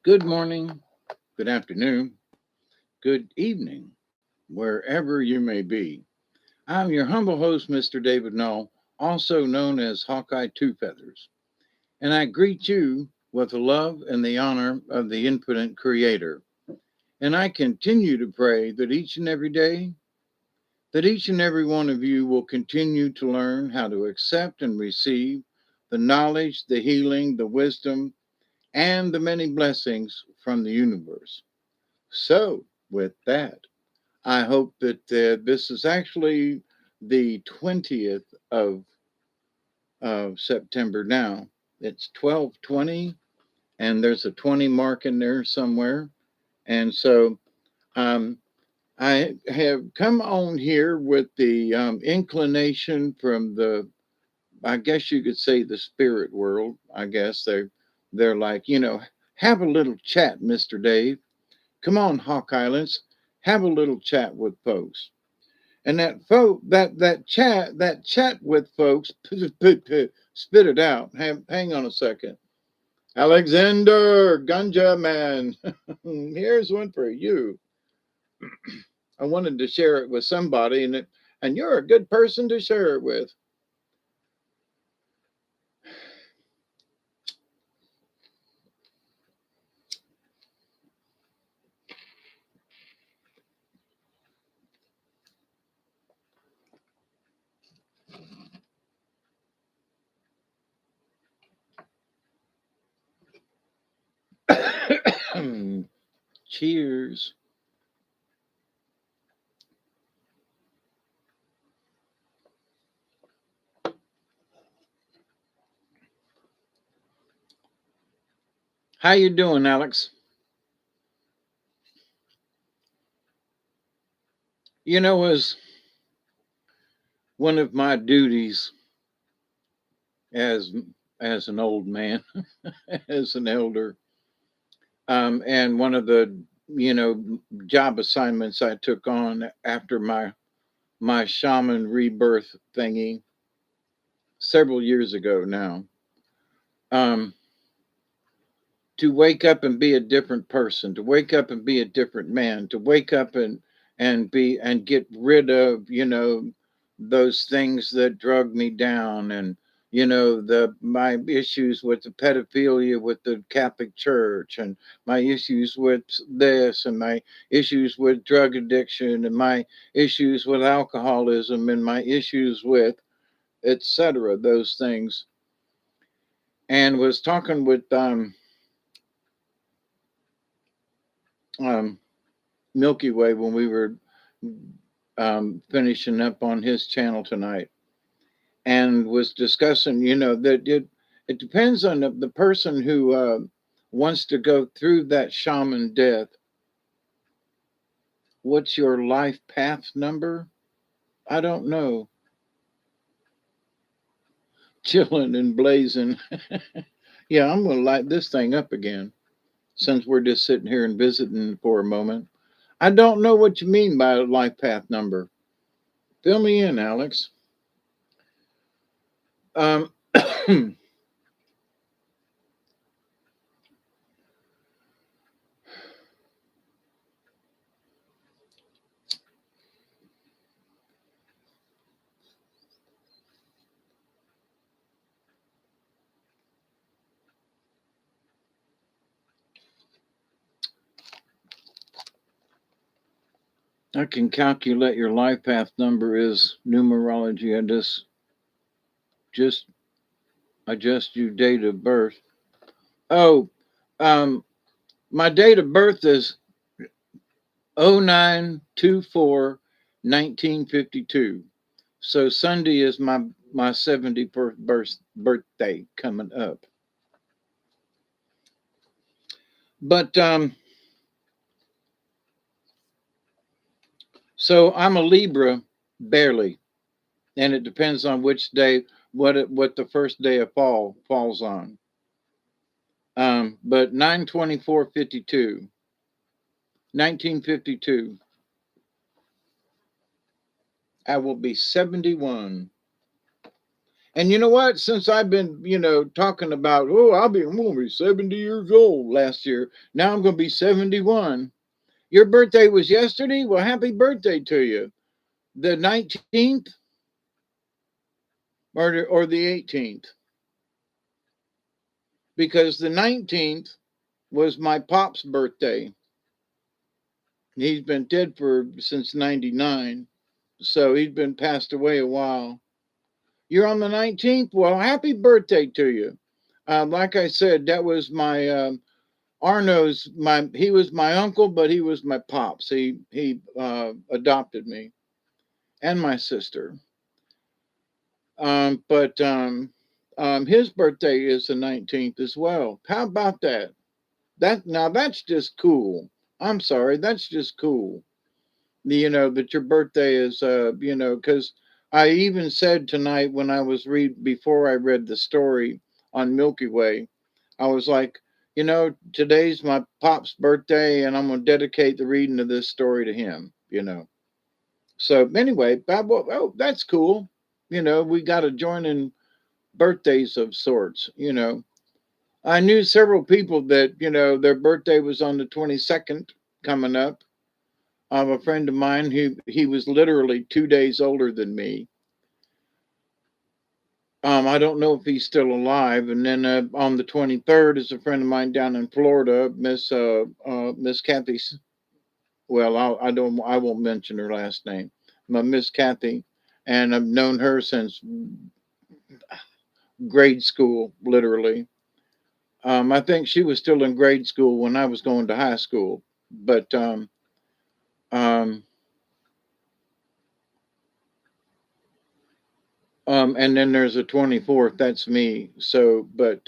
Good morning, good afternoon, good evening, wherever you may be. I'm your humble host, Mr. David Null, also known as Hawkeye Two Feathers, and I greet you with the love and the honor of the infinite Creator. And I continue to pray that each and every day, that each and every one of you will continue to learn how to accept and receive the knowledge, the healing, the wisdom, and the many blessings from the universe. So, with that, I hope that this is actually the 20th of September now. It's 12/20, and there's a 20 mark in there somewhere. And so um, I have come on here with the inclination from I guess you could say, the spirit world. I guess they're like, have a little chat, Mr. Dave. Come on, Hawk Islands, have a little chat with folks. And that chat with folks, spit it out. Hang on a second. Alexander Ganja Man, here's one for you. I wanted to share it with somebody, and you're a good person to share it with. Cheers. How you doing, Alex? As one of my duties as as an old man, as an elder, and one of the you know job assignments I took on after my shaman rebirth thingy several years ago now, um, to wake up and be a different person, to wake up and be a different man, to wake up and get rid of those things that drug me down, and the my issues with the pedophilia with the Catholic Church, and my issues with this, and my issues with drug addiction, and my issues with alcoholism, and my issues with etc. Those things. And was talking with um, Milky Way when we were finishing up on his channel tonight, and was discussing, that it depends on the person who wants to go through that shaman death. What's your life path number? I don't know. Chilling and blazing. Yeah, I'm going to light this thing up again since we're just sitting here and visiting for a moment. I don't know what you mean by a life path number. Fill me in, Alex. Um, I can calculate your life path number is numerology. I just adjust your date of birth. Oh, um, my date of birth is 09/24/1952. So Sunday is my 71st birthday coming up. But so I'm a Libra, barely, and it depends on which day, what the first day of fall falls on. But 9/24/52, 1952, I will be 71. And you know what? Since I've been, talking about, oh, I'm going to be 70 years old last year. Now I'm going to be 71. Your birthday was yesterday? Well, happy birthday to you. The 19th or the 18th? Because the 19th was my pop's birthday. He's been dead since 99. So he's been passed away a while. You're on the 19th? Well, happy birthday to you. Like I said, that was my Arno's. He was my uncle, but he was my pops. He adopted me and my sister. But his birthday is the 19th as well. How about that? That's just cool. I'm sorry, that's just cool. That your birthday is because I even said tonight when I was before I read the story on Milky Way, I was like, today's my pop's birthday and I'm going to dedicate the reading of this story to him. So anyway, oh, that's cool. We got to join in birthdays of sorts. I knew several people that, their birthday was on the 22nd coming up. A friend of mine who he was literally 2 days older than me. I don't know if he's still alive. And then on the 23rd is a friend of mine down in Florida, Miss Kathy. Well, I won't mention her last name, but Miss Kathy, and I've known her since grade school, literally. I think she was still in grade school when I was going to high school, but um, and then there's a 24th. That's me. So, but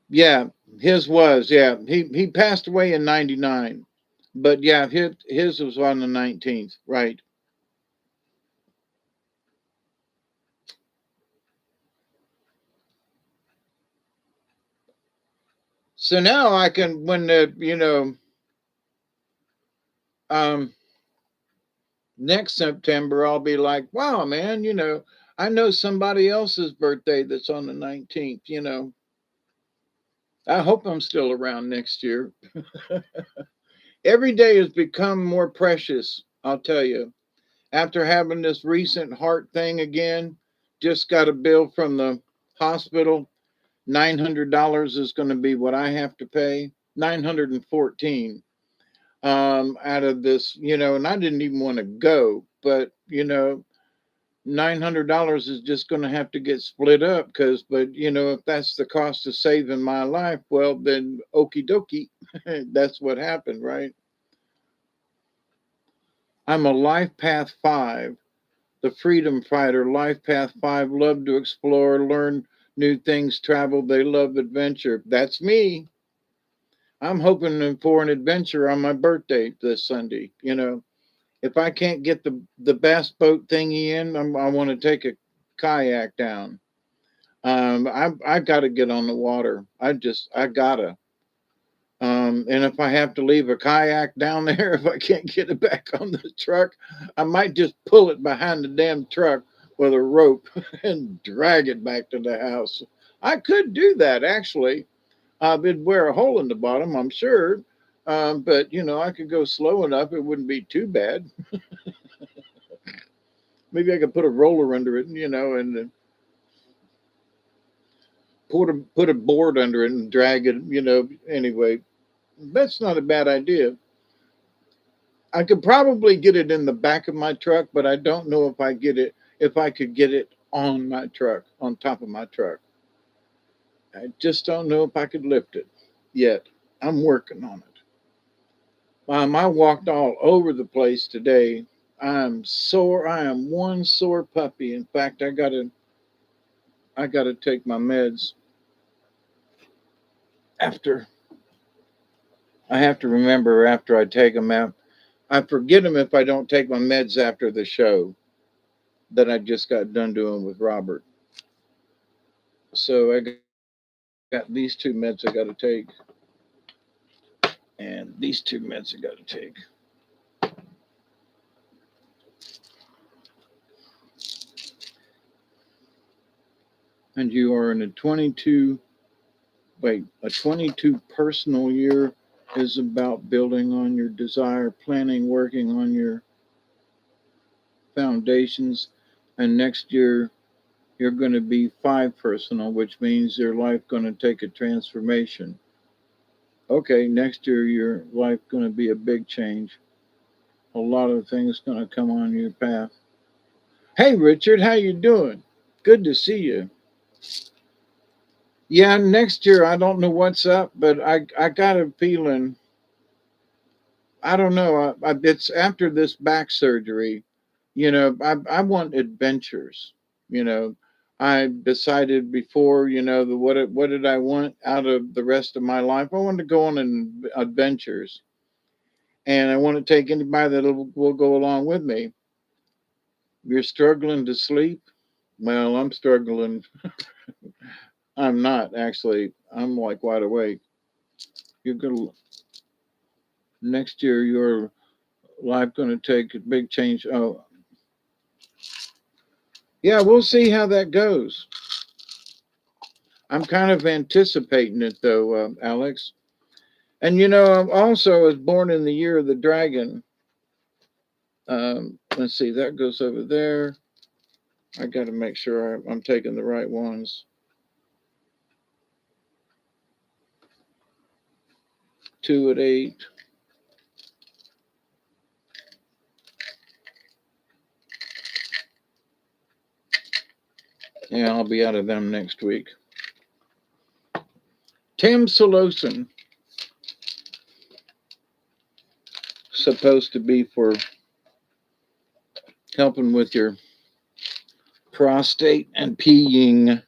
yeah, yeah. He passed away in 99, but yeah, his was on the 19th, right? So now I can when the um next September I'll be like, wow, man, I know somebody else's birthday that's on the 19th. I hope I'm still around next year. Every day has become more precious, I'll tell you. After having this recent heart thing again, just got a bill from the hospital. $900 is going to be what I have to pay. 914 out of this, and I didn't even want to go, but $900 is just going to have to get split up but if that's the cost of saving my life, well then okie dokie, that's what happened, right? I'm a life path 5, the freedom fighter. Life path 5, love to explore, learn new things, travel. They love adventure. That's me. I'm hoping for an adventure on my birthday this Sunday. If I can't get the bass boat thingy in, I want to take a kayak down. I got to get on the water. I gotta. And if I have to leave a kayak down there, if I can't get it back on the truck, I might just pull it behind the damn truck with a rope and drag it back to the house. I could do that actually. It'd wear a hole in the bottom, I'm sure. But I could go slow enough; it wouldn't be too bad. Maybe I could put a roller under it, and put a board under it and drag it. Anyway, that's not a bad idea. I could probably get it in the back of my truck, but I don't know if I could get it on my truck, on top of my truck. I just don't know if I could lift it yet. I'm working on it. I walked all over the place today. I'm sore. I am one sore puppy. In fact, I gotta take my meds after. I have to remember after I take them out. I forget them if I don't take my meds after the show that I just got done doing with Robert. So I got these two meds I got to take, and these two meds I got to take. and you are in a 22 personal year is about building on your desire, planning, working on your foundations. And next year, you're going to be 5 personal, which means your life going to take a transformation. Okay, next year, your life going to be a big change. A lot of things going to come on your path. Hey, Richard, how you doing? Good to see you. Yeah, next year I don't know what's up, but I got a feeling. I don't know. It's after this back surgery. I want adventures. You know, I decided before. What did I want out of the rest of my life? I want to go on adventures, and I want to take anybody that will go along with me. You're struggling to sleep. Well, I'm struggling. I'm not actually. I'm like wide awake. You're gonna next year. Your life going to take a big change. Oh, yeah, we'll see how that goes. I'm kind of anticipating it though, Alex. And I also was born in the year of the dragon. Let's see, that goes over there. I got to make sure I'm taking the right ones. 2 at 8. Yeah, I'll be out of them next week. Tim Solosin, supposed to be for helping with your prostate and peeing.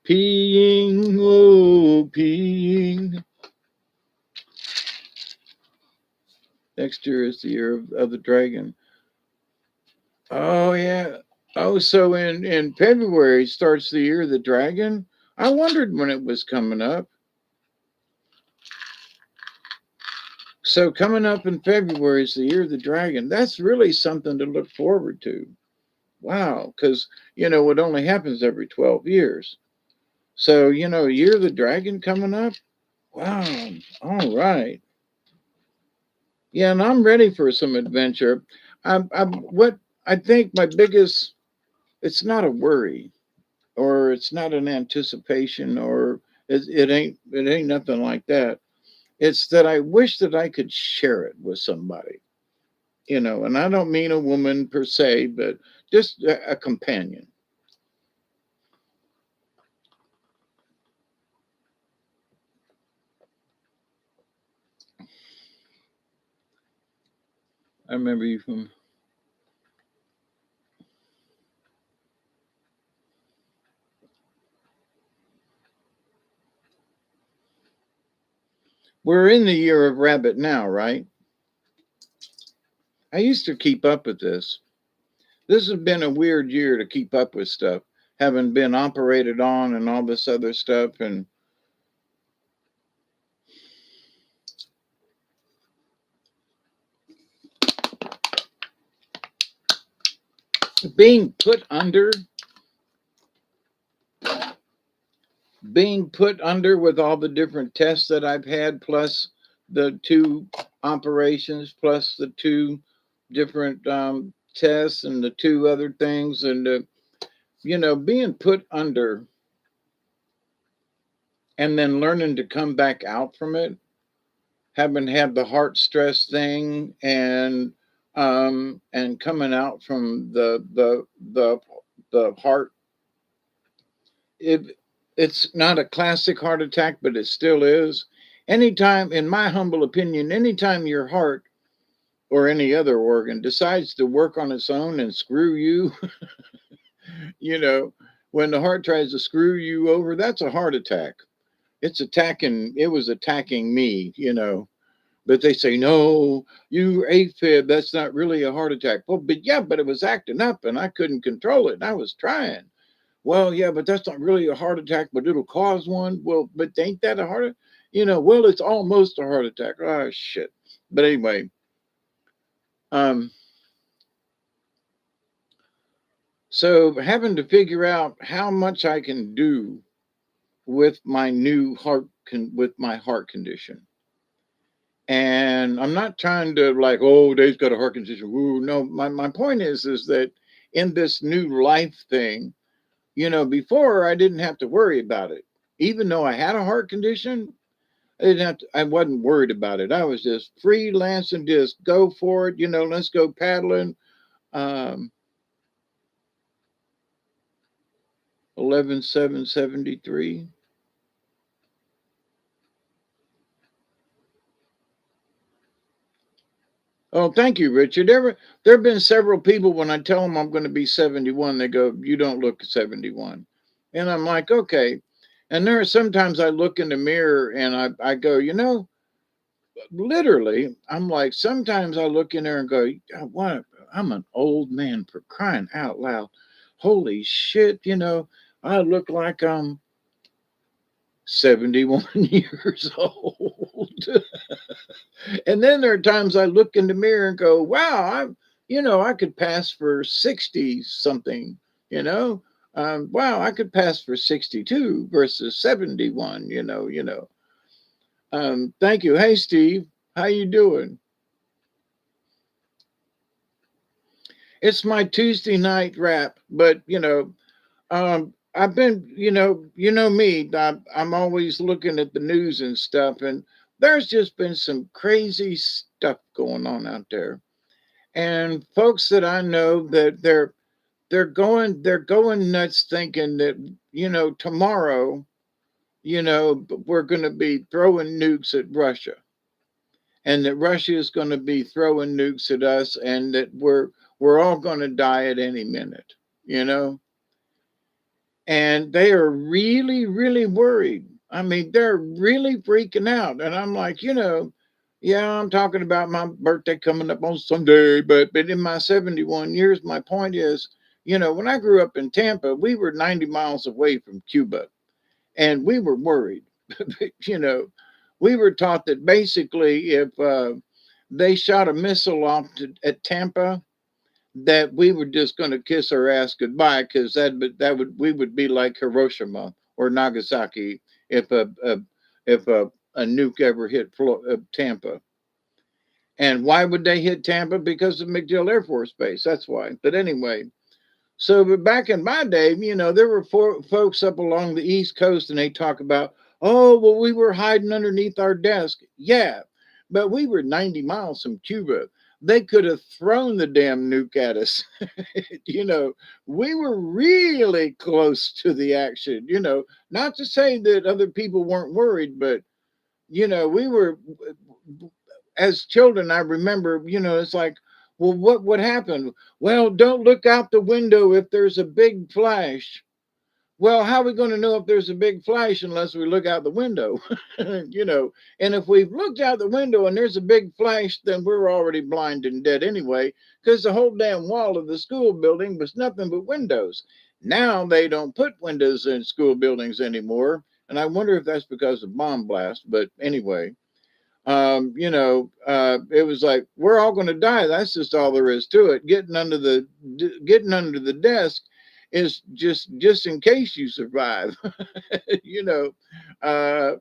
Peeing, oh, peeing. Next year is the year of the dragon. Oh, yeah. Oh, so in February starts the year of the dragon? I wondered when it was coming up. So coming up in February is the year of the dragon. That's really something to look forward to. Wow, because it only happens every 12 years. So, year of the dragon coming up? Wow. All right. Yeah, and I'm ready for some adventure. What I think my biggest, it's not a worry, or it's not an anticipation, or it ain't nothing like that. It's that I wish that I could share it with somebody, and I don't mean a woman per se, but just a companion. I remember you from. We're in the year of rabbit now, right? I used to keep up with this. This has been a weird year to keep up with stuff, having been operated on and all this other stuff, and being put under being put under with all the different tests that I've had, plus the 2 operations, plus the 2 different tests and the 2 other things, and being put under and then learning to come back out from it, having had the heart stress thing, and coming out from the heart. It it's not a classic heart attack, but it still is. Anytime, in my humble opinion, anytime your heart or any other organ decides to work on its own and screw you, you know, when the heart tries to screw you over, that's a heart attack. It was attacking me. But they say, no, you AFib, that's not really a heart attack. Well, but yeah, but it was acting up and I couldn't control it. And I was trying. Well, yeah, but that's not really a heart attack, but it'll cause one. Well, but ain't that a heart? Well, it's almost a heart attack. Oh shit. But anyway, um, So having to figure out how much I can do with my new with my heart condition. And I'm not trying to like, oh, Dave's got a heart condition. Ooh, no, my point is that in this new life thing, before I didn't have to worry about it. Even though I had a heart condition, I wasn't worried about it. I was just freelance and just go for it. Let's go paddling. Um, 11/7/73. Oh, thank you, Richard. There have been several people when I tell them I'm going to be 71, they go, "You don't look 71." And I'm like, okay. And there are sometimes I look in the mirror and I go, literally, I'm like, sometimes I look in there and go, what? I'm an old man for crying out loud. Holy shit, I look like I'm 71 years old. And then there are times I look in the mirror and go, wow, I could pass for 60 something, you know. Wow, I could pass for 62 versus 71, Thank you. Hey, Steve, how you doing? It's my Tuesday night wrap, but I've been, me, I'm always looking at the news and stuff, and there's just been some crazy stuff going on out there. And folks that I know that they're going nuts thinking that, tomorrow, we're going to be throwing nukes at Russia, and that Russia is going to be throwing nukes at us, and that we're all going to die at any minute, you know and they are really, really worried. I mean, they're really freaking out. And I'm like, yeah, I'm talking about my birthday coming up on Sunday, but in my 71 years, my point is, when I grew up in Tampa, we were 90 miles away from Cuba, and we were worried. you know, we were taught that basically if they shot a missile off at Tampa, that we were just going to kiss our ass goodbye, because that would we would be like Hiroshima or Nagasaki if a nuke ever hit Tampa. And why would they hit Tampa? Because of McDill Air Force Base. That's why. But anyway, but back in my day, there were folks up along the East Coast, and they talk about, oh, well, we were hiding underneath our desk. Yeah, but we were 90 miles from Cuba. They could have thrown the damn nuke at us. you know, we were really close to the action. Not to say that other people weren't worried, but we were, as children, I remember, it's like, well, what happened? Well, don't look out the window if there's a big flash. Well, how are we going to know if there's a big flash unless we look out the window? And if we've looked out the window and there's a big flash, then we're already blind and dead anyway, because the whole damn wall of the school building was nothing but windows. Now they don't put windows in school buildings anymore. And I wonder if that's because of bomb blast. But anyway, it was like, we're all going to die. That's just all there is to it. Getting under the desk is just in case you survive. you know. Uh,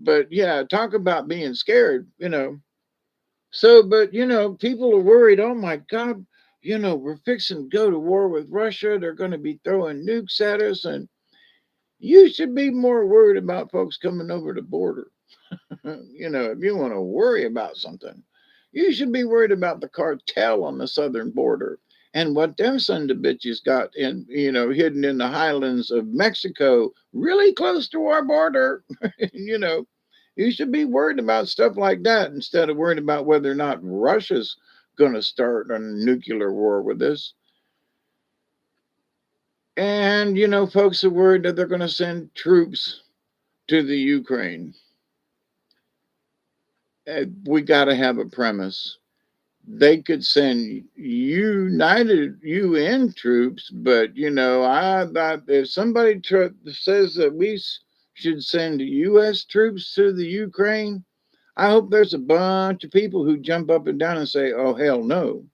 but yeah, talk about being scared. So, but people are worried. Oh my God, we're fixing to go to war with Russia. They're going to be throwing nukes at us, and you should be more worried about folks coming over the border. If you want to worry about something, you should be worried about the cartel on the southern border and what them son of bitches got hidden in the highlands of Mexico, really close to our border. you know, you should be worried about stuff like that instead of worrying about whether or not Russia's going to start a nuclear war with us. And, folks are worried that they're going to send troops to the Ukraine. We got to have a premise. They could send united UN troops, but I thought if somebody says that we should send US troops to the Ukraine, I hope there's a bunch of people who jump up and down and say, "Oh hell no."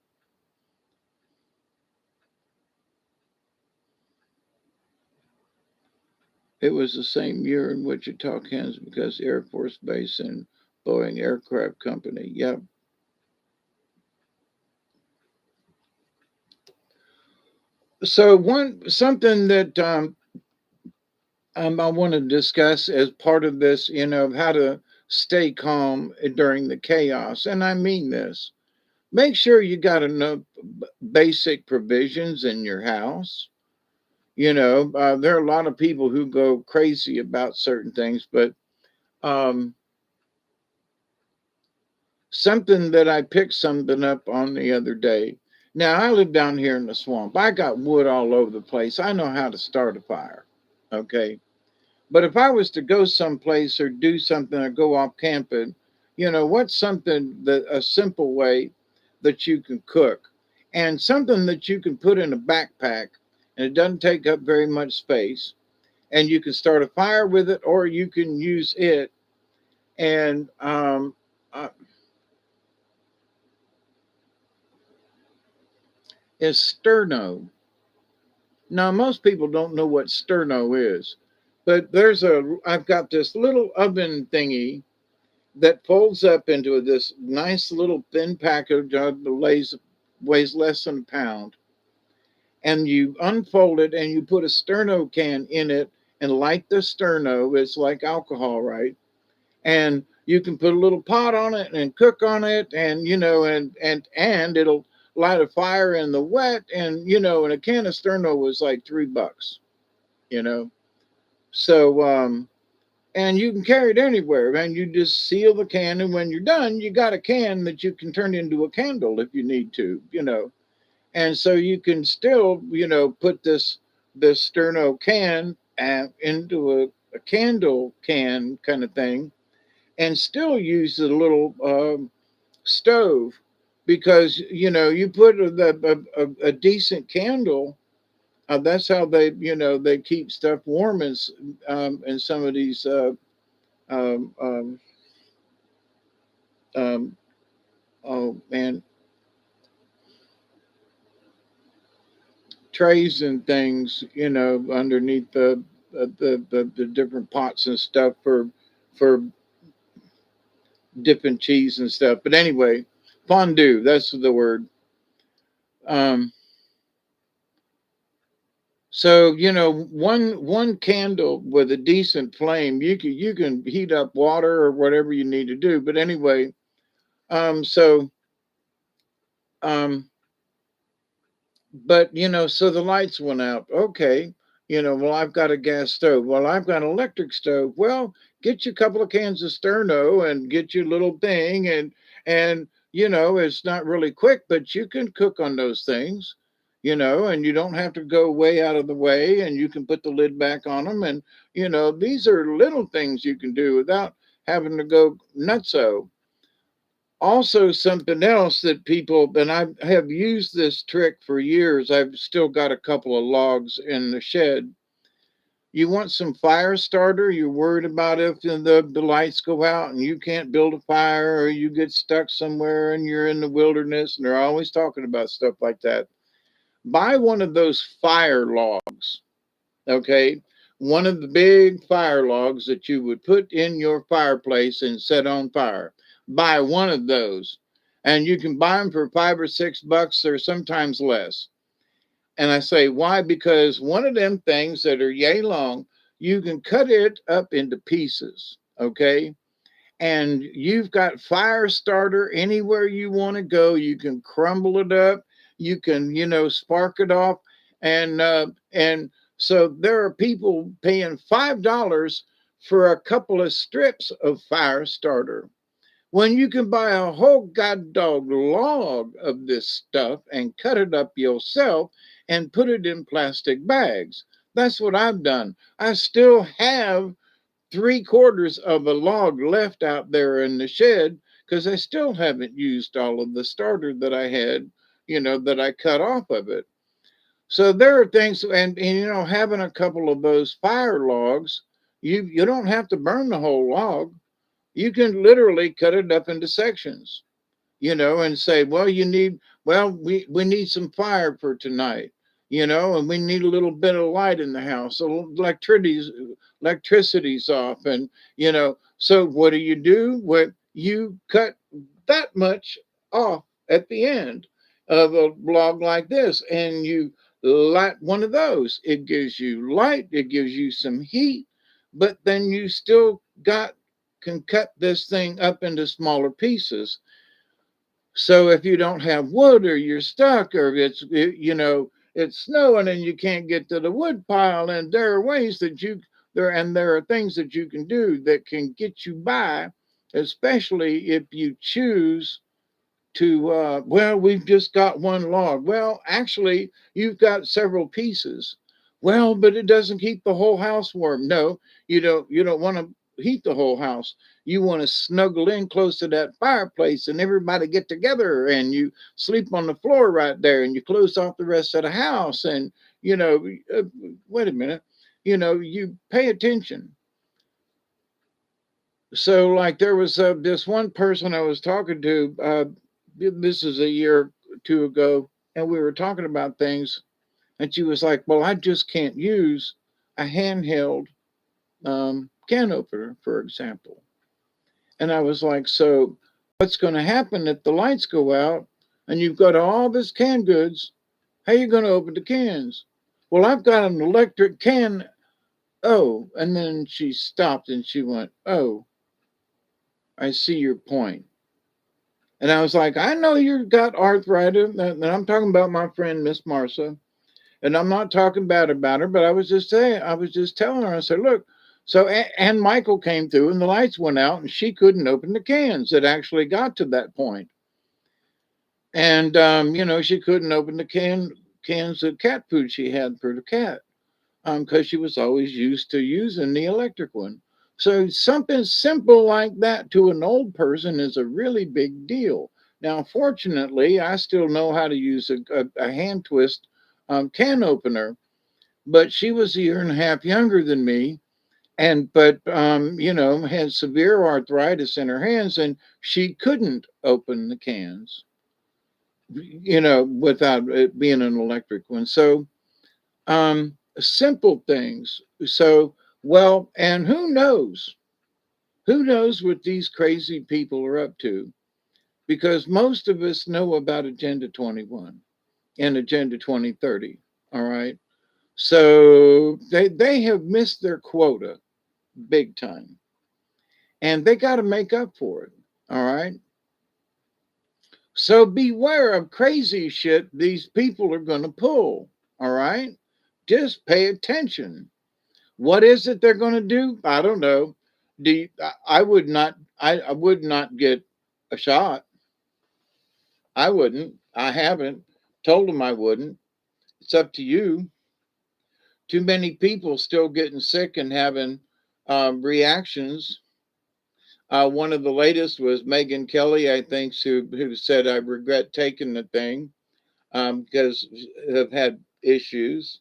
It was the same year in Wichita, Kansas, because Air Force Base and Boeing Aircraft Company. Yep. So one something that I want to discuss as part of this, how to stay calm during the chaos, and I mean this. Make sure you got enough basic provisions in your house. There are a lot of people who go crazy about certain things, but um, something that I picked something up on the other day. Now, I live down here in the swamp. I got wood all over the place. I know how to start a fire. Okay. But if I was to go someplace or do something or go off camping, what's something that a simple way that you can cook and something that you can put in a backpack and it doesn't take up very much space and you can start a fire with it or you can use it and uh, is sterno. Now, most people don't know what sterno is, but I've got this little oven thingy that folds up into this nice little thin package that weighs less than a pound. And you unfold it and you put a sterno can in it and light the sterno. It's like alcohol, right? And you can put a little pot on it and cook on it, and and it'll light a fire in the wet. And a can of sterno was like $3. You know, so and you can carry it anywhere. And you just seal the can, and when you're done, you got a can that you can turn into a candle if you need to. And so you can still, put this sterno can into a candle can kind of thing, and still use the little stove because you put a decent candle. That's how they keep stuff warm in some of these um, um, um, oh man, trays and things, underneath the different pots and stuff for dipping cheese and stuff. But anyway, fondue, that's the word. Um, so one candle with a decent flame, you can heat up water or whatever you need to do. But anyway, so um, but so the lights went out. Okay, well, I've got a gas stove. Well, I've got an electric stove. Well, get you a couple of cans of sterno and get your little thing, and it's not really quick, but you can cook on those things. And you don't have to go way out of the way, and you can put the lid back on them. And these are little things you can do without having to go nutso. Also, something else that people, and I have used this trick for years, I've still got a couple of logs in the shed. You want some fire starter, you're worried about if the lights go out and you can't build a fire or you get stuck somewhere and you're in the wilderness, and they're always talking about stuff like that. Buy one of those fire logs, okay? One of the big fire logs that you would put in your fireplace and set on fire. Buy one of those, and you can buy them for $5 or $6 or sometimes less. And I say, why? Because one of them things that are yay long, you can cut it up into pieces, okay? And you've got fire starter anywhere you want to go. You can crumble it up. You can, spark it off. And so there are people paying $5 for a couple of strips of fire starter when you can buy a whole god dog log of this stuff and cut it up yourself and put it in plastic bags. That's what I've done. I still have 3/4 of a log left out there in the shed because I still haven't used all of the starter that I had, that I cut off of it. So there are things, and having a couple of those fire logs, you don't have to burn the whole log. You can literally cut it up into sections, and say, well, we need some fire for tonight. and we need a little bit of light in the house. So electricity's off, and so what do? What you cut that much off at the end of a blog like this, and you light one of those. It gives you light, it gives you some heat, but then you still got can cut this thing up into smaller pieces. So if you don't have wood, or you're stuck, or it's snowing and you can't get to the wood pile, and there are ways that there are things that you can do that can get you by, especially if you choose to well, we've just got one log. Well, actually, you've got several pieces. Well, but it doesn't keep the whole house warm. No, you don't want to heat the whole house. You want to snuggle in close to that fireplace, and everybody get together, and you sleep on the floor right there, and you close off the rest of the house. And you know uh, wait a minute, you pay attention. So, like, there was this one person I was talking to. This is a year or two ago, and we were talking about things, and she was like, "Well, I just can't use a handheld can opener, for example." And I was like, "So, what's going to happen if the lights go out and you've got all this canned goods? How are you going to open the cans?" "Well, I've got an electric can." Oh, and then she stopped and she went, "Oh, I see your point." And I was like, "I know you've got arthritis," and I'm talking about my friend Miss Marcia. And I'm not talking bad about her, but I was just telling her, I said, "Look, so and Michael came through and the lights went out and she couldn't open the cans." It actually got to that point. And she couldn't open the cans of cat food she had for the cat, because she was always used to using the electric one. So something simple like that to an old person is a really big deal. Now, fortunately, I still know how to use a hand twist can opener, but she was a year and a half younger than me, and but had severe arthritis in her hands, and she couldn't open the cans, without it being an electric one. So simple things. So, well, and who knows what these crazy people are up to, because most of us know about Agenda 21 and Agenda 2030. All right. So they have missed their quota big time, and they got to make up for it. All right. So beware of crazy shit these people are going to pull. All right. Just pay attention. What is it they're going to do? I don't know. I would not. I would not get a shot. I wouldn't. I haven't told them I wouldn't. It's up to you. Too many people still getting sick and having reactions. One of the latest was Megan Kelly, I think, who said, "I regret taking the thing because have had issues."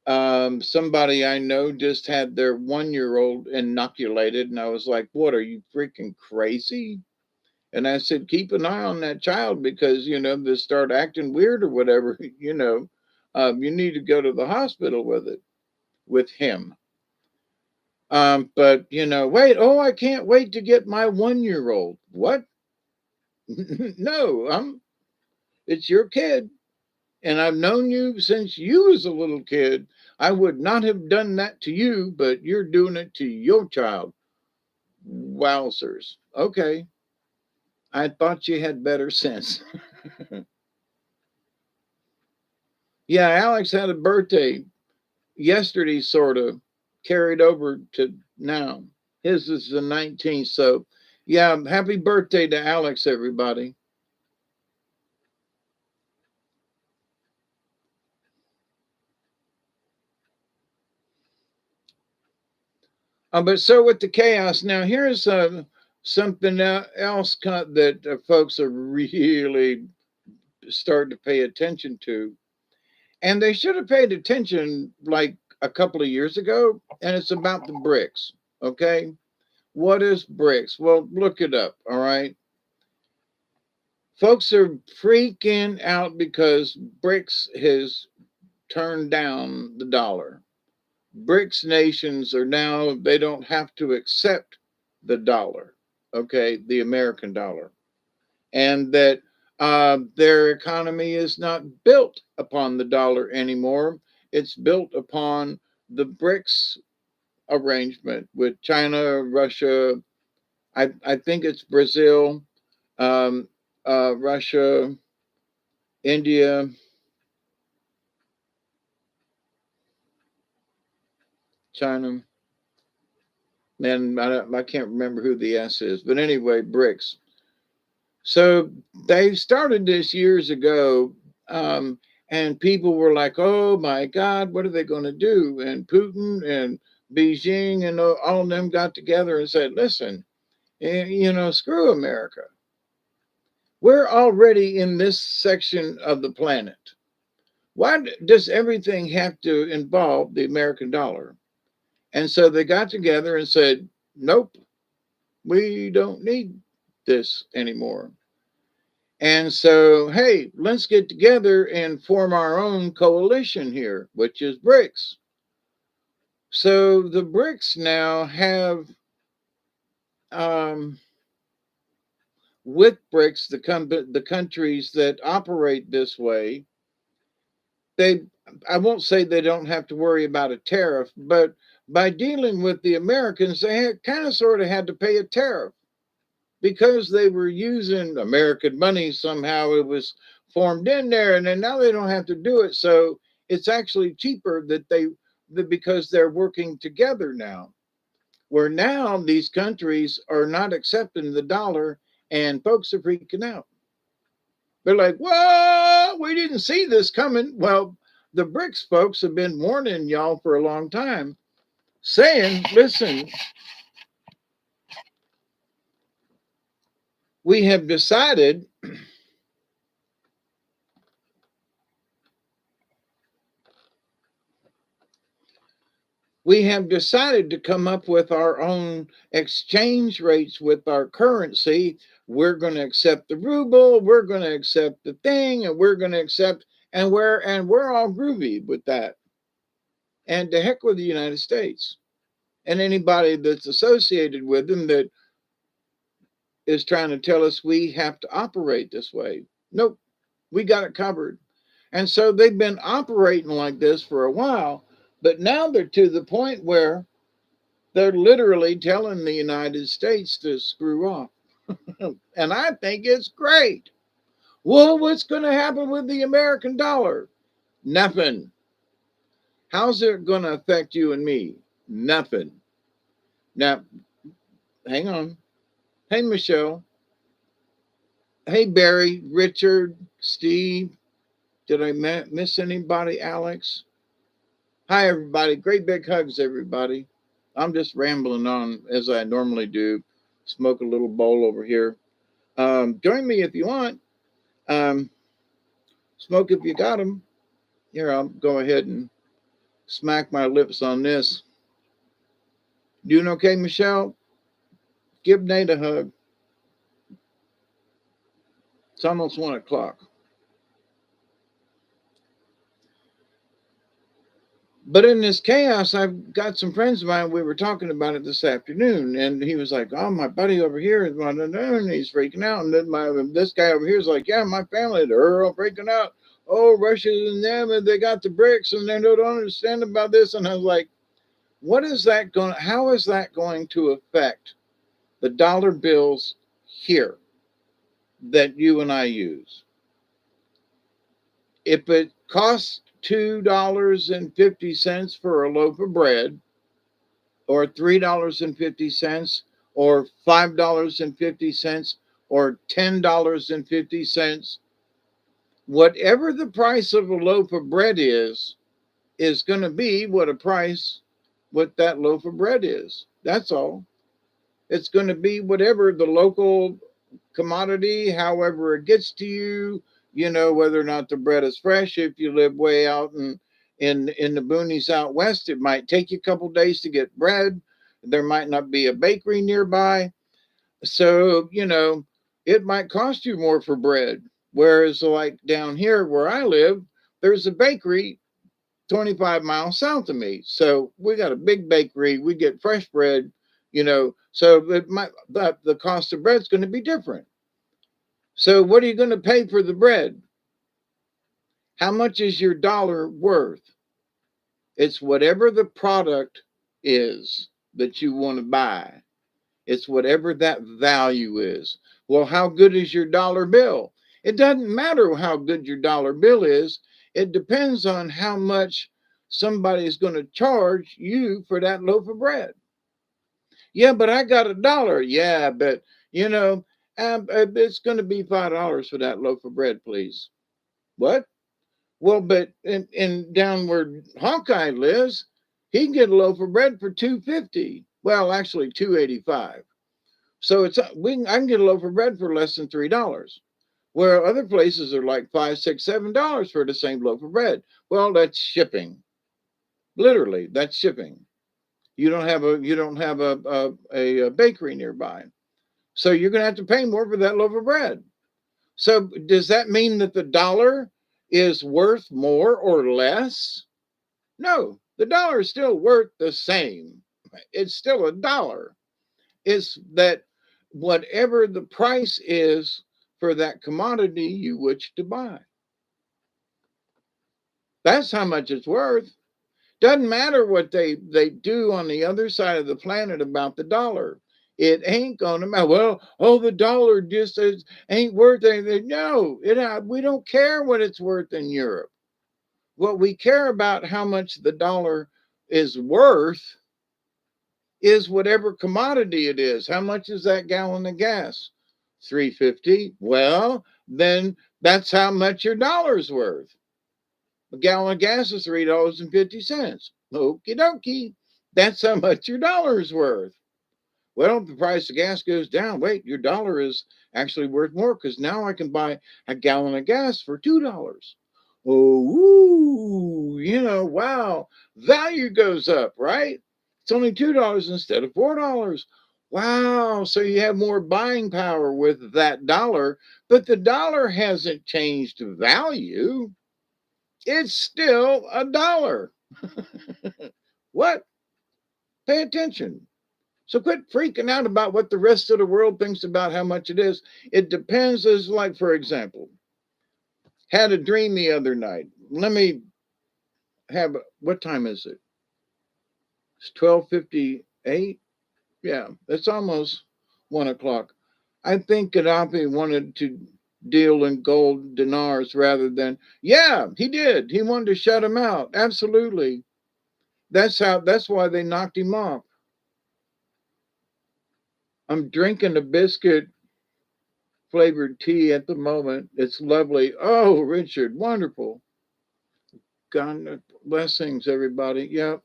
Somebody I know just had their 1 year old inoculated, and I was like, "What, are you freaking crazy?" And I said, "Keep an eye on that child, because they start acting weird or whatever. You need to go to the hospital with him." But wait, oh, I can't wait to get my 1 year old. What? No, it's your kid, and I've known you since you was a little kid. I would not have done that to you, but you're doing it to your child. Wowzers. Okay. I thought you had better sense. Yeah, Alex had a birthday yesterday, sort of carried over to now. His is the 19th. So, yeah, happy birthday to Alex, everybody. But so with the chaos, now here's something else that folks are really starting to pay attention to. And they should have paid attention like a couple of years ago. And it's about the BRICS. Okay. What is BRICS? Well, look it up. All right. Folks are freaking out because BRICS has turned down the dollar. BRICS nations are now, they don't have to accept the dollar, okay, the American dollar, and that their economy is not built upon the dollar anymore. It's built upon the BRICS arrangement with China, Russia, I think it's Brazil, um, Russia, India, China, and I can't remember who the S is, but anyway, BRICS. So they started this years ago, and people were like, "Oh my God, what are they going to do?" And Putin and Beijing and all of them got together and said, "Listen, screw America. We're already in this section of the planet. Why does everything have to involve the American dollar?" And so they got together and said, "Nope, we don't need this anymore." And so, hey, let's get together and form our own coalition here, which is BRICS. So the BRICS now have, um, with BRICS, the countries that operate this way, they, I won't say they don't have to worry about a tariff, but by dealing with the Americans, they kind of sort of had to pay a tariff because they were using American money. Somehow it was formed in there, and then now they don't have to do it. So it's actually cheaper because they're working together now. Where now these countries are not accepting the dollar, and folks are freaking out. They're like, "Whoa, we didn't see this coming." Well, the BRICS folks have been warning y'all for a long time, saying, "Listen, we have decided to come up with our own exchange rates with our currency. We're going to accept the ruble, we're going to accept the thing, and we're going to accept, and we're all groovy with that. And to heck with the United States and anybody that's associated with them that is trying to tell us we have to operate this way. Nope, we got it covered." And so they've been operating like this for a while, but now they're to the point where they're literally telling the United States to screw off. And I think it's great. Well, what's going to happen with the American dollar? Nothing. How's it going to affect you and me? Nothing. Now, hang on. Hey, Michelle. Hey, Barry, Richard, Steve. Did I miss anybody? Alex? Hi, everybody. Great big hugs, everybody. I'm just rambling on as I normally do. Smoke a little bowl over here. Join me if you want. Um, Smoke if you got them. Here, I'll go ahead and smack my lips on this. Doing okay, Michelle? Give Nate a hug. It's almost 1 o'clock. But in this chaos, I've got some friends of mine. We were talking about it this afternoon, and he was like, "Oh, my buddy over here is one, and he's freaking out." And then this guy over here is like, "Yeah, my family, they're all freaking out. Oh, Russia and them, and they got the BRICS, and they don't understand about this." And I was like, "What is that going? How is that going to affect the dollar bills here that you and I use? If it costs $2.50 for a loaf of bread, or $3.50, or $5.50, or $10.50, whatever the price of a loaf of bread is going to be what that loaf of bread is. That's all. It's going to be whatever the local commodity, however it gets to you, whether or not the bread is fresh. If you live way out in the boonies out west, it might take you a couple days to get bread. There might not be a bakery nearby. So, it might cost you more for bread. Whereas, like down here where I live, there's a bakery 25 miles south of me. So we got a big bakery. We get fresh bread, so the cost of bread's going to be different. So what are you going to pay for the bread? How much is your dollar worth? It's whatever the product is that you want to buy. It's whatever that value is. Well, how good is your dollar bill? It doesn't matter how good your dollar bill is. It depends on how much somebody is going to charge you for that loaf of bread. Yeah, but I got $1. Yeah, but you know, it's going to be $5 for that loaf of bread, please. What? Well, but in down where Hawkeye lives, he can get a loaf of bread for 2.50. Well, actually 2.85. So I can get a loaf of bread for less than $3. Where other places are like $5, $6, $7 for the same loaf of bread. Well, that's shipping. Literally, that's shipping. You don't have a bakery nearby, so you're going to have to pay more for that loaf of bread. So does that mean that the dollar is worth more or less? No, the dollar is still worth the same. It's still a dollar. It's that whatever the price is for that commodity you wish to buy. That's how much it's worth. Doesn't matter what they do on the other side of the planet about the dollar. It ain't gonna matter. Well, oh, the dollar just ain't worth anything. No, we don't care what it's worth in Europe. What we care about how much the dollar is worth is whatever commodity it is. How much is that gallon of gas? 3.50. Well, then that's how much your dollar's worth. A gallon of gas is $3.50. Okie dokie. That's how much your dollar is worth. Well, if the price of gas goes down, wait, your dollar is actually worth more because now I can buy a gallon of gas for $2. Oh, wow. Value goes up, right? It's only $2 instead of $4. Wow. So you have more buying power with that dollar, but the dollar hasn't changed value. It's still a dollar. What? Pay attention. So quit freaking out about what the rest of the world thinks about how much it is. It depends. As like, for example, had a dream the other night. Let me what time is it? It's 12:58. Yeah, it's almost 1 o'clock. I think Gaddafi wanted to deal in gold dinars rather than, yeah, he did. He wanted to shut him out. Absolutely. That's why they knocked him off. I'm drinking a biscuit flavored tea at the moment. It's lovely. Oh, Richard, wonderful. God blessings, everybody. Yep.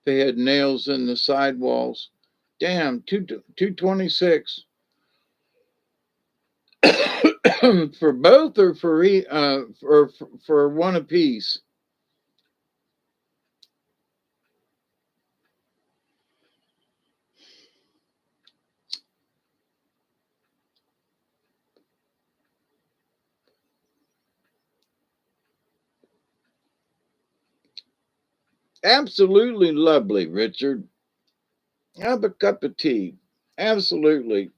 They had nails in the sidewalls. Damn, 226 for both or for one apiece. Absolutely lovely, Richard. Have a cup of tea. Absolutely.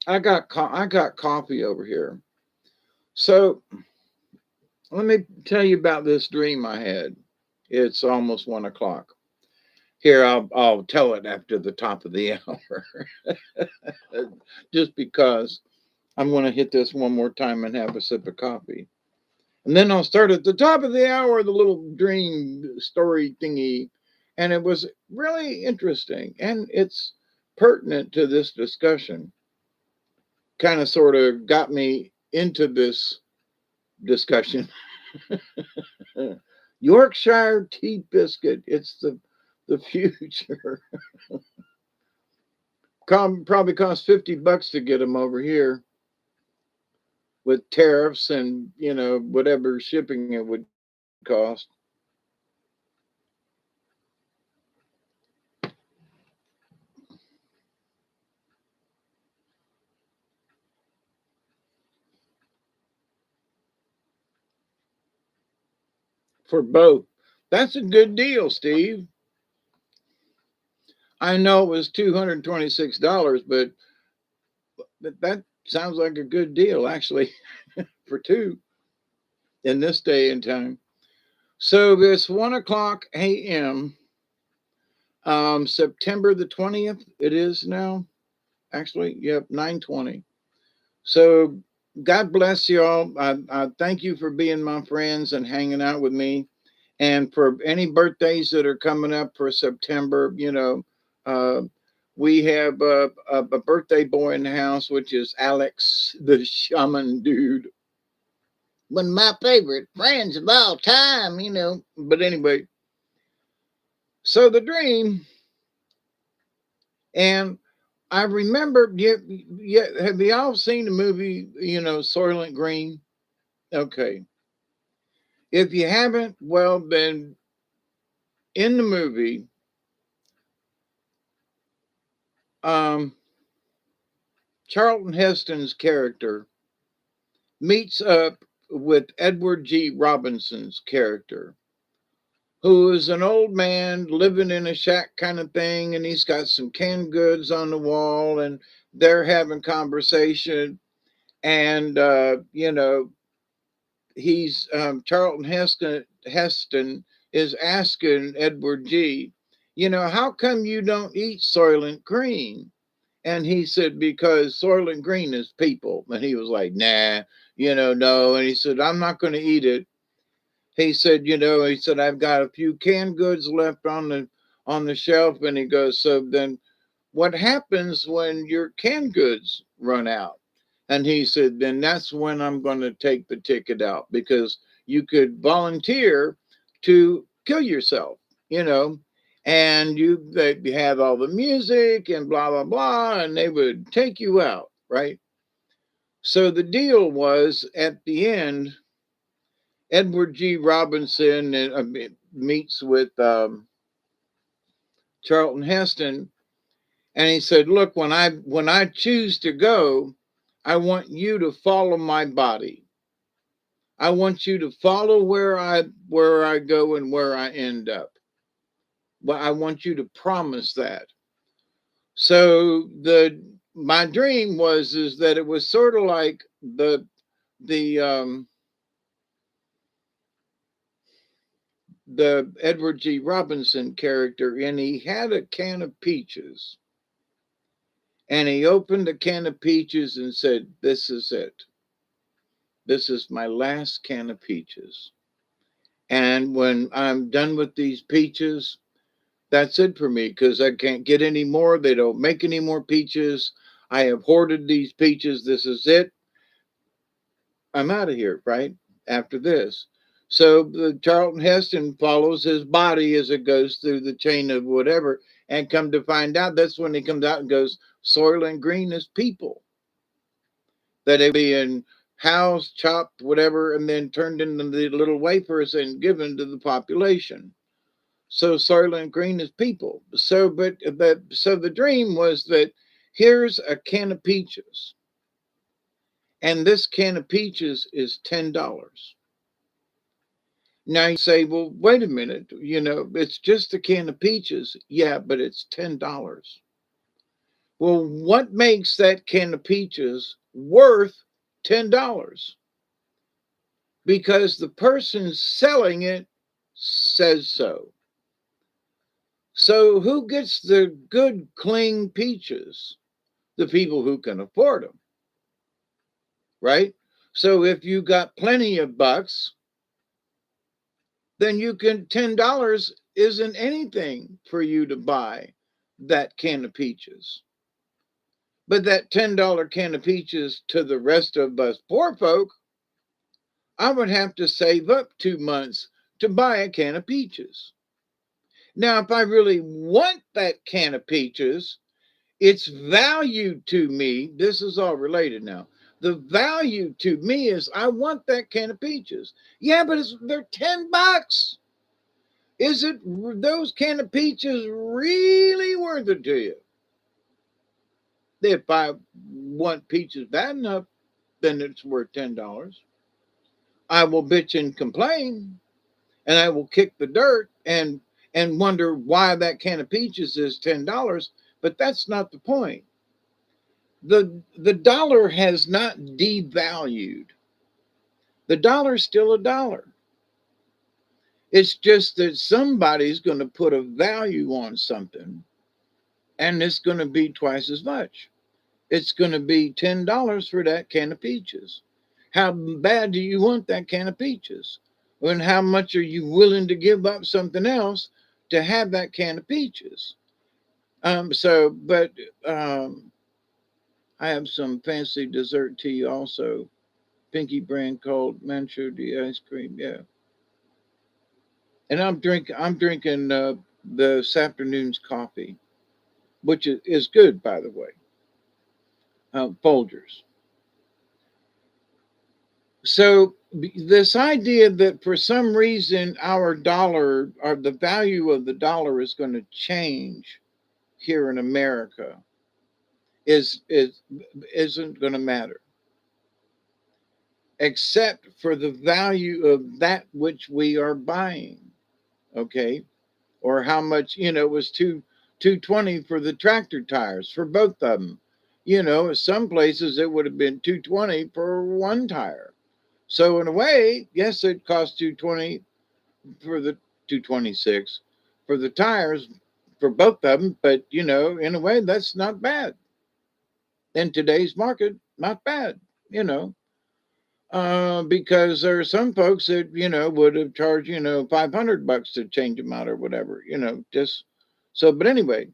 I got coffee over here. So let me tell you about this dream I had. It's almost 1 o'clock. Here, I'll tell it after the top of the hour, just because I'm going to hit this one more time and have a sip of coffee. And then I'll start at the top of the hour, the little dream story thingy. And it was really interesting. And it's pertinent to this discussion. Kind of sort of got me into this discussion. Yorkshire tea biscuit. It's the future. Probably cost $50 to get them over here with tariffs and whatever shipping it would cost. for both. That's a good deal, Steve. I know it was $226, but that sounds like a good deal, actually, for two in this day and time. So it's 1 o'clock a.m. September the 20th. It is now. Actually, yep, 9:20. So God bless y'all. I thank you for being my friends and hanging out with me. And for any birthdays that are coming up for September, uh, we have a birthday boy in the house, which is Alex, the shaman dude. One of my favorite friends of all time. But anyway, so the dream, and I remember, have y'all seen the movie, Soylent Green? Okay. If you haven't, well, then in the movie, um, Charlton Heston's character meets up with Edward G. Robinson's character, who is an old man living in a shack kind of thing, and he's got some canned goods on the wall, and they're having conversation. And, he's Charlton Heston is asking Edward G., how come you don't eat Soylent Green? And he said, because Soylent Green is people. And he was like, nah, no. And he said, I'm not going to eat it. He said, I've got a few canned goods left on the shelf. And he goes, so then what happens when your canned goods run out? And he said, then that's when I'm going to take the ticket out, because you could volunteer to kill yourself, you know, and they have all the music and blah, blah, blah, and they would take you out, right? So the deal was, at the end, Edward G. Robinson meets with Charlton Heston. And he said, look, when I choose to go, I want you to follow my body. I want you to follow where I go and where I end up. But I want you to promise that. So my dream is that it was sort of like the the Edward G. Robinson character, and he had a can of peaches. And he opened the can of peaches and said, this is it. This is my last can of peaches. And when I'm done with these peaches, that's it for me, because I can't get any more. They don't make any more peaches. I have hoarded these peaches. This is it. I'm out of here, right? After this. So the Charlton Heston follows his body as it goes through the chain of whatever. And come to find out, that's when he comes out and goes, Soylent Green is people. That it being housed, chopped, whatever, and then turned into the little wafers and given to the population. So Soylent Green is people. So the dream was that here's a can of peaches, and this can of peaches is $10. Now you say, well, wait a minute, it's just a can of peaches. Yeah, but it's $10. Well, what makes that can of peaches worth $10? Because the person selling it says so. So who gets the good, clean peaches? The people who can afford them, right? So if you got plenty of bucks, then $10 isn't anything for you to buy that can of peaches. But that $10 can of peaches, to the rest of us poor folk, I would have to save up 2 months to buy a can of peaches. Now, if I really want that can of peaches, its value to me, this is all related now. The value to me is, I want that can of peaches. Yeah, but they're $10. Is it those can of peaches really worth it to you? If I want peaches bad enough, then it's worth $10. I will bitch and complain, and I will kick the dirt and wonder why that can of peaches is $10. But that's not the point. The dollar has not devalued. The dollar's still a dollar. It's just that somebody's going to put a value on something, and it's going to be twice as much. It's going to be $10 for that can of peaches. How bad do you want that can of peaches? And how much are you willing to give up something else to have that can of peaches? But I have some fancy dessert tea also. Pinky brand called Manchu D ice cream. Yeah, and I'm drinking this afternoon's coffee, which is good, by the way. Folgers. So this idea that for some reason our dollar or the value of the dollar is going to change here in America is isn't going to matter, except for the value of that which we are buying. Okay, or how much, it was 220 for the tractor tires for both of them. Some places it would have been 220 for one tire. So in a way, yes, it cost 220 for the 226 for the tires for both of them, but in a way that's not bad in today's market. Not bad, you know because there are some folks that would have charged $500 to change them out or whatever, just so. But anyway,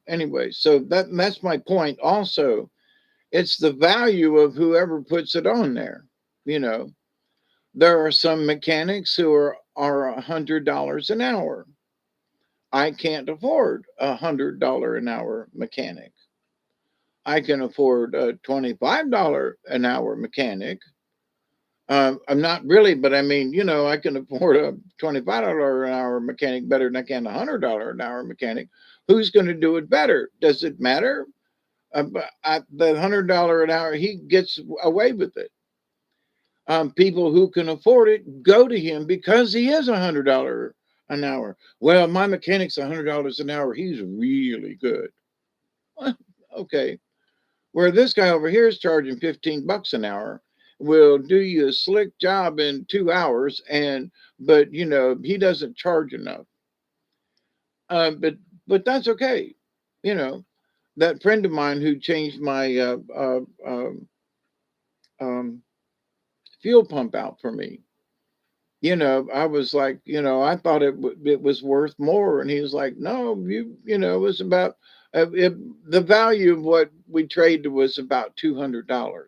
so that's my point. Also, it's the value of whoever puts it on there. You know, there are some mechanics who are $100 an hour. I can't afford $100 an hour mechanic. I can afford a $25 an hour mechanic. I'm not really, but I mean, I can afford a $25 an hour mechanic better than I can a $100 an hour mechanic. Who's going to do it better? Does it matter? The $100 an hour, he gets away with it. People who can afford it go to him because he is $100 an hour. Well, my mechanic's $100 an hour. He's really good. Well, okay. Where this guy over here is charging $15 an hour, will do you a slick job in 2 hours, but he doesn't charge enough. But that's okay. You know that friend of mine who changed my um, fuel pump out for me. I was like, I thought it was worth more, and he was like, no, it was about the value of what we traded was about $200.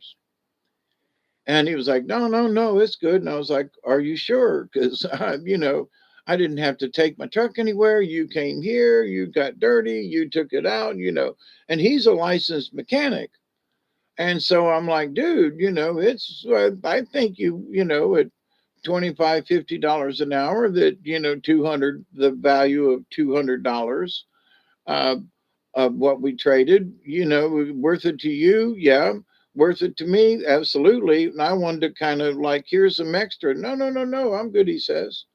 And he was like, no, no, no, it's good. And I was like, are you sure? Because, I didn't have to take my truck anywhere. You came here, you got dirty, you took it out, and he's a licensed mechanic. And so I'm like, dude, I think at 25, $50 an hour that, 200, the value of $200 uh, of what we traded, worth it to you? Yeah. Worth it to me? Absolutely. And I wanted to kind of like, here's some extra. No, no, no, no. I'm good, he says.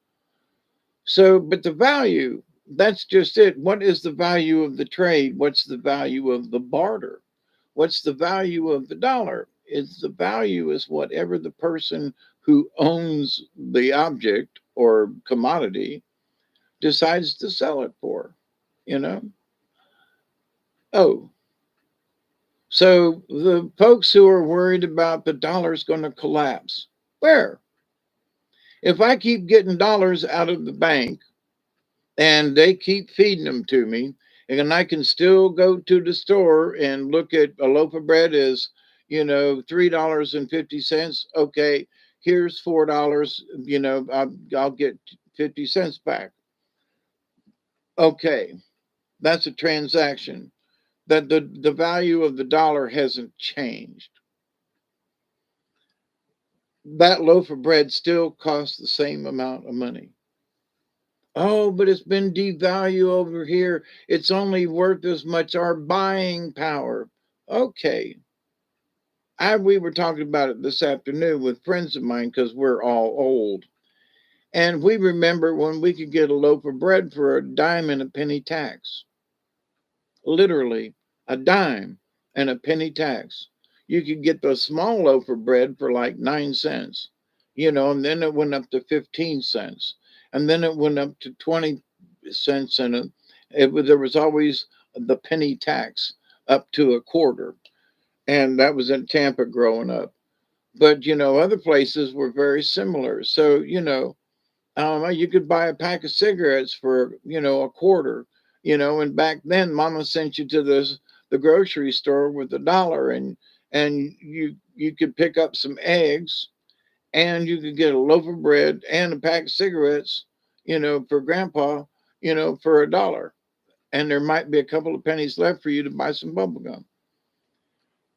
So, but the value, that's just it. What is the value of the trade? What's the value of the barter? What's the value of the dollar? It's the value is whatever the person who owns the object or commodity decides to sell it for, you know? Oh, so the folks who are worried about the dollar's going to collapse, where? If I keep getting dollars out of the bank and they keep feeding them to me, and I can still go to the store and look at a loaf of bread is, $3.50. Okay, here's $4. I'll get 50 cents back. Okay, that's a transaction. That the value of the dollar hasn't changed. That loaf of bread still costs the same amount of money. Oh, but it's been devalued over here. It's only worth as much our buying power. Okay. We were talking about it this afternoon with friends of mine because we're all old. And we remember when we could get a loaf of bread for a dime and a penny tax. Literally, a dime and a penny tax. You could get the small loaf of bread for like 9 cents, and then it went up to 15 cents. And then it went up to 20 cents. And there was always the penny tax up to a quarter. And that was in Tampa growing up. But, other places were very similar. So, you could buy a pack of cigarettes for a quarter, and back then mama sent you to the grocery store with $1, and you could pick up some eggs, and you could get a loaf of bread and a pack of cigarettes, for grandpa, for $1, and there might be a couple of pennies left for you to buy some bubble gum.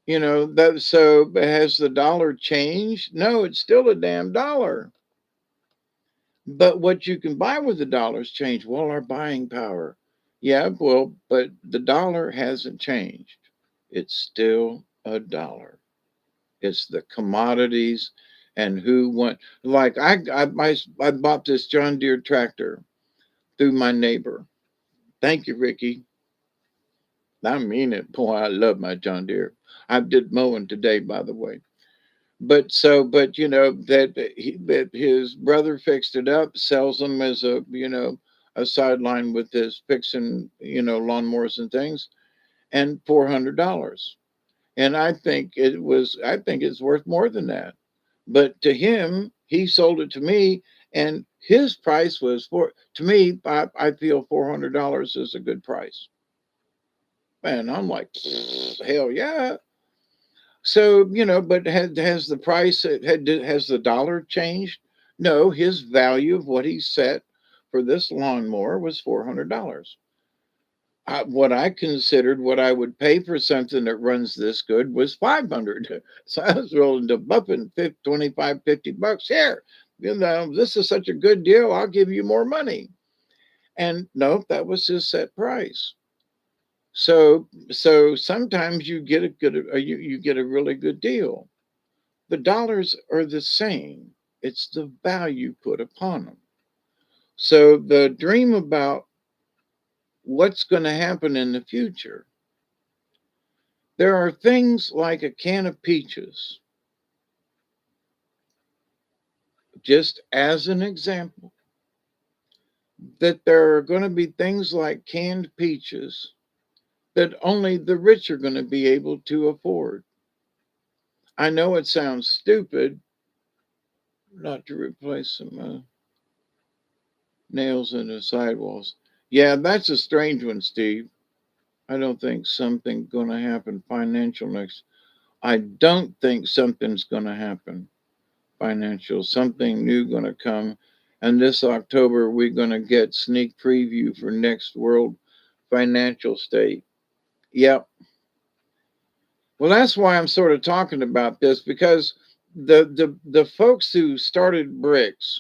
That, so has the dollar changed? No, it's still a damn dollar. But what you can buy with the dollars changed. Well, our buying power. Yeah, well, but the dollar hasn't changed. It's still a dollar. It's the commodities and who went. Like I bought this John Deere tractor through my neighbor. Thank you, Ricky. I mean it. Boy, I love my John Deere. I did mowing today, by the way. But that his brother fixed it up, sells them as a sideline with his fixing lawnmowers and things, and $400. And I think it's worth more than that. But to him, he sold it to me, and his price was for to me. I feel $400 is a good price. Man, I'm like, hell yeah. So, but has the price, has the dollar changed? No, his value of what he set for this lawnmower was $400. What I considered what I would pay for something that runs this good was 500. So I was willing to bump it 25, $50 here. This is such a good deal. I'll give you more money. And no, that was his set price. So sometimes you get a good, you get a really good deal. The dollars are the same. It's the value put upon them. So the dream about what's going to happen in the future, there are things like a can of peaches, just as an example, that there are going to be things like canned peaches that only the rich are going to be able to afford. I know it sounds stupid not to replace some nails in the sidewalls. Yeah, that's a strange one, Steve. I don't think something going to happen financial next. I don't think something's going to happen financial. Something new going to come. And this October, we're going to get sneak preview for next world financial state. Yep. Well, that's why I'm sort of talking about this, because the folks who started BRICS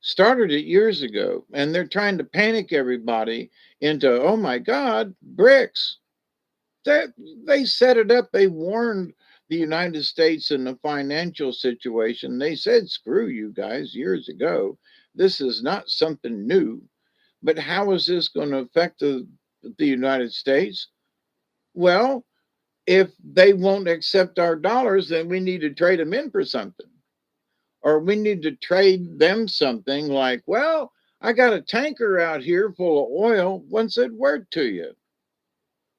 started it years ago, and they're trying to panic everybody into, oh my God, BRICS. That they set it up. They warned the United States in the financial situation. They said, screw you guys, years ago. This is not something new. But how is this going to affect the United States? Well, if they won't accept our dollars, then we need to trade them in for something. Or we need to trade them something like, well, I got a tanker out here full of oil. What's it worth to you?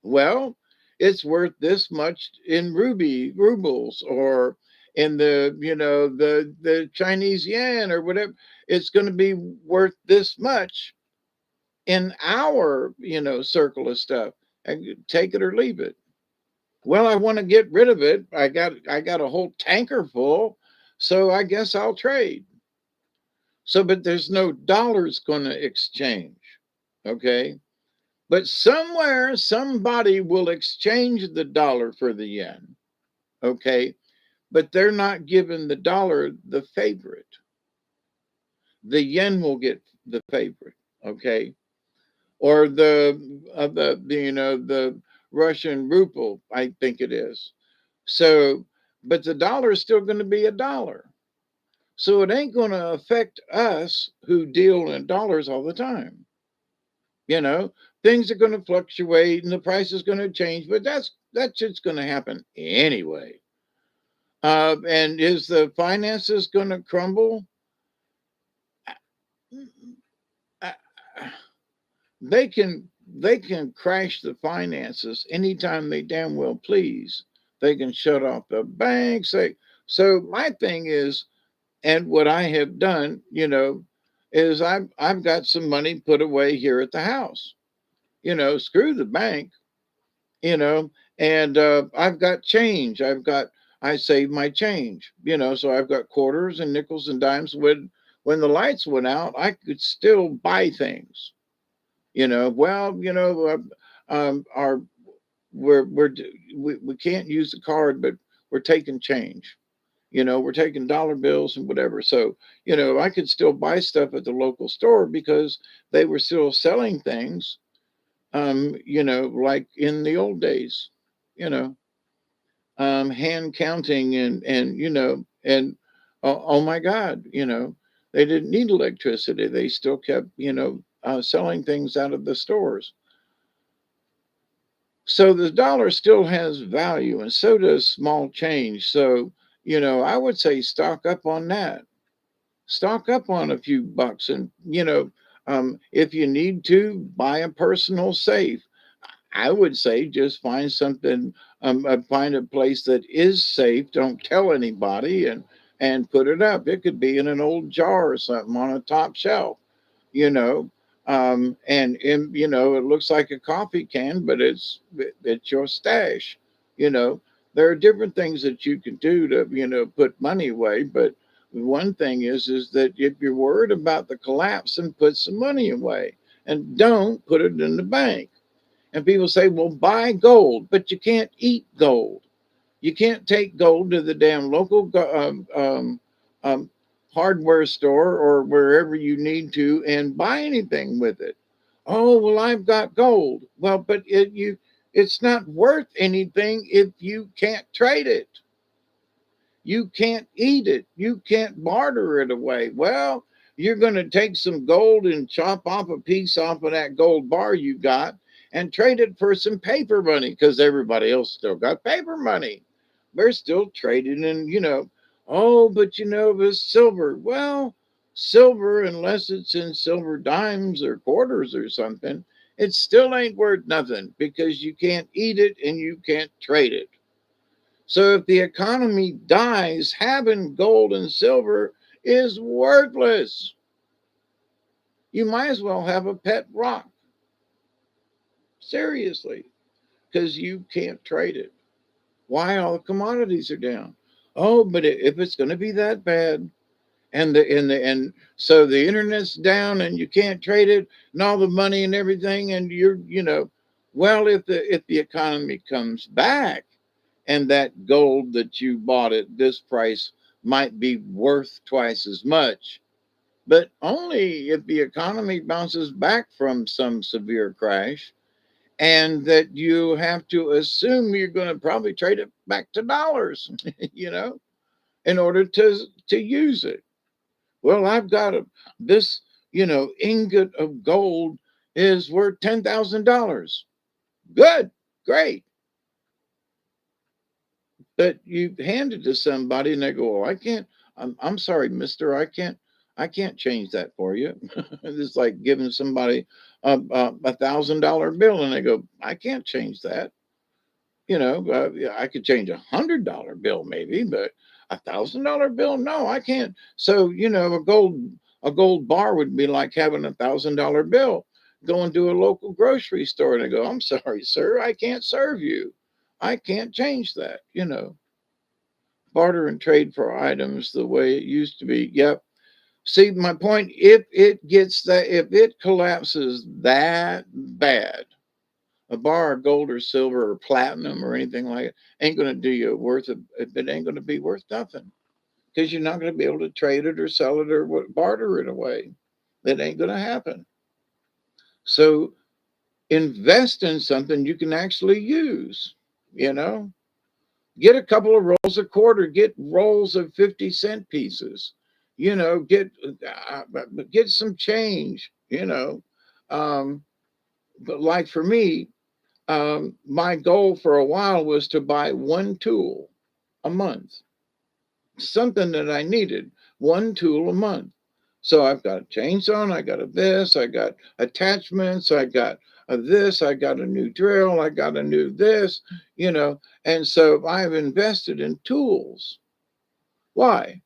Well, it's worth this much in rubles, or in the Chinese yen or whatever. It's going to be worth this much in our circle of stuff, and take it or leave it. Well, I want to get rid of it. I got a whole tanker full, so I guess I'll trade. So, but there's no dollars going to exchange. Okay. But somewhere, somebody will exchange the dollar for the yen. Okay. But they're not giving the dollar the favorite. The yen will get the favorite. Okay. Or the Russian ruble, I think it is. So, but the dollar is still going to be a dollar. So it ain't going to affect us who deal in dollars all the time. You know, things are going to fluctuate and the price is going to change, but that's just going to happen anyway. And is the finances going to crumble? Uh, they can crash the finances anytime they damn well please. They can shut off the banks. So my thing is, and what I have done, is I've got some money put away here at the house. Screw the bank. you know, and I've got change. I save my change. So I've got quarters and nickels and dimes. When the lights went out, I could still buy things. Well, our we can't use the card, but we're taking change. We're taking dollar bills and whatever. So, I could still buy stuff at the local store because they were still selling things, like in the old days, you know, hand counting and oh my God, they didn't need electricity. They still kept, selling things out of the stores. So the dollar still has value, and so does small change. So, I would say stock up on that. Stock up on a few bucks, and if you need to buy a personal safe. I would say just find something, find a place that is safe. Don't tell anybody, and put it up. It could be in an old jar or something on a top shelf, you know. And it looks like a coffee can, but it's your stash. You know, there are different things that you can do to put money away, but one thing is that if you're worried about the collapse, then put some money away and don't put it in the bank. And people say, well, buy gold, but you can't eat gold. You can't take gold to the damn local um, hardware store or wherever you need to and buy anything with it. Oh, well, I've got gold. Well, but it's not worth anything if you can't trade it. You can't eat it. You can't barter it away. Well, you're going to take some gold and chop off a piece off of that gold bar you got and trade it for some paper money because everybody else still got paper money. We're still trading in, oh, but this silver. Well, silver, unless it's in silver dimes or quarters or something, it still ain't worth nothing because you can't eat it and you can't trade it. So if the economy dies, having gold and silver is worthless. You might as well have a pet rock. Seriously, because you can't trade it. Why all the commodities are down? Oh, but if it's going to be that bad, and so the internet's down and you can't trade it, and all the money and everything, and well, if the economy comes back, and that gold that you bought at this price might be worth twice as much, but only if the economy bounces back from some severe crash, and that you have to assume you're going to probably trade it back to dollars, in order to use it. Well, I've got this, ingot of gold is worth $10,000. Good, great. But you hand it to somebody and they go, "Oh, I can't. I'm sorry, Mister. I can't change that for you." It's like giving somebody $1,000 bill and they go, "I can't change that." Yeah, I could change $100 bill maybe, but $1,000 bill, no, I can't. So a gold bar would be like having $1,000 bill. Going to a local grocery store and I go, "I'm sorry, sir, I can't serve you. I can't change that." Barter and trade for items the way it used to be. Yep. See, my point, if it collapses that bad, a bar of gold or silver or platinum or anything like it ain't going to do you worth it. It ain't going to be worth nothing because you're not going to be able to trade it or sell it or barter it away. That ain't going to happen. So invest in something you can actually use, you know? Get a couple of rolls of quarter, get rolls of 50-cent pieces. get some change, um, but like for me, my goal for a while was to buy one tool a month, something that I needed, one tool a month. So I've got a chainsaw, and I got a this, I got attachments, I got a this, I got a new drill, I got a new this, and so I've invested in tools. Why?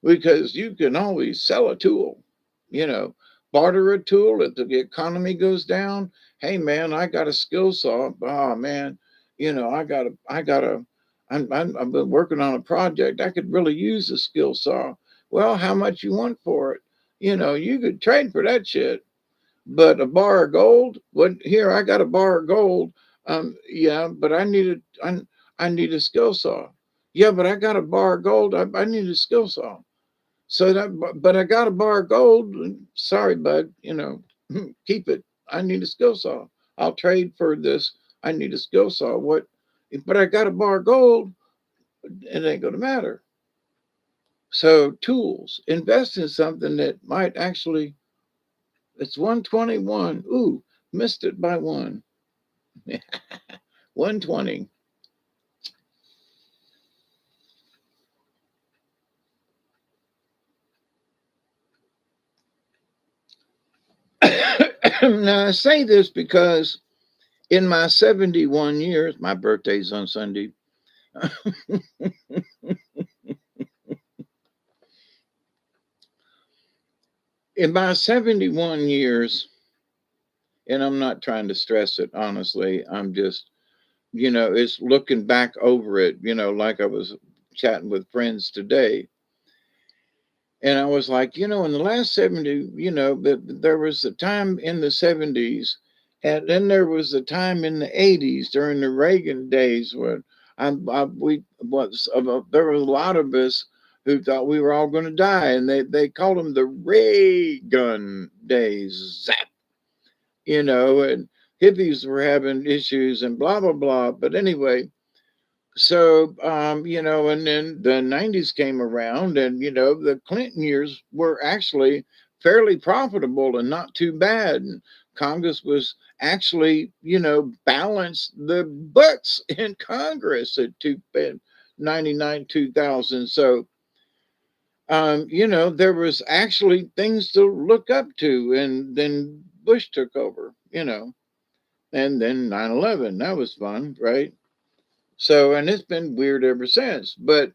Because you can always sell a tool, you know, barter a tool if the economy goes down. Hey man, I got a skill saw. Oh man, I've been working on a project. I could really use a skill saw. Well, how much you want for it? You could trade for that shit. But a bar of gold, what here, I got a bar of gold. Yeah, but I need a skill saw. Yeah, but I got a bar of gold. I need a skill saw. So but I got a bar of gold. Sorry, bud. Keep it. I need a skill saw. I'll trade for this. I need a skill saw. What? But I got a bar of gold. It ain't gonna matter. So tools. Invest in something that might actually. It's 121. Ooh, missed it by one. 120. Now I say this because in my 71 years, my birthday's on Sunday. In my 71 years, and I'm not trying to stress it, honestly, I'm just, it's looking back over it, like I was chatting with friends today. And I was like, in the last 70, there was a time in the 70s, and then there was a time in the 80s during the Reagan days when there was a lot of us who thought we were all going to die, and they called them the Reagan days, zap, and hippies were having issues and blah blah blah. But anyway, so and then the 90s came around, and the Clinton years were actually fairly profitable and not too bad. And Congress was actually, balanced the butts in Congress at 99 2000. So there was actually things to look up to, and then Bush took over, and then 9/11. That was fun, right? So, and it's been weird ever since. But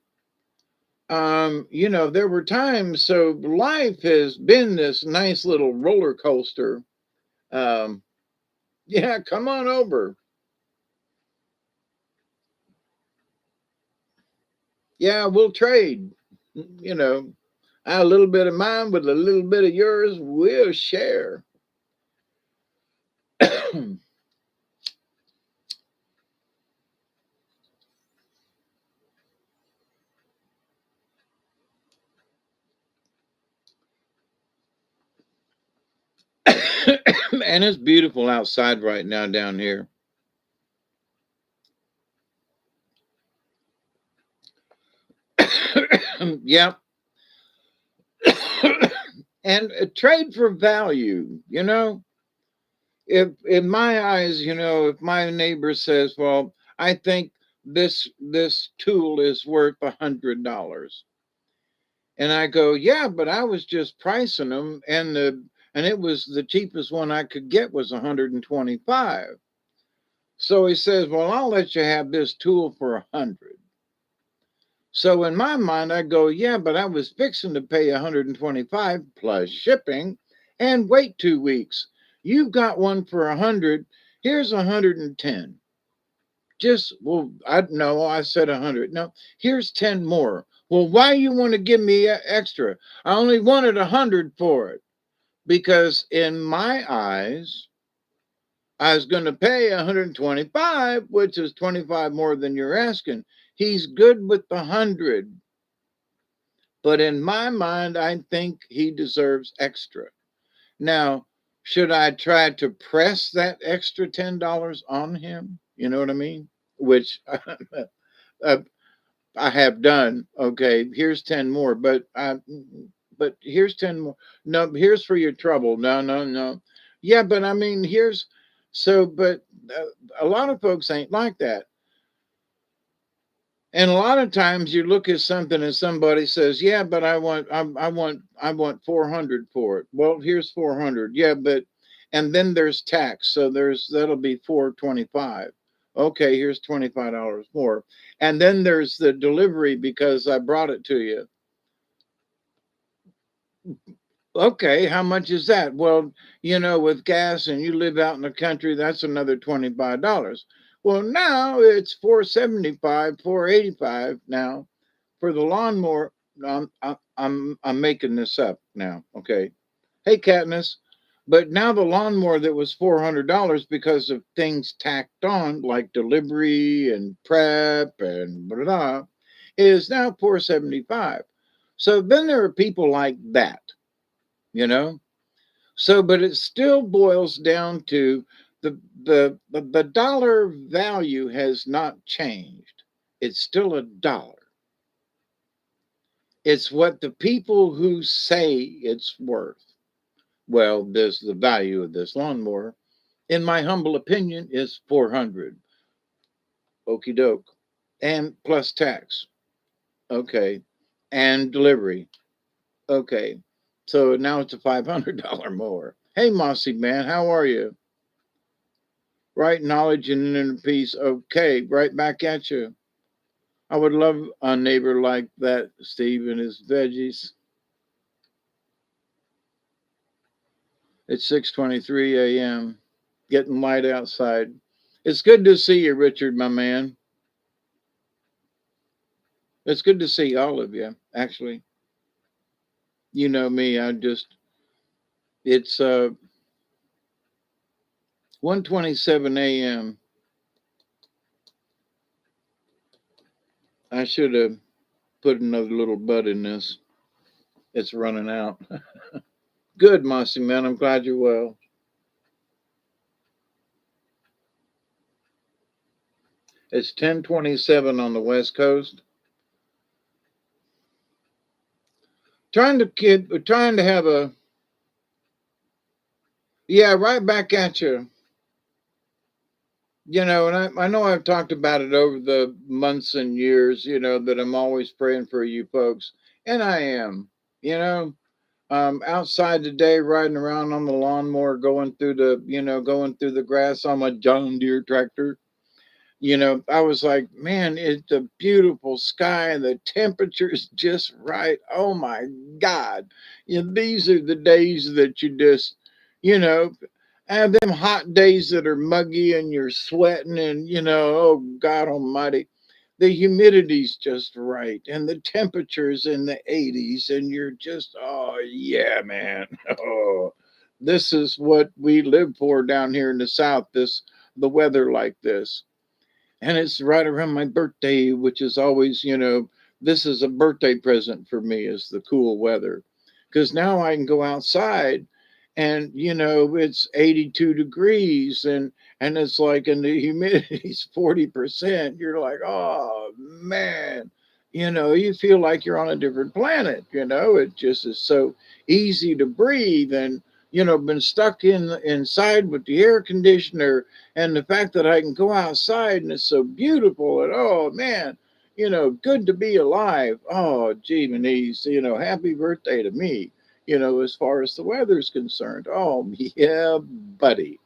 there were times, so life has been this nice little roller coaster. Um, yeah, come on over. Yeah, we'll trade. You know, a little bit of mine with a little bit of yours, we'll share. And it's beautiful outside right now down here. Yep. And trade for value, if in my eyes, if my neighbor says, well, I think this tool is worth $100, and I go, yeah, but I was just pricing them, and it was the cheapest one I could get was 125. So he says, well, I'll let you have this tool for 100. So in my mind, I go, yeah, but I was fixing to pay 125 plus shipping and wait 2 weeks. You've got one for 100. Here's 110. Just, well, I no, I said 100. No, here's 10 more. Well, why you want to give me extra? I only wanted 100 for it because in my eyes, I was going to pay 125, which is 25 more than you're asking. He's good with the 100. But in my mind, I think he deserves extra. Now, should I try to press that extra $10 on him? You know what I mean? Which uh, I have done. Okay, here's 10 more, but but here's 10 more. No, here's for your trouble. No, no, no. Yeah, but I mean, here's so, but a lot of folks ain't like that. And a lot of times you look at something and somebody says, "Yeah, but I want 400 for it." Well, here's 400. Yeah, but and then there's tax, so that'll be 425. Okay, here's $25 more, and then there's the delivery because I brought it to you. Okay, how much is that? Well, with gas and you live out in the country, that's another $25. Well, now it's 475, 485 now for the lawnmower. I'm making this up now. Okay. Hey, Katniss. But now the lawnmower that was $400 because of things tacked on like delivery and prep and blah, blah, is now 475. So then there are people like that, you know? So, but it still boils down to the dollar value has not changed. It's still a dollar. It's what the people who say it's worth. Well, there's the value of this lawnmower. In my humble opinion, is 400. Okie doke. And plus tax. Okay. And delivery. Okay. So now it's a $500 more. Hey, Mossy man, how are you? Right knowledge and inner peace. Okay, right back at you. I would love a neighbor like that, Steve, and his veggies. It's 6:23 a.m. Getting light outside. It's good to see you, Richard, my man. It's good to see all of you, actually. You know me, it's 1:27 a.m. I should have put another little bud in this. It's running out. Good, Mossy man. I'm glad you're well. It's 10:27 on the West Coast. Trying to have a yeah, right back at you. And I know I've talked about it over the months and years, that I'm always praying for you folks. And I am, you know, outside today, riding around on the lawnmower, going through the grass on my John Deere tractor. I was like, man, it's a beautiful sky. The temperature's just right. Oh my God. These are the days that you just, you know, have them hot days that are muggy and you're sweating and, oh God Almighty, the humidity's just right and the temperature's in the 80s and you're just, oh yeah, man. Oh, this is what we live for down here in the South, the weather like this, and it's right around my birthday, which is always, this is a birthday present for me, is the cool weather, because now I can go outside, and it's 82 degrees, and it's like, and the humidity's 40%. You're like, oh man, you feel like you're on a different planet. It just is so easy to breathe, and been stuck inside with the air conditioner, and the fact that I can go outside and it's so beautiful, and oh man, good to be alive. Oh gee, Manise, happy birthday to me. As far as the weather's concerned. Oh yeah, buddy.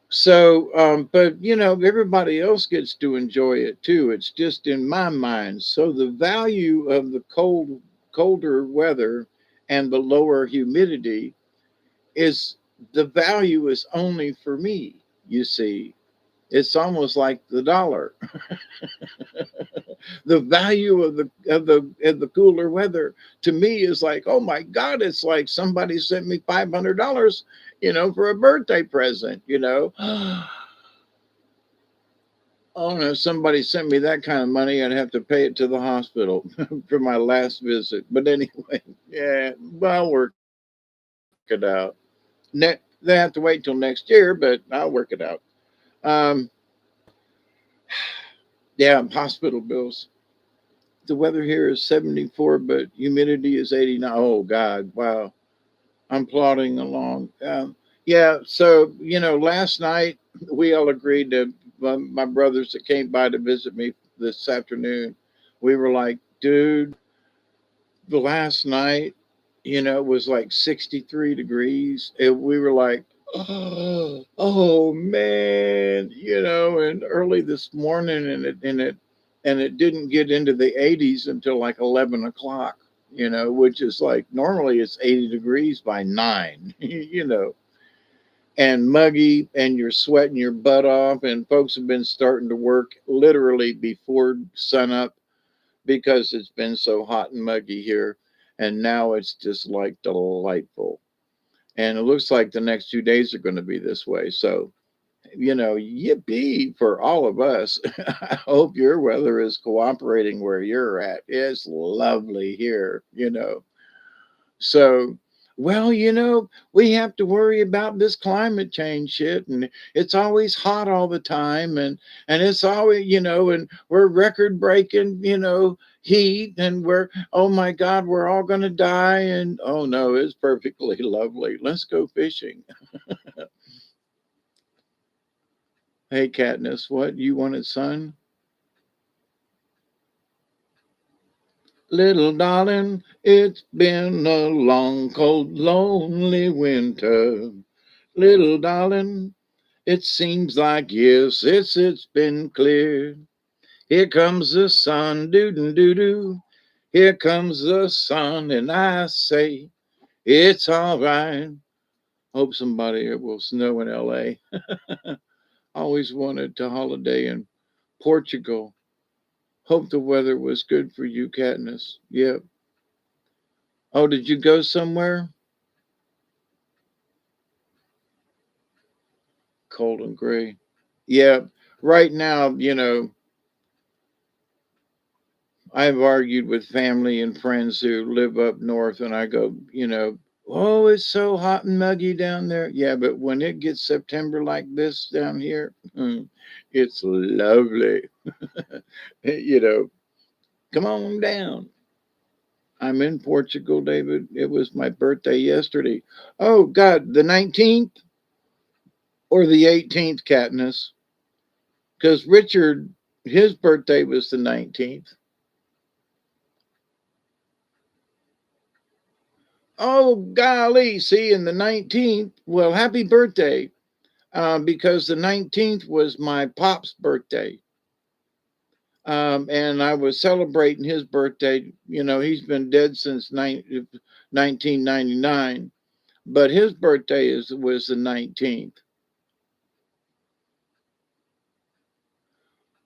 So, but everybody else gets to enjoy it too. It's just in my mind. So the value of the colder weather and the lower humidity is the value is only for me, you see. It's almost like the dollar. The value of the cooler weather to me is like, oh my God, it's like somebody sent me $500, for a birthday present, Oh no, somebody sent me that kind of money, I'd have to pay it to the hospital for my last visit. But anyway, yeah, I'll work it out. They have to wait till next year, but I'll work it out. Um, yeah, hospital bills. the weather here is 74, but humidity is 89. Oh God, wow. I'm plodding along. Yeah, so last night we all agreed to my brothers that came by to visit me this afternoon. We were like, dude, the last night, it was like 63 degrees. And we were like, oh man, and early this morning, and it didn't get into the 80s until like 11 o'clock. Which is like normally it's 80 degrees by 9. And muggy, and you're sweating your butt off, and folks have been starting to work literally before sunup because it's been so hot and muggy here. And now it's just like delightful. And it looks like the next 2 days are going to be this way. So, yippee for all of us. I hope your weather is cooperating where you're at. It's lovely here. So, well, we have to worry about this climate change shit, and it's always hot all the time, and it's always, and we're record breaking, heat, and oh my God, we're all gonna die, and oh no, it's perfectly lovely. Let's go fishing. Hey, Katniss, what you wanted, son? Little darling, it's been a long, cold, lonely winter. Little darling, it seems like years since it's been clear. Here comes the sun, doo doo doo doo. Here comes the sun, and I say it's all right. Hope somebody it will snow in LA. Always wanted to holiday in Portugal. Hope the weather was good for you, Katniss. Yep. Oh, did you go somewhere? Cold and gray. Yeah. Right now, I've argued with family and friends who live up north, and I go, oh, it's so hot and muggy down there. Yeah, but when it gets September like this down here, it's lovely. you know, Come on down. I'm in Portugal, David. It was my birthday yesterday. Oh, God, the 19th or the 18th, Katniss? Because Richard, his birthday was the 19th. Oh, golly. See, in the 19th, well, happy birthday. Because the 19th was my pop's birthday. And I was celebrating his birthday. He's been dead since 1999, but his birthday was the 19th.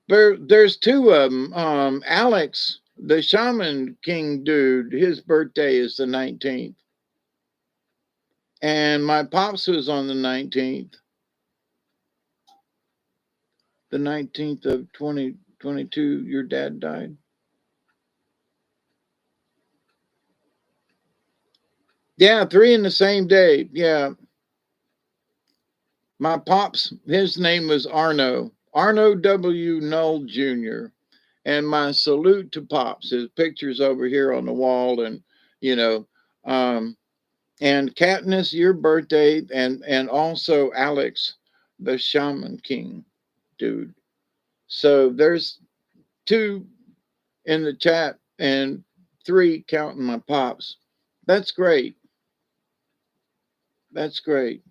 There's two of them. Alex, the Shaman King dude, his birthday is the 19th. And my pops was on the 19th. The 19th of 2022, your dad died. Yeah, three in the same day. Yeah. My pops, his name was Arno W. Null Jr. And my salute to Pops. His picture's over here on the wall, and you know, um, and Katniss, your birthday, and also Alex, the Shaman King, dude. So there's two in the chat and three counting my pops. That's great. That's great.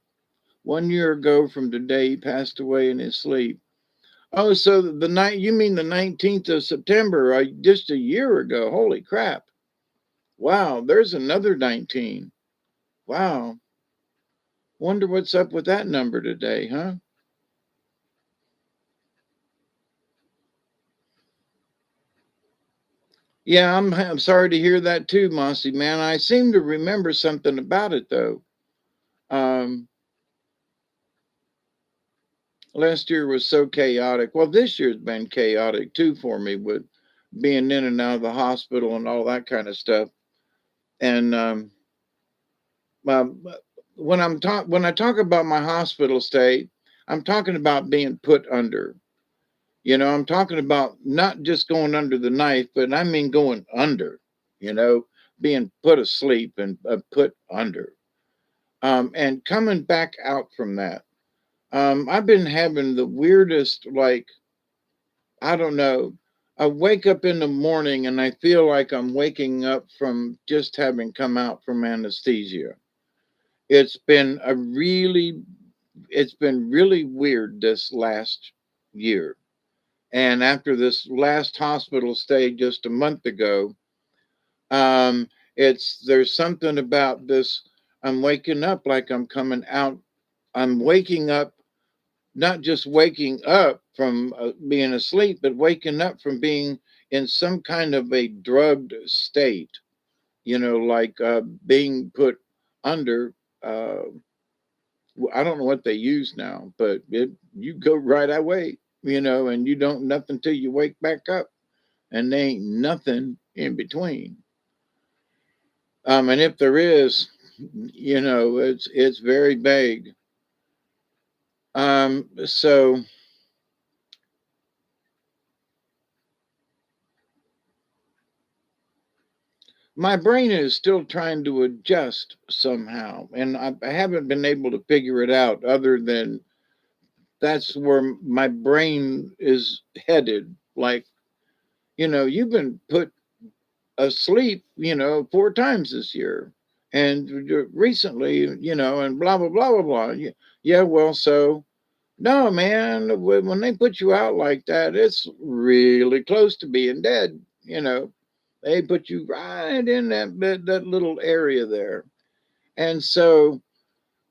1 year ago from today, he passed away in his sleep. Oh, so the night you mean the 19th of September, just a year ago. Holy crap. Wow, there's another 19. Wow. Wonder what's up with that number today, huh? Yeah, I'm sorry to hear that too, Mossy man. I seem to remember something about it though. Um, Last year was so chaotic. Well, this year's been chaotic too for me with being in and out of the hospital and all that kind of stuff. And my, when I talk about my hospital stay, I'm talking about being put under. I'm talking about not just going under the knife, but I mean going under, you know, being put asleep and put under. And coming back out from that. I've been having the weirdest, like, I don't know. I wake up in the morning and I feel like I'm waking up from just having come out from anesthesia. It's been a really, it's been really weird this last year. And after this last hospital stay just a month ago, there's something about this. I'm waking up like I'm coming out. I'm waking up, not just waking up from being asleep, but waking up from being in some kind of a drugged state, like being put under. Uh, I don't know what they use now, but you go right away, and you don't nothing till you wake back up, and there ain't nothing in between. And if there is, it's very vague. So my brain is still trying to adjust somehow, and I haven't been able to figure it out. Other than that's where my brain is headed. Like, you've been put asleep, 4 times this year. And recently, and blah, blah, blah, blah, blah. Yeah, well, so no, man, when they put you out like that, it's really close to being dead. They put you right in that little area there. And so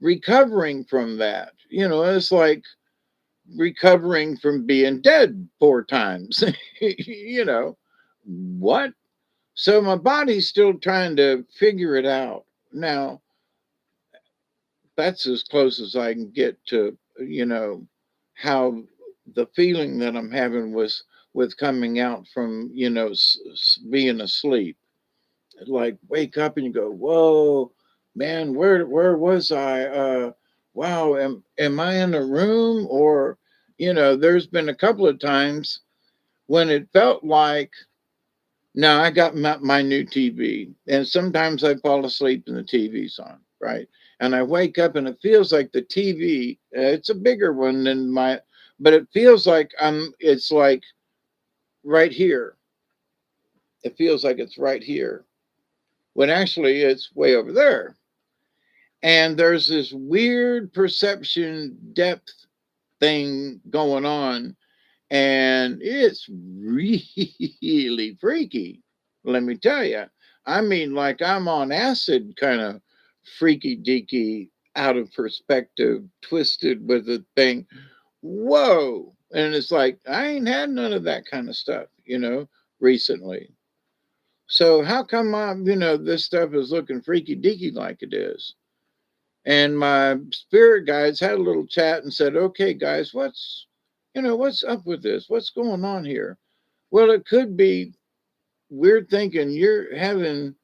recovering from that, it's like recovering from being dead 4 times. What? So my body's still trying to figure it out. Now, that's as close as I can get to, how the feeling that I'm having was with coming out from, being asleep. Like wake up and you go, whoa, man, where was I? Wow, am I in a room? Or, there's been a couple of times when it felt like, now I got my new TV, and sometimes I fall asleep and the TV's on, right? And I wake up and it feels like the TV, it's a bigger one than but it feels like it's like right here. It feels like it's right here when actually it's way over there. And there's this weird perception depth thing going on, and it's really freaky. Let me tell you. I mean, like I'm on acid, kind of freaky deaky, out of perspective, twisted with a thing. Whoa. And it's like, I ain't had none of that kind of stuff, recently. So how come this stuff is looking freaky deaky like it is? And my spirit guides had a little chat and said, okay, guys, what's up with this? What's going on here? Well, it could be weird thinking you're having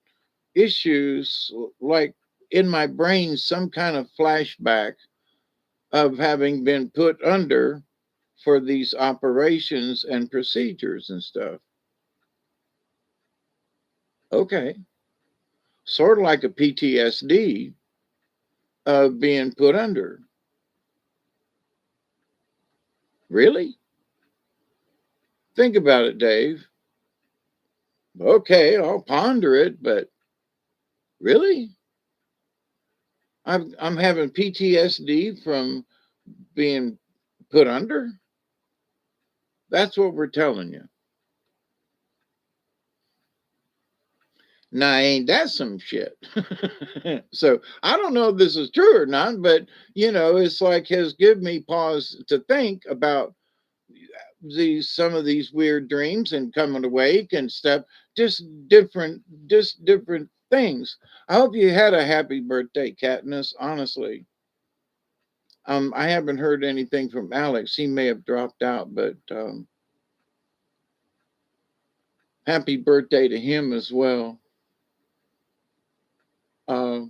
issues, like in my brain, some kind of flashback of having been put under for these operations and procedures and stuff. Okay. Sort of like a PTSD of being put under. Really? Think about it, Dave. Okay, I'll ponder it, but really? I'm having PTSD from being put under? That's what we're telling you. Now, ain't that some shit? So I don't know if this is true or not, but it's like has given me pause to think about some of these weird dreams and coming awake and stuff. Just different things. I hope you had a happy birthday, Katniss. Honestly, I haven't heard anything from Alex. He may have dropped out, but happy birthday to him as well. Uh,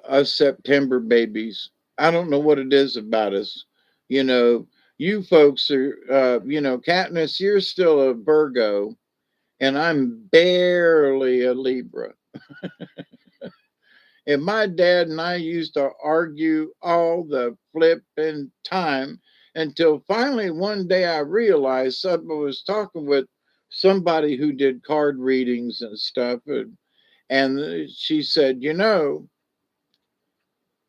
us September babies. I don't know what it is about us. You know, You folks are, Katniss, you're still a Virgo, and I'm barely a Libra. And my dad and I used to argue all the flipping time until finally one day I realized something. I was talking with somebody who did card readings and stuff, and she said, you're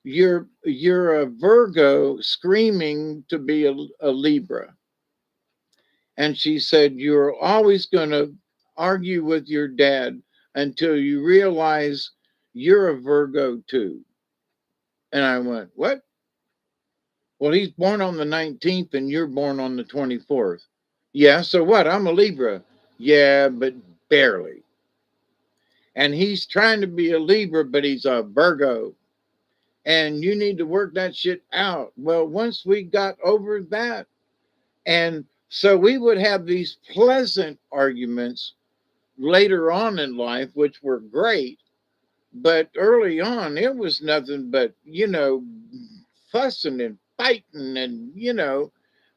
a Virgo screaming to be a Libra. And she said, you're always going to argue with your dad until you realize you're a Virgo too. And I went, what? Well, he's born on the 19th and you're born on the 24th. Yeah, so what? I'm a Libra. Yeah, but barely. And he's trying to be a Libra, but he's a Virgo. And you need to work that shit out. Well, once we got over that, and so we would have these pleasant arguments later on in life, which were great. But early on, it was nothing but, fussing and fighting and,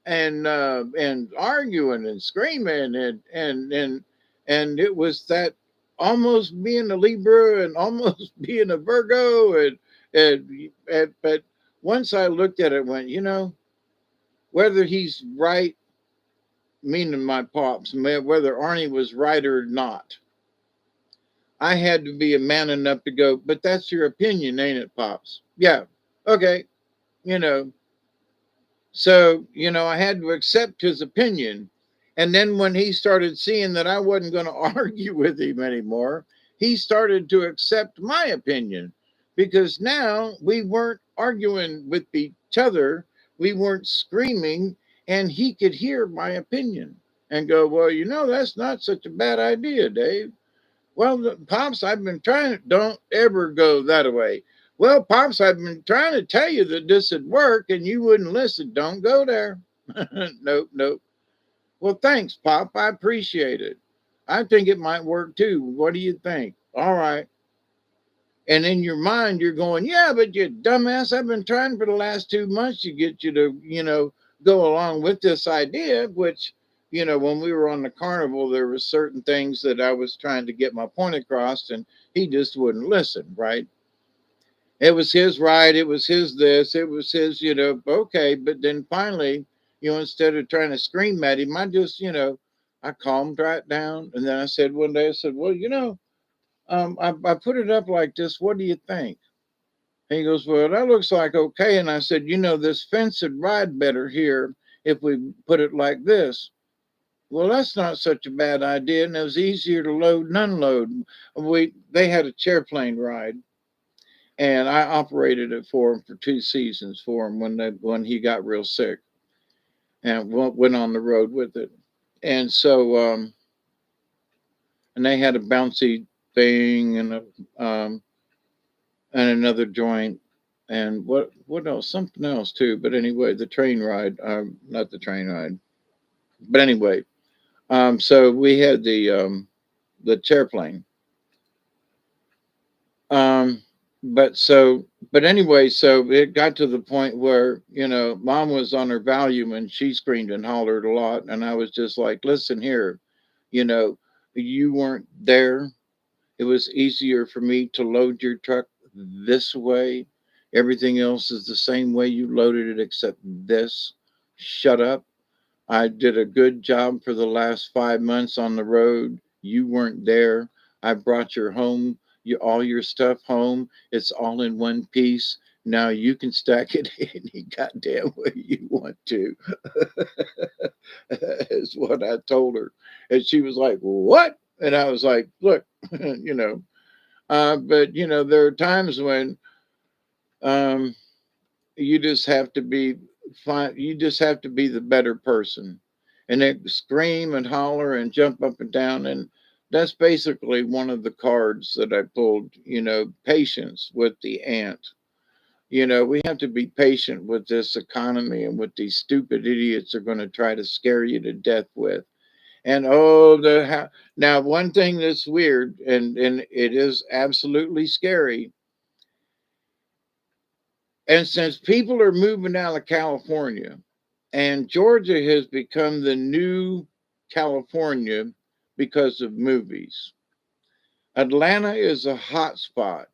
and arguing and screaming and it was that almost being a Libra and almost being a Virgo but once I looked at it, went, whether he's right, meaning my pops, whether Arnie was right or not, I had to be a man enough to go, but that's your opinion, ain't it, Pops? Yeah. Okay. You know, so, I had to accept his opinion. And then when he started seeing that I wasn't going to argue with him anymore, he started to accept my opinion because now we weren't arguing with each other. We weren't screaming, and he could hear my opinion and go, well, that's not such a bad idea, Dave. Well, Pops, I've been trying to, don't ever go that way. Well, Pops, I've been trying to tell you that this would work and you wouldn't listen. Don't go there. Nope, nope. Well, thanks, Pop. I appreciate it. I think it might work too. What do you think? All right. And in your mind, you're going, yeah, but you dumbass, I've been trying for the last 2 months to get you to, go along with this idea, which, when we were on the carnival, there were certain things that I was trying to get my point across, and he just wouldn't listen, right? It was his ride, it was his this, it was his, okay. But then finally, instead of trying to scream at him, I just, I calmed right down. And then I said one day, I said, well, I put it up like this. What do you think? And he goes, well, that looks like okay. And I said, this fence would ride better here if we put it like this. Well, that's not such a bad idea. And it was easier to load and unload. They had a chairplane ride, and I operated it for him for 2 seasons for him when he got real sick, and went on the road with it. And so, and they had a bouncy thing and another joint and what else, something else too. But anyway, the train ride, not the train ride, but anyway, so we had the chairplane. um but anyway, so it got to the point where mom was on her Valium and she screamed and hollered a lot, and I was just like, listen here, you know you weren't there. It was easier for me to load your truck this way. Everything else is the same way you loaded it except this. Shut up. I did a good job for the last 5 months on the road. You weren't there. I brought your home, all your stuff home. It's all in one piece. Now you can stack it any goddamn way you want to. Is what I told her. And she was like, what? And I was like, look, but there are times when um, you just have to be fine. You just have to be the better person, and then scream and holler and jump up and down. And that's basically one of the cards that I pulled. Patience with the ant. We have to be patient with this economy and what these stupid idiots are going to try to scare you to death with. And now one thing that's weird, and it is absolutely scary. And since people are moving out of California, And Georgia has become the new California because of movies. Atlanta is a hot spot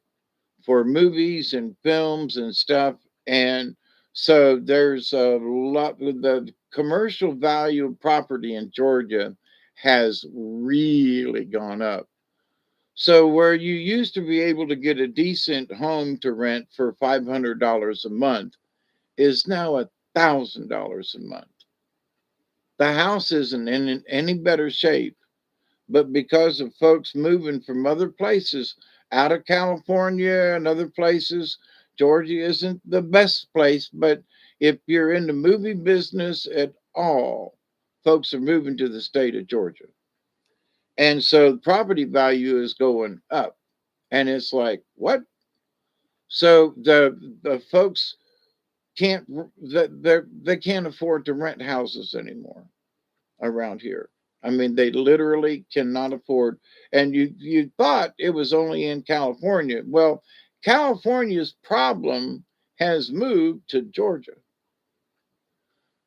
for movies and films and stuff. And so there's a lot, the commercial value of property in Georgia has really gone up. So where you used to be able to get a decent home to rent for $500 a month is now $1,000 a month. The house isn't in any better shape, but because of folks moving from other places out of California and other places, Georgia isn't the best place. But if you're in the movie business at all, folks are moving to the state of Georgia. And so property value is going up. And it's like, what? So the folks can't they can't afford to rent houses anymore around here. I mean, they literally cannot afford. And you thought it was only in California. Well, California's problem has moved to Georgia,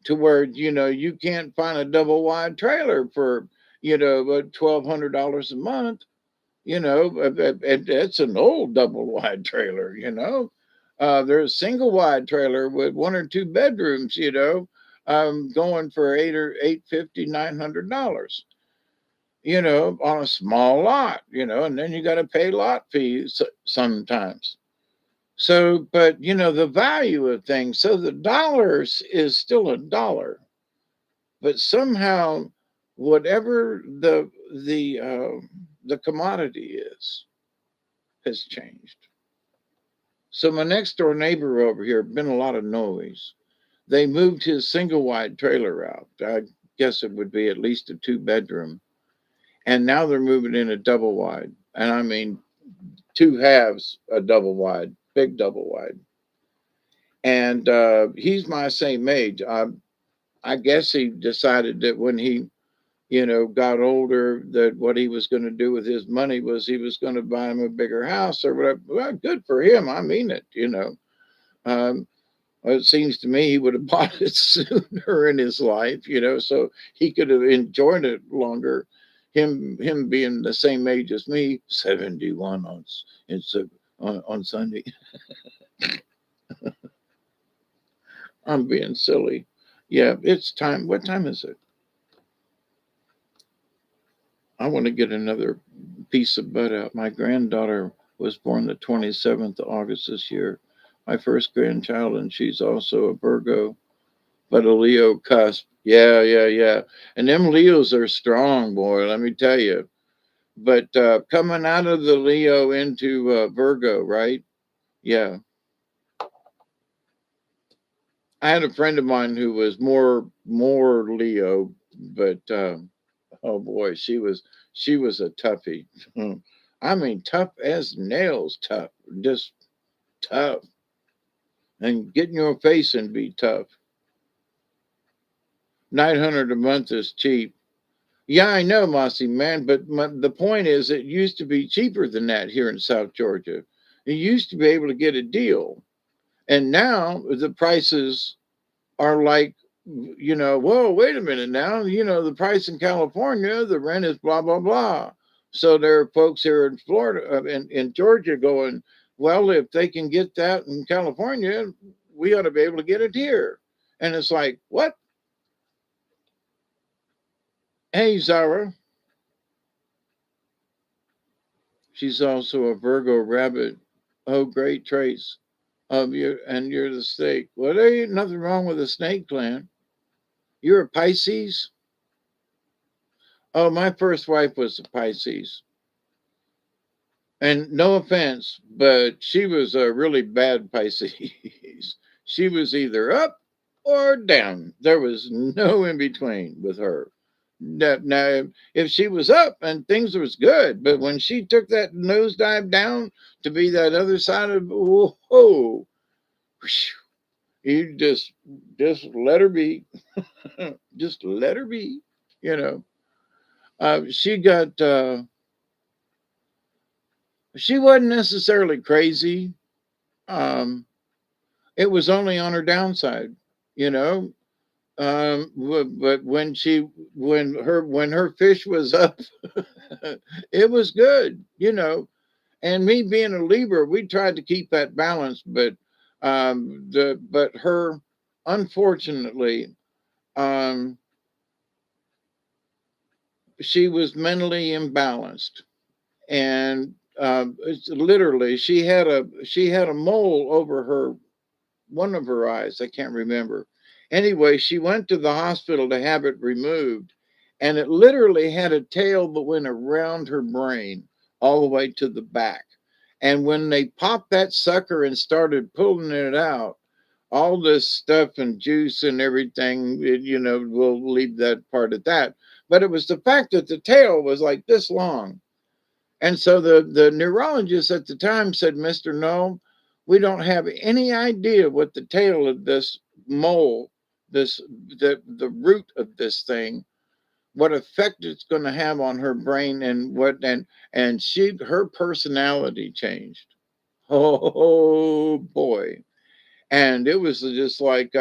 to where you can't find a double wide trailer for about $1,200 a month. It's an old double wide trailer. There's a single wide trailer with one or two bedrooms. Going for $850, $900, on a small lot, and then you got to pay lot fees sometimes. So, but the value of things, so the dollars is still a dollar, but somehow whatever the commodity is has changed. So my next door neighbor over here, been a lot of noise. They moved his single wide trailer out. I guess it would be at least a two bedroom. And now they're moving in a double wide. And I mean, two halves, a double wide, big double wide. And he's my same age. I guess he decided that when he, got older, that what he was going to do with his money was he was going to buy him a bigger house or whatever. Well, good for him. I mean it. Um, well, it seems to me he would have bought it sooner in his life, so he could have enjoyed it longer. Him being the same age as me, 71 on Sunday. I'm being silly. Yeah, it's time. What time is it? I want to get another piece of butt out. My granddaughter was born the 27th of August this year. My first grandchild, and she's also a Virgo, but a Leo cusp. Yeah, yeah, yeah. And them Leos are strong, boy, let me tell you. But coming out of the Leo into Virgo, right? Yeah. I had a friend of mine who was more Leo, but oh boy, she was a toughie. I mean, tough as nails, tough, just tough, and get in your face and be tough. 900 a month is cheap. Yeah, I know, Mossy man, but the point is, it used to be cheaper than that here in South Georgia. You used to be able to get a deal, and now the prices are like, whoa, wait a minute now. The price in California, the rent is blah blah blah. So there are folks here in Florida, in Georgia, going, well, if they can get that in California, we ought to be able to get it here. And it's like, what? Hey, Zara. She's also a Virgo rabbit. Oh, great traits of you, and you're the snake. Well, there ain't nothing wrong with a snake clan. You're a Pisces. Oh, my first wife was a Pisces. And no offense, but she was a really bad Pisces. She was either up or down. There was no in between with her. Now, if she was up and things was good, but when she took that nosedive down to be that other side of, whoa, you just let her be. Just let her be. You know, she got. She wasn't necessarily crazy. Um, it was only on her downside. You know, But when her fish was up, it was good, you know. And me being a Libra, we tried to keep that balance, but but her, unfortunately, um, she was mentally imbalanced, and it's literally she had a mole over her one of her eyes. I can't remember. Anyway, she went to the hospital to have it removed, and it literally had a tail that went around her brain all the way to the back. And when they popped that sucker and started pulling it out, all this stuff and juice and everything, you know, we'll leave that part at that. But it was the fact that the tail was like this long, and so the neurologist at the time said, Mr. No, we don't have any idea what the tail of this mole, this the root of this thing, what effect it's going to have on her brain, and she her personality changed. Oh boy. And it was just like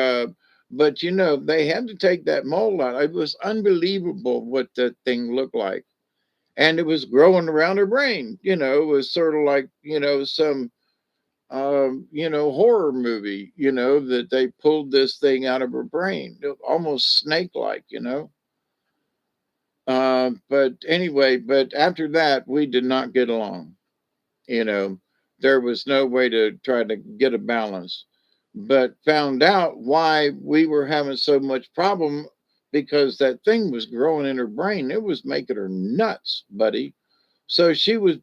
but you know, they had to take that mole out. It was unbelievable what that thing looked like, and it was growing around her brain. You know, it was sort of like, you know, some you know, horror movie, you know, that they pulled this thing out of her brain, almost snake like, you know. But anyway, but after that, we did not get along. You know, there was no way to try to get a balance, but found out why we were having so much problem, because that thing was growing in her brain. It was making her nuts, buddy. So she was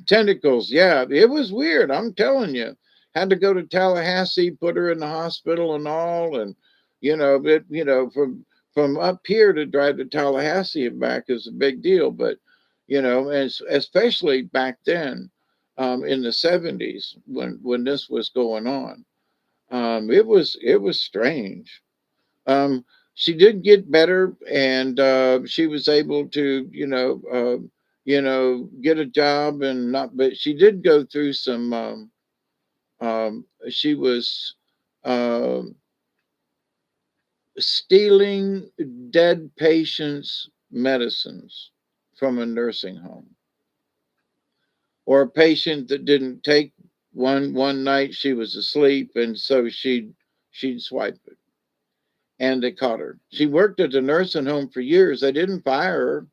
tentacles. Yeah, it was weird. I'm telling you. Had to go to Tallahassee, put her in the hospital and all, and you know, from up here to drive to Tallahassee and back is a big deal. But you know, and especially back then, in the '70s when this was going on, it was strange. Um, she did get better, and she was able to, you know, get a job and not. But she did go through some. She was um stealing dead patients' medicines from a nursing home, or a patient that didn't take one night. She was asleep, and so she'd swipe it, and they caught her. She worked at the nursing home for years. They didn't fire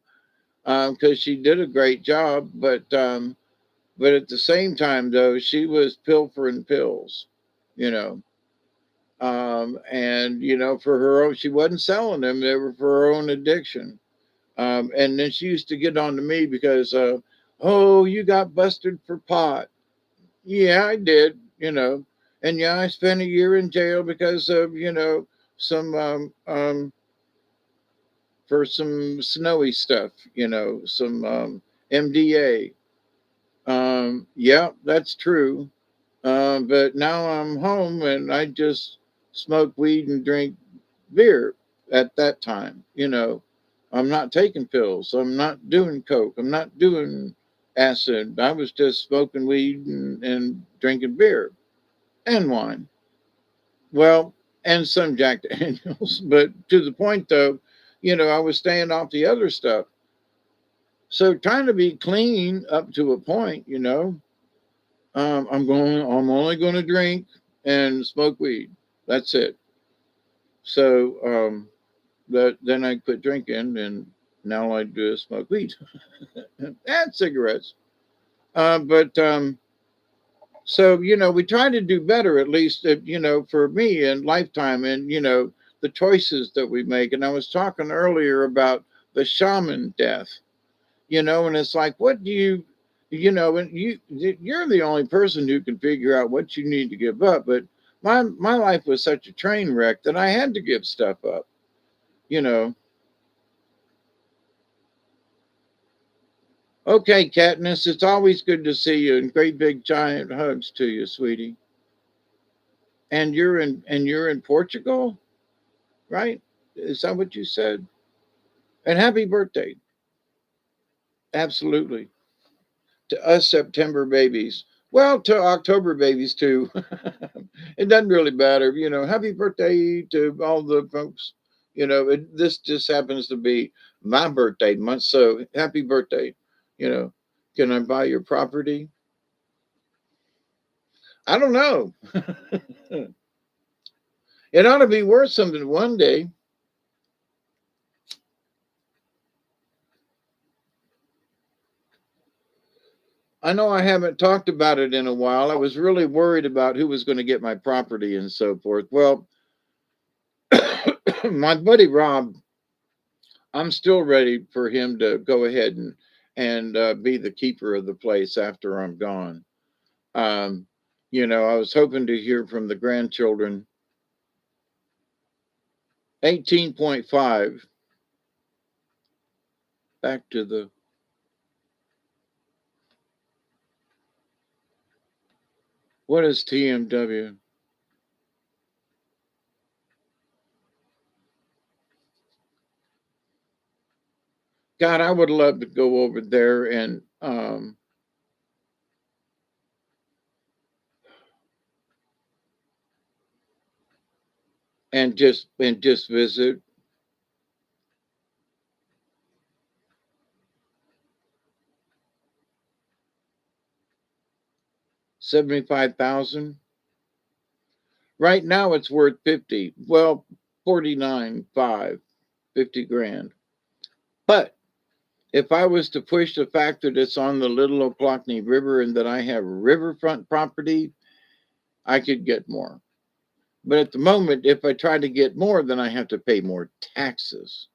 her because she did a great job, but at the same time, though, she was pilfering pills, you know, and you know, for her own, she wasn't selling them; they were for her own addiction. And then she used to get on to me because, oh, you got busted for pot. Yeah, I did, you know, and yeah, I spent a year in jail because of, you know, some for some snowy stuff, you know, some MDA. Yeah, that's true. But now I'm home and I just smoke weed and drink beer at that time. You know, I'm not taking pills. I'm not doing coke. I'm not doing acid. I was just smoking weed and drinking beer and wine. Well, and some Jack Daniels. But to the point though, you know, I was staying off the other stuff. So trying to be clean up to a point, you know, I'm only going to drink and smoke weed. That's it. So, but then I quit drinking, and now all I do is smoke weed and cigarettes. But so you know, we try to do better, at least you know, for me in lifetime, and you know, the choices that we make. And I was talking earlier about the shaman death, you know, and it's like, what do you know, and you're the only person who can figure out what you need to give up. But my life was such a train wreck that I had to give stuff up, you know. Okay, Katniss, it's always good to see you, and great big giant hugs to you, sweetie. And you're in Portugal, right? Is that what you said? And happy birthday. Absolutely. To us September babies. Well, to October babies too. It doesn't really matter, you know. Happy birthday to all the folks, This just happens to be my birthday month. So happy birthday. You know, can I buy your property? I don't know. It ought to be worth something one day. I know I haven't talked about it in a while. I was really worried about who was going to get my property and so forth. Well, my buddy Rob, I'm still ready for him to go ahead and be the keeper of the place after I'm gone. Um, I was hoping to hear from the grandchildren. 18.5. Back to the what is TMW? God, I would love to go over there and just visit. 75,000. Right now it's worth 50. Well, 49.5, 50 grand. But if I was to push the fact that it's on the Little Ocklawahnee River and that I have riverfront property, I could get more. But at the moment, if I try to get more, then I have to pay more taxes.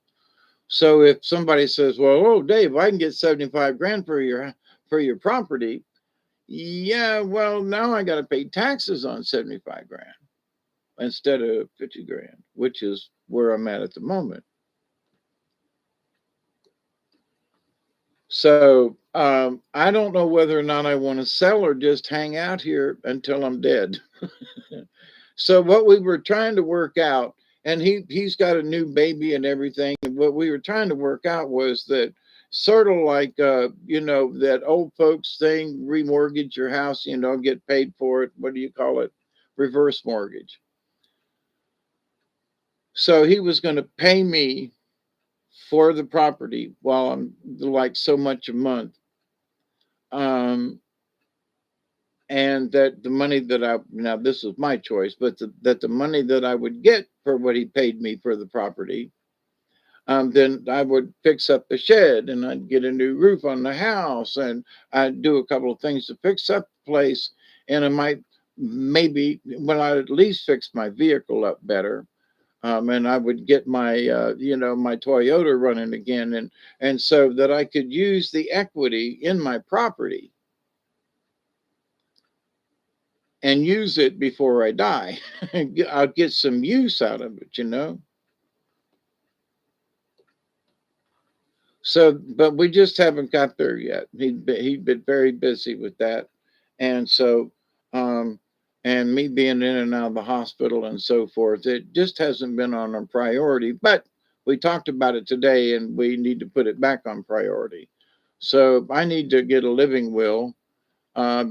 So if somebody says, "Well, oh Dave, I can get 75 grand for your property," yeah, well now I got to pay taxes on 75 grand instead of 50 grand, which is where I'm at the moment. So I don't know whether or not I want to sell or just hang out here until I'm dead. So what we were trying to work out, and he's got a new baby and everything. And what we were trying to work out was that sort of like that old folks thing, remortgage your house, get paid for it. What do you call it? Reverse mortgage. So he was going to pay me for the property while I'm like so much a month. Um, and that the money that now this was my choice, but that the money that I would get for what he paid me for the property, then I would fix up the shed and I'd get a new roof on the house and I'd do a couple of things to fix up the place. And I might maybe, well, I'd at least fix my vehicle up better. And I would get my, my Toyota running again, and so that I could use the equity in my property and use it before I die. I'll get some use out of it. So, but we just haven't got there yet. He'd been very busy with that, and so, um, and me being in and out of the hospital and so forth, it just hasn't been on our priority. But we talked about it today, and we need to put it back on priority. So I need to get a living will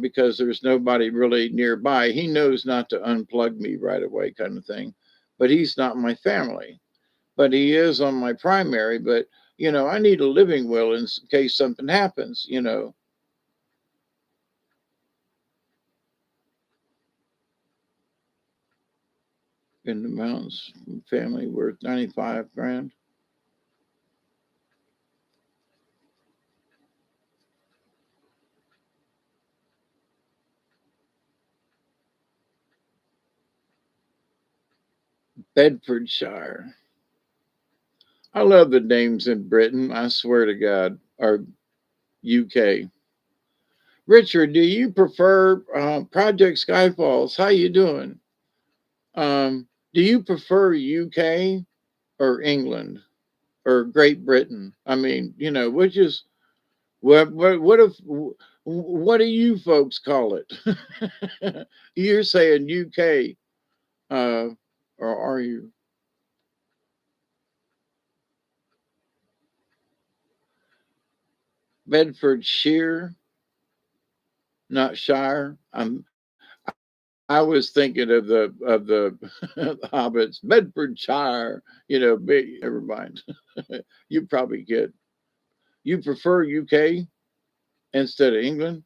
because there's nobody really nearby. He knows not to unplug me right away, kind of thing, but he's not my family, but he is on my primary. But I need a living will in case something happens. In the mountains, family worth 95 grand. Bedfordshire. I love the names in Britain. I swear to God, or UK. Richard, do you prefer Project Skyfalls? How you doing? Do you prefer UK or England or Great Britain? I mean, which is what if what do you folks call it? You're saying UK, uh, or are you Bedfordshire, not Shire? I was thinking of the hobbits, Bedfordshire. Never mind. You probably get. You prefer UK instead of England?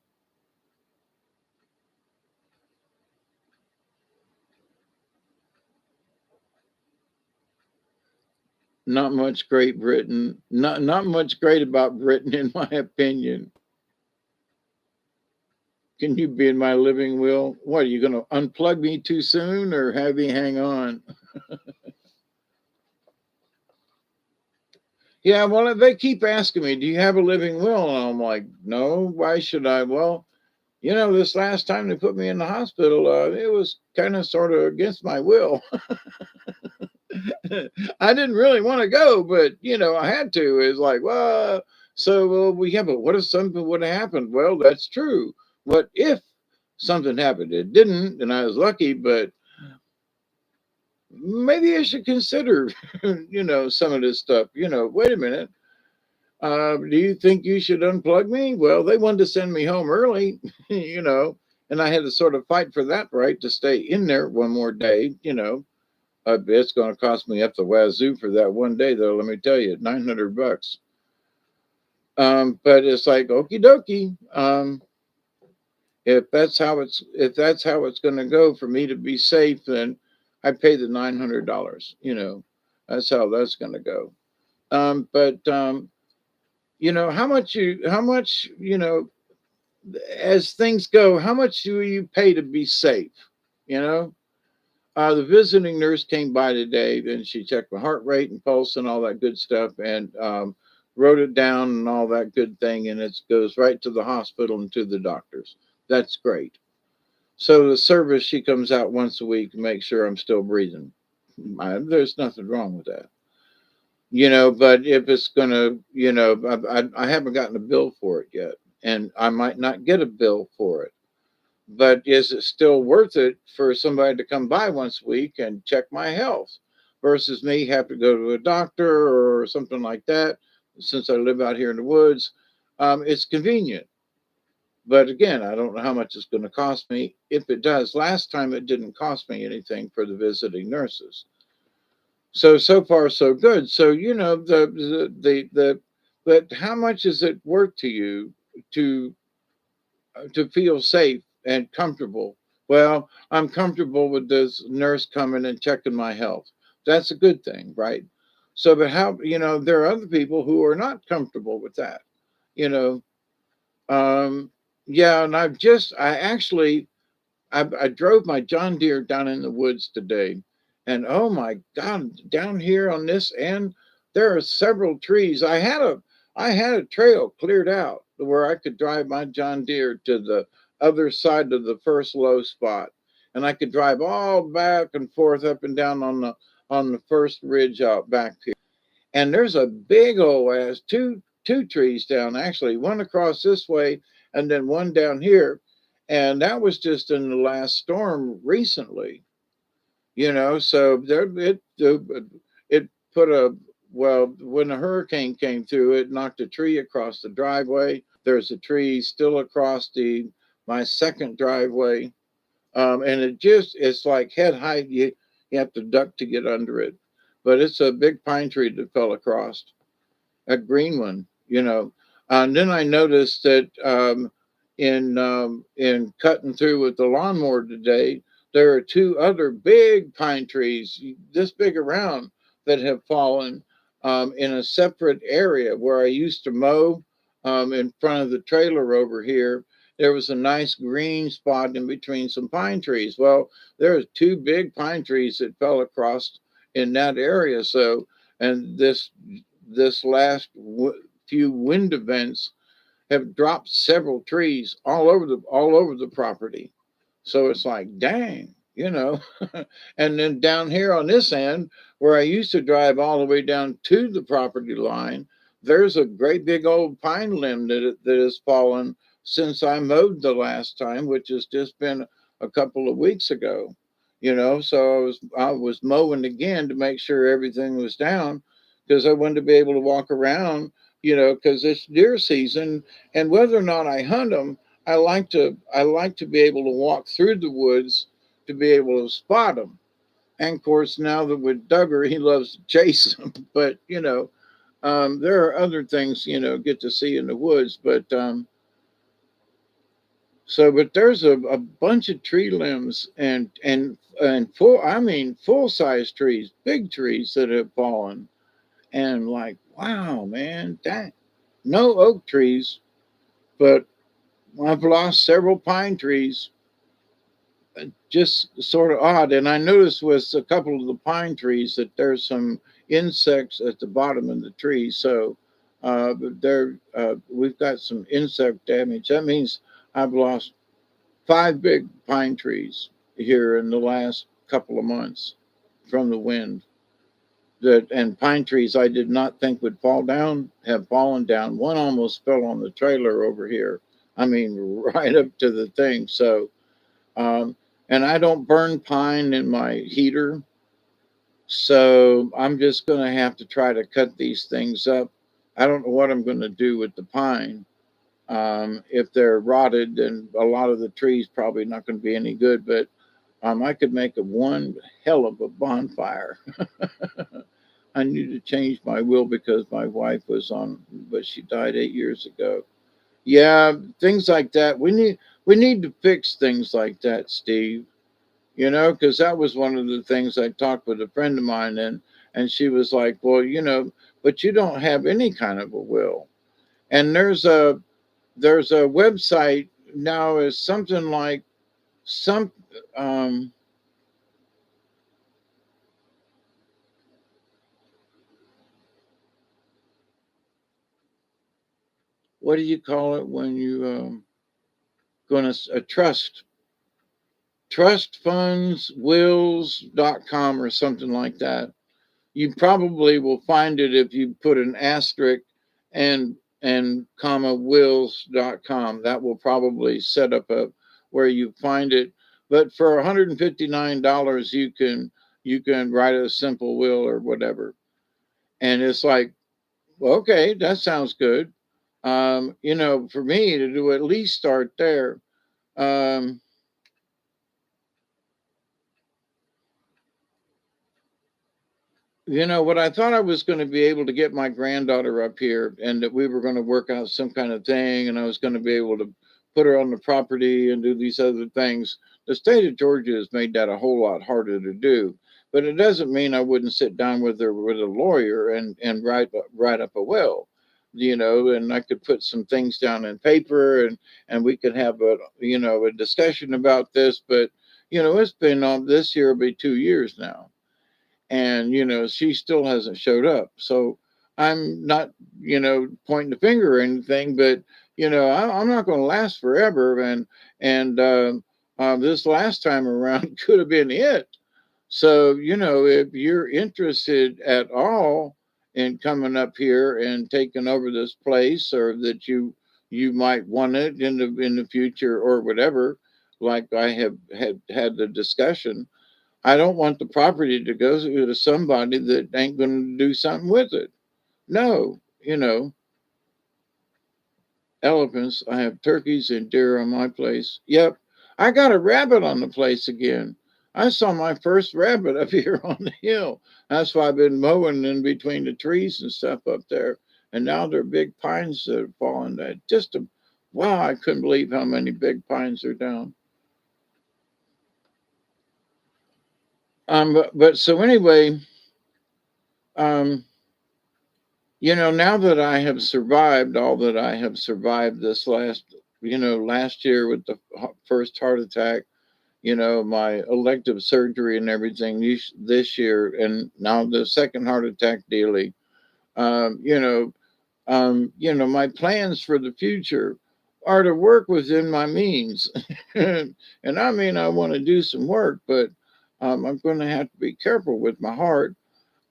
Not much Great Britain. Not much great about Britain, in my opinion. Can you be in my living will? What, are you going to unplug me too soon or have me hang on? Yeah, well, they keep asking me, do you have a living will? And I'm like, no, why should I? Well, this last time they put me in the hospital, it was kind of sort of against my will. I didn't really want to go, but, I had to. It's like, well, so yeah, but what if something would have happened? Well, that's true. What if something happened? It didn't, and I was lucky, but maybe I should consider, some of this stuff. Wait a minute. Do you think you should unplug me? Well, they wanted to send me home early, and I had to sort of fight for that right to stay in there one more day. It's going to cost me up the wazoo for that one day, though. Let me tell you, $900. But it's like okie dokie. If that's how it's going to go for me to be safe, then I pay the $900. That's how that's going to go. But how much as things go, how much do you pay to be safe? You know, the visiting nurse came by today and she checked my heart rate and pulse and all that good stuff and wrote it down and all that good thing. And it goes right to the hospital and to the doctors. That's great. So the service, she comes out once a week to make sure I'm still breathing. There's nothing wrong with that. But if it's gonna, I haven't gotten a bill for it yet, and I might not get a bill for it. But is it still worth it for somebody to come by once a week and check my health versus me have to go to a doctor or something like that? Since I live out here in the woods, it's convenient. But again, I don't know how much it's going to cost me. If it does, last time it didn't cost me anything for the visiting nurses. So far so good. So the but how much is it worth to you to to feel safe and comfortable? Well, I'm comfortable with this nurse coming and checking my health. That's a good thing, right? So, but how, there are other people who are not comfortable with that, you know. Um, yeah, and I actually, I drove my John Deere down in the woods today, and oh my God, down here on this end, there are several trees. I had a trail cleared out where I could drive my John Deere to the other side of the first low spot, and I could drive all back and forth up and down on the first ridge out back here. And there's a big old ass two trees down, actually, one across this way and then one down here. And that was just in the last storm recently, so it put a well, when a hurricane came through, it knocked a tree across the driveway. There's a tree still across the my second driveway. And it's like head high. You have to duck to get under it, but it's a big pine tree that fell across, a green one. And then I noticed that in cutting through with the lawnmower today, there are two other big pine trees this big around that have fallen in a separate area where I used to mow in front of the trailer over here. There was a nice green spot in between some pine trees. Well, there's two big pine trees that fell across in that area. So, and this last few wind events have dropped several trees all over the property. So it's like, dang, and then down here on this end, where I used to drive all the way down to the property line, there's a great big old pine limb that has fallen since I mowed the last time, which has just been a couple of weeks ago. So I was mowing again to make sure everything was down because I wanted to be able to walk around, because it's deer season, and whether or not I hunt them, I like to be able to walk through the woods to be able to spot them. And of course, now that with Duggar, he loves to chase them. But there are other things get to see in the woods. But but there's a bunch of tree limbs and full, I mean, full size trees, big trees that have fallen. And like, wow, man, that no oak trees, but I've lost several pine trees. Just sort of odd. And I noticed with a couple of the pine trees that there's some insects at the bottom of the tree. So we've got some insect damage. That means I've lost 5 big pine trees here in the last couple of months from the wind. That and pine trees I did not think would fall down have fallen down. One almost fell on the trailer over here. I mean, right up to the thing. So, um, and I don't burn pine in my heater. So I'm just going to have to try to cut these things up. I don't know what I'm going to do with the pine. If they're rotted, then a lot of the trees probably not going to be any good. But I could make a one hell of a bonfire. I need to change my will because my wife was on, but she died 8 years ago. Yeah, things like that. We need to fix things like that, Steve. Because that was one of the things I talked with a friend of mine, and she was like, "Well, but you don't have any kind of a will." And there's a website now is something like some um what do you call it when you going to a trustfundswills.com or something like that. You probably will find it if you put an asterisk and comma wills.com. That will probably set up a where you find it. But for $159 you can write a simple will or whatever. And it's like, well, okay, that sounds good. For me to do at least start there. Um, what I thought I was going to be able to get my granddaughter up here and that we were going to work out some kind of thing and I was going to be able to put her on the property and do these other things. The state of Georgia has made that a whole lot harder to do. But it doesn't mean I wouldn't sit down with her with a lawyer and write up a will, and I could put some things down in paper and we could have a discussion about this. But it's been on this year will be 2 years now, and she still hasn't showed up. So I'm not pointing the finger or anything, but I'm not going to last forever. And this last time around could have been it. So if you're interested at all in coming up here and taking over this place, or that you might want it in the future or whatever, like I have had the discussion, I don't want the property to go to somebody that ain't going to do something with it. No, elephants. I have turkeys and deer on my place. Yep. I got a rabbit on the place again. I saw my first rabbit up here on the hill. That's why I've been mowing in between the trees and stuff up there. And now there are big pines that have fallen. Wow, I couldn't believe how many big pines are down. But so anyway, um, now that I have survived all that I have survived this last year with the first heart attack, my elective surgery and everything this year, and now the second heart attack daily. Um, you know, my plans for the future are to work within my means, and I mean I want to do some work, but I'm going to have to be careful with my heart,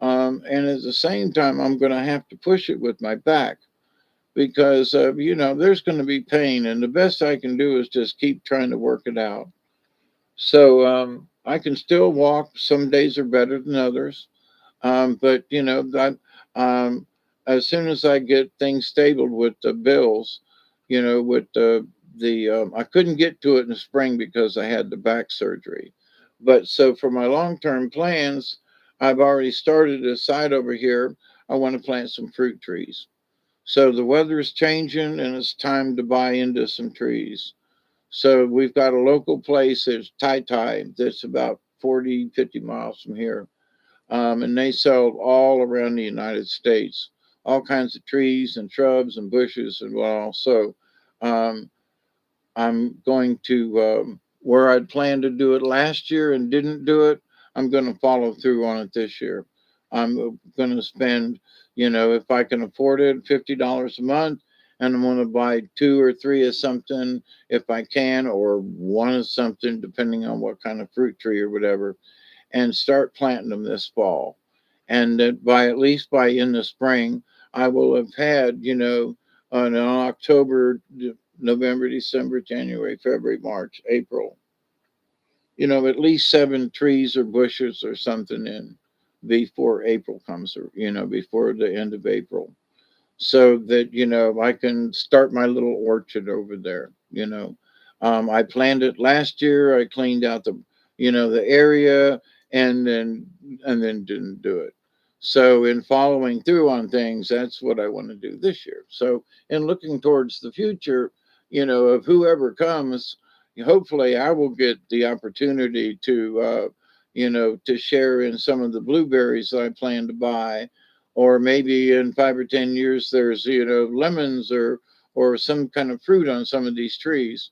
and at the same time, I'm going to have to push it with my back because, there's going to be pain. And the best I can do is just keep trying to work it out. So I can still walk. Some days are better than others. But, as soon as I get things stable with the bills, with I couldn't get to it in the spring because I had the back surgery. But so for my long-term plans, I've already started a side over here. I want to plant some fruit trees. So the weather's changing and it's time to buy into some trees. So we've got a local place, it's Tai Tai, that's about 40, 50 miles from here. And they sell all around the United States, all kinds of trees and shrubs and bushes and all. So um, I'm going to, where I'd planned to do it last year and didn't do it, I'm going to follow through on it this year. I'm going to spend, if I can afford it, $50 a month. And I'm going to buy two or three of something if I can, or one of something, depending on what kind of fruit tree or whatever, and start planting them this fall. And that by at least by in the spring, I will have had, on October, November, December, January, February, March, April, at least seven trees or bushes or something in before April comes, or, before the end of April, so that I can start my little orchard over there. I planned it last year. I cleaned out the area, and then didn't do it. So in following through on things, that's what I want to do this year. So in looking towards the future, of whoever comes, hopefully I will get the opportunity to share in some of the blueberries that I plan to buy, or maybe in 5 or 10 years there's lemons or some kind of fruit on some of these trees.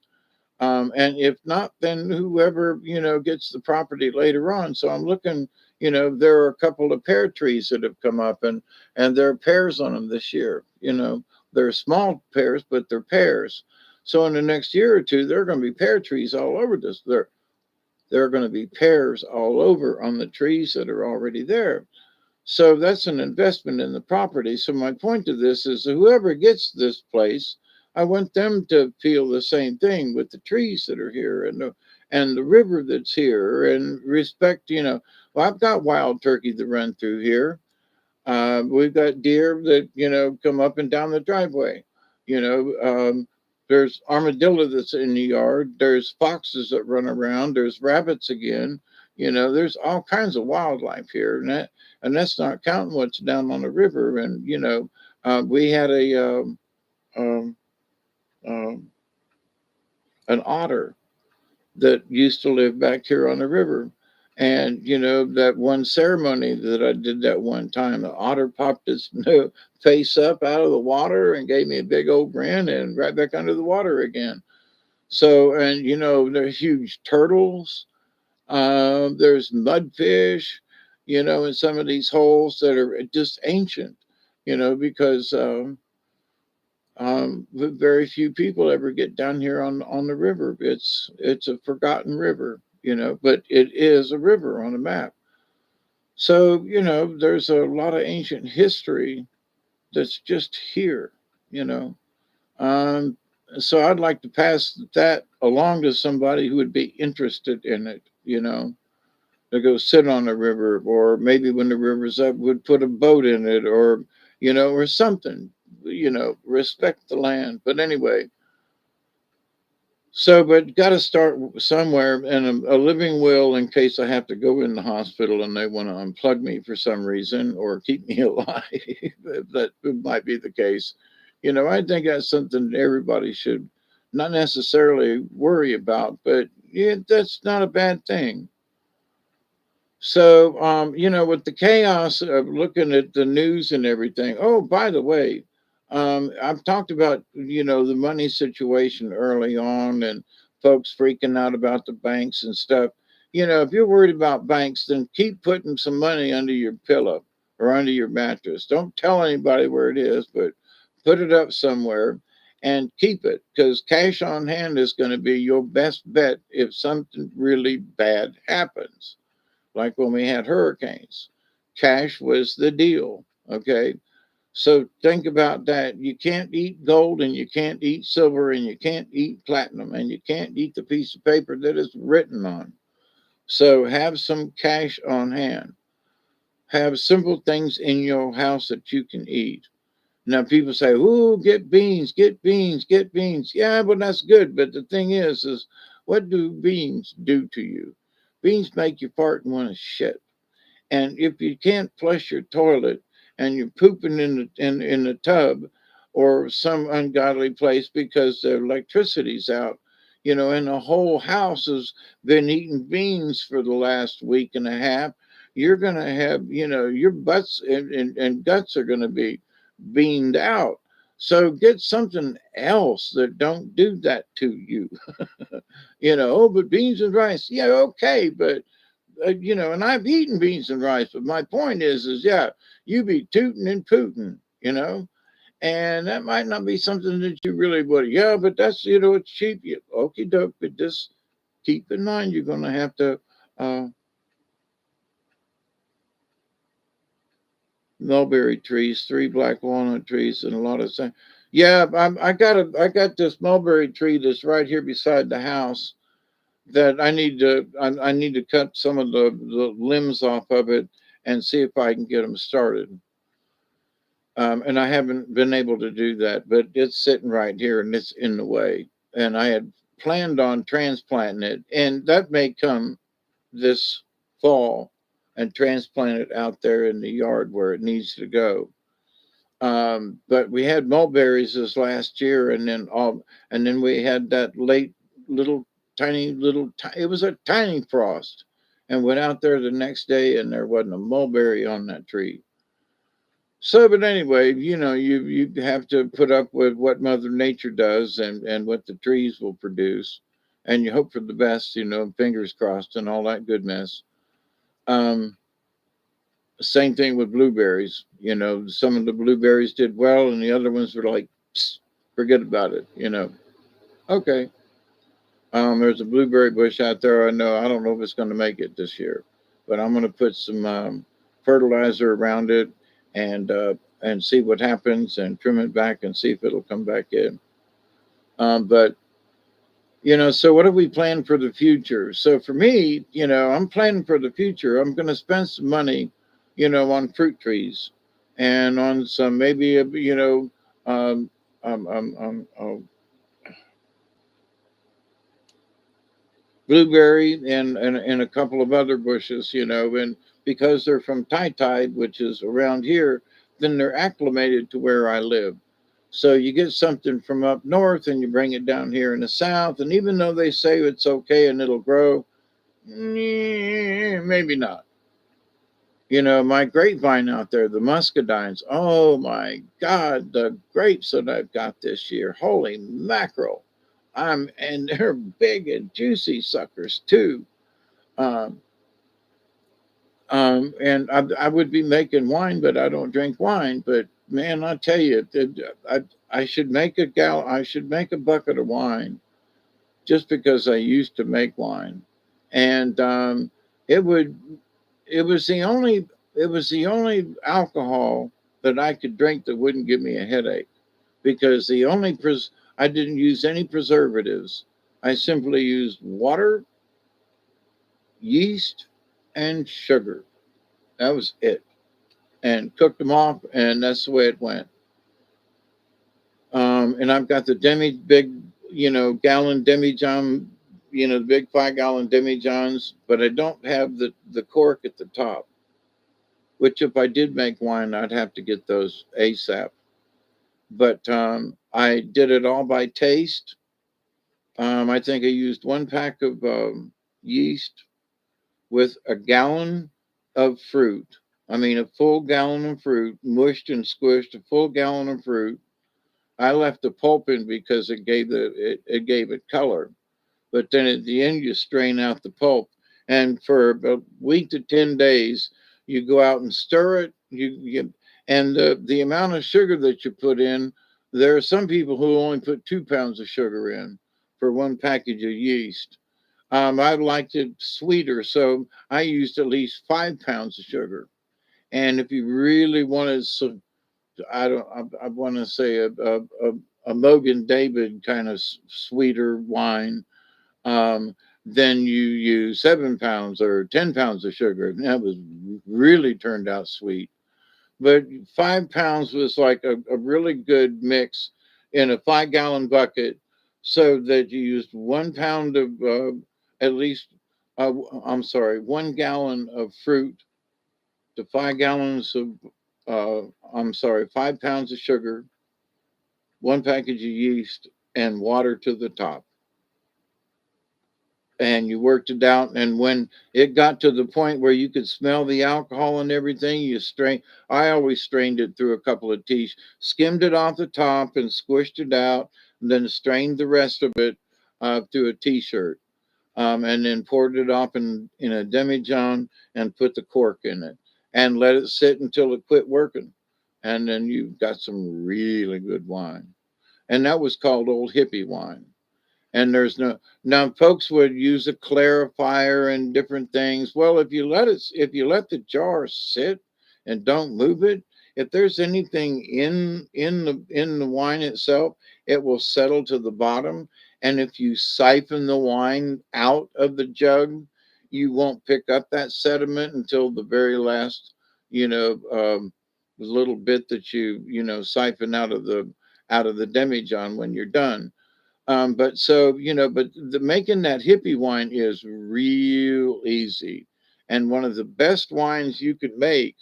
And if not, then whoever gets the property later on. So I'm looking. There are a couple of pear trees that have come up, and there are pears on them this year. They're small pears, but they're pears. So in the next year or two, there are going to be pear trees all over this. There are going to be pears all over on the trees that are already there. So that's an investment in the property. So my point to this is that whoever gets this place, I want them to feel the same thing with the trees that are here, and the river that's here, and respect. Well, I've got wild turkey that run through here. We've got deer that come up and down the driveway. You know, there's armadillo that's in the yard. There's foxes that run around. There's rabbits again. There's all kinds of wildlife here, and that's not counting what's down on the river. And we had um, um, an otter that used to live back here on the river. And that one ceremony that I did that one time, the otter popped his face up out of the water and gave me a big old grin and right back under the water again. So, and there's huge turtles. There's mudfish, in some of these holes that are just ancient, because very few people ever get down here on the river. It's a forgotten river, but it is a river on a map. So there's a lot of ancient history that's just here. You know, um, so I'd like to pass that along to somebody who would be interested in it. To go sit on the river, or maybe when the river's up, would put a boat in it, or something. Respect the land. But anyway, so, but got to start somewhere, and a living will in case I have to go in the hospital and they want to unplug me for some reason or keep me alive. That might be the case. I think that's something everybody should not necessarily worry about, but yeah, that's not a bad thing. So, with the chaos of looking at the news and everything. Oh, by the way, I've talked about, the money situation early on, and folks freaking out about the banks and stuff. If you're worried about banks, then keep putting some money under your pillow or under your mattress. Don't tell anybody where it is, but put it up somewhere and keep it, because cash on hand is going to be your best bet if something really bad happens, like when we had hurricanes. Cash was the deal. Okay. So think about that. You can't eat gold, and you can't eat silver, and you can't eat platinum, and you can't eat the piece of paper that is written on. So have some cash on hand. Have simple things in your house that you can eat. Now people say, "Ooh, get beans, get beans, get beans." Yeah, but that's good. But the thing is what do beans do to you? Beans make you fart and want to shit. And if you can't flush your toilet and you're pooping in the tub or some ungodly place because the electricity's out, and the whole house has been eating beans for the last week and a half, you're gonna have, your butts and guts are gonna be beamed out. So get something else that don't do that to you. Oh, but beans and rice, yeah, okay, but and I've eaten beans and rice, but my point is, yeah, you be tooting and pooting, and that might not be something that you really would. Yeah, but that's, it's cheap. You, okie doke, but just keep in mind you're going to have to, uh, mulberry trees, 3 black walnut trees, and a lot of things. Yeah, I got this mulberry tree that's right here beside the house that I need to cut some of the limbs off of it and see if I can get them started. And I haven't been able to do that, but it's sitting right here and it's in the way. And I had planned on transplanting it, and that may come this fall and transplant it out there in the yard where it needs to go. But we had mulberries this last year, and then we had that late little it was a tiny frost, and went out there the next day, and there wasn't a mulberry on that tree. So, but anyway, you have to put up with what Mother Nature does and what the trees will produce, and you hope for the best, fingers crossed and all that good mess. Um, Same thing with blueberries. Some of the blueberries did well, and the other ones were like, "Psst, forget about it. Okay. There's a blueberry bush out there. I know. I don't know if it's going to make it this year, but I'm going to put some fertilizer around it and see what happens and trim it back and see if it'll come back in. But so what do we plan for the future? So for me, I'm planning for the future. I'm going to spend some money, on fruit trees and on some maybe um, blueberry and a couple of other bushes, and because they're from Tai, which is around here, then they're acclimated to where I live. So you get something from up north and you bring it down here in the south, and even though they say it's okay and it'll grow, maybe not. My grapevine out there, the muscadines. Oh my God, the grapes that I've got this year. Holy mackerel. And they're big and juicy suckers too. Um, and I would be making wine, but I don't drink wine. But man, I tell you, I should make I should make a bucket of wine just because I used to make wine, and it would it was the only it was the only alcohol that I could drink that wouldn't give me a headache because I didn't use any preservatives. I simply used water, yeast, and sugar. That was it, and cooked them off, and that's the way it went. And I've got the big, gallon demijohn, the big 5 gallon demijohns, but I don't have the cork at the top. Which, if I did make wine, I'd have to get those ASAP. But I did it all by taste. I think I used 1 pack of yeast with a gallon of fruit. I mean, a full gallon of fruit, mushed and squished, a full gallon of fruit. I left the pulp in because it gave it color. But then at the end, you strain out the pulp, and for a week to 10 days, you go out and stir it. And the amount of sugar that you put in, there are some people who only put 2 pounds of sugar in for 1 package of yeast. I liked it sweeter, so I used at least 5 pounds of sugar. And if you really wanted, so I don't, I want to say a Mogan David kind of sweeter wine, um, then you use 7 pounds or 10 pounds of sugar. And that was really turned out sweet. But 5 pounds was like a really good mix in a 5 gallon bucket, so that you used 1 pound of at least I'm sorry, 1 gallon of fruit to 5 gallons of, I'm sorry, 5 pounds of sugar, 1 package of yeast, and water to the top. And you worked it out. And when it got to the point where you could smell the alcohol and everything, you strain. I always strained it through a couple of teas, skimmed it off the top and squished it out, and then strained the rest of it through a t-shirt. And then poured it off in a demijohn and put the cork in it and let it sit until it quit working. And then you got some really good wine. And that was called Old Hippie wine. And there's no, now folks would use a clarifier and different things. Well, if you let the jar sit and don't move it, if there's anything in the wine itself, it will settle to the bottom. And if you siphon the wine out of the jug, you won't pick up that sediment until the very last, you know, little bit that siphon out of the demijohn when you're done. But so, but the making that hippie wine is real easy. And one of the best wines you could make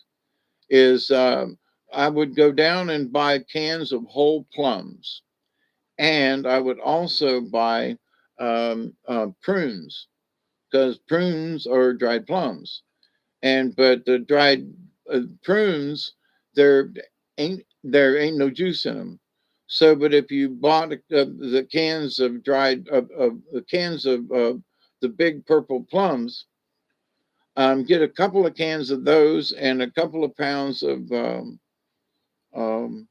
is I would go down and buy cans of whole plums. And I would also buy prunes, because prunes are dried plums. But the dried prunes, there ain't no juice in them. So, but if you bought the cans of the cans of the big purple plums, get a couple of cans of those and a couple of pounds of um,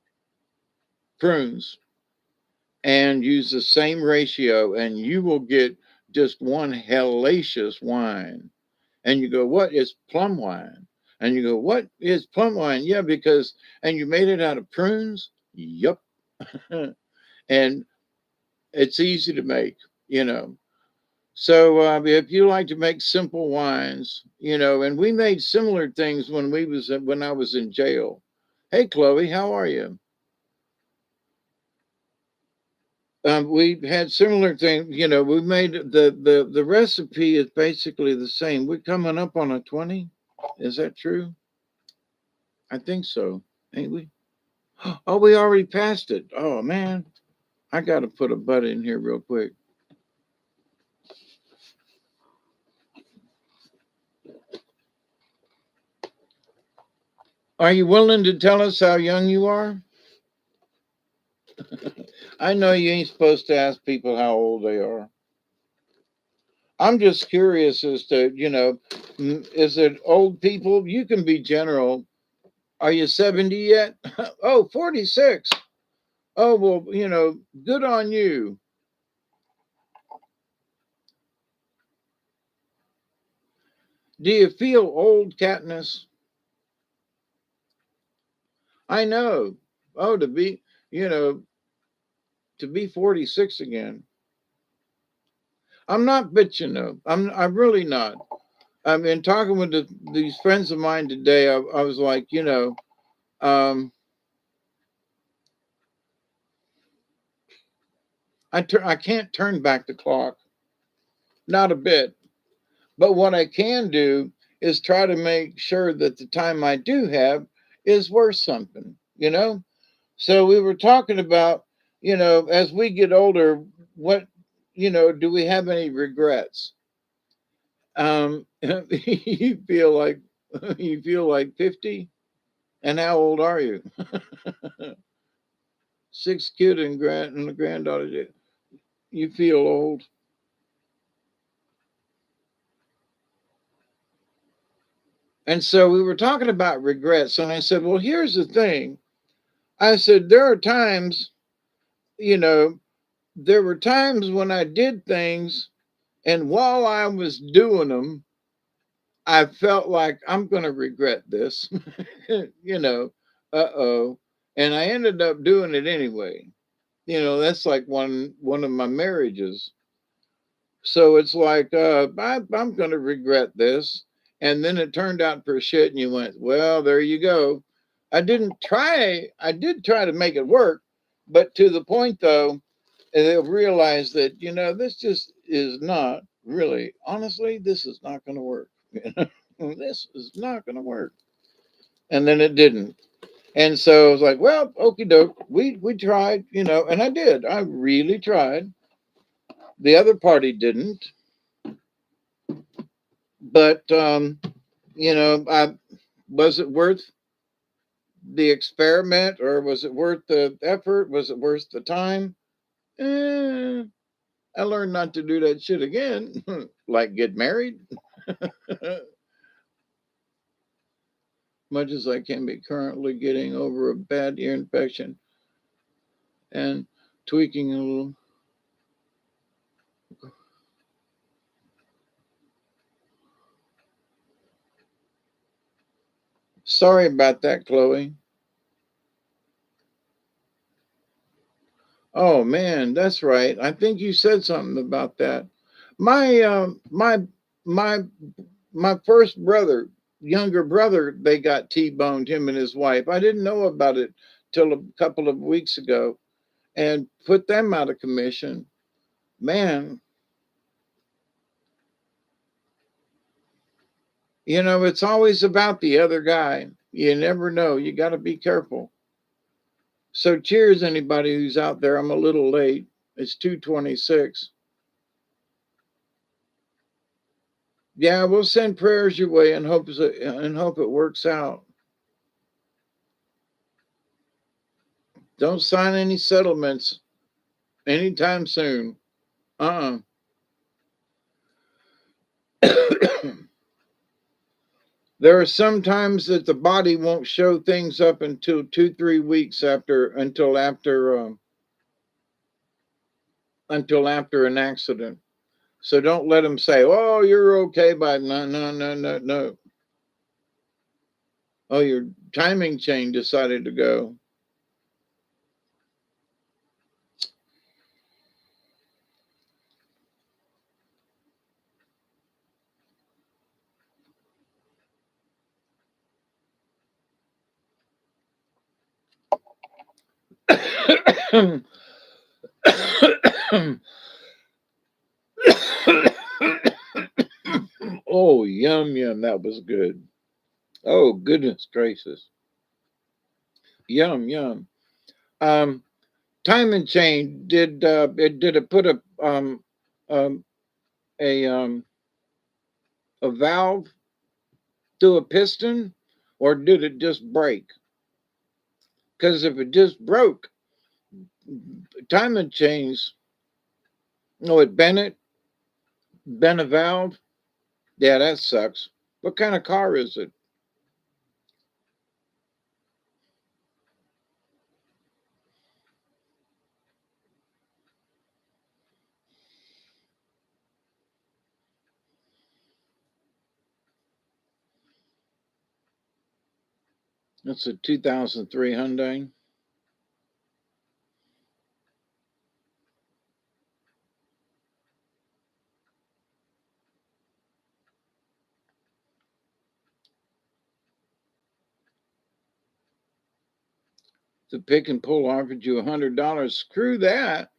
prunes, and use the same ratio, and you will get just one hellacious wine. And you go, what is plum wine? And you go, what is plum wine? Yeah, because, and you made it out of prunes? Yup. And it's easy to make, you know. So if you like to make simple wines, and we made similar things when I was in jail. Hey, Chloe, how are you? We had similar things. We made the recipe is basically the same. We're coming up on a 20. Is that true? I think so. Ain't we? Oh, we already passed it. Oh man, I got to put a butt in here real quick. Are you willing to tell us how young you are? I know you ain't supposed to ask people how old they are. I'm just curious as to, is it old people? You can be general. Are you 70 yet? Oh, 46. Oh, well, good on you. Do you feel old, Katniss? I know. Oh, you know, to be 46 again. I'm not bitching though. I'm really not. I mean, talking with these friends of mine today, I was like, um, I can't turn back the clock, not a bit. But what I can do is try to make sure that the time I do have is worth something, So we were talking about, as we get older, what, do we have any regrets? You feel like you feel like 50, and how old are you? Six kid and a granddaughter. You feel old. And so we were talking about regrets, and I said, well, here's the thing. I said, there are times, you know, there were times when I did things, and while I was doing them, I felt like I'm going to regret this, you know, uh-oh. And I ended up doing it anyway. That's like one of my marriages. So it's like, I'm going to regret this. And then it turned out for shit, and you went, well, there you go. I did try to make it work, but to the point though, and they'll realize that, this just is not really, honestly, this is not going to work. This is not going to work. And then it didn't. And so I was like, well, okie doke. We tried, and I did. I really tried. The other party didn't. But, I was it worth the experiment, or was it worth the effort? Was it worth the time? Eh, I learned not to do that shit again, like get married. Much as I can be currently getting over a bad ear infection and tweaking a little. Sorry about that, Chloe. Oh man, that's right. I think you said something about that. My my my first brother, younger brother, they got T-boned, him and his wife. I didn't know about it till a couple of weeks ago, and put them out of commission. Man, it's always about the other guy. You never know. You got to be careful. So cheers, anybody who's out there. I'm a little late. It's 2:26. Yeah, we'll send prayers your way and hope it works out. Don't sign any settlements anytime soon. Uh-uh. There are some times that the body won't show things up until 2-3 weeks until after an accident. So don't let them say, "Oh, you're okay," by no, no, no, no, no. Oh, your timing chain decided to go. Oh, yum, yum. That was good. Oh, goodness gracious. Yum, yum. Um, Time and chain, did it put um, a, a valve through a piston, or did it just break? Because if it just broke, time and chains, no, it bent a valve. Yeah, that sucks. What kind of car is it? It's a 2003 Hyundai. The pick and pull offered you $100. Screw that.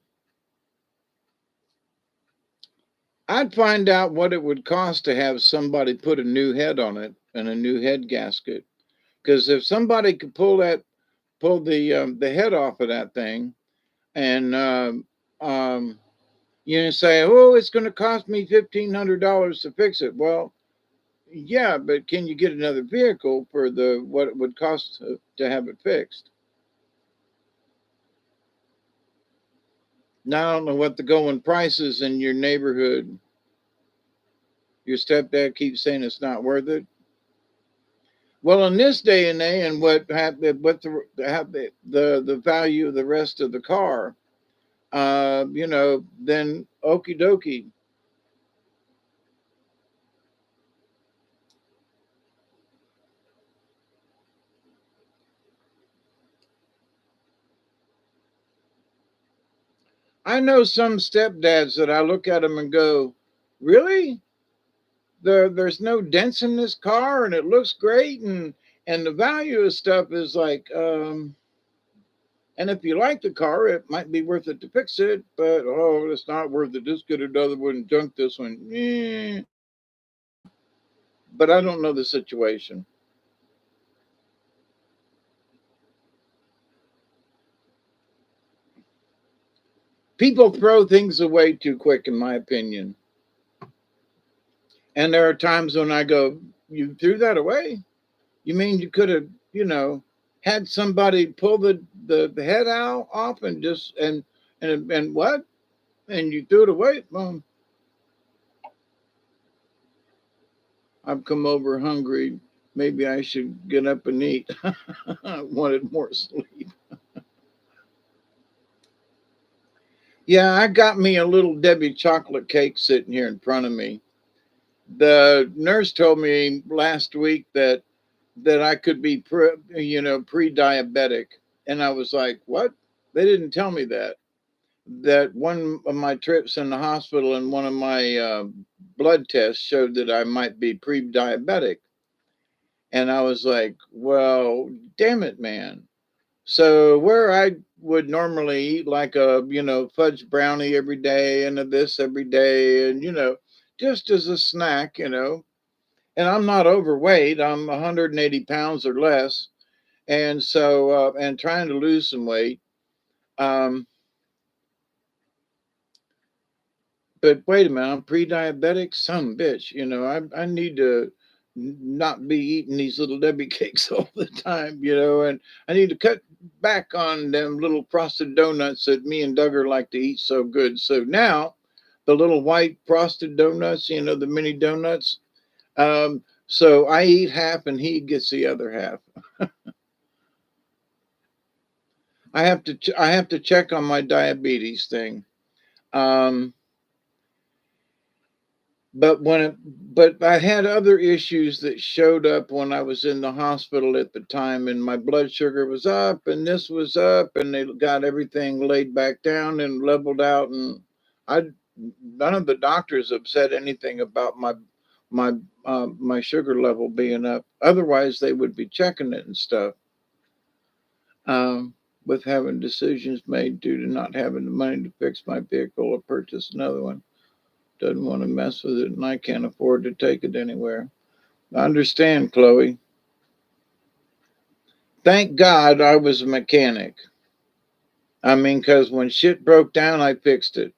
I'd find out what it would cost to have somebody put a new head on it and a new head gasket. Because if somebody could pull the head off of that thing, and say, "Oh, it's going to cost me $1,500 to fix it." Well, yeah, but can you get another vehicle for the what it would cost to have it fixed? Now I don't know what the going price is in your neighborhood. Your stepdad keeps saying it's not worth it. Well, in this day and age, and what the value of the rest of the car, then okie dokie. I know some stepdads that I look at them and go, "Really? There's no dents in this car, and it looks great, and the value of stuff is like, And if you like the car, it might be worth it to fix it, but oh, it's not worth it. Just get another one, junk this one. But I don't know the situation. People throw things away too quick, in my opinion. And there are times when I go, "You threw that away? You mean you could have, had somebody pull the head out off and just and what? And you threw it away? Well, I've come over hungry. Maybe I should get up and eat. I wanted more sleep. Yeah, I got me a little Debbie chocolate cake sitting here in front of me. The nurse told me last week that I could be pre-diabetic, and I was like, "What?" They didn't tell me that. That one of my trips in the hospital and one of my blood tests showed that I might be pre-diabetic, and I was like, "Well, damn it, man." So where I would normally eat like a fudge brownie every day and a this every day, and just as a snack, and I'm not overweight. I'm 180 pounds or less, and so and trying to lose some weight. Um, but wait a minute, I'm pre-diabetic, some bitch. I need to not be eating these little Debbie cakes all the time, and I need to cut back on them little frosted donuts that me and Duggar like to eat so good. So now, the little white frosted donuts, the mini donuts. So I eat half, and he gets the other half. I have to check on my diabetes thing. Um, but I had other issues that showed up when I was in the hospital at the time, and my blood sugar was up, and this was up, and they got everything laid back down and leveled out, and I none of the doctors have said anything about my sugar level being up. Otherwise, they would be checking it and stuff. Um, with having decisions made due to not having the money to fix my vehicle or purchase another one. Doesn't want to mess with it, and I can't afford to take it anywhere. I understand, Chloe. Thank God I was a mechanic. I mean, because when shit broke down, I fixed it.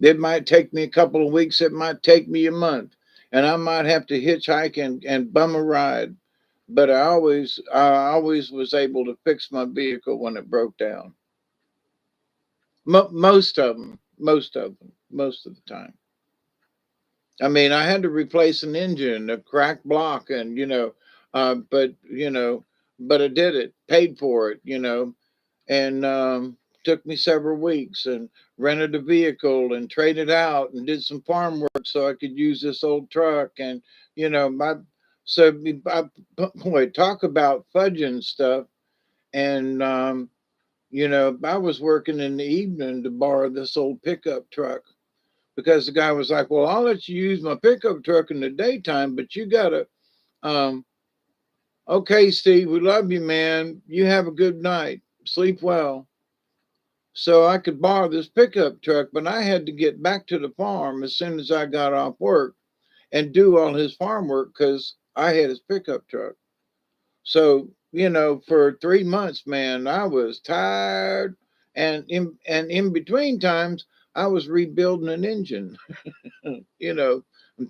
It might take me a couple of weeks, it might take me a month, and I might have to hitchhike and bum a ride. But I always was able to fix my vehicle when it broke down. Most of the time. I mean, I had to replace an engine, a cracked block, and but but I did it, paid for it, and took me several weeks, and rented a vehicle and traded out and did some farm work so I could use this old truck, and my so I, boy, talk about fudging stuff, and I was working in the evening to borrow this old pickup truck because the guy was like, "Well, I'll let you use my pickup truck in the daytime, but you gotta." Um, okay, Steve, we love you, man. You have a good night. Sleep well. So I could borrow this pickup truck, but I had to get back to the farm as soon as I got off work and do all his farm work because I had his pickup truck. So for 3 months, man, I was tired, and in between times, I was rebuilding an engine. you know,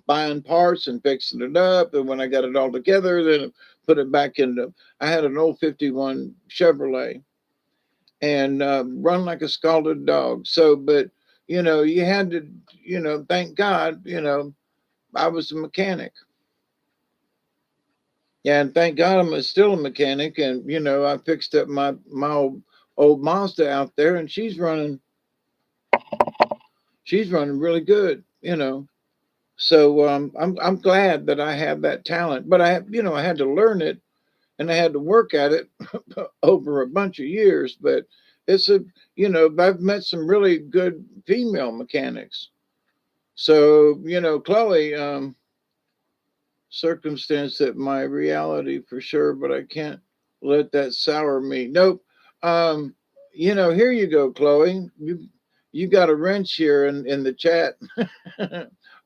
buying parts and fixing it up. And when I got it all together, then put it back into. I had an old '51 Chevrolet and run like a scalded dog. So, but you had to, thank God, I was a mechanic. Yeah, and thank God still a mechanic. And I fixed up my old Mazda out there, and she's running really good. So I'm glad that I have that talent, but I had to learn it and I had to work at it over a bunch of years. But it's I've met some really good female mechanics. So Chloe, circumstance that my reality for sure, but I can't let that sour me. Nope. Here you go, Chloe. You got a wrench here in the chat.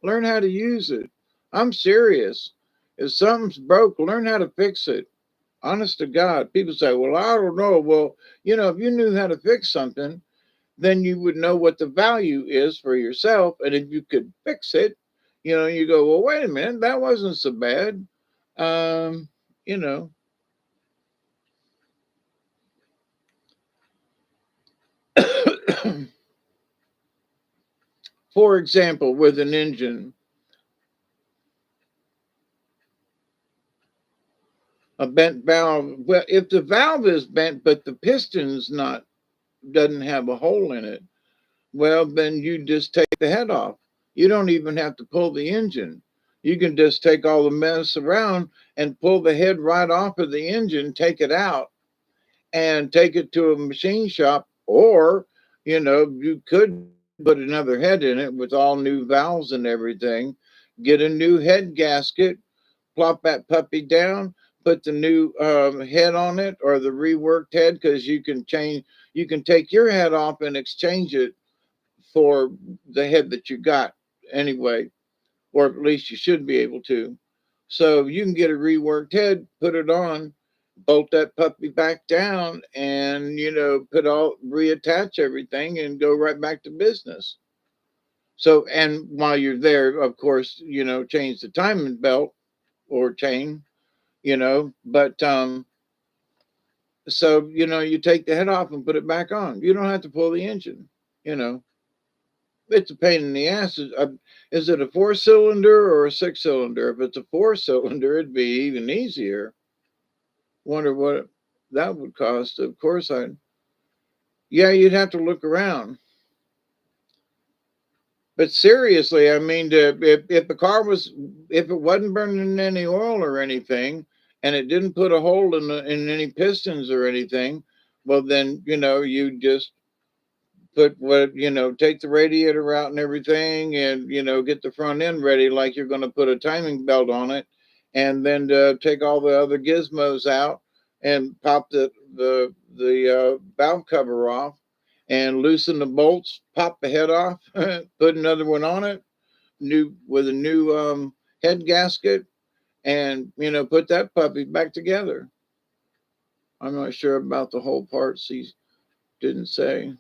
Learn how to use it. I'm serious. If something's broke, learn how to fix it. Honest to God. People say, well, I don't know. Well, if you knew how to fix something, then you would know what the value is for yourself. And if you could fix it, you go, well, wait a minute, that wasn't so bad. Um, you know, for example, with an engine, a bent valve. Well, if the valve is bent, but the piston's not, doesn't have a hole in it, well, then you just take the head off. You don't even have to pull the engine. You can just take all the mess around and pull the head right off of the engine, take it out, and take it to a machine shop. Or, you could put another head in it with all new valves and everything, get a new head gasket, plop that puppy down, put the new head on it or the reworked head, because you can take your head off and exchange it for the head that you got anyway, or at least you should be able to. So you can get a reworked head, put it on, bolt that puppy back down, and reattach everything and go right back to business. So, and while you're there, of course, change the timing belt or chain, but so you take the head off and put it back on. You don't have to pull the engine. You know, it's a pain in the ass. Is it a 4-cylinder or a 6-cylinder? If it's a 4-cylinder, it'd be even easier. Wonder what that would cost. Of course, yeah, you'd have to look around. But seriously, I mean, if the car if it wasn't burning any oil or anything, and it didn't put a hole in any pistons or anything, well, then you just take the radiator out and everything, and get the front end ready like you're going to put a timing belt on it, and then take all the other gizmos out and pop the valve cover off and loosen the bolts, pop the head off, put another one on it, new with a new head gasket, and put that puppy back together. I'm not sure about the whole parts he didn't say.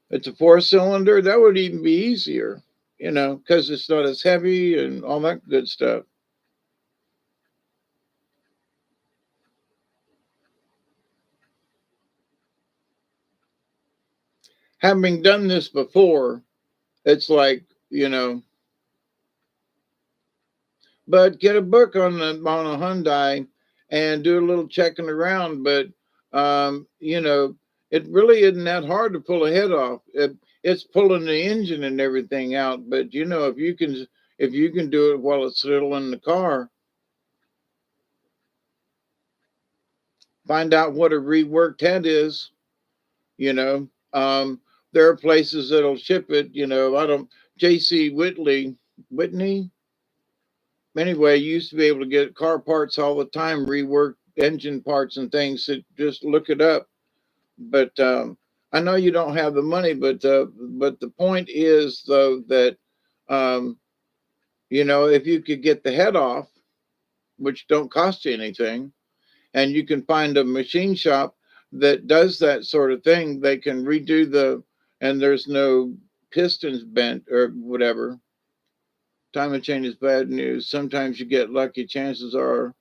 It's a 4-cylinder, that would even be easier, because it's not as heavy and all that good stuff. Having done this before, it's like, but get a book on a Hyundai and do a little checking around. But it really isn't that hard to pull a head off. It's pulling the engine and everything out. But if you can do it while it's still in the car, find out what a reworked head is. You know, there are places that'll ship it. I don't. J.C. Whitney. Anyway, you used to be able to get car parts all the time, rework engine parts and things. So just look it up. But I know you don't have the money, but the point is though that um, if you could get the head off, which don't cost you anything, and you can find a machine shop that does that sort of thing, they can redo and there's no pistons bent or whatever. Time of change is bad news. Sometimes you get lucky. Chances are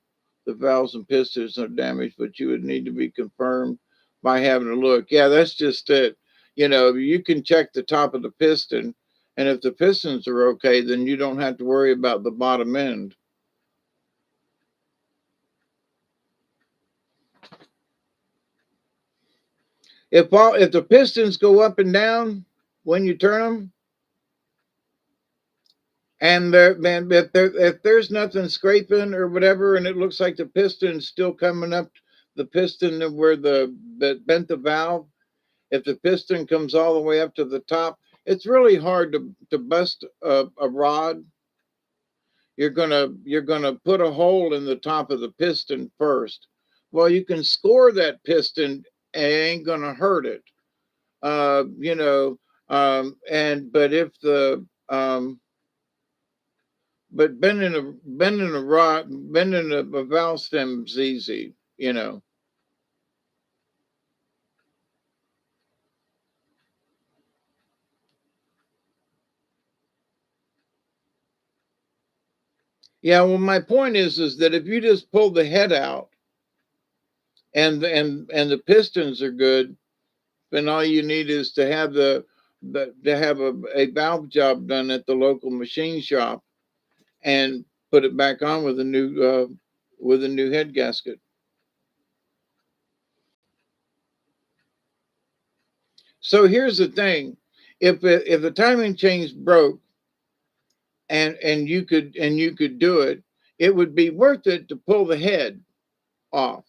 the valves and pistons are damaged, but you would need to be confirmed by having a look. Yeah, that's just it. You can check the top of the piston, and if the pistons are okay, then you don't have to worry about the bottom end. If the pistons go up and down when you turn them, and if there's nothing scraping or whatever, and it looks like the piston's still coming up, the piston where that bent the valve, if the piston comes all the way up to the top, it's really hard to bust a rod. You're gonna put a hole in the top of the piston first. Well, you can score that piston it ain't gonna hurt it. You know, and but if the but bending a rod, bending a valve stem is easy. You know. Yeah. Well, my point is that if you just pull the head out and the pistons are good, then all you need is to have to have a valve job done at the local machine shop and put it back on with a new head gasket. So here's the thing: if the timing chains broke and you could do it, it would be worth it to pull the head off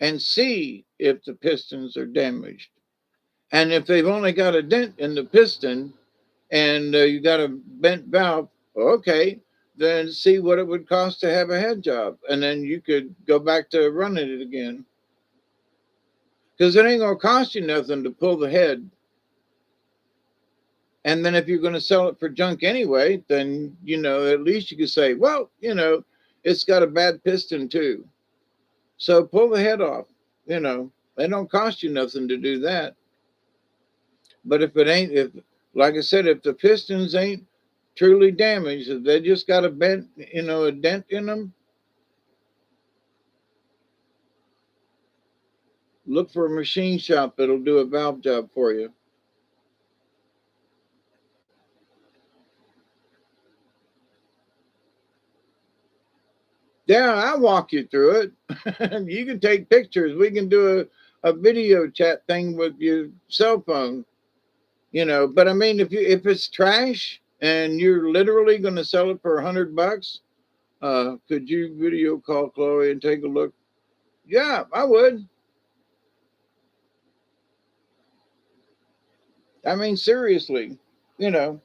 and see if the pistons are damaged. And if they've only got a dent in the piston and you got a bent valve, okay, then see what it would cost to have a head job, and then you could go back to running it again. Because it ain't gonna cost you nothing to pull the head. And then if you're going to sell it for junk anyway, then at least you could say, well, it's got a bad piston too. So pull the head off. They don't cost you nothing to do that. But if like I said, if the pistons ain't truly damaged, if they just got a bent, a dent in them, look for a machine shop that'll do a valve job for you. Yeah, I'll walk you through it. You can take pictures. We can do a video chat thing with your cell phone, But I mean, if it's trash and you're literally going to sell it for $100, could you video call Chloe and take a look? Yeah, I would. I mean, seriously, you know.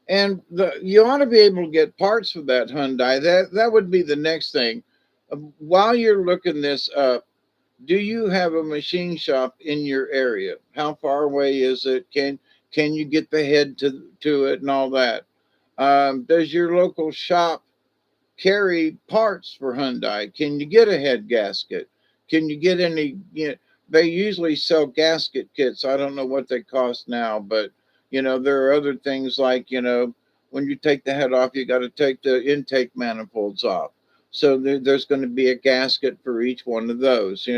And you ought to be able to get parts for that Hyundai. That would be the next thing. While you're looking this up, do you have a machine shop in your area? How far away is it? Can you get the head to it and all that? Does your local shop carry parts for Hyundai? Can you get a head gasket? Can you get any? They usually sell gasket kits. I don't know what they cost now, but there are other things like when you take the head off, you got to take the intake manifolds off. So there's going to be a gasket for each one of those.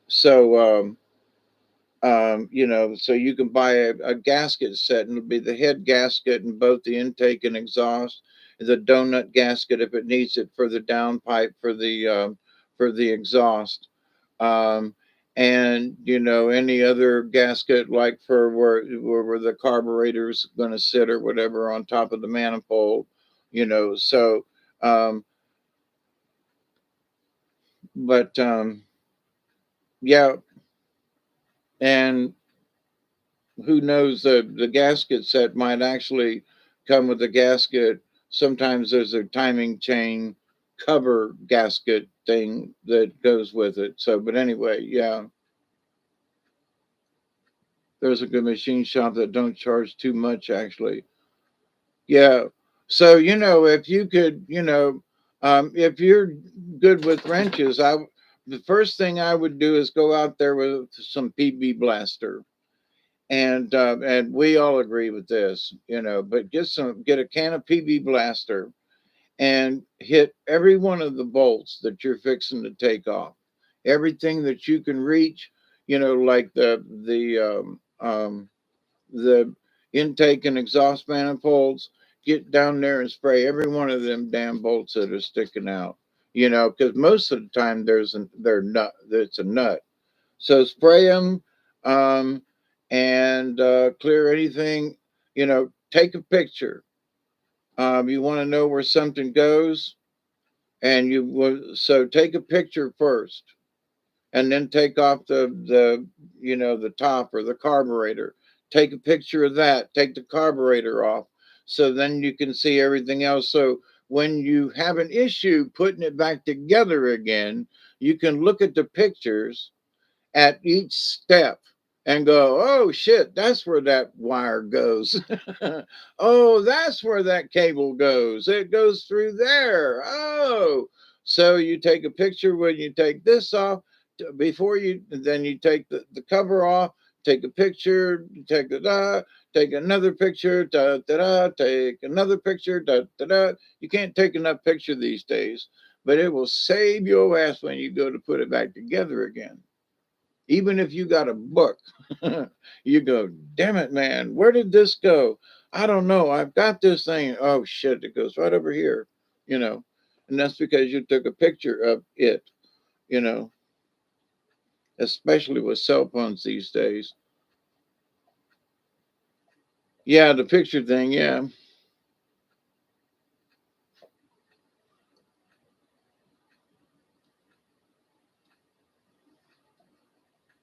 So so you can buy a gasket set, and it'll be the head gasket and both the intake and exhaust, the donut gasket if it needs it for the downpipe for the exhaust, um, and any other gasket like for where the carburetor's going to sit or whatever on top of the manifold, So, but yeah, and who knows, the gasket set might actually come with a gasket. Sometimes there's a timing chain cover gasket thing that goes with it. So, but anyway, yeah, there's a good machine shop that don't charge too much actually. Yeah. So, if you could, if you're good with wrenches, the first thing I would do is go out there with some PB Blaster, and we all agree with this, but get a can of PB Blaster and hit every one of the bolts that you're fixing to take off, everything that you can reach, like the intake and exhaust manifolds. Get down there and spray every one of them damn bolts that are sticking out, because most of the time they're nut, it's a nut. So spray them, um, and clear anything. Take a picture. You want to know where something goes, and so take a picture first, and then take off the top or the carburetor. Take a picture of that. Take the carburetor off, so then you can see everything else. So when you have an issue putting it back together again, you can look at the pictures at each step and go, oh shit, that's where that wire goes. Oh, that's where that cable goes. It goes through there. Oh, so you take a picture when you take this off before you, then you take the cover off, take a picture, take a take another picture, take another picture, You can't take enough picture these days, but it will save your ass when you go to put it back together again. Even if you got a book, you go, damn it, man, where did this go? I don't know. I've got this thing. Oh shit, it goes right over here, you know. And that's because you took a picture of it, you know, especially with cell phones these days. Yeah, the picture thing, yeah.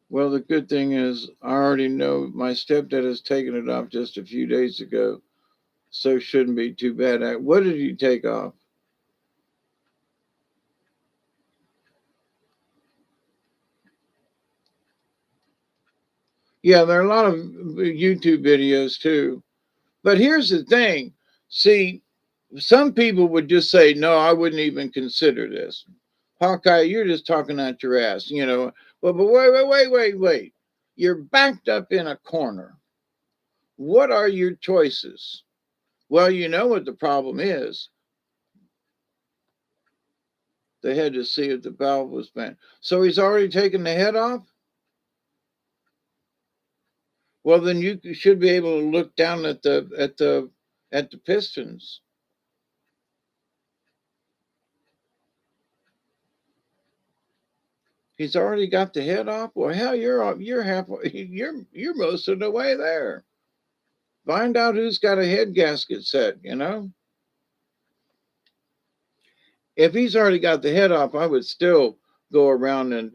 Well, the good thing is I already know my stepdad has taken it off just a few days ago, so it shouldn't be too bad. What did he take off? Yeah, there are a lot of YouTube videos too. But here's the thing. See, some people would just say, no, I wouldn't even consider this. Hawkeye, you're just talking out your ass, you know. But wait. You're backed up in a corner. What are your choices? Well, you know what the problem is. They had to see if the valve was bent. So he's already taken the head off? Well, then you should be able to look down at the pistons. He's already got the head off. Well, hell, you're halfway. You're most of the way there. Find out who's got a head gasket set. You know, if he's already got the head off, I would still go around and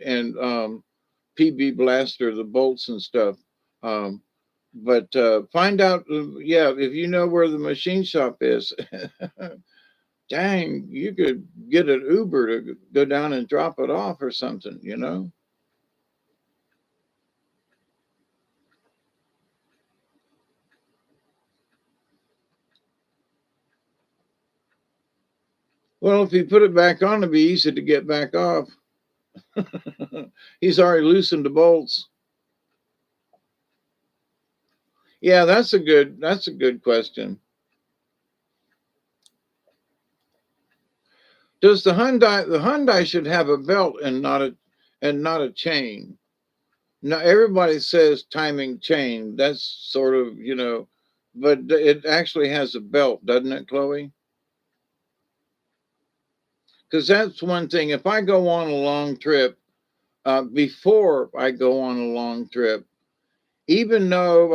PB blaster the bolts and stuff. Um, but find out, yeah, if you know where the machine shop is. Dang, you could get an Uber to go down and drop it off or something. You know. Well, if he put it back on, it'd be easy to get back off. He's already loosened the bolts. Yeah, that's a good question. Does the Hyundai should have a belt and not a chain? Now everybody says timing chain. That's sort of, but it actually has a belt, doesn't it, Chloe? Because that's one thing. If I go on a long trip, before I go on a long trip, even though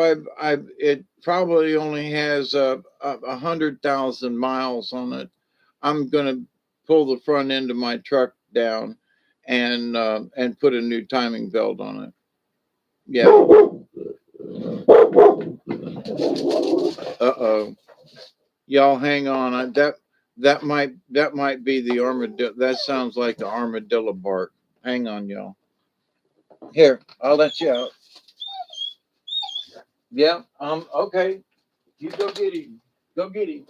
it probably only has 100,000 miles on it, I'm gonna pull the front end of my truck down and put a new timing belt on it. Yeah. Uh-oh. Y'all hang on. That might be the armadillo. That sounds like the armadillo bark. Hang on, y'all. Here, I'll let you out. Yeah. Okay. You go get him. Go get him.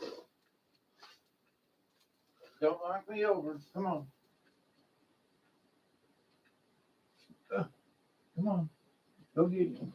Don't knock me over. Come on. Come on. Go get him.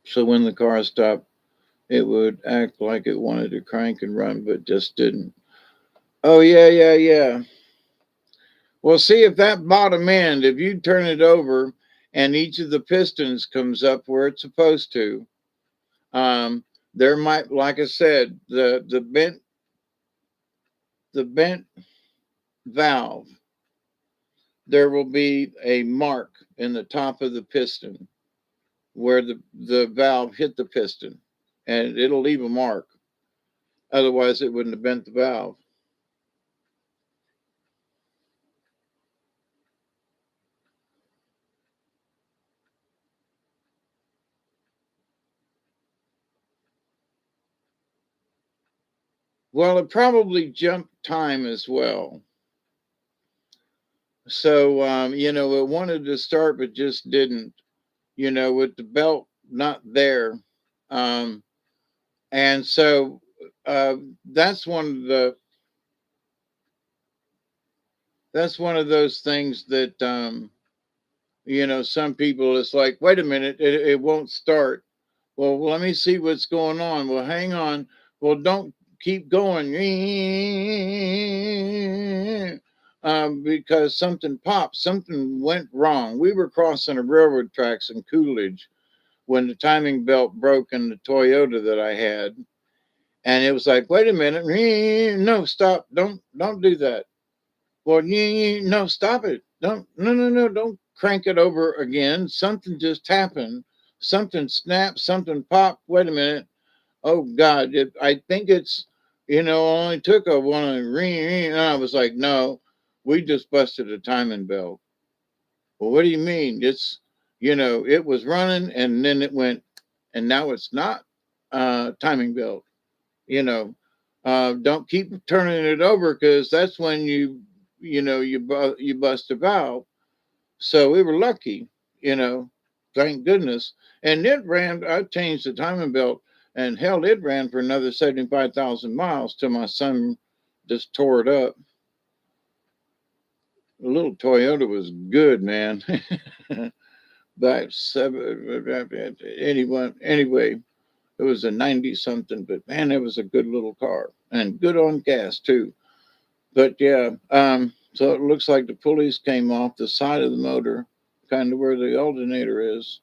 So when the car stopped, it would act like it wanted to crank and run, but just didn't. Oh, yeah, yeah, yeah. Well, see if that bottom end, if you turn it over and each of the pistons comes up where it's supposed to, um, there might, like I said, the bent valve, there will be a mark in the top of the piston. where the valve hit the piston, and it'll leave a mark. Otherwise, it wouldn't have bent the valve. Well, it probably jumped time as well. So, it wanted to start, but just didn't, with the belt not there. Um, and so uh, that's one of the that's one of those things that some people, it's like, wait a minute, it won't start. Well, let me see what's going on. Well, hang on. Well, don't keep going. Because something popped, something went wrong. We were crossing a railroad tracks in Coolidge when the timing belt broke in the Toyota that I had. And it was like, wait a minute, no, stop, don't do that. Well, no, stop it. Don't, no, no, no, don't crank it over again. Something just happened. Something snapped, something popped. Wait a minute. Oh God, I think it's, only took a one ring. And I was like, no, we just busted a timing belt. Well, what do you mean? It was running and then it went, and now it's not timing belt. You know, don't keep turning it over because that's when you bust a valve. So we were lucky, you know, thank goodness. And it ran. I changed the timing belt, and hell, it ran for another 75,000 miles till my son just tore it up. The little Toyota was good, man. That seven, anyway, it was a 90 something, but man, it was a good little car and good on gas too. But yeah, so it looks like the pulleys came off the side of the motor, kind of where the alternator is.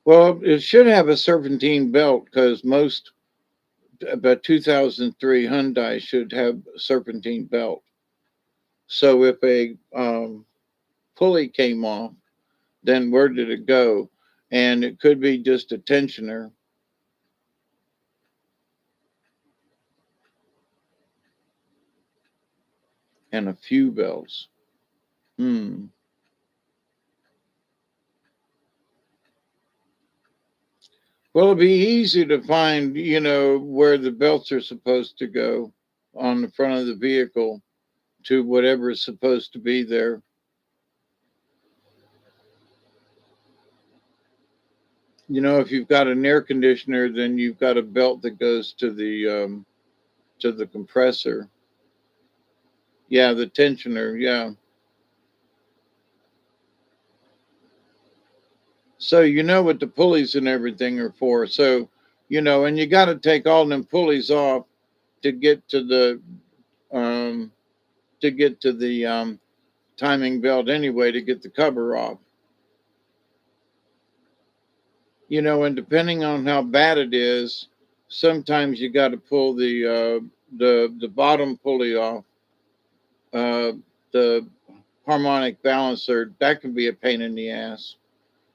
Well, it should have a serpentine belt because most about 2003 Hyundai should have a serpentine belt. So if a pulley came off, then where did it go? And it could be just a tensioner and a few belts. Hmm. Well, it'd be easy to find, where the belts are supposed to go on the front of the vehicle to whatever is supposed to be there. If you've got an air conditioner, then you've got a belt that goes to the compressor. Yeah, the tensioner. Yeah. So you know what the pulleys and everything are for. So, and you got to take all them pulleys off to get to the um, timing belt anyway to get the cover off. And depending on how bad it is, sometimes you got to pull the bottom pulley off. Uh, the harmonic balancer, that can be a pain in the ass.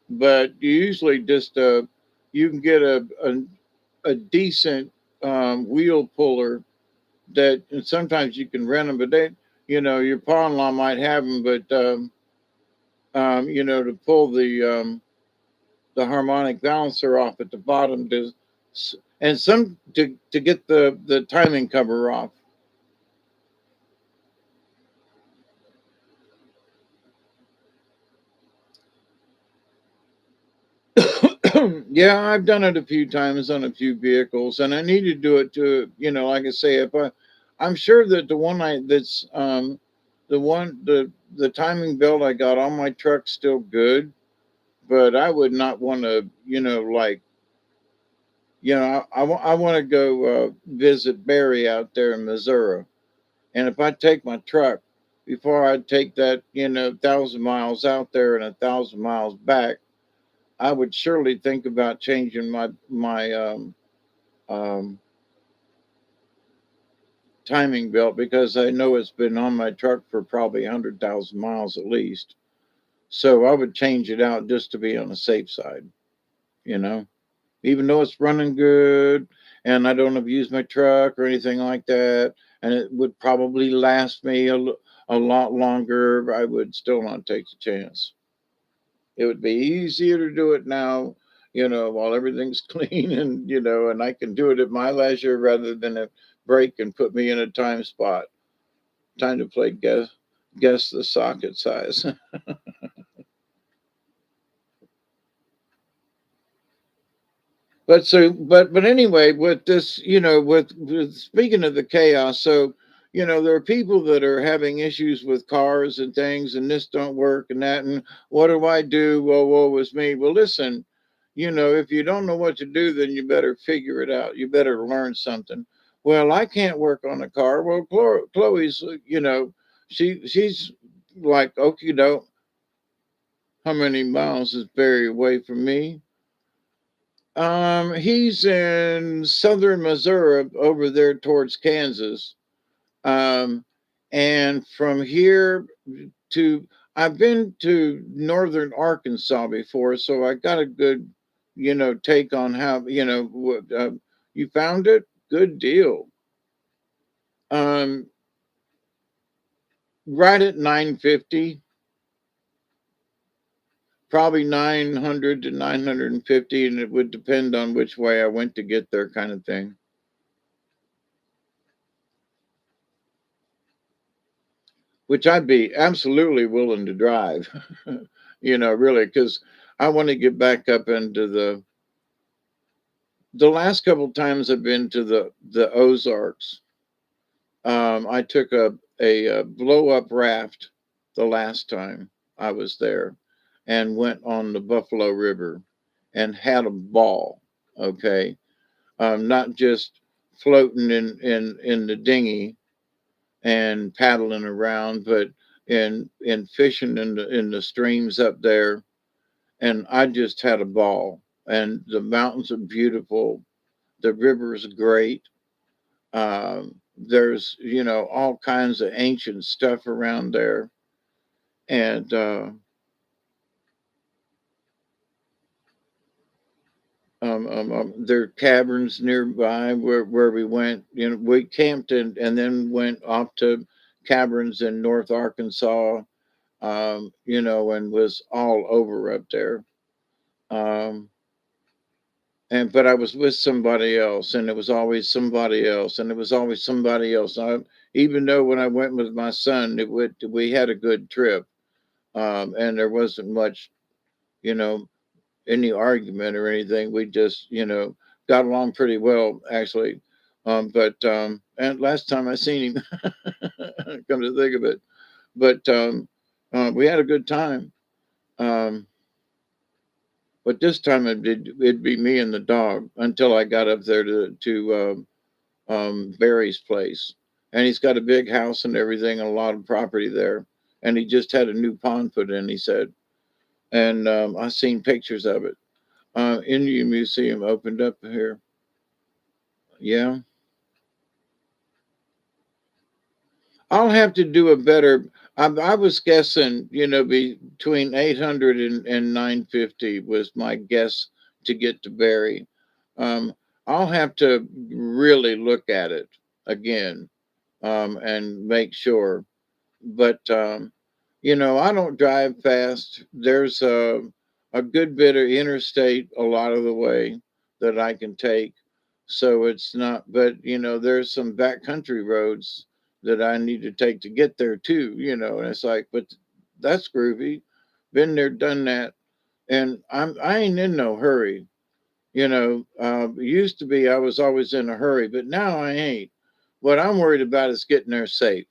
But you usually just you can get a decent wheel puller that, and sometimes you can rent them, but your pa-in-law might have them, but to pull the harmonic balancer off at the bottom and some to get the timing cover off. Yeah, I've done it a few times on a few vehicles, and I need to do it to, like I say, if I'm sure that the one that's the timing belt I got on my truck's still good, but I would not want to, like, I want to go visit Barry out there in Missouri, and if I take my truck before I take that, 1,000 miles out there and 1,000 miles back, I would surely think about changing my um, timing belt because I know it's been on my truck for probably 100,000 miles at least. So I would change it out just to be on the safe side, you know, even though it's running good and I don't abuse my truck or anything like that. And it would probably last me a lot longer. I would still not take the chance. It would be easier to do it now, while everything's clean and I can do it at my leisure rather than a break and put me in a time spot. Time to play guess the socket size. But anyway, with this, with speaking of the chaos, so there are people that are having issues with cars and things, and this don't work and that, and what do I do? Well, woe is me. Well, listen, if you don't know what to do, then you better figure it out. You better learn something. Well, I can't work on a car. Well, Chloe's, she's like, okay, how many miles is Barry away from me? He's in southern Missouri over there towards Kansas. Um, and from here to, I've been to northern Arkansas before, so I got a good, take on how, you found it? Good deal. Um, right at 950, probably 900 to 950, and it would depend on which way I went to get there, kind of thing. Which I'd be absolutely willing to drive, really, because I want to get back up into the last couple times I've been to the Ozarks. I took a blow up raft the last time I was there, and went on the Buffalo River, and had a ball. Okay, not just floating in the dinghy and paddling around, but in fishing in the streams up there. And I just had a ball. And the mountains are beautiful. The river is great. There's all kinds of ancient stuff around there, and there are caverns nearby where we went. We camped and then went off to caverns in North Arkansas, and was all over up there. Um, and but I was with somebody else, and it was always somebody else, and it was always somebody else. Even though when I went with my son, we had a good trip, and there wasn't much, you know, any argument or anything. We just, got along pretty well actually. And last time I seen him, come to think of it, but we had a good time. Um, But this time it'd be me and the dog until I got up there to Barry's place, and he's got a big house and everything, and a lot of property there, and he just had a new pond put in. He said, and I seen pictures of it. Indian Museum opened up here. Yeah, I'll have to do a better. I was guessing, between 800 and 950 was my guess to get to Barry. Um, I'll have to really look at it again, and make sure. But I don't drive fast. There's a good bit of interstate a lot of the way that I can take. So it's not, but there's some backcountry roads that I need to take to get there too, and it's like, but that's groovy. Been there, done that. And I ain't in no hurry. Used to be I was always in a hurry, but now I ain't. What I'm worried about is getting there safe.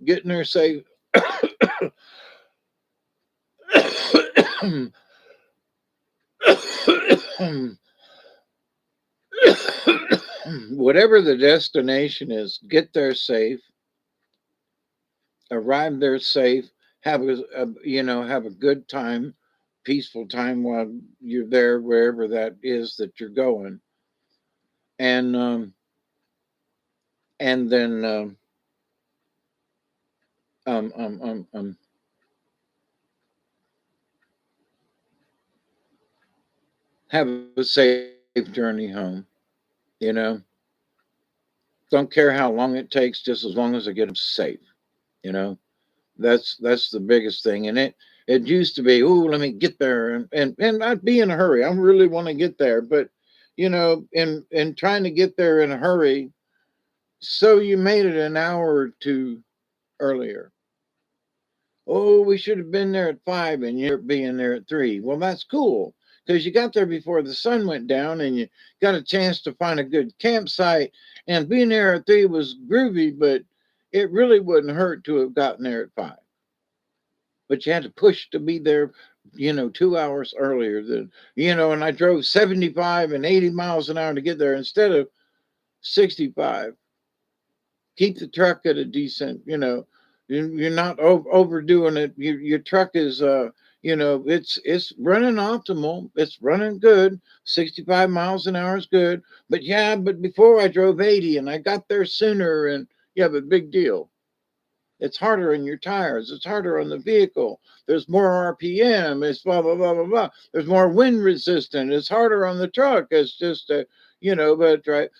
Getting there safe. Whatever the destination is, get there safe, arrive there safe, have a good time, peaceful time while you're there, wherever that is that you're going, and and then um, um, um, um, have a safe journey home. You know, don't care how long it takes, just as long as I get them safe. You know, that's the biggest thing. And it used to be, oh, let me get there, and I'd be in a hurry. I really want to get there, but in trying to get there in a hurry, so you made it an hour or two earlier. Oh, we should have been there at 5 and you're being there at 3. Well, that's cool because you got there before the sun went down and you got a chance to find a good campsite. And being there at 3 was groovy, but it really wouldn't hurt to have gotten there at 5. But you had to push to be there, 2 hours earlier and I drove 75 and 80 miles an hour to get there instead of 65. Keep the truck at a decent, you're not overdoing it. Your truck is, it's running optimal. It's running good. 65 miles an hour is good. But before I drove 80 and I got there sooner, and yeah, but big deal. It's harder on your tires. It's harder on the vehicle. There's more RPM. It's blah blah blah blah blah. There's more wind resistant. It's harder on the truck. It's just but right,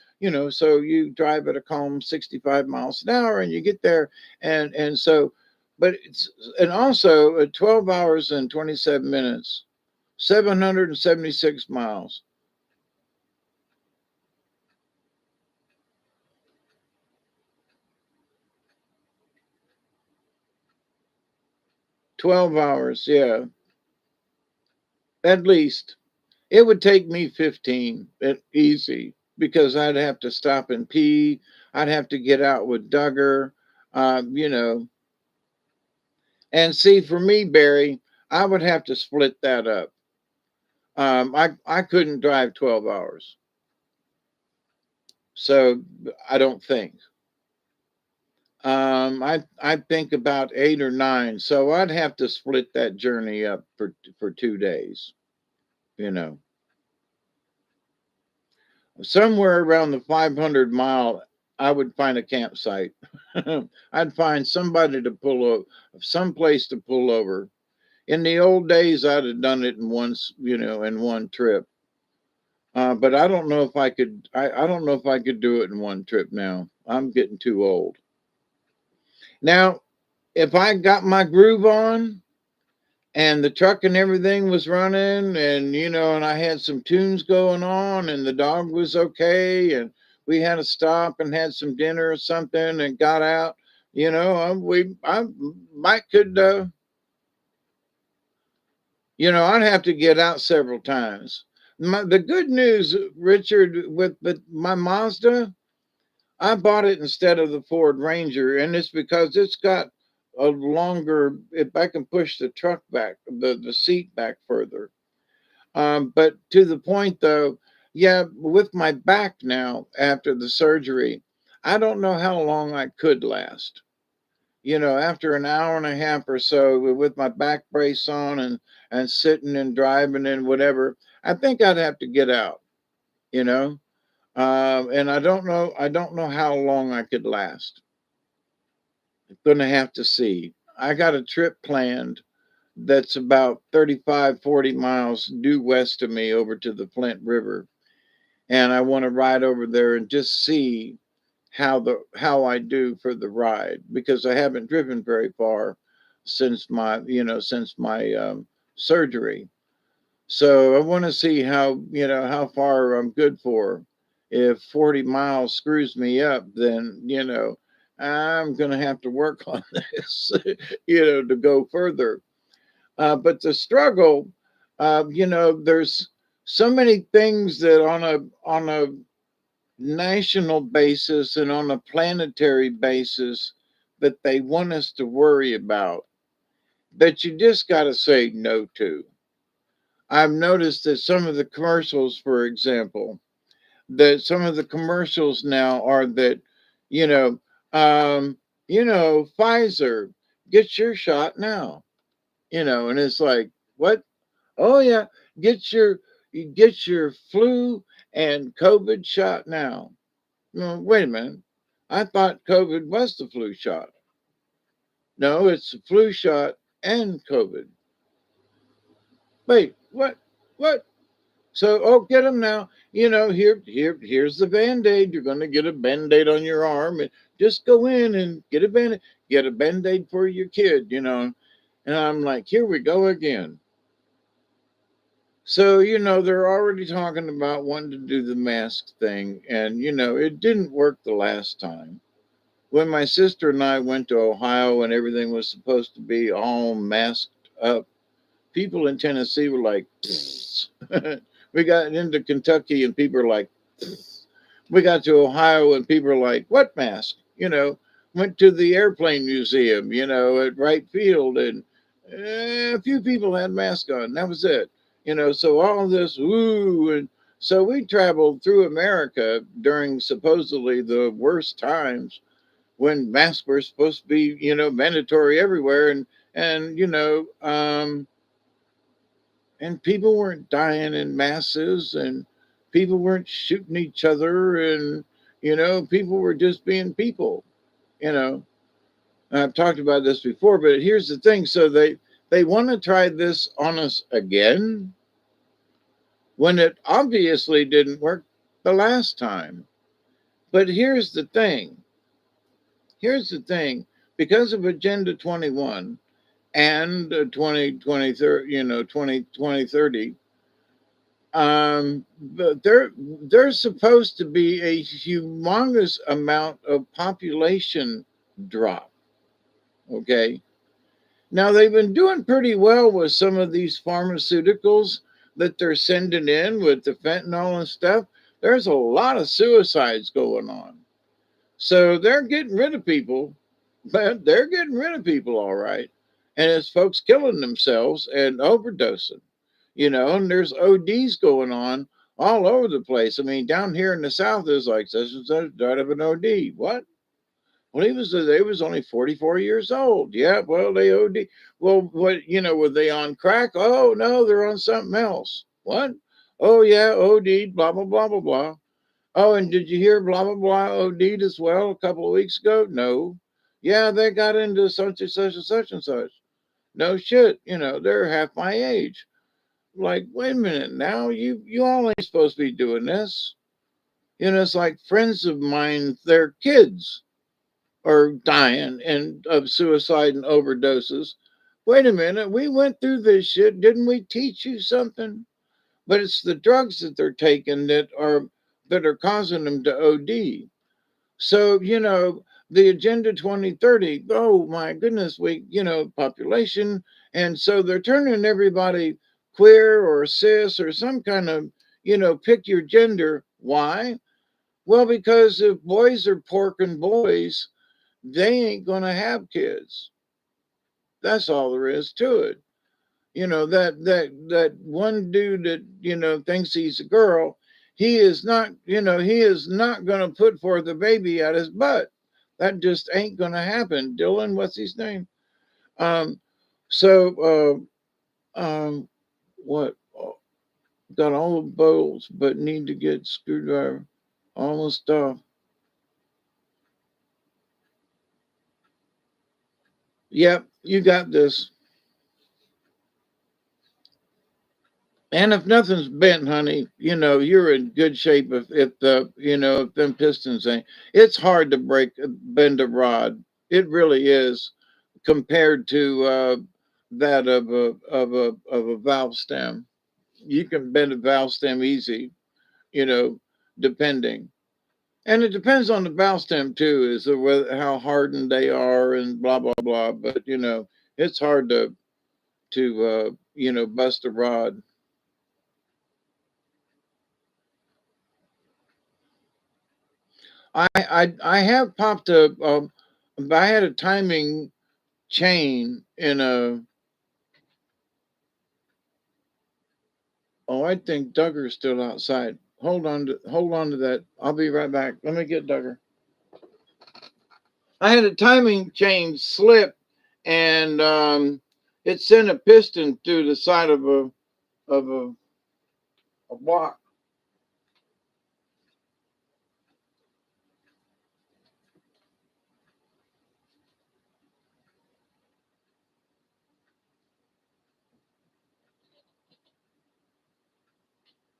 so you drive at a calm 65 miles an hour and you get there, and so, but it's and also 12 hours and 27 minutes, 776 miles, 12 hours, yeah, at least. It would take me 15 easy because I'd have to stop and pee. I'd have to get out with Duggar, uh, you know. And see, for me, Barry, I would have to split that up. I couldn't drive 12 hours. So I don't think. I think about 8 or 9. So I'd have to split that journey up for 2 days, you know. Somewhere around the 500 mile, I would find a campsite. I'd find somebody to pull over, some place to pull over. In the old days, I'd have done it in one trip. But I don't know if I could. I don't know if I could do it in one trip now. I'm getting too old. Now, if I got my groove on and the truck and everything was running, and I had some tunes going on and the dog was okay, and we had to stop and had some dinner or something and got out, I might could, I'd have to get out several times. The good news, Richard, with my Mazda, I bought it instead of the Ford Ranger, and it's because it's got a longer. If I can push the truck back, the seat back further. But to the point though, yeah, with my back now after the surgery, I don't know how long I could last. After an hour and a half or so with my back brace on and sitting and driving and whatever, I think I'd have to get out. You know, and I don't know. I don't know how long I could last. Gonna have to see. I got a trip planned that's about 35, 40 miles due west of me over to the Flint River. And I want to ride over there and just see how I do for the ride because I haven't driven very far since my surgery. So I want to see how far I'm good for. If 40 miles screws me up, then I'm gonna have to work on this, to go further. But the struggle, there's so many things that on a national basis and on a planetary basis that they want us to worry about that you just got to say no to. I've noticed that some of the commercials, for example, that some of the commercials now are that, you know, Pfizer, get your shot now, and it's like, what? Oh yeah, get your get your flu and COVID shot now. No, wait a minute. I thought COVID was the flu shot. No, it's the flu shot and COVID. Wait, what? What? So, oh, get them now. Here's the Band-Aid. You're going to get a Band-Aid on your arm, and just go in and get a Band-Aid for your kid. And I'm like, here we go again. So, they're already talking about wanting to do the mask thing. And, it didn't work the last time. When my sister and I went to Ohio and everything was supposed to be all masked up, people in Tennessee were like, we got into Kentucky and people are like, we got to Ohio and people are like, what mask? Went to the airplane museum, at Wright Field, and a few people had masks on. That was it. So all this woo. And so we traveled through America during supposedly the worst times when masks were supposed to be, mandatory everywhere. And people weren't dying in masses, and people weren't shooting each other, and people were just being people. you know I've talked about this before, but here's the thing. So they want to try this on us again when it obviously didn't work the last time. But here's the thing, because of Agenda 21 and 2020, 2030, but there's supposed to be a humongous amount of population drop. Okay, now they've been doing pretty well with some of these pharmaceuticals that they're sending in with the fentanyl and stuff. There's a lot of suicides going on, so they're getting rid of people, but they're getting rid of people all right, and it's folks killing themselves and overdosing. And there's ODs going on all over the place. I mean, down here in the South, there's like such and such died of an OD. What? Well, they was only 44 years old. Yeah, well, they OD. Well, what, were they on crack? Oh, no, they're on something else. What? Oh, yeah, OD, blah, blah, blah, blah, blah. Oh, and did you hear blah, blah, blah OD'd as well a couple of weeks ago? No. Yeah, they got into such and such and such and such. No shit. They're half my age. Like, wait a minute now, you all ain't supposed to be doing this. It's like friends of mine, their kids are dying and of suicide and overdoses. Wait a minute, we went through this shit. Didn't we teach you something? But it's the drugs that they're taking that are causing them to OD. So, the Agenda 2030, oh my goodness, population. And so they're turning everybody queer or cis or some kind of, pick your gender. Why? Well, because if boys are porking boys, they ain't going to have kids. That's all there is to it. That one dude that, thinks he's a girl, he is not going to put forth a baby out his butt. That just ain't going to happen. Dylan, what's his name? Um, so, what? Got all the bolts, but need to get screwdriver. Almost off. Yep, you got this. And if nothing's bent, honey, you're in good shape. If them pistons ain't, it's hard to bend a rod. It really is, compared to that of a valve stem. You can bend a valve stem easy, you know, depending. And it depends on the valve stem too, is how hardened they are and blah blah blah. But it's hard to bust a rod. I have popped I had a timing chain in a. Oh, I think Duggar's still outside. Hold on to that. I'll be right back. Let me get Duggar. I had a timing chain slip, and it sent a piston through the side of a block.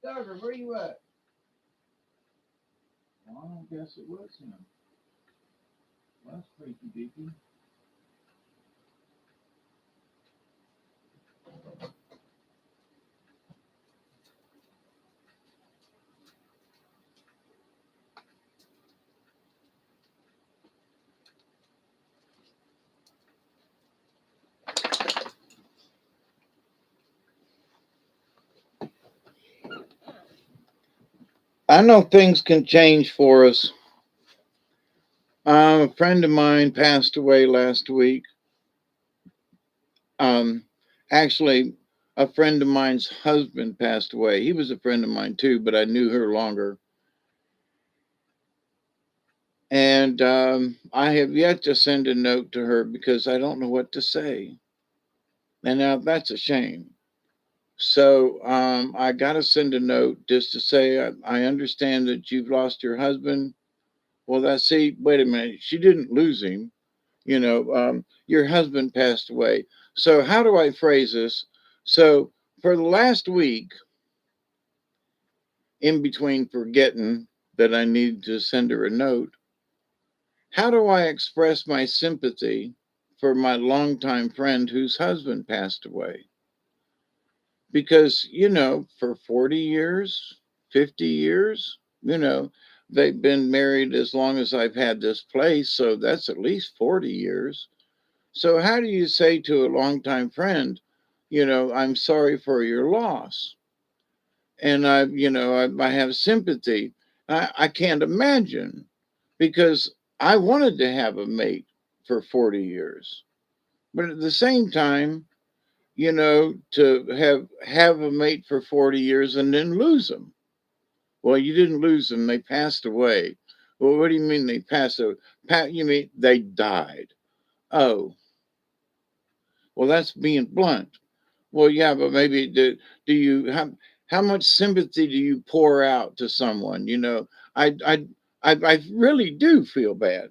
Duggar, where you at? Well, I don't guess it was him. Well, that's freaky deaky. I know things can change for us. A friend of mine passed away last week. Um, Actually, a friend of mine's husband passed away. He was a friend of mine too, but I knew her longer. And I have yet to send a note to her because I don't know what to say. And now that's a shame. So I got to send a note just to say, I understand that you've lost your husband. Well, see, wait a minute. She didn't lose him. Your husband passed away. So how do I phrase this? So for the last week, in between forgetting that I need to send her a note, how do I express my sympathy for my longtime friend whose husband passed away? Because, for 40 years, 50 years, they've been married as long as I've had this place. So that's at least 40 years. So, how do you say to a longtime friend, I'm sorry for your loss? And I have sympathy. I can't imagine because I wanted to have a mate for 40 years. But at the same time, to have a mate for 40 years and then lose them. Well, you didn't lose them; they passed away. Well, what do you mean they passed away? You mean they died? Oh, well, that's being blunt. Well, yeah, but maybe do you how much sympathy do you pour out to someone? I I I really do feel bad.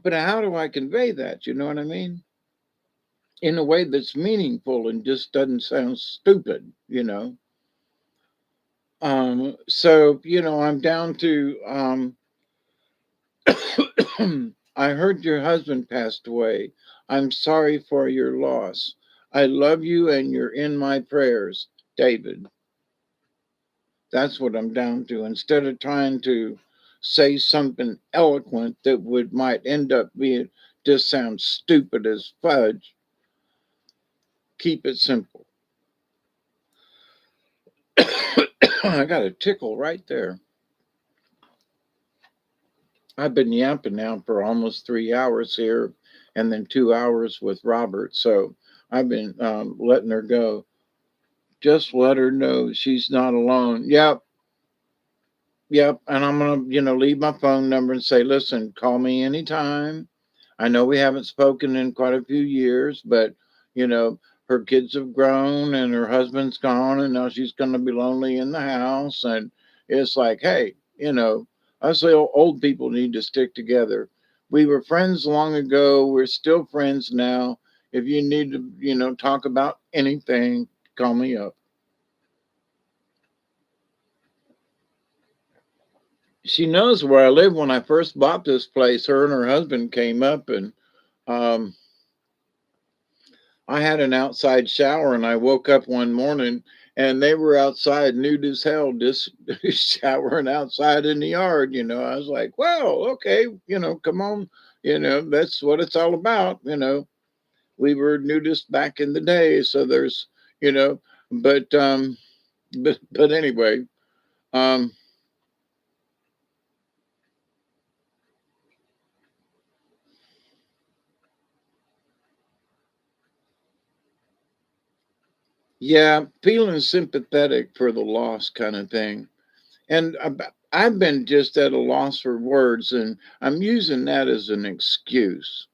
But how do I convey that? You know what I mean? In a way that's meaningful and just doesn't sound stupid, So, I'm down to I heard your husband passed away. I'm sorry for your loss. I love you and you're in my prayers, David. That's what I'm down to. Instead of trying to say something eloquent that might end up being just sound stupid as fudge, keep it simple. I got a tickle right there. I've been yapping now for almost 3 hours here and then 2 hours with Robert. So I've been letting her go. Just let her know she's not alone. Yep. Yep. And I'm going to, leave my phone number and say, listen, call me anytime. I know we haven't spoken in quite a few years, but, you know, her kids have grown and her husband's gone and now she's going to be lonely in the house. And it's like, hey, I say old people need to stick together. We were friends long ago. We're still friends now. If you need to, talk about anything, call me up. She knows where I live. When I first bought this place, her and her husband came up and um, I had an outside shower and I woke up one morning and they were outside nude as hell, just showering outside in the yard. I was like, well, okay, come on. That's what it's all about. We were nudists back in the day. So there's, you know, but, but anyway, um, yeah, feeling sympathetic for the loss kind of thing. And I've been just at a loss for words, and I'm using that as an excuse.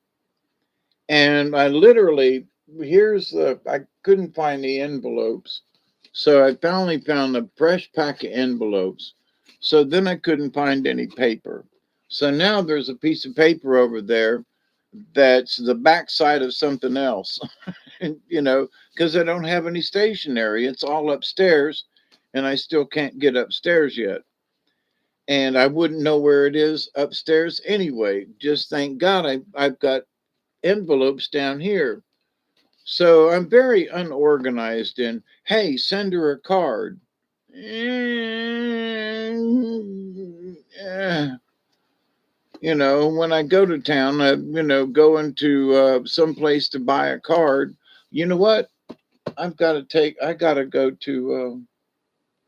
And I literally, I couldn't find the envelopes. So I finally found a fresh pack of envelopes. So then I couldn't find any paper. So now there's a piece of paper over there that's the backside of something else. you know, because I don't have any stationery. It's all upstairs, and I still can't get upstairs yet. And I wouldn't know where it is upstairs anyway. Just thank God I've got envelopes down here. So I'm very unorganized in, hey, send her a card. When I go to town, go into some place to buy a card. You know what? I got to go to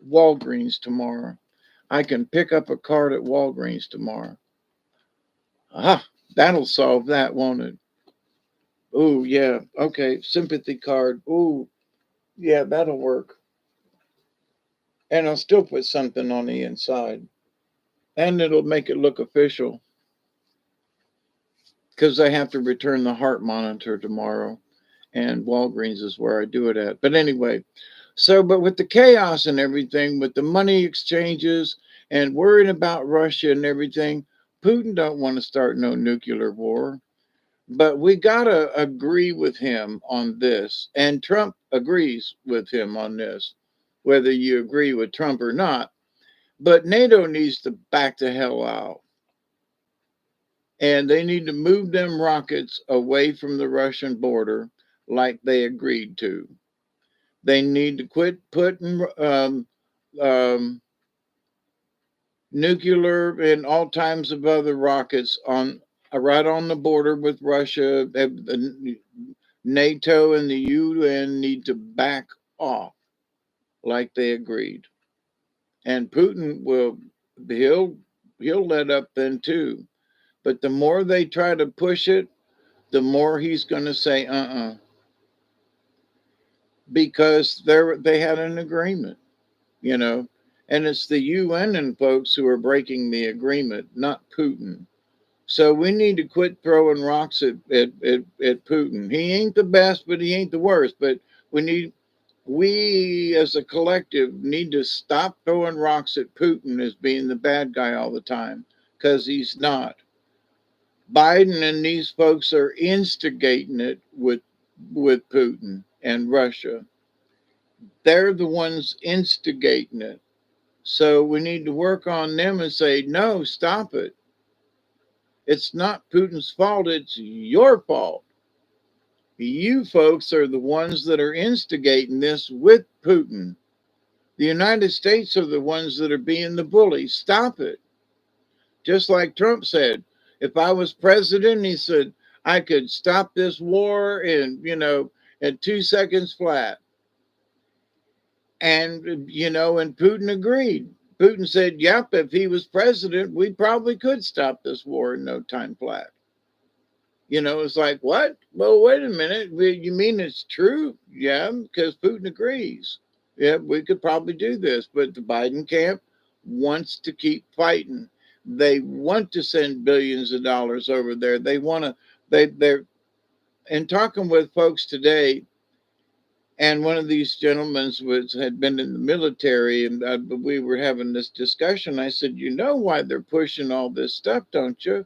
Walgreens tomorrow. I can pick up a card at Walgreens tomorrow. Ah, that'll solve that, won't it? Oh, yeah. Okay. Sympathy card. Oh, yeah, that'll work. And I'll still put something on the inside. And it'll make it look official because I have to return the heart monitor tomorrow. And Walgreens is where I do it at. But anyway, but with the chaos and everything, with the money exchanges and worrying about Russia and everything, Putin don't want to start no nuclear war. But we gotta agree with him on this, and Trump agrees with him on this, whether you agree with Trump or not. But NATO needs to back the hell out, and they need to move them rockets away from the Russian border, like they agreed to. They need to quit putting um, nuclear and all types of other rockets on right on the border with Russia. NATO and the UN need to back off like they agreed. And Putin he'll he'll let up then too. But the more they try to push it, the more he's going to say because they had an agreement, you know. And it's the UN and folks who are breaking the agreement, not Putin. So we need to quit throwing rocks at Putin. He ain't the best, but he ain't the worst. But we need we as a collective need to stop throwing rocks at Putin as being the bad guy all the time, because he's not. Biden and these folks are instigating it with Putin and Russia. They're the ones instigating it. So we need to work on them and say, no, stop it. It's not Putin's fault, it's your fault. You folks are the ones that are instigating this with Putin. The United States are the ones that are being the bullies. Stop it. Just like Trump said, if I was president, he said, I could stop this war in 2 seconds flat. And Putin agreed. Putin said, yep, if he was president, we probably could stop this war in no time flat. It's like, what? Well, wait a minute. You mean it's true? Yeah, because Putin agrees. Yeah, we could probably do this. But the Biden camp wants to keep fighting. They want to send billions of dollars over there. They want to, they're, and talking with folks today, and one of these gentlemen had been in the military, and we were having this discussion. I said, you know why they're pushing all this stuff, don't you?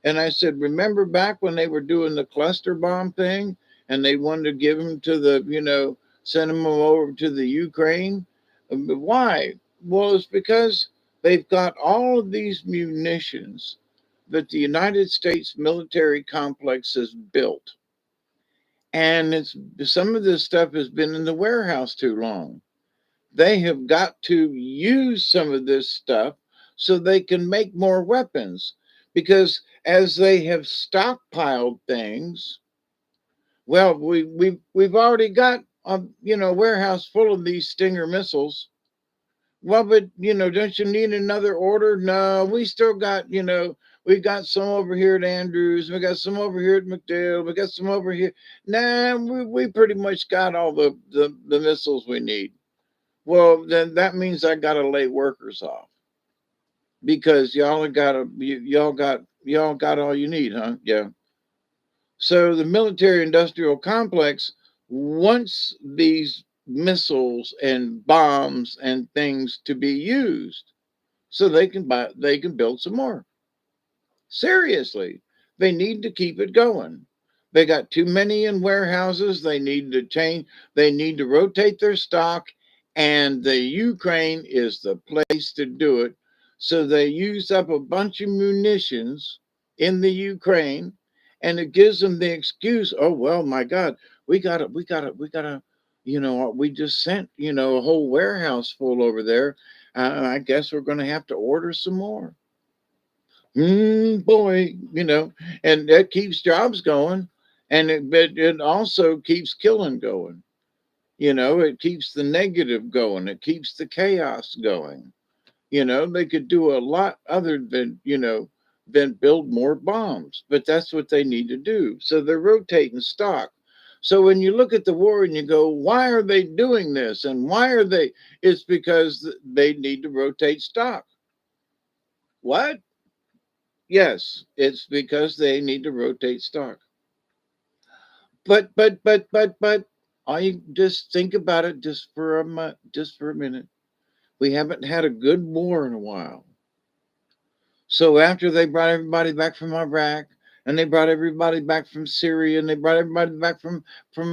And I said, remember back when they were doing the cluster bomb thing and they wanted to give them to send them over to the Ukraine? But why? Well, it's because they've got all of these munitions that the United States military complex has built. And some of this stuff has been in the warehouse too long. They have got to use some of this stuff so they can make more weapons, because as they have stockpiled things, well, we've already got a warehouse full of these Stinger missiles. Well, but don't you need another order? No, we still got we got some over here at Andrews, we got some over here at McDill, we got some over here. Nah, we pretty much got all the missiles we need. Well, then that means I got to lay workers off, because y'all got all you need, huh? Yeah. So the military industrial complex wants these missiles and bombs and things to be used so they can build some more. Seriously, they need to keep it going. They got too many in warehouses. They need to change, they need to rotate their stock, and the Ukraine is the place to do it. So they use up a bunch of munitions in the Ukraine, and it gives them the excuse, oh well, my God, we gotta, we just sent, a whole warehouse full over there. I guess we're gonna have to order some more. Boy, and that keeps jobs going, and but it also keeps killing going. It keeps the negative going. It keeps the chaos going. They could do a lot other than than build more bombs, but that's what they need to do. So they're rotating stock. So when you look at the war and you go, why are they doing this? And why are they? It's because they need to rotate stock. What? Yes, it's because they need to rotate stock. But I just think about it just for a minute. We haven't had a good war in a while. So after they brought everybody back from Iraq, and they brought everybody back from Syria, and they brought everybody back from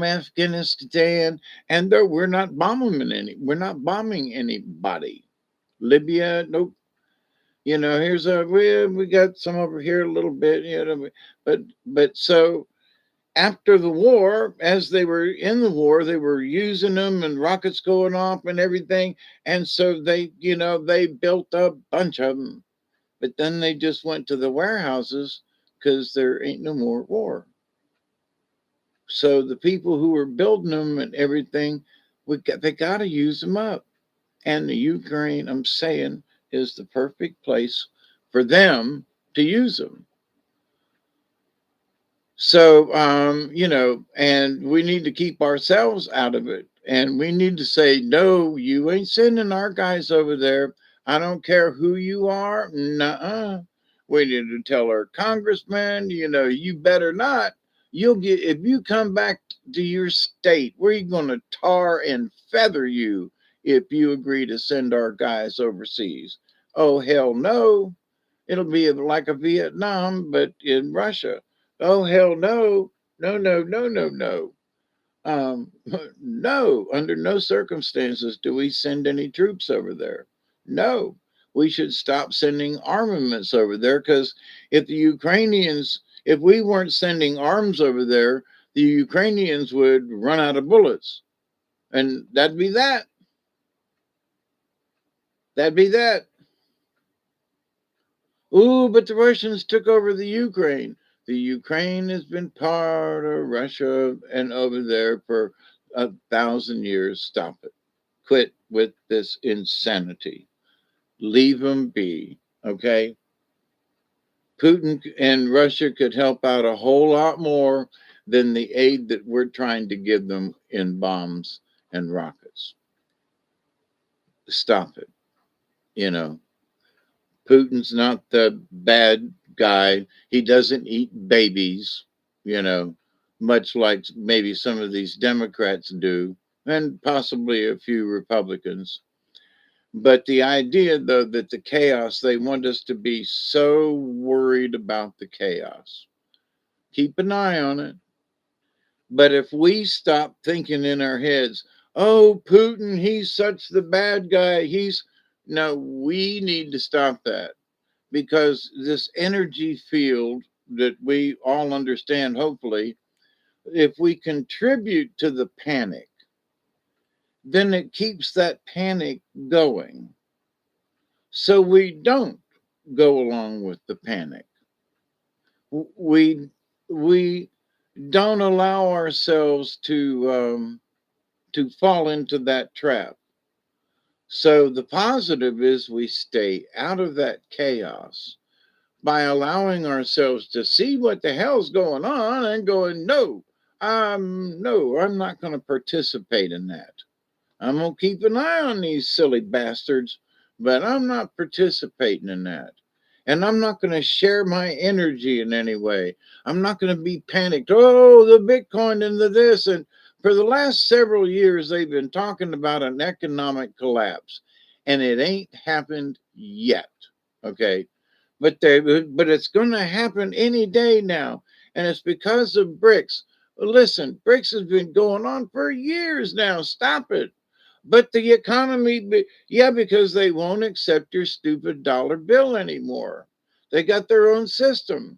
Afghanistan, and we're not bombing anybody. Libya, nope. Here's we got some over here a little bit, but so after the war, as they were in the war, they were using them and rockets going off and everything. And so they built a bunch of them, but then they just went to the warehouses because there ain't no more war. So the people who were building them and everything, they got to use them up. And the Ukraine, I'm saying, is the perfect place for them to use them. So, and we need to keep ourselves out of it. And we need to say, no, you ain't sending our guys over there. I don't care who you are. Nuh-uh. We need to tell our congressman, you better not. You'll get, if you come back to your state, we're going to tar and feather you if you agree to send our guys overseas. Oh, hell no. It'll be like a Vietnam, but in Russia. Oh, hell no. No, no, no, no, no. Um, no, under no circumstances do we send any troops over there. No, we should stop sending armaments over there because if we weren't sending arms over there, the Ukrainians would run out of bullets. And that'd be that. That'd be that. Ooh, but the Russians took over the Ukraine. The Ukraine has been part of Russia and over there for 1,000 years. Stop it. Quit with this insanity. Leave them be. Okay. Putin and Russia could help out a whole lot more than the aid that we're trying to give them in bombs and rockets. Stop it. You know, Putin's not the bad guy. He doesn't eat babies, you know, much like maybe some of these Democrats do, and possibly a few Republicans. But the idea, though, that the chaos, they want us to be so worried about the chaos. Keep an eye on it. But if we stop thinking in our heads, oh, Putin, he's such the bad guy, no, we need to stop that because this energy field that we all understand, hopefully, if we contribute to the panic, then it keeps that panic going. So we don't go along with the panic. We we don't allow ourselves to fall into that trap. So the positive is we stay out of that chaos by allowing ourselves to see what the hell's going on and going, no, I'm not going to participate in that. I'm going to keep an eye on these silly bastards, but I'm not participating in that. And I'm not going to share my energy in any way. I'm not going to be panicked. Oh, the Bitcoin and the this. And for the last several years, they've been talking about an economic collapse, and it ain't happened yet. Okay. But it's going to happen any day now. And it's because of BRICS. Listen, BRICS has been going on for years now. Stop it. But the economy, yeah, because they won't accept your stupid dollar bill anymore. They got their own system.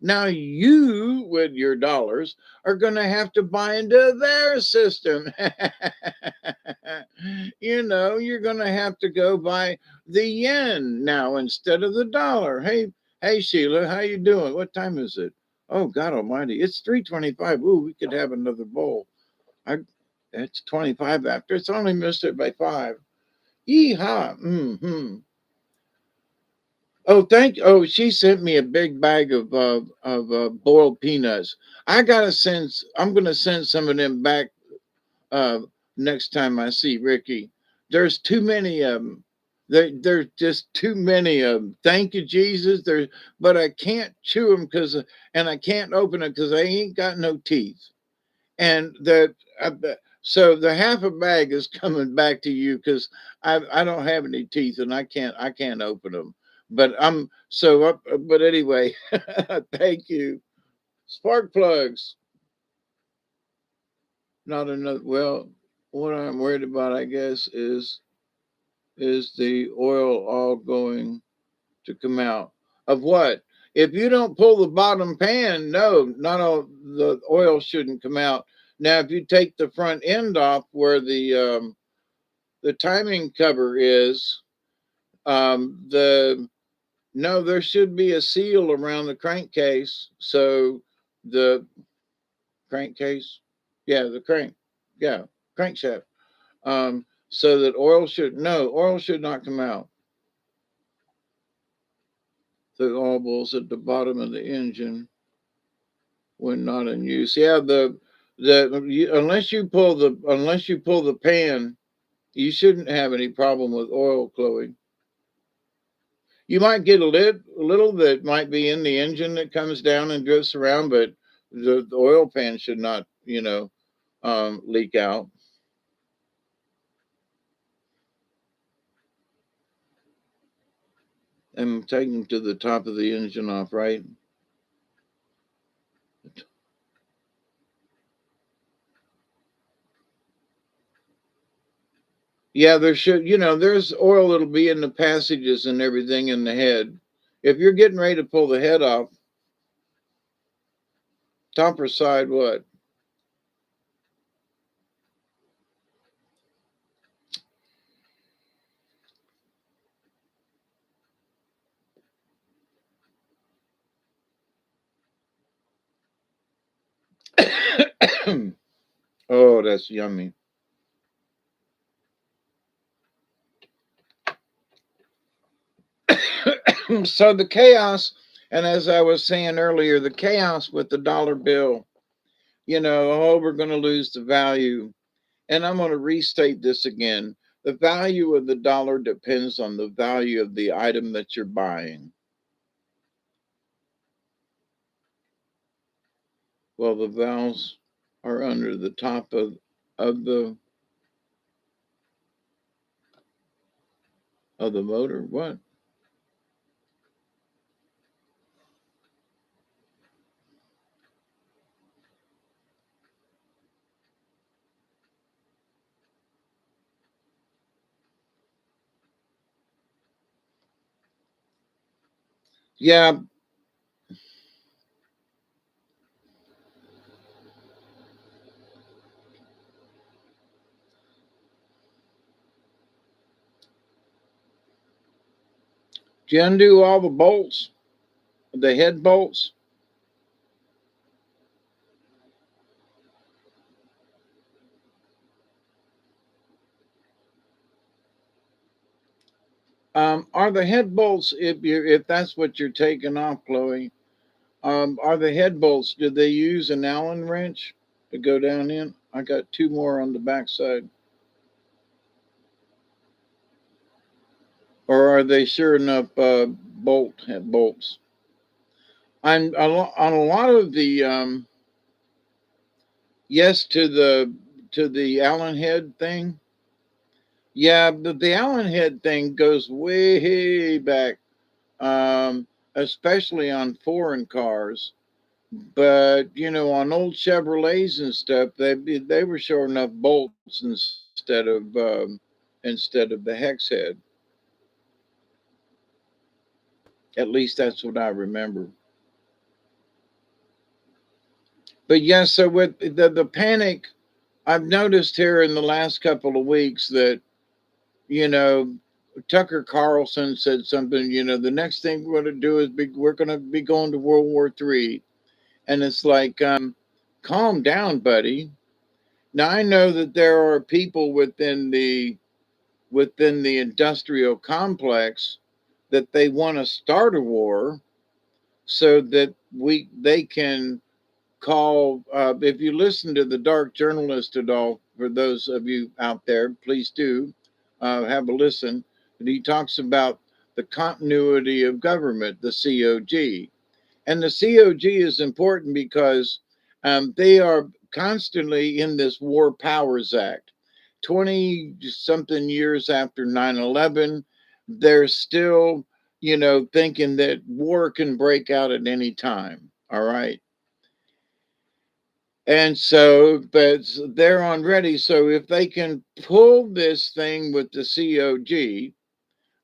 Now you, with your dollars, are going to have to buy into their system. You're going to have to go buy the yen now instead of the dollar. Hey, Sheila, how you doing? What time is it? Oh, God Almighty, it's 3:25. Ooh, we could have another bowl. I, it's 25 after. It's only missed it by 5. Yeehaw. Mm-hmm. Oh, thank you. Oh, she sent me a big bag of boiled peanuts. I'm gonna send some of them back uh next time I see Ricky. There's too many of them. There's just too many of them. Thank you, Jesus. But I can't chew them and I can't open it because I ain't got no teeth. And uh, so the half a bag is coming back to you because I don't have any teeth and I can't open them. But I'm so up. But anyway, thank you. Spark plugs. Not enough. Well, what I'm worried about, I guess, is the oil all going to come out of what? If you don't pull the bottom pan, no, not all the oil shouldn't come out. Now, if you take the front end off where the timing cover is, the no, there should be a seal around the crankcase. So the crankcase, yeah, the crank, yeah, crankshaft. So that oil should not come out. The oil balls at the bottom of the engine when not in use. Yeah, unless you pull the pan, you shouldn't have any problem with oil flowing. You might get a little that might be in the engine that comes down and drifts around, but the oil pan should not, leak out. I'm taking to the top of the engine off, right? Yeah, there's oil that'll be in the passages and everything in the head. If you're getting ready to pull the head off, top or side, what? Oh, that's yummy. So the chaos, and as I was saying earlier, the chaos with the dollar bill, oh, we're going to lose the value. And I'm going to restate this again. The value of the dollar depends on the value of the item that you're buying. Well, the valves are under the top of the of the motor. What? Yeah, do you undo all the bolts, the head bolts? Are the head bolts, if that's what you're taking off, Chloe? Are the head bolts? Did they use an Allen wrench to go down in? I got two more on the backside. Or are they sure enough bolts? On a lot of the yes to the Allen head thing. Yeah, but the Allen head thing goes way back, especially on foreign cars. But on old Chevrolets and stuff, they were sure enough bolts instead of the hex head. At least that's what I remember. But yes, so with the panic, I've noticed here in the last couple of weeks that you know Tucker Carlson said something. The next thing we're going to do is we're going to be going to World War III, and it's like, calm down, buddy. Now I know that there are people within the industrial complex that they want to start a war so that they can call. If you listen to the Dark Journalist at all, for those of you out there, please do have a listen. And he talks about the continuity of government, the COG. And the COG is important because they are constantly in this War Powers Act. 20 something years after 9/11, they're still, thinking that war can break out at any time. All right. And so, but they're on ready. So if they can pull this thing with the COG,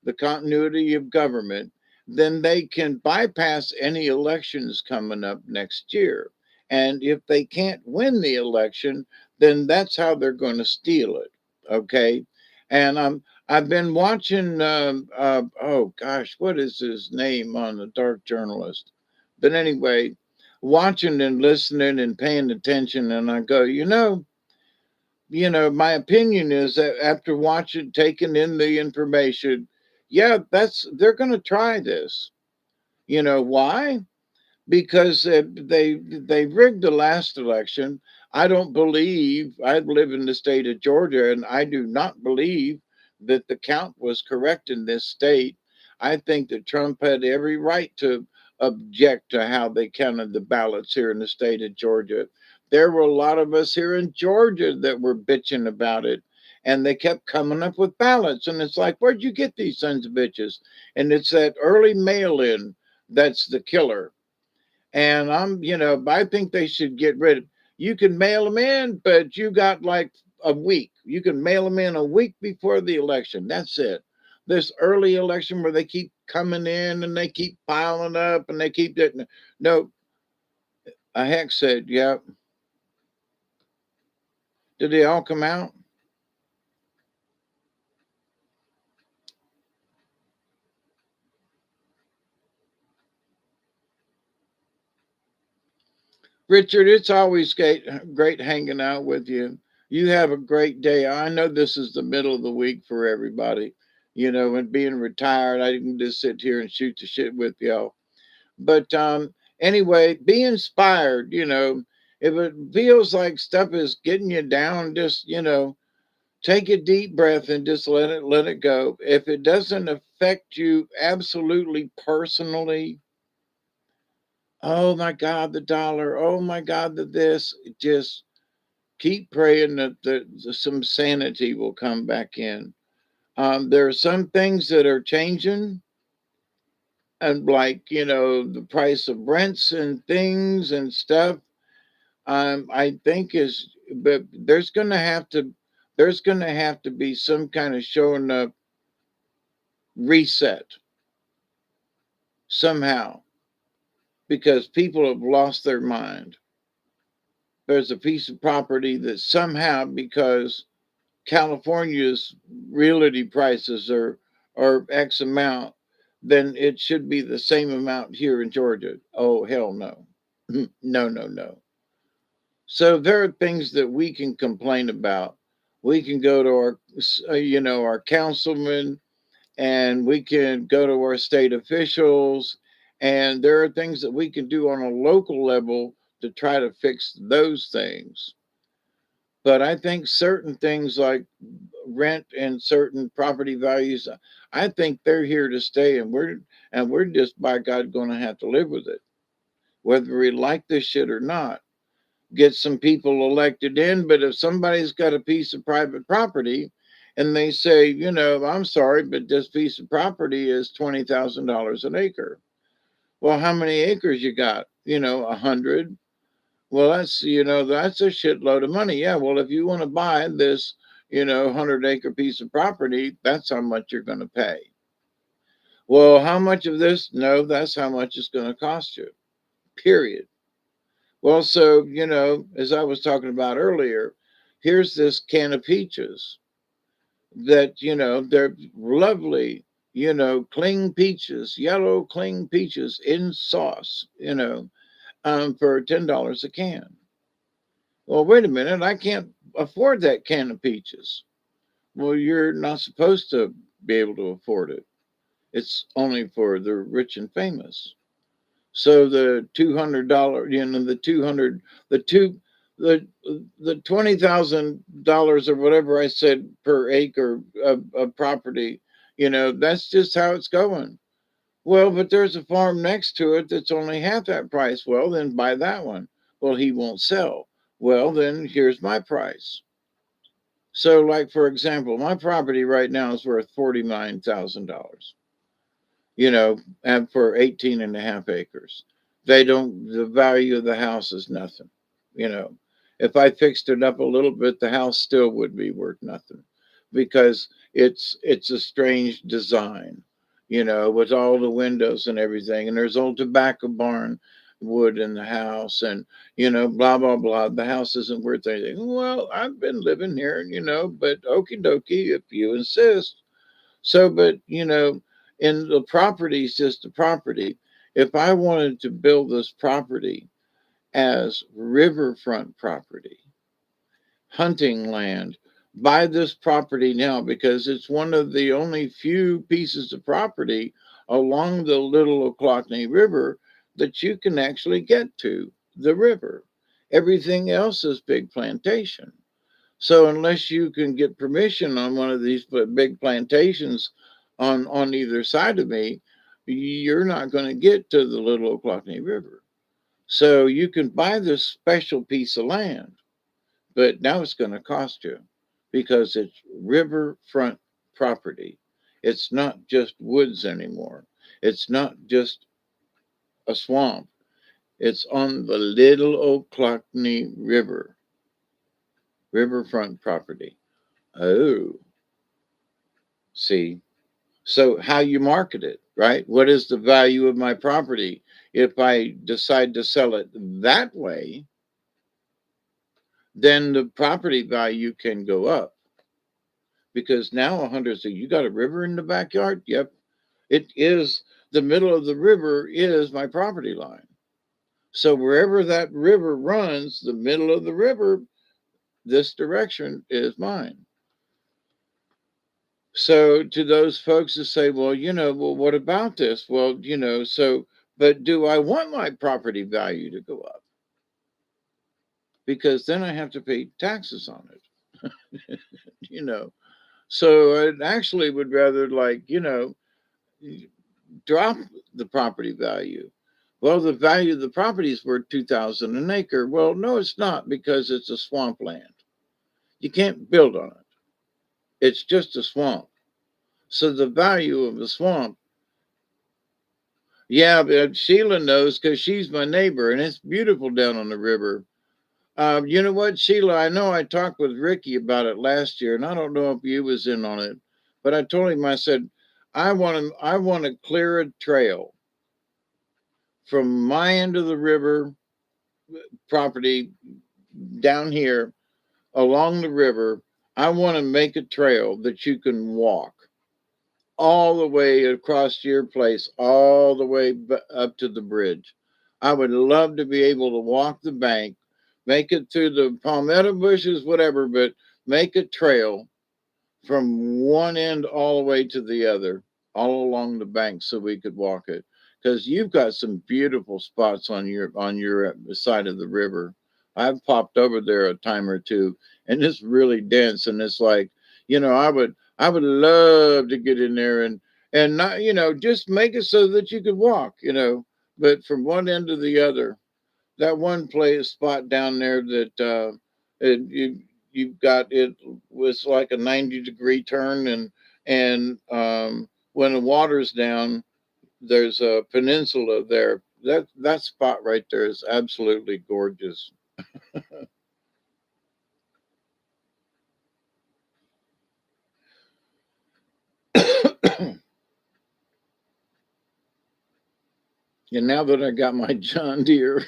the continuity of government, then they can bypass any elections coming up next year. And if they can't win the election, then that's how they're going to steal it. Okay. And I've been watching, oh gosh, what is his name on the Dark Journalist? But anyway, watching and listening and paying attention. And I go, my opinion is that after watching, taking in the information, yeah, they're going to try this. Why? Because they rigged the last election. I don't believe. I live in the state of Georgia, and I do not believe that the count was correct in this state. I think that Trump had every right to object to how they counted the ballots here in the state of Georgia. There were a lot of us here in Georgia that were bitching about it, and they kept coming up with ballots. And it's like, where'd you get these sons of bitches? And it's that early mail in that's the killer. And I think they should get rid of. You can mail them in, but you got like a week. You can mail them in a week before the election. That's it. This early election where they keep coming in and they keep piling up and they keep getting. No, a heck said, yeah. Did they all come out? Richard, it's always great hanging out with you. You have a great day. I know this is the middle of the week for everybody, and being retired, I can just sit here and shoot the shit with y'all. But anyway, be inspired. If it feels like stuff is getting you down, just take a deep breath and just let it go. If it doesn't affect you absolutely personally, oh my God, the dollar. Oh my God, the this. Just keep praying that some sanity will come back in. There are some things that are changing, and like the price of rents and things and stuff. I think but there's gonna have to be some kind of showing up reset somehow because people have lost their mind. There's a piece of property that somehow, because California's realty prices are X amount, then it should be the same amount here in Georgia. Oh hell no. No, no, no. So there are things that we can complain about. We can go to our councilman, and we can go to our state officials, and there are things that we can do on a local level to try to fix those things. But I think certain things like rent and certain property values, I think they're here to stay, and we're just by God going to have to live with it, whether we like this shit or not. Get some people elected in, but if somebody's got a piece of private property and they say, I'm sorry, but this piece of property is $20,000 an acre. Well, how many acres you got? 100. Well, that's a shitload of money. Yeah. Well, if you want to buy this, 100-acre piece of property, that's how much you're going to pay. Well, how much of this? No, that's how much it's going to cost you. Period. Well, so, as I was talking about earlier, here's this can of peaches that, they're lovely, cling peaches, yellow cling peaches in sauce, for $10 a can. Well, wait a minute, I can't afford that can of peaches. Well, you're not supposed to be able to afford it. It's only for the rich and famous. So the $200, the 200, the two, the $20,000 or whatever I said per acre of property, that's just how it's going. Well, but there's a farm next to it that's only half that price. Well, then buy that one. Well, he won't sell. Well, then here's my price. So, like for example, my property right now is worth $49,000. And for 18 and a half acres. The value of the house is nothing. You know, if I fixed it up a little bit, the house still would be worth nothing because it's a strange design, with all the windows and everything. And there's old tobacco barn wood in the house and, blah, blah, blah. The house isn't worth anything. Well, I've been living here, but okie dokie, if you insist. So, but and the property is just a property. If I wanted to build this property as riverfront property, hunting land, buy this property now because it's one of the only few pieces of property along the Little Ochlockonee River that you can actually get to the river. Everything else is big plantation. So unless you can get permission on one of these big plantations on either side of me, you're not going to get to the Little Ochlockonee River. So you can buy this special piece of land, but now it's going to cost you because it's riverfront property. It's not just woods anymore. It's not just a swamp. It's on the Little Ochlockonee River, riverfront property. Oh, see. So, how you market it, right? What is the value of my property? If I decide to sell it that way, then the property value can go up because now a hunter says, "You got a river in the backyard?" Yep, it is. The middle of the river is my property line. So, wherever that river runs, the middle of the river, this direction is mine. So to those folks that say, well, well, what about this? Well, but do I want my property value to go up? Because then I have to pay taxes on it, So I actually would rather drop the property value. Well, the value of the property is worth 2,000 an acre. Well, no, it's not because it's a swampland. You can't build on it. It's just a swamp. So the value of the swamp. Yeah, but Sheila knows because she's my neighbor, and it's beautiful down on the river. You know what, Sheila? I know I talked with Ricky about it last year, and I don't know if you was in on it, but I told him, I said, I want to clear a trail from my end of the river property down here along the river. I want to make a trail that you can walk all the way across your place, all the way up to the bridge. I would love to be able to walk the bank, make it through the palmetto bushes, whatever, but make a trail from one end all the way to the other, all along the bank, so we could walk it. Because you've got some beautiful spots on your side of the river. I've popped over there a time or two, and it's really dense. And it's like, I would love to get in there and not, just make it so that you could walk, but from one end to the other. That one place spot down there that you've got, it was like a 90-degree turn, and when the water's down, there's a peninsula there that spot right there is absolutely gorgeous. And now that I got my John Deere,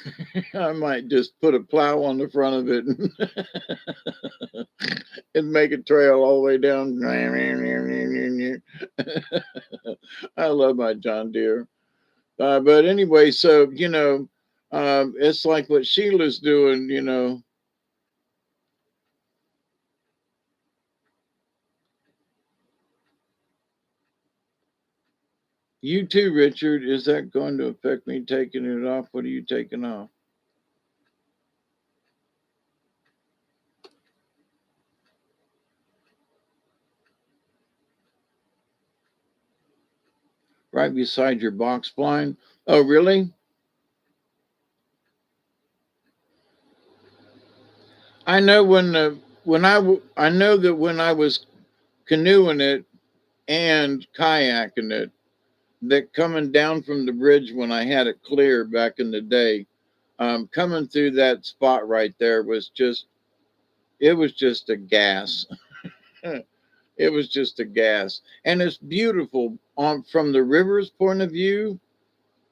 I might just put a plow on the front of it and make a trail all the way down. I love my John Deere. But anyway, so, it's like what Sheila's doing, You too, Richard. Is that going to affect me taking it off? What are you taking off? Right beside your box blind. Oh, really? I know I know that when I was canoeing it and kayaking it, that coming down from the bridge when I had it clear back in the day, coming through that spot right there it was just a gas. It was just a gas, and it's beautiful on from the river's point of view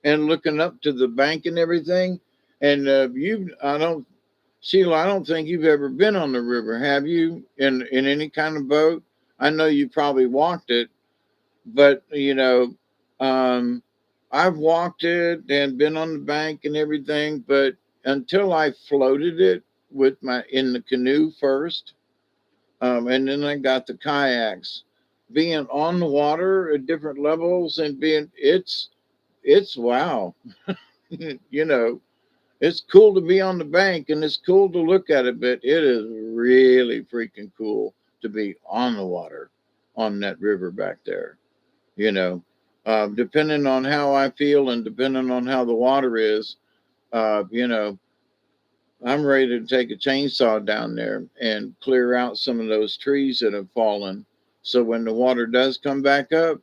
and looking up to the bank and everything. And I don't, Sheila, I don't think you've ever been on the river, have you? In any kind of boat? I know you probably walked it, but um, I've walked it and been on the bank and everything, but until I floated it with my in the canoe first, and then I got the kayaks. Being on the water at different levels and being it's wow. you know, it's cool to be on the bank and it's cool to look at it, but it is really freaking cool to be on the water on that river back there. You know, depending on how I feel and depending on how the water is, uh, you know, I'm ready to take a chainsaw down there and clear out some of those trees that have fallen. So when the water does come back up,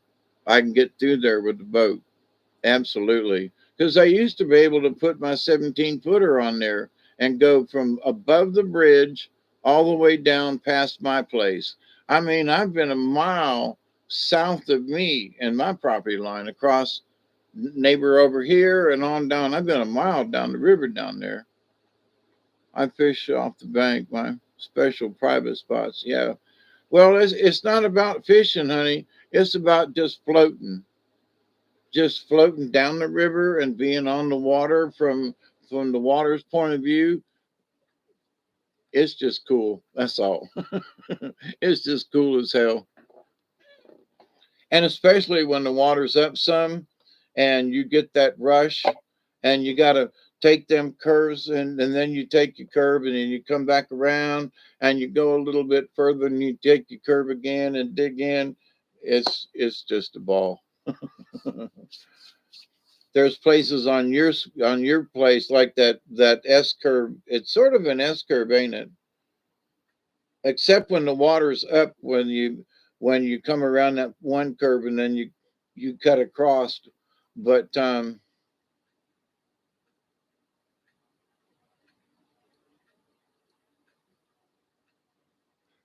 I can get through there with the boat. Absolutely. Because I used to be able to put my 17 footer on there and go from above the bridge all the way down past my place. I mean, I've been a mile south of me and my property line across neighbor over here and on down. I've been a mile down the river down there. I fish off the bank, my special private spots. Yeah. Well, it's not about fishing, honey. It's about just floating down the river and being on the water from the water's point of view. It's just cool. That's all. It's just cool as hell. And especially when the water's up some and you get that rush and you got to take them curves and then you take your curve and then you come back around and you go a little bit further and you take your curve again and dig in. It's just a ball. There's places on your place like that S curve. It's sort of an S curve, ain't it? Except when the water's up when you come around that one curve and then you cut across. But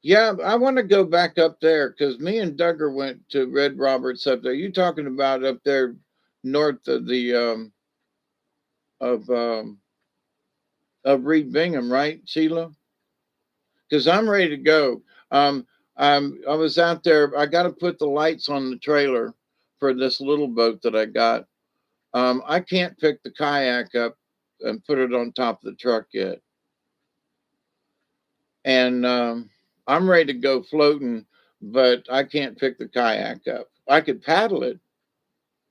yeah, I want to go back up there because me and Duggar went to Red Roberts up there. You talking about up there north of the of um of Reed Bingham, right, Sheila? Because I'm ready to go. Um, I was out there. I got to put the lights on the trailer for this little boat that I got. I can't pick the kayak up and put it on top of the truck yet, and I'm ready to go floating, but I can't pick the kayak up. I could paddle it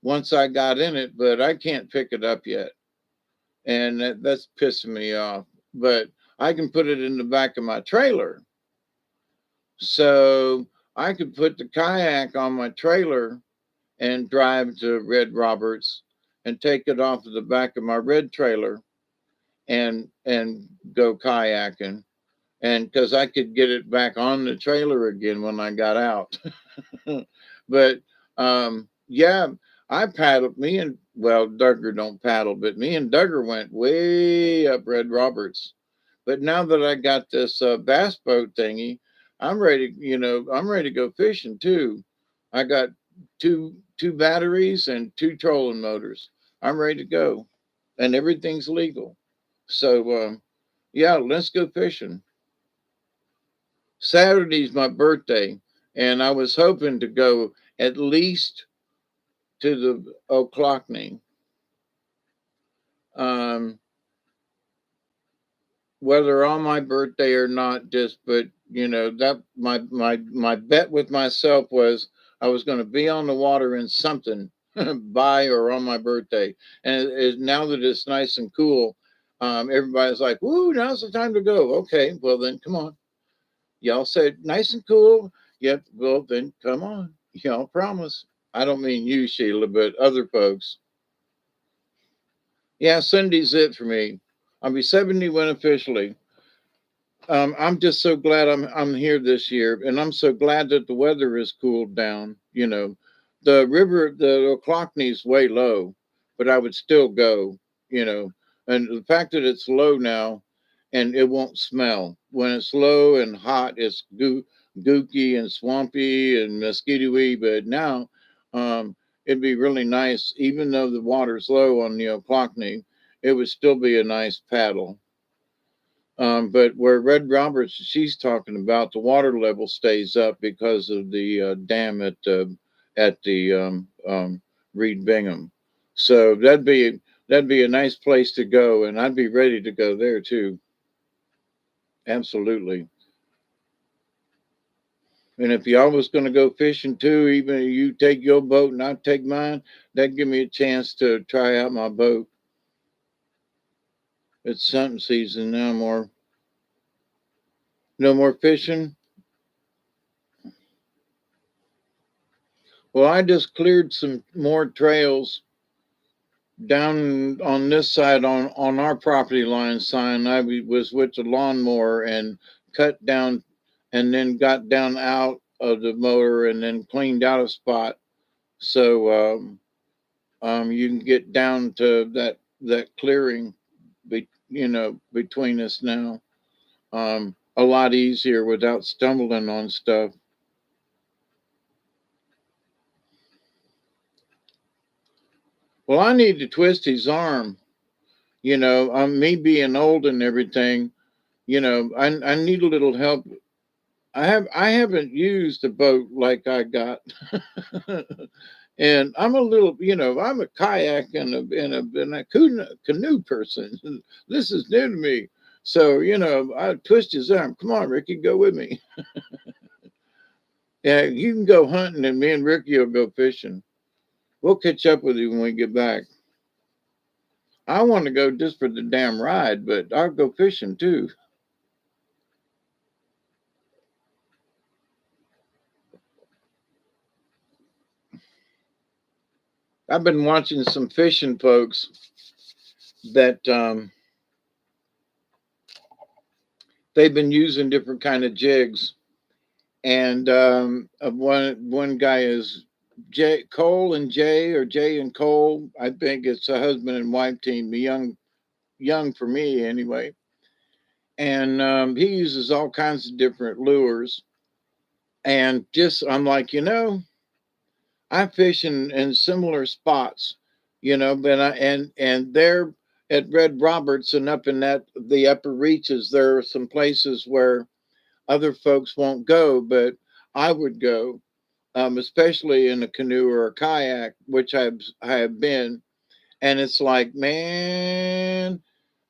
once I got in it, but I can't pick it up yet, and that's pissing me off. But I can put it in the back of my trailer. So I could put the kayak on my trailer and drive to Red Roberts and take it off of the back of my red trailer and go kayaking. And because I could get it back on the trailer again when I got out. But yeah, I paddled. well, Duggar don't paddle, but me and Duggar went way up Red Roberts. But now that I got this bass boat thingy, I'm ready. I'm ready to go fishing too. I got two batteries and two trolling motors. I'm ready to go, and everything's legal. So yeah, let's go fishing. Saturday's my birthday, and I was hoping to go at least to the Oclockney. Um, whether on my birthday or not, just but that my bet with myself was I was going to be on the water in something by or on my birthday, and now that it's nice and cool, everybody's like, "Woo! Now's the time to go." Okay, well then, come on. Y'all said nice and cool. Yep. Well then, come on. Y'all promise. I don't mean you, Sheila, but other folks. Yeah, Sunday's it for me. I'll be 71 officially. I'm just so glad I'm here this year, and I'm so glad that the weather has cooled down. The river, the Oclockney's way low, but I would still go. You know, and the fact that it's low now, and it won't smell when it's low and hot. It's gooky and swampy and mosquito-y, but now it'd be really nice, even though the water's low on the Oclockney, it would still be a nice paddle. But where Red Roberts, she's talking about, the water level stays up because of the dam at the Reed Bingham. So that'd be a nice place to go, and I'd be ready to go there too. Absolutely. And if y'all was going to go fishing too, even if you take your boat and I take mine, that'd give me a chance to try out my boat. It's hunting season now. No more fishing. Well, I just cleared some more trails down on this side on our property line sign. Was with the lawnmower and cut down, and then got down out of the motor and then cleaned out a spot so you can get down to that clearing between us now, a lot easier without stumbling on stuff. Well, I need to twist his arm. Me being old and everything. I need a little help. I haven't used a boat like I got, and I'm a little, I'm a kayak and a canoe person. This is new to me, so I twist his arm. Come on, Ricky, go with me. Yeah, you can go hunting, and me and Ricky will go fishing. We'll catch up with you when we get back. I want to go just for the damn ride, but I'll go fishing too. I've been watching some fishing folks that they've been using different kind of jigs, and one guy is Jay Cole and Jay, or Jay and Cole. I think it's a husband and wife team. The young for me anyway, and he uses all kinds of different lures. And just I'm like, I fish in similar spots, but and they're at Red Roberts and up in the upper reaches. There are some places where other folks won't go, but I would go, especially in a canoe or a kayak, which I have been. And it's like, man,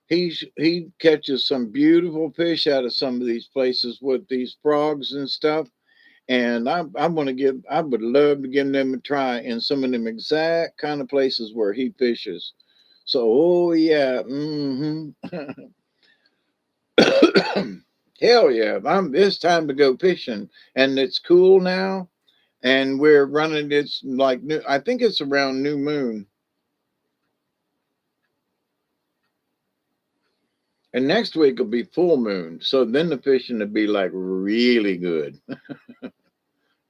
he catches some beautiful fish out of some of these places with these frogs and stuff. And I would love to give them a try in some of them exact kind of places where he fishes. So, oh yeah, hell yeah, it's time to go fishing, and it's cool now, and we're running. It's like new. I think it's around new moon, and next week will be full moon. So then the fishing will be like really good.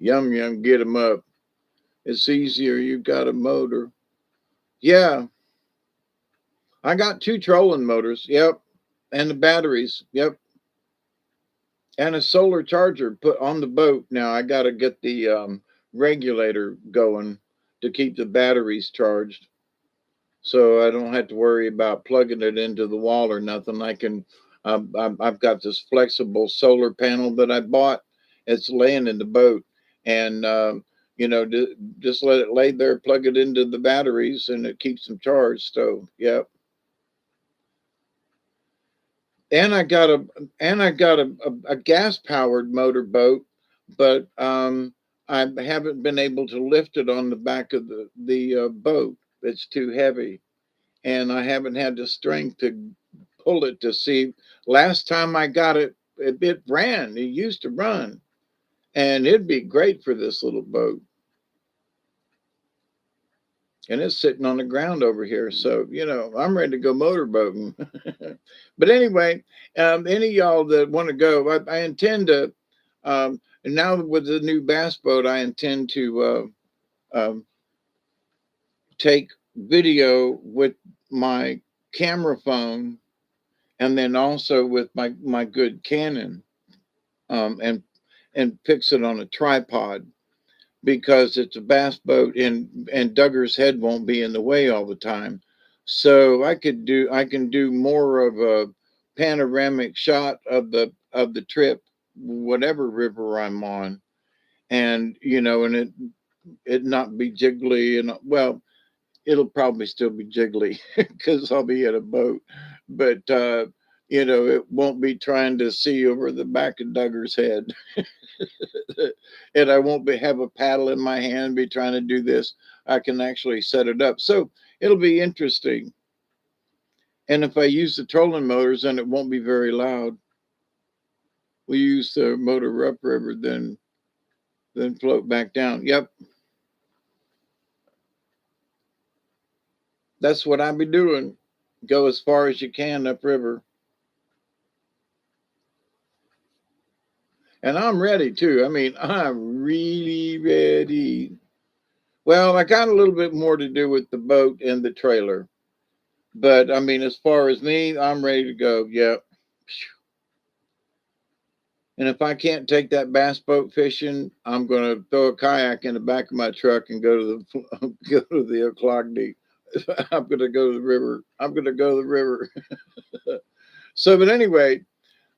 Yum yum, get them up. It's easier. You got a motor. Yeah, I got two trolling motors. Yep. And the batteries. Yep. And a solar charger put on the boat. Now I got to get the regulator going to keep the batteries charged, so I don't have to worry about plugging it into the wall or nothing. I can. I've got this flexible solar panel that I bought. It's laying in the boat, and just let it lay there, plug it into the batteries, and it keeps them charged. So, yeah. And I got a gas powered motorboat, but I haven't been able to lift it on the back of the boat. It's too heavy, and I haven't had the strength to pull it to see. Last time I got it, it ran. It used to run, and it'd be great for this little boat. And it's sitting on the ground over here. So, I'm ready to go motorboating. But anyway, any of y'all that want to go, I intend to, and now with the new bass boat, I intend to take video with my camera phone and then also with my good Canon, and fix it on a tripod because it's a bass boat and Duggar's Head won't be in the way all the time. So I can do more of a panoramic shot of the trip, whatever river I'm on, and and it not be jiggly, and well, it'll probably still be jiggly because I'll be in a boat, but it won't be trying to see over the back of Duggar's Head. And I won't have a paddle in my hand, be trying to do this. I can actually set it up. So it'll be interesting. And if I use the trolling motors, then it won't be very loud. We use the motor upriver, then float back down. Yep. That's what I'll be doing. Go as far as you can upriver. And I'm ready too. I mean, I'm really ready. Well, I got a little bit more to do with the boat and the trailer. But I mean, as far as me, I'm ready to go. Yep. And if I can't take that bass boat fishing, I'm going to throw a kayak in the back of my truck and go to the go to the Ochlockonee. I'm going to go to the river. I'm going to go to the river. So, but anyway,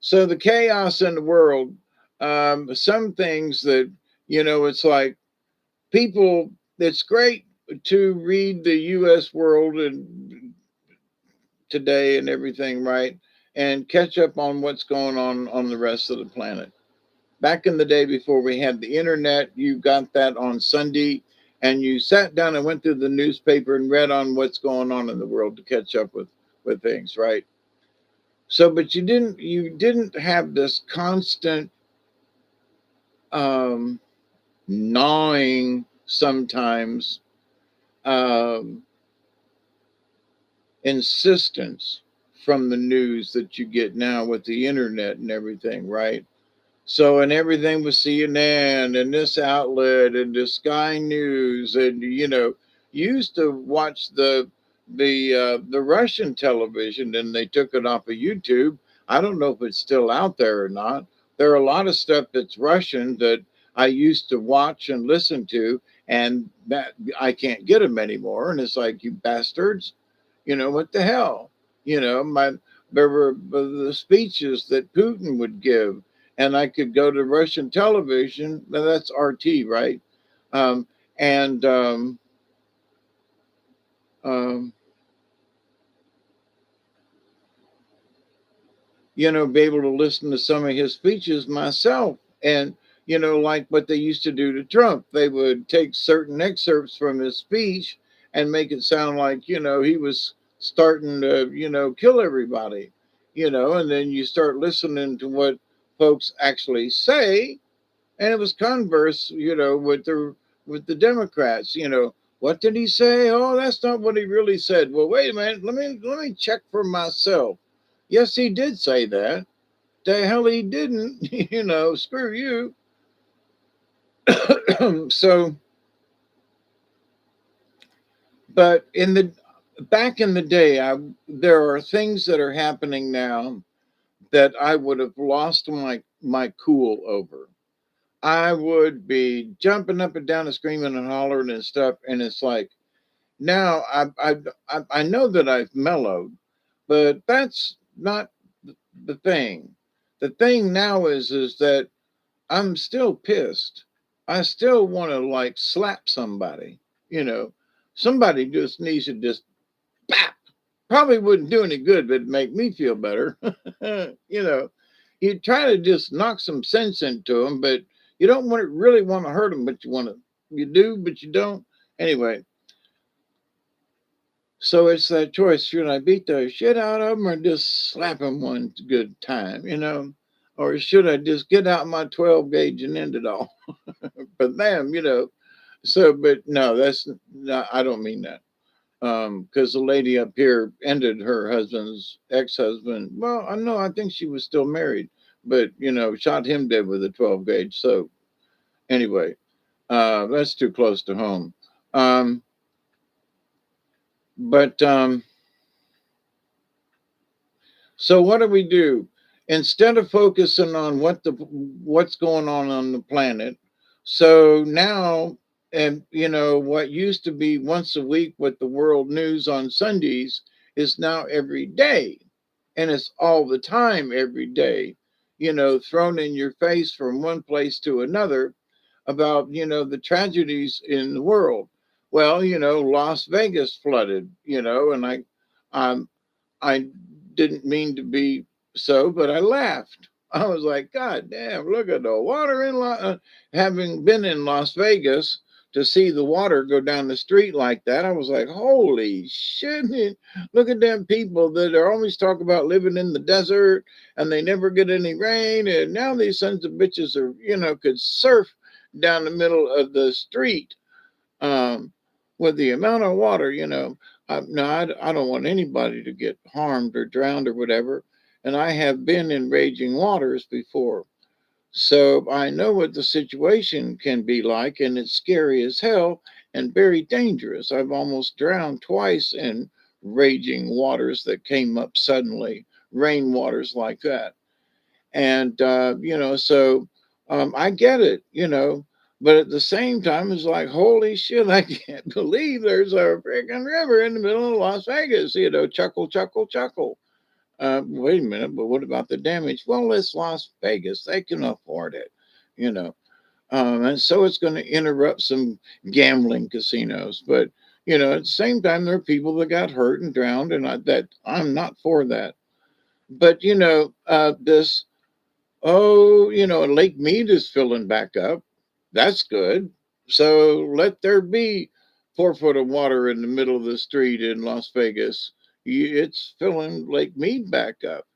so the chaos in the world. Some things that it's like people. It's great to read the U.S. World and today and everything, right? And catch up on what's going on the rest of the planet. Back in the day before we had the internet, you got that on Sunday and you sat down and went through the newspaper and read on what's going on in the world to catch up with things, right? So, but you didn't have this constant um, gnawing sometimes um, insistence from the news that you get now with the internet and everything, right? So, and everything was CNN and this outlet and the Sky News, and you used to watch the Russian television, and they took it off of YouTube. I don't know if it's still out there or not. There are a lot of stuff that's Russian that I used to watch and listen to, and that I can't get them anymore. And it's like, you bastards, what the hell? My there were the speeches that Putin would give, and I could go to Russian television. Now that's RT, right? Um, and um, be able to listen to some of his speeches myself. And like what they used to do to Trump, they would take certain excerpts from his speech and make it sound like he was starting to kill everybody, and then you start listening to what folks actually say, and it was converse, with the Democrats. What did he say? Oh, that's not what he really said. Well, wait a minute. Let me check for myself. Yes, he did say that. The hell he didn't. Screw you. So But in the back in the day, there are things that are happening now that I would have lost my cool over. I would be jumping up and down and screaming and hollering and stuff, and it's like now I know that I've mellowed, but that's not the thing. The thing now is that I'm still pissed. I still want to like slap somebody. You know, somebody just needs to just bap. Probably wouldn't do any good, but it'd make me feel better. You know, you try to just knock some sense into them, but you don't want to really want to hurt them, but you do, but you don't. Anyway, so it's that choice. Should I beat the shit out of them or just slap them one good time, you know? Or should I just get out my 12 gauge and end it all? For them, you know. So, but no, that's not, I don't mean that. Because the lady up here ended her husband's ex-husband. Well, I know, I think she was still married, but you know, shot him dead with a 12 gauge. So anyway, that's too close to home. Um, but So what do we do? Instead of focusing on what's going on the planet, so now, and you know what used to be once a week with the world news on Sundays is now every day, and it's all the time every day. You know, thrown in your face from one place to another about the tragedies in the world. Well, Las Vegas flooded. And um, I didn't mean to be so, but I laughed. I was like, God damn, look at the water having been in Las Vegas to see the water go down the street like that. I was like, holy shit. Look at them people that are always talking about living in the desert and they never get any rain. And now these sons of bitches are, could surf down the middle of the street um, with the amount of water, no, I don't want anybody to get harmed or drowned or whatever. And I have been in raging waters before. So I know what the situation can be like, and it's scary as hell and very dangerous. I've almost drowned twice in raging waters that came up suddenly, rain waters like that. And so I get it, but at the same time it's like, holy shit, I can't believe there's a freaking river in the middle of Las Vegas, chuckle, chuckle, chuckle. Wait a minute, but what about the damage? Well, it's Las Vegas, they can afford it, you know and so it's going to interrupt some gambling casinos, but at the same time there are people that got hurt and drowned, and I'm not for that. But this Oh, Lake Mead is filling back up. That's good. So let there be 4 foot of water in the middle of the street in Las Vegas. It's filling Lake Mead back up.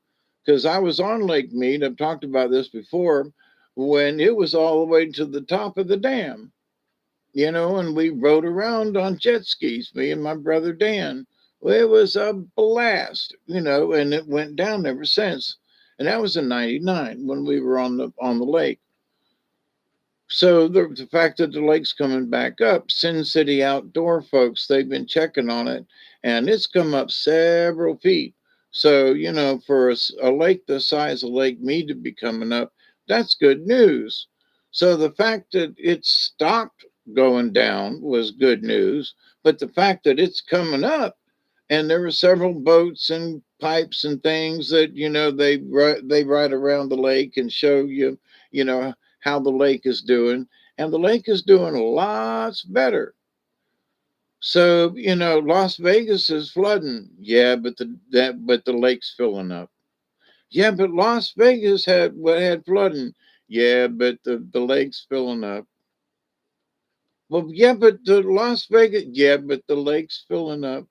Because I was on Lake Mead, I've talked about this before, when it was all the way to the top of the dam, and we rode around on jet skis, me and my brother Dan. Well, it was a blast, and it went down ever since. And that was in '99 when we were on the lake. So the fact that the lake's coming back up, Sin City Outdoor folks, they've been checking on it, and it's come up several feet. So for a lake the size of Lake Mead to be coming up, that's good news. So the fact that it stopped going down was good news, but the fact that it's coming up, and there were several boats and pipes and things that they ride around the lake and show you, you know how the lake is doing, and the lake is doing lots better. So Las Vegas is flooding, yeah, but the lake's filling up. Yeah, but Las Vegas had flooding, yeah, but the lake's filling up. Well, yeah, but the Las Vegas, yeah, but the lake's filling up.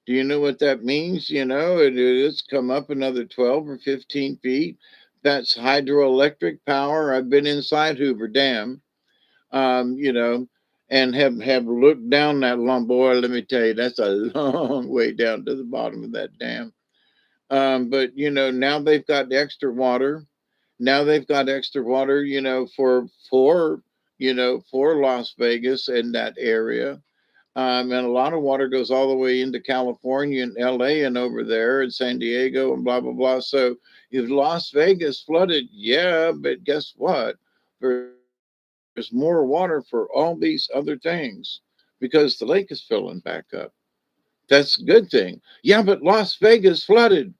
Do you know what that means? It's come up another 12 or 15 feet. That's hydroelectric power. I've been inside Hoover Dam, um, you know, and have looked down that long. Boy, let me tell you, that's a long way down to the bottom of that dam. But now they've got extra water. Now they've got extra water, for Las Vegas and that area. And a lot of water goes all the way into California and LA and over there and San Diego and blah, blah, blah. So if Las Vegas flooded, yeah, but guess what? There's more water for all these other things because the lake is filling back up. That's a good thing. Yeah, but Las Vegas flooded.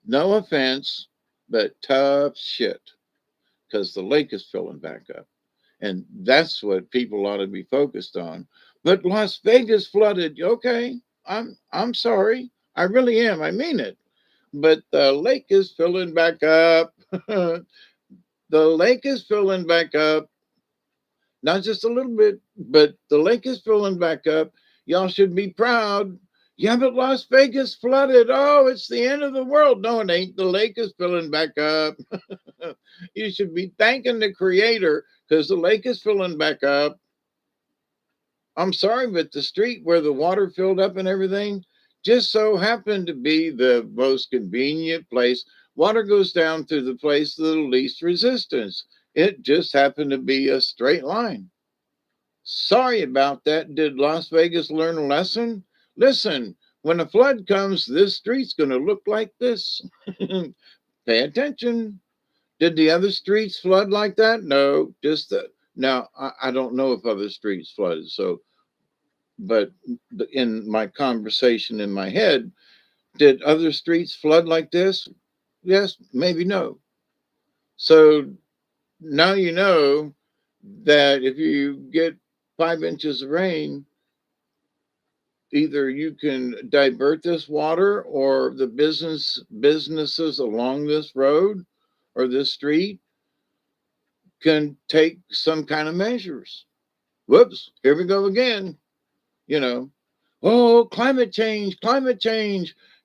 No offense, but tough shit because the lake is filling back up. And that's what people ought to be focused on. But Las Vegas flooded. Okay, I'm sorry. I really am. I mean it. But the lake is filling back up. The lake is filling back up. Not just a little bit, but the lake is filling back up. Y'all should be proud. Yeah, but Las Vegas flooded. Oh, it's the end of the world. No, it ain't. The lake is filling back up. You should be thanking the creator because the lake is filling back up. I'm sorry, but the street where the water filled up and everything just so happened to be the most convenient place. Water goes down through the place of the least resistance. It just happened to be a straight line. Sorry about that. Did Las Vegas learn a lesson? Listen, when a flood comes, this street's going to look like this. Pay attention. Did the other streets flood like that? No, just the. Now, I don't know if other streets flooded. So, but in my conversation in my head, did other streets flood like this? Yes, maybe no. So now you know that if you get 5 inches of rain, either you can divert this water or the businesses along this road or this street can take some kind of measures. Whoops, here we go again. You know, oh, climate change.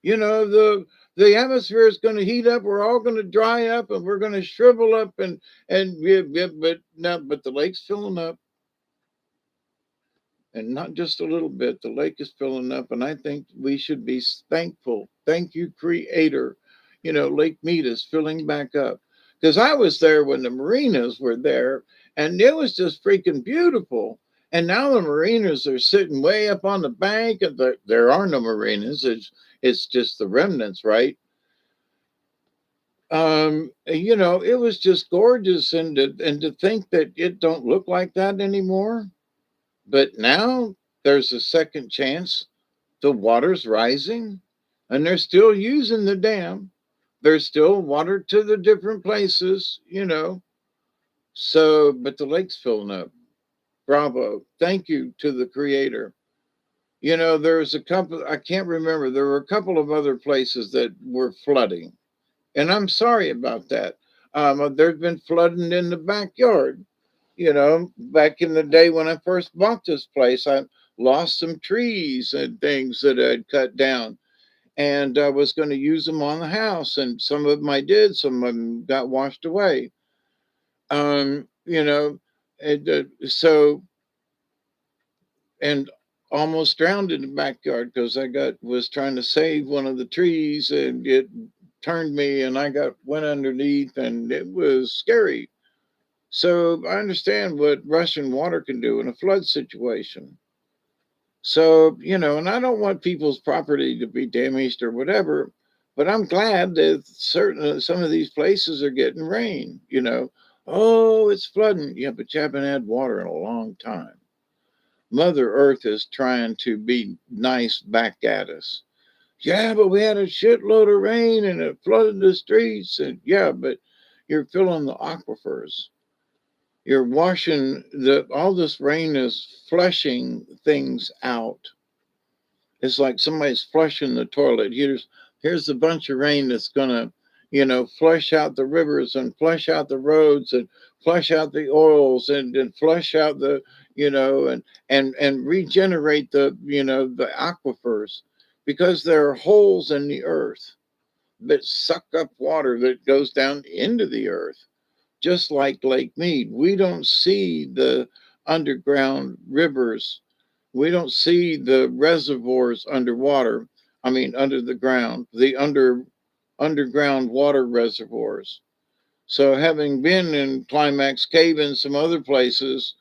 You know, the atmosphere is going to heat up. We're all going to dry up, and we're going to shrivel up, and yeah, yeah, but now, but the lake's filling up, and not just a little bit. The lake is filling up, and I think we should be thankful. Thank you, Creator. You know, Lake Mead is filling back up because I was there when the marinas were there, and it was just freaking beautiful. And now the marinas are sitting way up on the bank, and there are no marinas. It's just the remnants, right? You know, it was just gorgeous, and to think that it don't look like that anymore. But now there's a second chance. The water's rising and they're still using the dam. There's still water to the different places, you know. So, but the lake's filling up. Bravo. Thank you to the creator. You know, there's a couple, I can't remember, there were a couple of other places that were flooding. And I'm sorry about that. There's been flooding in the backyard. You know, back in the day when I first bought this place, I lost some trees and things that I'd cut down, and I was going to use them on the house. And some of them I did, some of them got washed away. You know, so and almost drowned in the backyard because I got was trying to save one of the trees and it turned me and I got went underneath and it was scary. So I understand what rushing water can do in a flood situation. So, you know, and I don't want people's property to be damaged or whatever, but I'm glad that certain some of these places are getting rain, you know. Oh, it's flooding. Yeah, but you haven't had water in a long time. Mother Earth is trying to be nice back at us. Yeah, but we had a shitload of rain and it flooded the streets. And yeah, but you're filling the aquifers. You're washing the all this rain is flushing things out. It's like somebody's flushing the toilet. Here's a bunch of rain that's gonna, you know, flush out the rivers and flush out the roads and flush out the oils and flush out the, you know, and regenerate the, you know, the aquifers because there are holes in the earth that suck up water that goes down into the earth just like Lake Mead. We don't see the underground rivers. We don't see the reservoirs underwater. I mean, under the ground, the underground water reservoirs. So, having been in Climax Cave and some other places,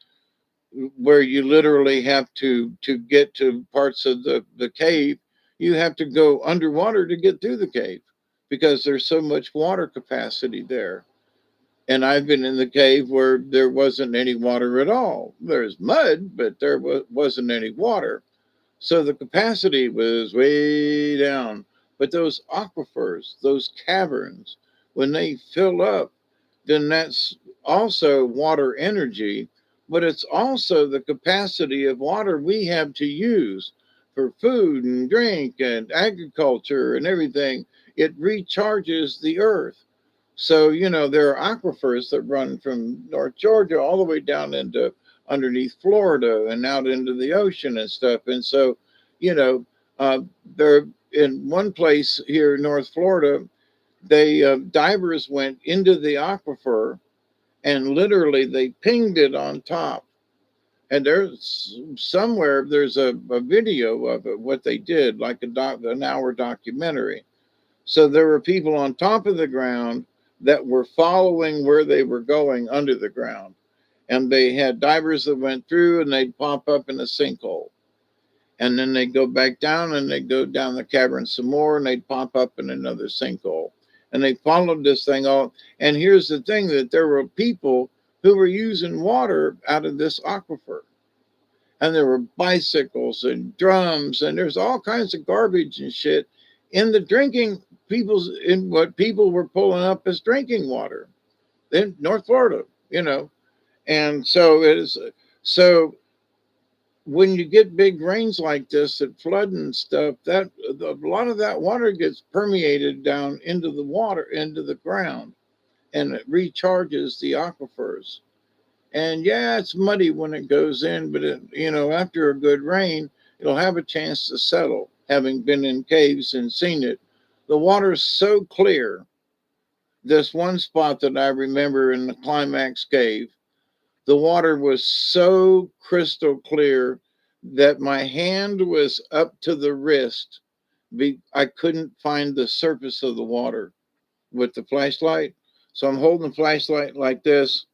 where you literally have to get to parts of the cave, you have to go underwater to get through the cave because there's so much water capacity there. And I've been in the cave where there wasn't any water at all. There's mud, but there wasn't any water. So the capacity was way down. But those aquifers, those caverns, when they fill up, then that's also water energy, but it's also the capacity of water we have to use for food and drink and agriculture and everything. It recharges the earth. So, there are aquifers that run from North Georgia all the way down into underneath Florida and out into the ocean and stuff. And so, you know, uh, there in one place here in North Florida, they divers went into the aquifer and literally they pinged it on top. And there's a video of it, what they did, like an hour documentary. So there were people on top of the ground that were following where they were going under the ground. And they had divers that went through and they'd pop up in a sinkhole. And then they'd go back down and they'd go down the cavern some more and they'd pop up in another sinkhole. And they followed this thing all. And here's the thing, that there were people who were using water out of this aquifer. And there were bicycles and drums and there's all kinds of garbage and shit in the drinking in what people were pulling up as drinking water in North Florida. And so it is. So when you get big rains like this that flood and stuff, that a lot of that water gets permeated down into the water, into the ground, and it recharges the aquifers. And yeah, it's muddy when it goes in, but after a good rain, it'll have a chance to settle. Having been in caves and seen it, the water's so clear. This one spot that I remember in the Climax Cave, the water was so crystal clear that my hand was up to the wrist. I couldn't find the surface of the water with the flashlight. So I'm holding the flashlight like this,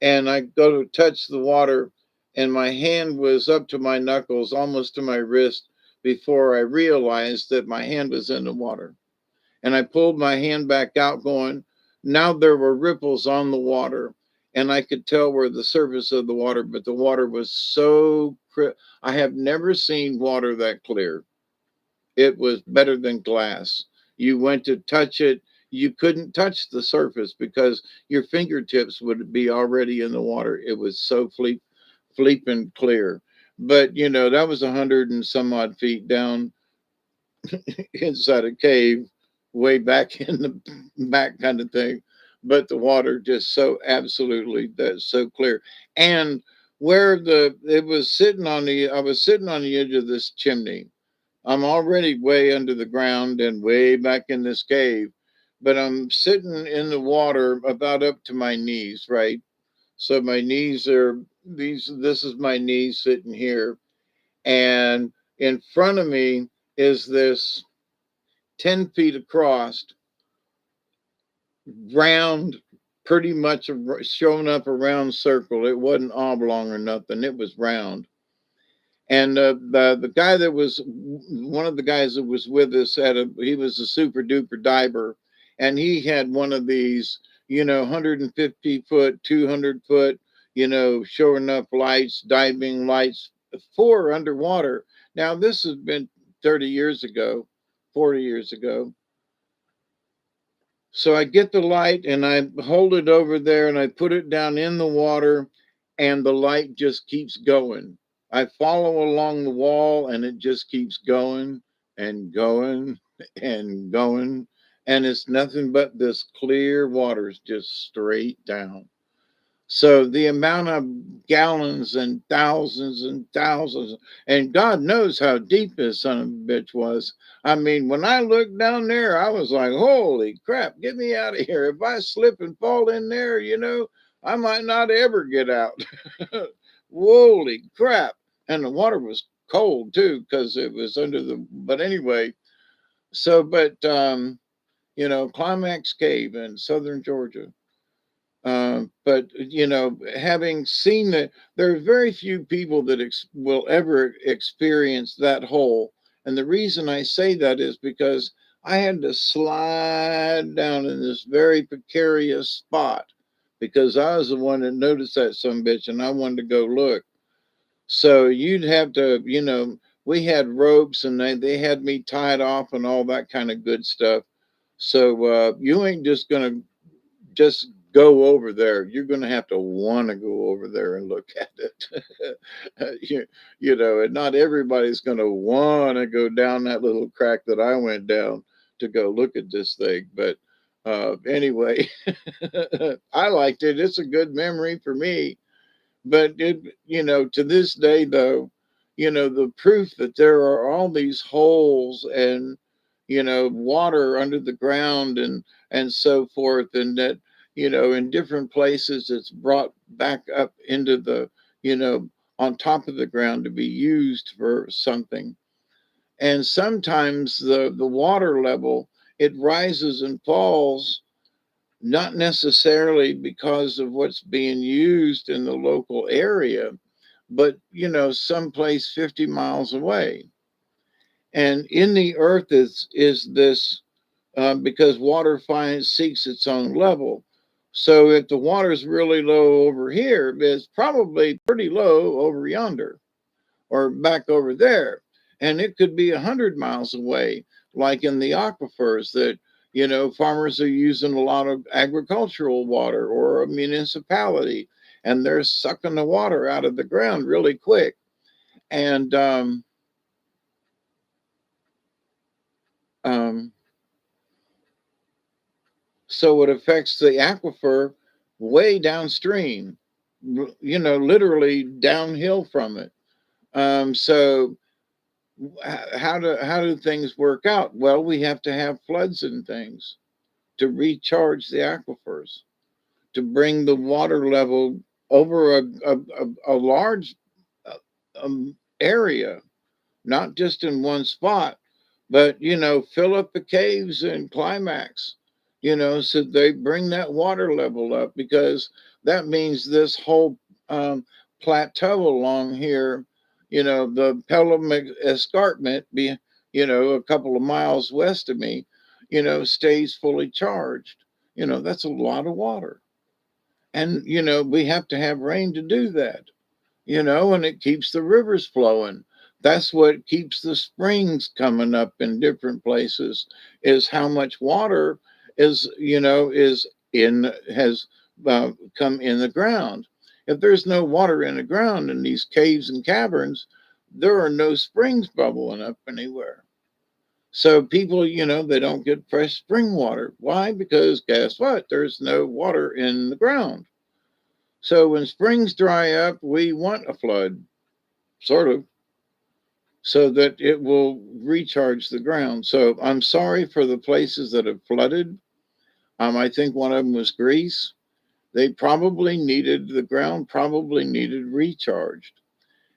and I go to touch the water, and my hand was up to my knuckles, almost to my wrist, before I realized that my hand was in the water. And I pulled my hand back out, going, now there were ripples on the water, and I could tell where the surface of the water, but the water was so I have never seen water that clear. It was better than glass. You went to touch it, you couldn't touch the surface because your fingertips would be already in the water. It was so fleeping clear. But that was 100 and some odd feet down inside a cave, way back in the back kind of thing. But the water just so absolutely, that's so clear. And where the it was sitting on the I was sitting on the edge of this chimney. I'm already way under the ground and way back in this cave, but I'm sitting in the water about up to my knees, right? So my knees are this is my knees sitting here. And in front of me is this 10 feet across, round, pretty much showing up a round circle. It wasn't oblong or nothing, it was round. And the guy that was one of the guys that was with us he was a super duper diver, and he had one of these 150-foot, 200-foot, showing up lights, diving lights for underwater. Now this has been 30 years ago, 40 years ago. So I get the light and I hold it over there and I put it down in the water, and the light just keeps going. I follow along the wall and it just keeps going and going and going. And it's nothing but this clear water's just straight down. So the amount of gallons and thousands, and God knows how deep this son of a bitch was. I mean, when I looked down there, I was like, holy crap, get me out of here. If I slip and fall in there, I might not ever get out. Holy crap. And the water was cold too, because it was but anyway, but Climax Cave in southern Georgia. But having seen that, there are very few people that will ever experience that hole. And the reason I say that is because I had to slide down in this very precarious spot because I was the one that noticed that some bitch and I wanted to go look. So you'd have to, we had ropes and they had me tied off and all that kind of good stuff. So you ain't just gonna just go over there. You're going to have to want to go over there and look at it. And not everybody's going to want to go down that little crack that I went down to go look at this thing. But anyway, I liked it. It's a good memory for me. But to this day, though, the proof that there are all these holes and water under the ground and so forth, and that in different places it's brought back up into the on top of the ground to be used for something. And sometimes the water level, it rises and falls, not necessarily because of what's being used in the local area, but someplace 50 miles away. And in the earth is this because water finds seeks its own level. So if the water's really low over here, it's probably pretty low over yonder or back over there. And it could be 100 miles away, like in the aquifers that, farmers are using a lot of agricultural water or a municipality, and they're sucking the water out of the ground really quick. And um, so it affects the aquifer way downstream, literally downhill from it. So how do things work out? Well, we have to have floods and things to recharge the aquifers, to bring the water level over a large area, not just in one spot, but fill up the caves and climax, so they bring that water level up, because that means this whole plateau along here, the Pelham Escarpment, be a couple of miles west of me, stays fully charged. That's a lot of water, and we have to have rain to do that, and it keeps the rivers flowing. That's what keeps the springs coming up in different places, is how much water is in has come in the ground. If there's no water in the ground in these caves and caverns, there are no springs bubbling up anywhere. So people, they don't get fresh spring water. Why? Because guess what? There's no water in the ground. So when springs dry up, we want a flood, sort of, so that it will recharge the ground. So I'm sorry for the places that have flooded. I think one of them was Greece. They probably needed, the ground probably needed recharged.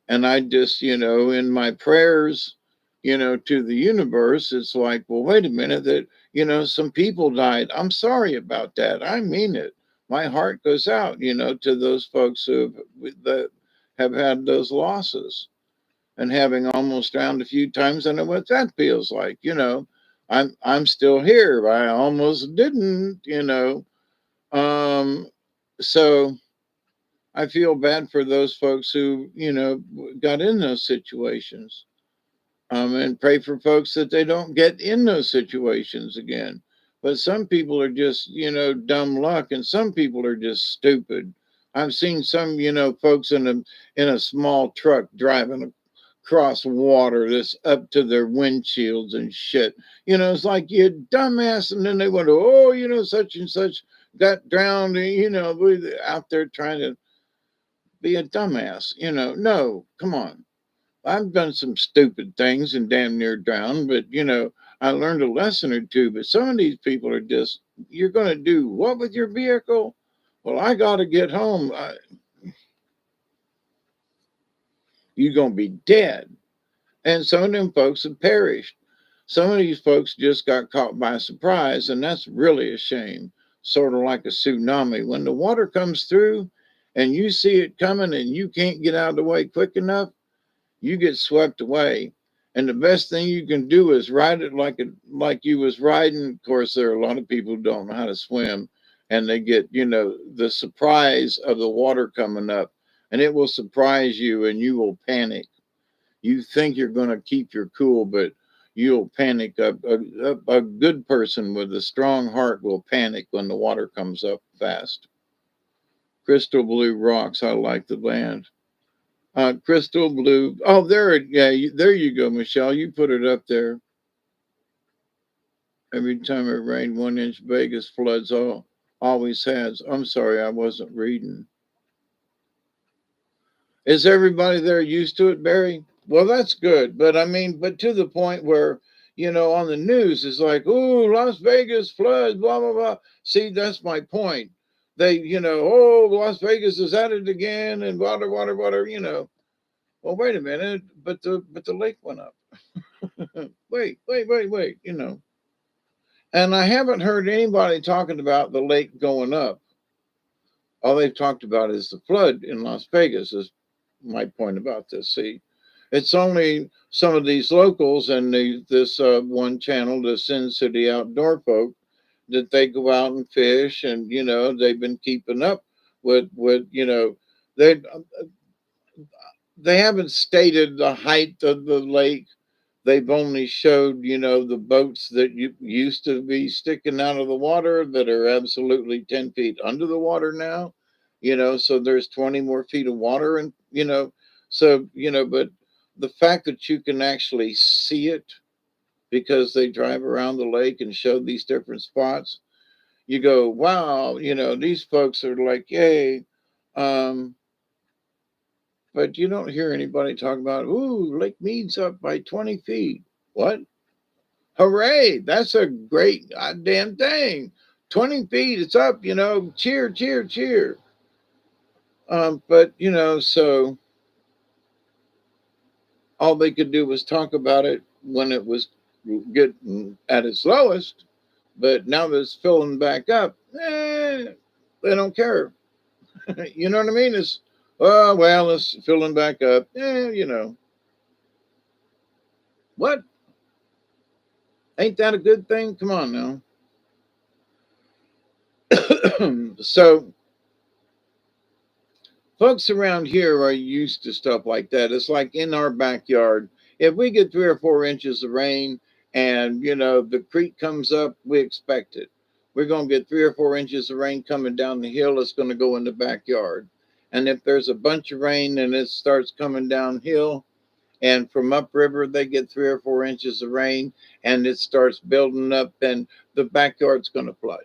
And I just, in my prayers, to the universe, it's like, well, wait a minute, that, some people died. I'm sorry about that. I mean it. My heart goes out, to those folks that have had those losses, and having almost drowned a few times. I know what that feels like. I'm still here. I almost didn't, Um, so I feel bad for those folks who, got in those situations. And pray for folks that they don't get in those situations again. But some people are just, dumb luck, and some people are just stupid. I've seen some, folks in a small truck driving across water that's up to their windshields and shit. It's like, you dumbass, and then they went, oh, such and such got drowned, out there trying to be a dumbass. No, come on. I've done some stupid things and damn near drowned, but I learned a lesson or two. But some of these people are just, you're going to do what with your vehicle? Well, I got to get home. You're going to be dead. And some of them folks have perished. Some of these folks just got caught by surprise, and that's really a shame. sort of like a tsunami. When the water comes through and you see it coming and you can't get out of the way quick enough, you get swept away. And the best thing you can do is ride it like you was riding. Of course, there are a lot of people who don't know how to swim, and they get the surprise of the water coming up, and it will surprise you, and you will panic. You think you're going to keep your cool, but you'll panic. A good person with a strong heart will panic when the water comes up fast. Crystal blue rocks. I like the land. Crystal blue. Oh, there you go, Michelle. You put it up there. Every time it rained, 1 inch Vegas floods. Always has. I'm sorry, I wasn't reading. Is everybody there used to it, Barry? Well, that's good. But I mean, but to the point where, on the news, it's like, oh, Las Vegas floods, blah, blah, blah. See, that's my point. They, oh, Las Vegas is at it again and water, water, water. Well, wait a minute, but the lake went up. wait. And I haven't heard anybody talking about the lake going up. All they've talked about is the flood in Las Vegas, is my point about this. See, it's only some of these locals and this one channel, the Sin City Outdoor folk, that they go out and fish, and they've been keeping up with they they haven't stated the height of the lake. They've only showed, the boats that used to be sticking out of the water that are absolutely 10 feet under the water now, so there's 20 more feet of water. And, but the fact that you can actually see it because they drive around the lake and show these different spots, you go, wow, these folks are like, yay. Um, but you don't hear anybody talk about, ooh, Lake Mead's up by 20 feet. What? Hooray! That's a great goddamn thing. 20 feet, it's up, cheer, cheer, cheer. But, so all they could do was talk about it when it was getting at its lowest. But now that it's filling back up, they don't care. You know what I mean? It's, oh, well, it's filling back up. What? Ain't that a good thing? Come on now. So folks around here are used to stuff like that. It's like in our backyard. If we get 3 or 4 inches of rain and the creek comes up, we expect it. We're gonna get 3 or 4 inches of rain coming down the hill, it's gonna go in the backyard. And if there's a bunch of rain and it starts coming downhill, and from upriver they get 3 or 4 inches of rain and it starts building up, then the backyard's gonna flood.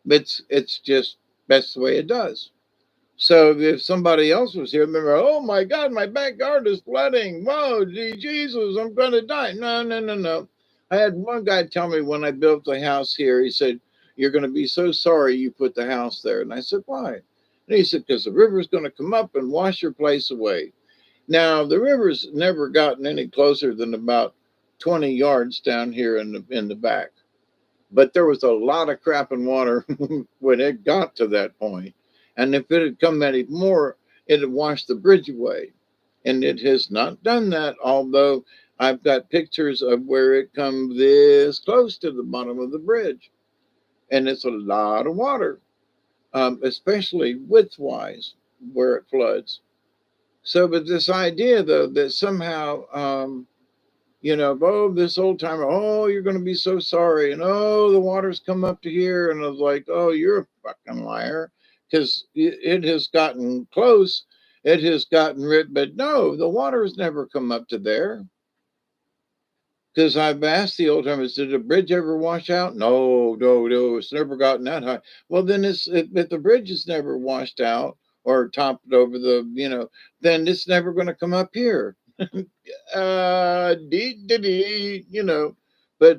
It's just that's the way it does. So if somebody else was here, remember, oh my God, my backyard is flooding. Whoa, Jesus, I'm going to die. No, no, no, no. I had one guy tell me when I built the house here, he said, you're going to be so sorry you put the house there. And I said, why? And he said, because the river's going to come up and wash your place away. Now, the river's never gotten any closer than about 20 yards down here in the back. But there was a lot of crap and water when it got to that point. And if it had come any more, it had washed the bridge away. And it has not done that, although I've got pictures of where it come this close to the bottom of the bridge. And it's a lot of water, especially width-wise, where it floods. So, but this idea, though, that somehow oh, this old timer, oh, you're going to be so sorry. And oh, the water's come up to here. And I was like, oh, you're a fucking liar. Because it has gotten close. It has gotten rid. But no, the water has never come up to there. Because I've asked the old timers, did the bridge ever wash out? No, no, no, it's never gotten that high. Well, then if the bridge is never washed out or topped over then it's never going to come up here. But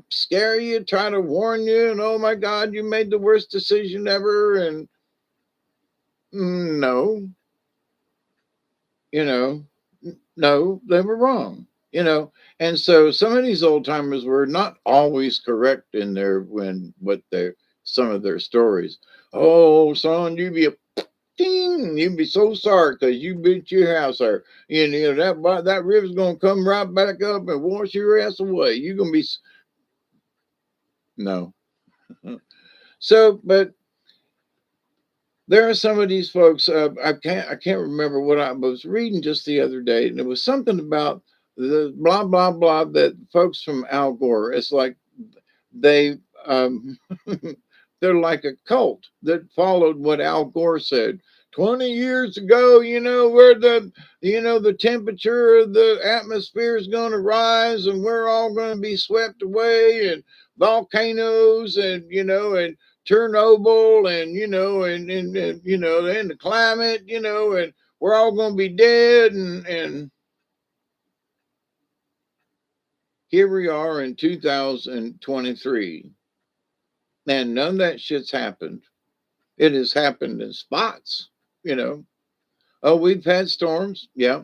scare you, try to warn you, and oh my God, you made the worst decision ever. And no, no, they were wrong, And so some of these old timers were not always correct in their what they're some of their stories. Oh, son, you be a ding, you'd be so sorry because you built your house there. You know that river's gonna come right back up and wash your ass away. You're gonna be no. So, but there are some of these folks. I can't remember what I was reading just the other day, and it was something about the blah blah blah that folks from Al Gore. It's like they they're like a cult that followed what Al Gore said 20 years ago. Where the temperature of the atmosphere is going to rise, and we're all going to be swept away, and volcanoes, and Chernobyl, and the climate, and we're all going to be dead, and here we are in 2023, and none of that shit's happened. It has happened in spots, you know. Oh, we've had storms, yeah.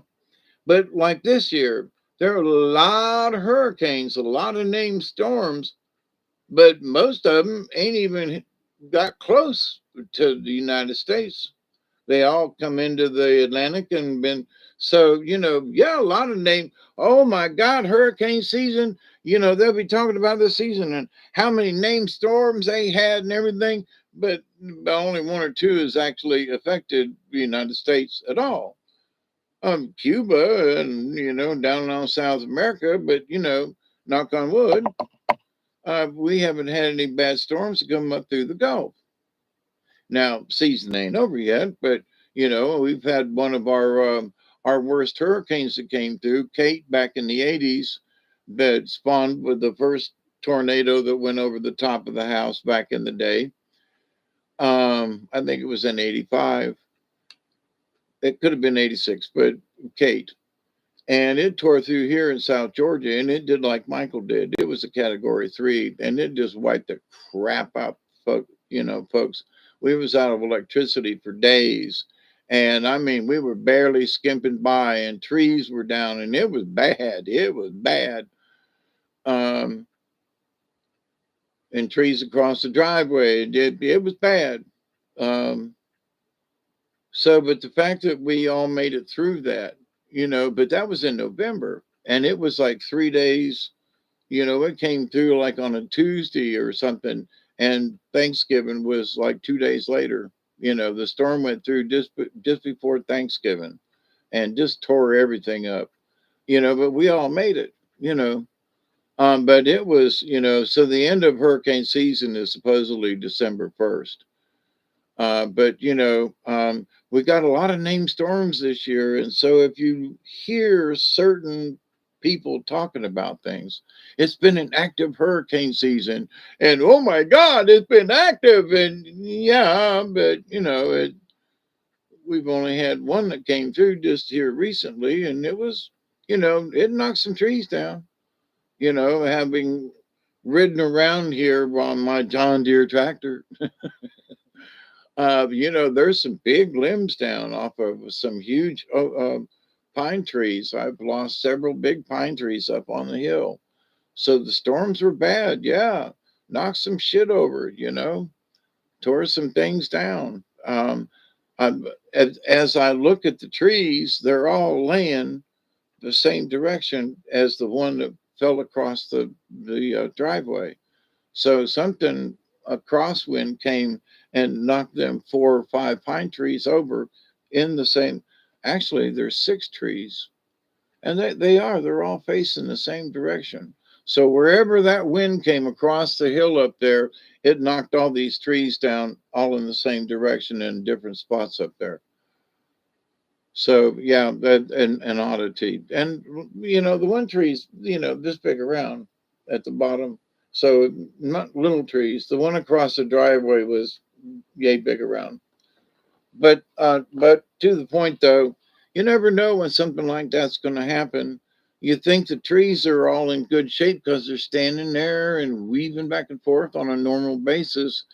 But like this year, there are a lot of hurricanes, a lot of named storms, but most of them ain't even got close to the United States. They all come into the Atlantic and been so, yeah, a lot of names. Oh my God, hurricane season. They'll be talking about this season and how many named storms they had and everything, but only one or two has actually affected the United States at all. Cuba and down on South America, but knock on wood, we haven't had any bad storms come up through the Gulf. Now, season ain't over yet, but we've had one of our worst hurricanes that came through, Kate, back in the '80s, that spawned with the first tornado that went over the top of the house back in the day. I think it was in '85. It could have been '86, but Kate. And it tore through here in South Georgia, and it did like Michael did. It was a Category 3, and it just wiped the crap out, folks. We was out of electricity for days, and I mean, we were barely skimping by, and trees were down, and it was bad. It was bad. Um, and trees across the driveway. It was bad. Um, but the fact that we all made it through that, but that was in November, and it was like 3 days. It came through like on a Tuesday or something, and Thanksgiving was like 2 days later. The storm went through just before Thanksgiving and just tore everything up. But we all made it. But it was, so the end of hurricane season is supposedly December 1st. But we got a lot of named storms this year, and so if you hear certain people talking about things, it's been an active hurricane season, and oh my God, it's been active, and yeah, but we've only had one that came through just here recently, and it was, it knocked some trees down. Having ridden around here on my John Deere tractor. There's some big limbs down off of some huge pine trees. I've lost several big pine trees up on the hill. So the storms were bad. Yeah. Knocked some shit over, tore some things down. As I look at the trees, they're all laying the same direction as the one that fell across the driveway. So something, a crosswind came and knocked them 4 or 5 pine trees over in the same. Actually, there's 6 trees, and they're all facing the same direction. So wherever that wind came across the hill up there, it knocked all these trees down, all in the same direction in different spots up there. So yeah, that an oddity. And the one tree's this big around at the bottom. So not little trees. The one across the driveway was yay big around. But to the point though, you never know when something like that's going to happen. You think the trees are all in good shape because they're standing there and weaving back and forth on a normal basis,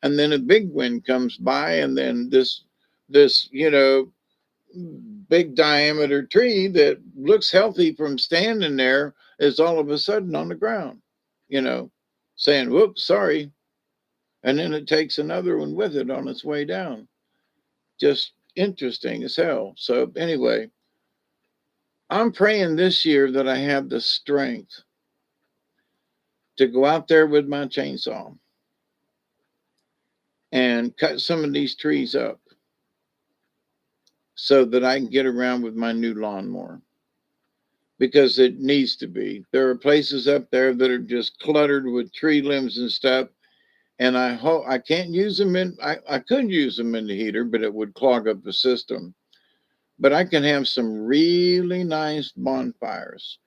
and then a big wind comes by, and then this big diameter tree that looks healthy from standing there is all of a sudden on the ground, you know, saying, whoops, sorry. and then it takes another one with it on its way down. Just interesting as hell. So anyway, I'm praying this year that I have the strength to go out there with my chainsaw and cut some of these trees up so that I can get around with my new lawnmower, because it needs to be. There are places up there that are just cluttered with tree limbs and stuff. And I hope I can't use them I could use them in the heater, but it would clog up the system. But I can have some really nice bonfires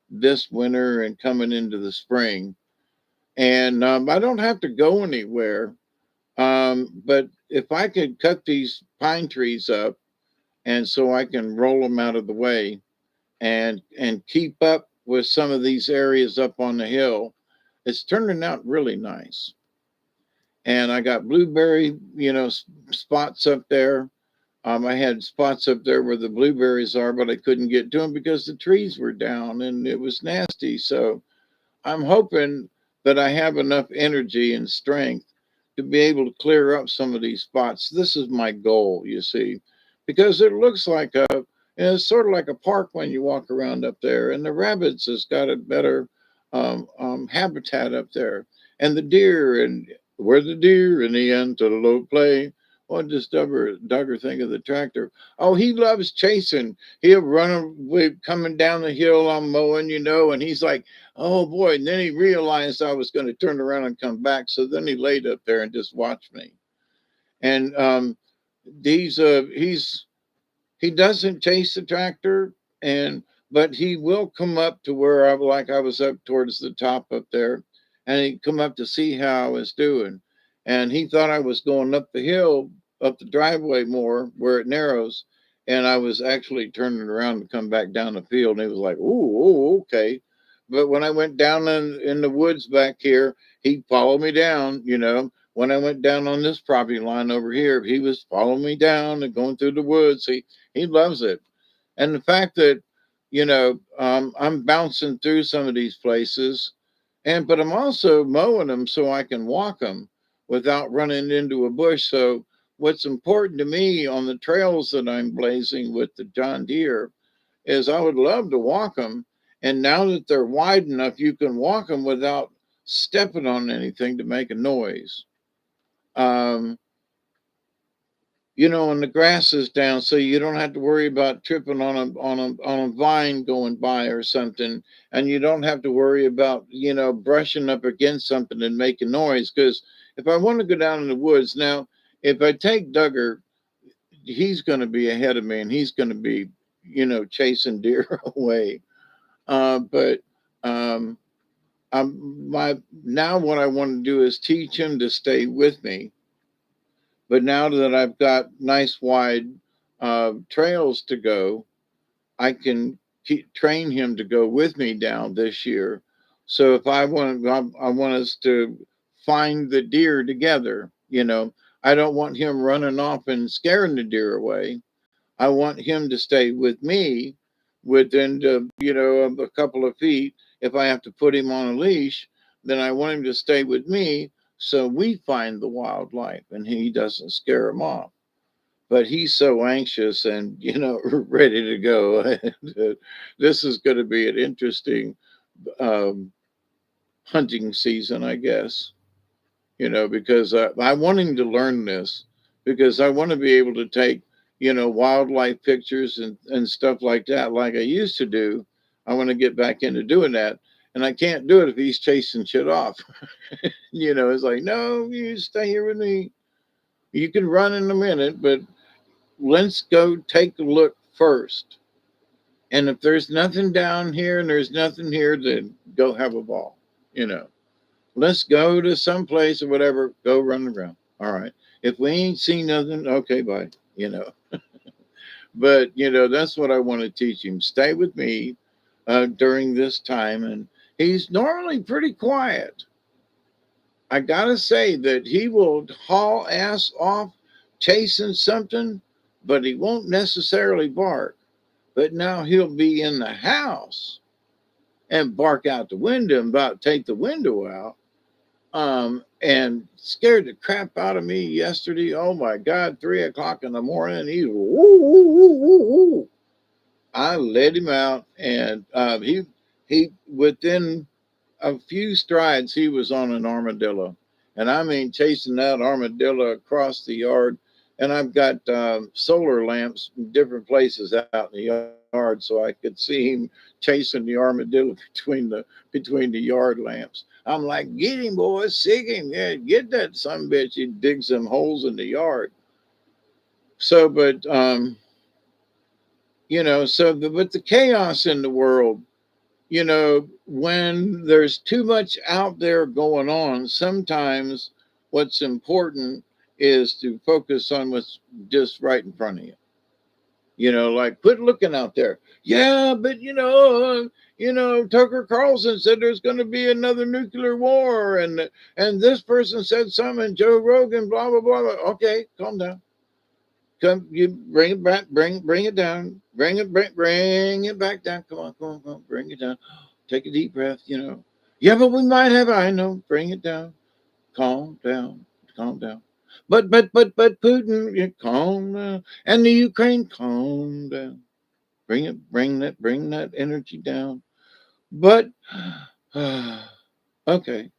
this winter and coming into the spring. And I don't have to go anywhere. But if I could cut these pine trees up, and so I can roll them out of the way and keep up with some of these areas up on the hill, it's turning out really nice. And I got blueberry, spots up there. I had spots up there where the blueberries are, but I couldn't get to them because the trees were down and it was nasty. So I'm hoping that I have enough energy and strength to be able to clear up some of these spots. This is my goal, you see, because it looks like it's sort of like a park when you walk around up there, and the rabbits has got a better habitat up there, and the deer, and where the deer and the antelope play. What does Duggar think of the tractor? Oh, he loves chasing. He'll run away coming down the hill I'm mowing, and he's like, oh boy. And then he realized I was going to turn around and come back. So then he laid up there and just watched me. And he doesn't chase the tractor, but he will come up to where I was up towards the top up there, and he'd come up to see how I was doing. And he thought I was going up the hill, up the driveway more where it narrows. And I was actually turning around to come back down the field. And he was like, oh, okay. But when I went down in the woods back here, he'd follow me down. When I went down on this property line over here, he was following me down and going through the woods. He loves it. And the fact that, I'm bouncing through some of these places, but I'm also mowing them so I can walk them without running into a bush. So what's important to me on the trails that I'm blazing with the John Deere is I would love to walk them. And now that they're wide enough, you can walk them without stepping on anything to make a noise. Um, and the grass is down, so you don't have to worry about tripping on a vine going by or something, and you don't have to worry about brushing up against something and making noise. Because if I want to go down in the woods now, if I take Duggar, he's going to be ahead of me, and he's going to be chasing deer away. But now what I want to do is teach him to stay with me. But now that I've got nice wide trails to go, I can train him to go with me down this year. So if I want us to find the deer together. I don't want him running off and scaring the deer away. I want him to stay with me within a couple of feet. If I have to put him on a leash, then I want him to stay with me so we find the wildlife and he doesn't scare him off. But he's so anxious and ready to go. This is going to be an interesting hunting season, I guess. Because I want him to learn this, because I want to be able to take wildlife pictures and stuff like that, like I used to do. I want to get back into doing that. And I can't do it if he's chasing shit off. It's like, no, you stay here with me. You can run in a minute, but let's go take a look first. And if there's nothing down here and there's nothing here, then go have a ball. Let's go to some place or whatever, go run around. All right. If we ain't seen nothing, okay, bye. But that's what I want to teach him. Stay with me during this time. And he's normally pretty quiet. I gotta say that he will haul ass off chasing something, but he won't necessarily bark. But now he'll be in the house and bark out the window and about take the window out. and scared the crap out of me yesterday. Oh my God, 3 o'clock in the morning. He woo, woo, woo, woo, woo. I let him out, and he within a few strides he was on an armadillo, and I mean chasing that armadillo across the yard. And I've got solar lamps in different places out in the yard, so I could see him chasing the armadillo between the yard lamps. I'm like, get him, boys, sick him, yeah, get that son bitch. He digs some holes in the yard. So, but but the chaos in the world, when there's too much out there going on, sometimes what's important is to focus on what's just right in front of you. Like quit looking out there. Yeah, but Tucker Carlson said there's going to be another nuclear war, and this person said something, and Joe Rogan, blah blah blah. Okay, calm down. Come, you bring it back, bring it down, bring it back down. Come on, bring it down. Take a deep breath. Yeah, but we might have. I know. Bring it down. Calm down. Calm down. But Putin, calm down, and the Ukraine, calm down. Bring that energy down. But okay.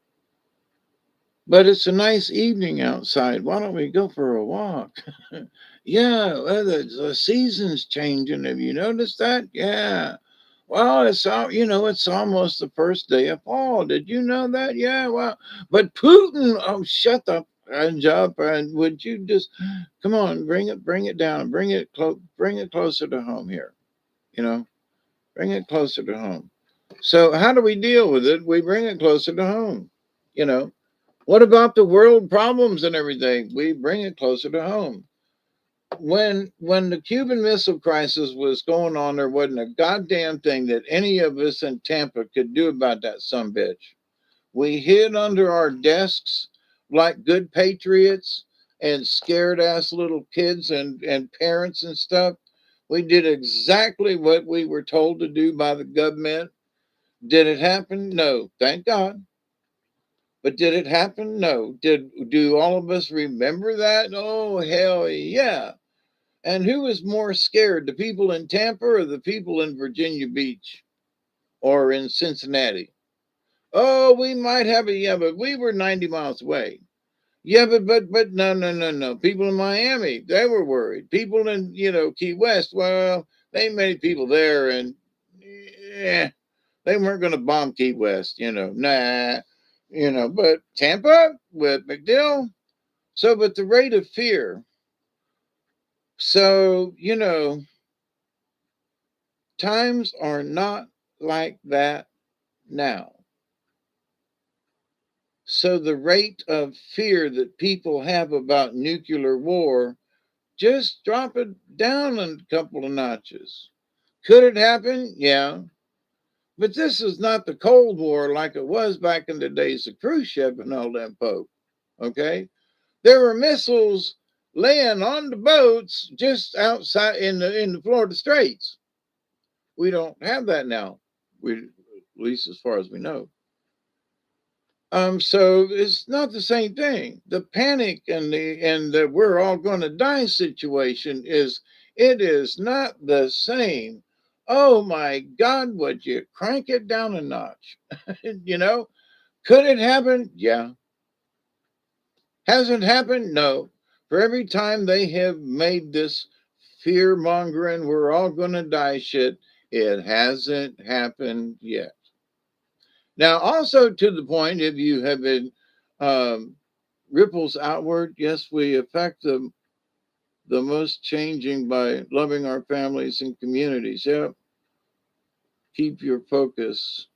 But it's a nice evening outside. Why don't we go for a walk? Yeah, well, the season's changing. Have you noticed that? Yeah. Well, it's almost the first day of fall. Did you know that? Yeah. Well, but Putin. Oh, shut the fudge up! And would you just come on, bring it down, bring it closer to home here. You know, bring it closer to home. So how do we deal with it? We bring it closer to home. You know, what about the world problems and everything? We bring it closer to home. When the Cuban Missile Crisis was going on, there wasn't a goddamn thing that any of us in Tampa could do about that sumbitch. We hid under our desks like good patriots and scared ass little kids and parents and stuff. We did exactly what we were told to do by the government. Did it happen? No, thank God. But did it happen? No. Do all of us remember that? Oh hell yeah. And who was more scared, the people in Tampa or the people in Virginia Beach or in Cincinnati? Oh, we might have but we were 90 miles away. Yeah, but no. People in Miami, they were worried. People in, Key West, well, they ain't many people there, and yeah, they weren't going to bomb Key West, nah, but Tampa with McDill. So, but the rate of fear. So, times are not like that now. So the rate of fear that people have about nuclear war, just drop it down a couple of notches. Could it happen? Yeah. But this is not the Cold War like it was back in the days of Khrushchev and all that folk. Okay? There were missiles laying on the boats just outside in the Florida Straits. We don't have that now. At least as far as we know. So it's not the same thing. The panic and the we're all going to die situation it is not the same. Oh my God, would you crank it down a notch? you know, could it happen? Yeah. Hasn't happened? No. For every time they have made this fear mongering, we're all going to die shit, it hasn't happened yet. Now, also to the point, if you have been um, ripples outward, yes, we affect the most changing by loving our families and communities. Yeah, keep your focus.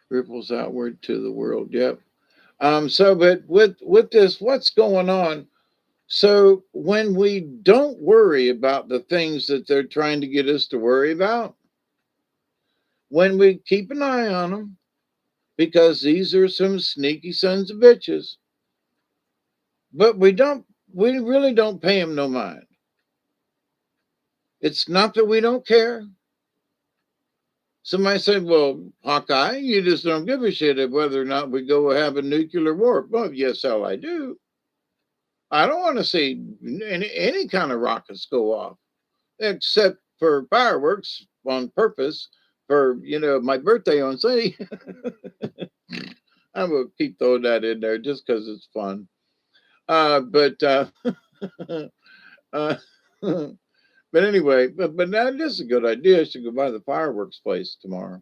Ripples outward to the world. Yep. So, but with this, what's going on? So, when we don't worry about the things that they're trying to get us to worry about, when we keep an eye on them, because these are some sneaky sons of bitches, but we really don't pay them no mind. It's not that we don't care. Somebody said, well, Hawkeye, you just don't give a shit of whether or not we go have a nuclear war. Well, yes, hell, I do. I don't want to see any kind of rockets go off, except for fireworks on purpose for, my birthday on Sunday. I will keep throwing that in there just because it's fun. But uh, but anyway, but now this is a good idea. I should go by the fireworks place tomorrow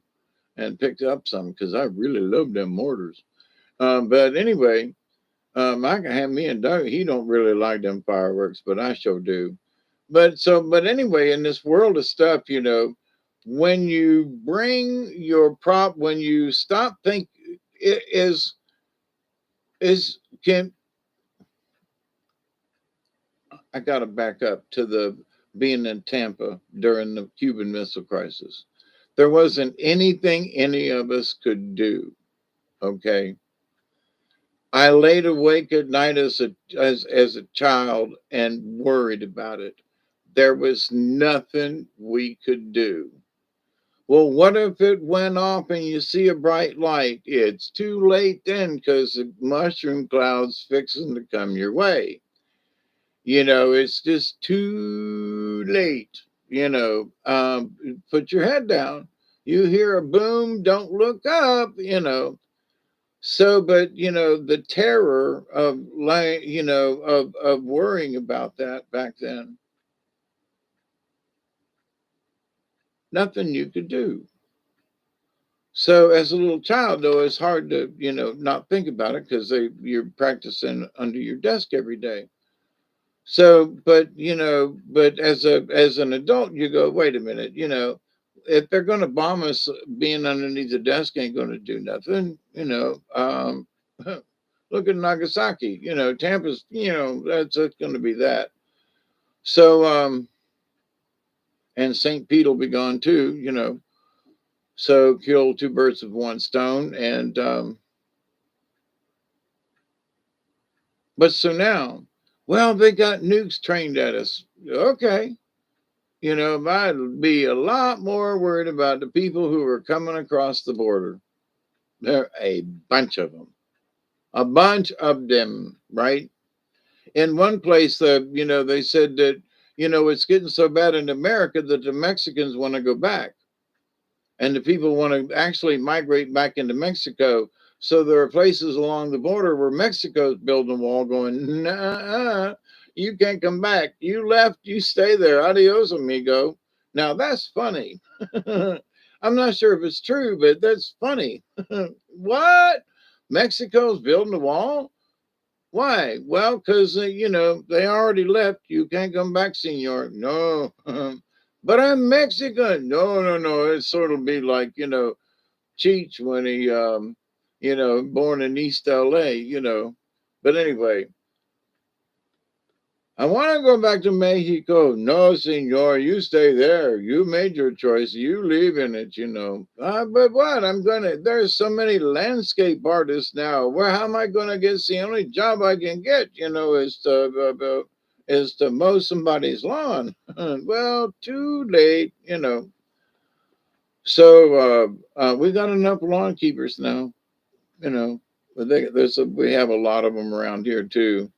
and pick up some because I really love them mortars. But anyway, I can have me and Doug. He don't really like them fireworks, but I sure do. But anyway, in this world of stuff, when you bring your prop, when you stop think it is can I got to back up to the being in Tampa during the Cuban Missile Crisis. There wasn't anything any of us could do. Okay, I laid awake at night as a child and worried about it. There was nothing we could do. Well, what if it went off and you see a bright light? It's too late then because the mushroom cloud's fixing to come your way. It's just too late. Put your head down. You hear a boom, don't look up. So, but the terror of like, of worrying about that back then, nothing you could do. So, as a little child, though, it's hard to, not think about it because you're practicing under your desk every day. So, but as an adult, you go, wait a minute, if they're going to bomb us, being underneath the desk ain't going to do nothing. Look at Nagasaki, Tampa's, that's going to be that. So, and St. Pete will be gone too. So kill two birds with one stone, and but so now, well, they got nukes trained at us. Okay. I'd be a lot more worried about the people who are coming across the border. There are a bunch of them, a bunch of them, right? In one place, they said that, it's getting so bad in America that the Mexicans want to go back and the people want to actually migrate back into Mexico. So there are places along the border where Mexico's building a wall going, nah, you can't come back. You left, you stay there. Adios, amigo. Now that's funny. I'm not sure if it's true, but that's funny. What? Mexico's building a wall? Why? Well, because, they already left. You can't come back, senor. No. But I'm Mexican. No, no, no. It sort of be like, Cheech when he, born in East LA. But anyway, I want to go back to Mexico. No, senor, you stay there. You made your choice. You live in it. But what? there's so many landscape artists now. Where, how am I going to get, the only job I can get, is to mow somebody's lawn. Well, too late. So we got enough lawn keepers now, you know, but we have a lot of them around here too.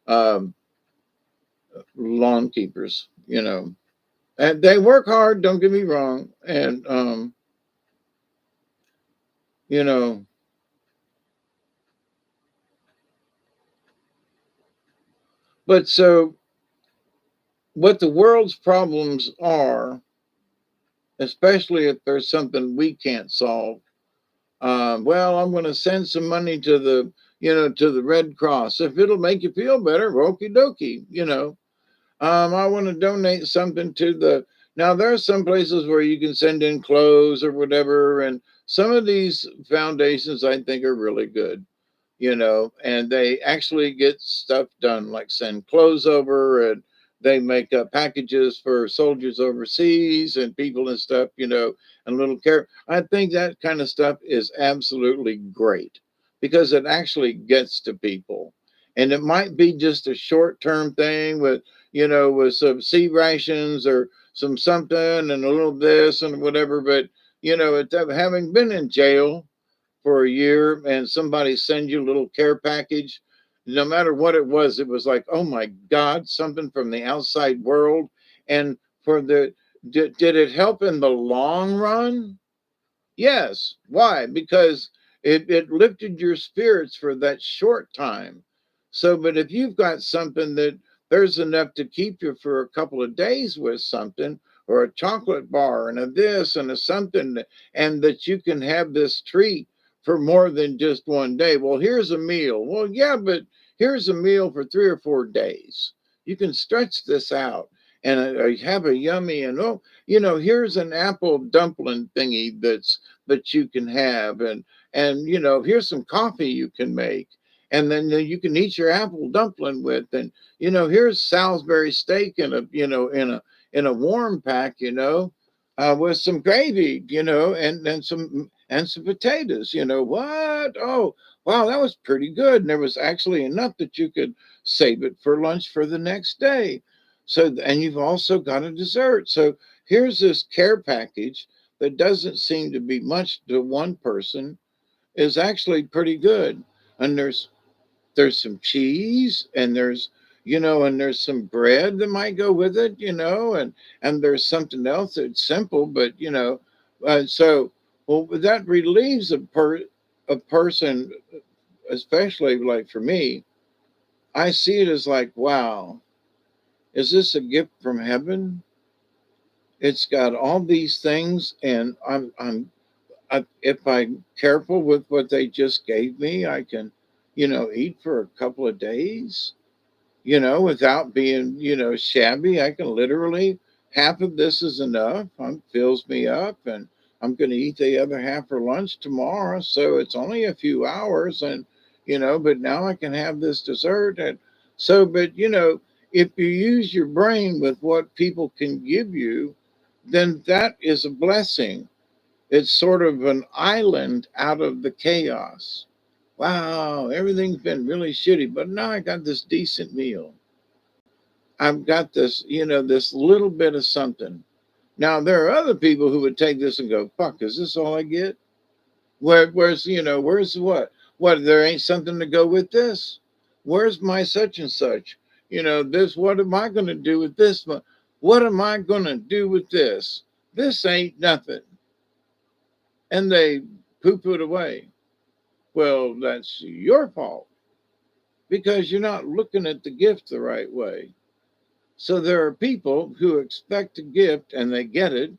Um, Lawn keepers, and they work hard. Don't get me wrong, and you know, but so what the world's problems are, especially if there's something we can't solve. Well, I'm going to send some money to the Red Cross if it'll make you feel better. Okie dokie. I want to donate something to the. Now, there are some places where you can send in clothes or whatever, and some of these foundations I think are really good, and they actually get stuff done, like send clothes over, and they make packages for soldiers overseas and people and stuff, and little care. I think that kind of stuff is absolutely great because it actually gets to people. And it might be just a short term thing with some sea rations or some something and a little this and whatever. But having been in jail for a year and somebody sends you a little care package, no matter what it was like, oh my God, something from the outside world. And for the did it help in the long run? Yes. Why? Because it lifted your spirits for that short time. So, but if you've got something that there's enough to keep you for a couple of days with something, or a chocolate bar and a this and a something, and that you can have this treat for more than just one day. Well, here's a meal. Well, yeah, but here's a meal for 3 or 4 days. You can stretch this out and have a yummy, and oh, here's an apple dumpling thingy that you can have, and here's some coffee you can make, and then you can eat your apple dumpling with, and here's Salisbury steak in a warm pack, with some gravy, and some potatoes. What? Oh, wow, that was pretty good. And there was actually enough that you could save it for lunch for the next day. So, and you've also got a dessert. So here's this care package that doesn't seem to be much to one person, is actually pretty good. And there's some cheese, and there's some bread that might go with it, and there's something else that's simple, but so, well, that relieves a person, especially like for me. I see it as like, wow, is this a gift from heaven? It's got all these things, and if I'm careful with what they just gave me, I can, eat for a couple of days, without being, shabby. I can literally, half of this is enough. Fills me up, and I'm going to eat the other half for lunch tomorrow. So it's only a few hours, and, but now I can have this dessert. And so, but, if you use your brain with what people can give you, then that is a blessing. It's sort of an island out of the chaos. Wow, everything's been really shitty, but now I got this decent meal. I've got this, this little bit of something. Now there are other people who would take this and go, "Fuck, is this all I get? Where's what? What? There ain't something to go with this. Where's my such and such? This. What am I going to do with this one? What am I going to do with this? This ain't nothing." And they poo-poo it away. Well, that's your fault because you're not looking at the gift the right way. So there are people who expect a gift and they get it,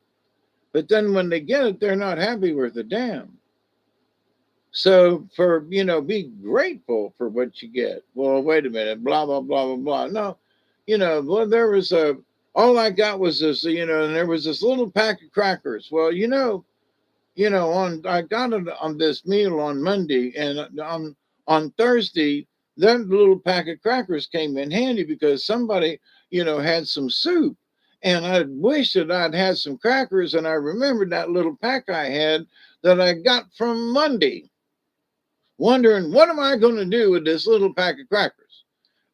but then when they get it, they're not happy worth a damn. So be grateful for what you get. Well, wait a minute, blah, blah, blah, blah, blah. No, well, there was all I got was this, and there was this little pack of crackers. Well, I got it on this meal on Monday, and on Thursday, that little pack of crackers came in handy because somebody, had some soup, and I wish that I'd had some crackers, and I remembered that little pack I had that I got from Monday, wondering what am I going to do with this little pack of crackers.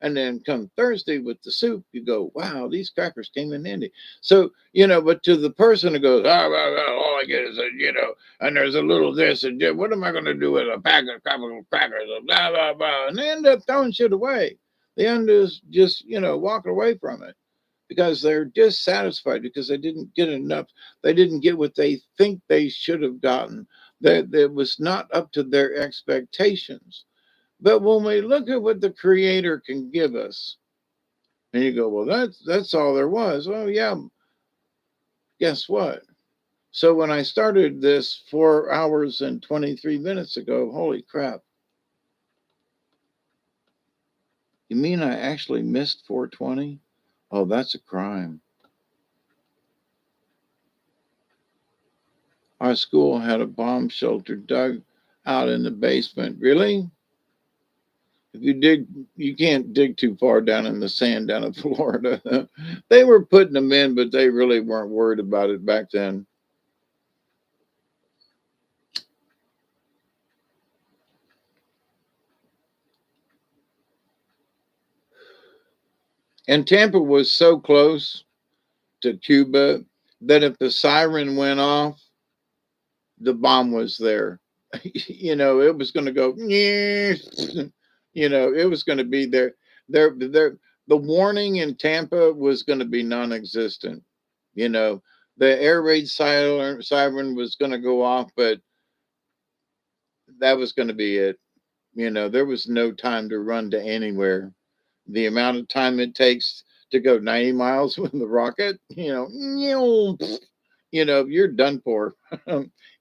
And then come Thursday with the soup, you go, wow, these crackers came in handy. So, but to the person who goes, all I get is and there's a little this, and what am I going to do with a pack of crackers, blah, blah, blah. And they end up throwing shit away. They end up just, walking away from it because they're dissatisfied because they didn't get enough. They didn't get what they think they should have gotten. That was not up to their expectations. But when we look at what the Creator can give us, and you go, well, that's all there was. Well, yeah. Guess what? So when I started this 4 hours and 23 minutes ago, holy crap! You mean I actually missed 4:20? Oh, that's a crime. Our school had a bomb shelter dug out in the basement. Really? If you dig, you can't dig too far down in the sand down in Florida. They were putting them in, but they really weren't worried about it back then. And Tampa was so close. to Cuba, that if the siren went off, the bomb was there. It was going to go, it was going to be there. The warning in Tampa was going to be non existent. You know, the air raid siren was going to go off, but that was going to be it. There was no time to run to anywhere. The amount of time it takes to go 90 miles with the rocket, you're done for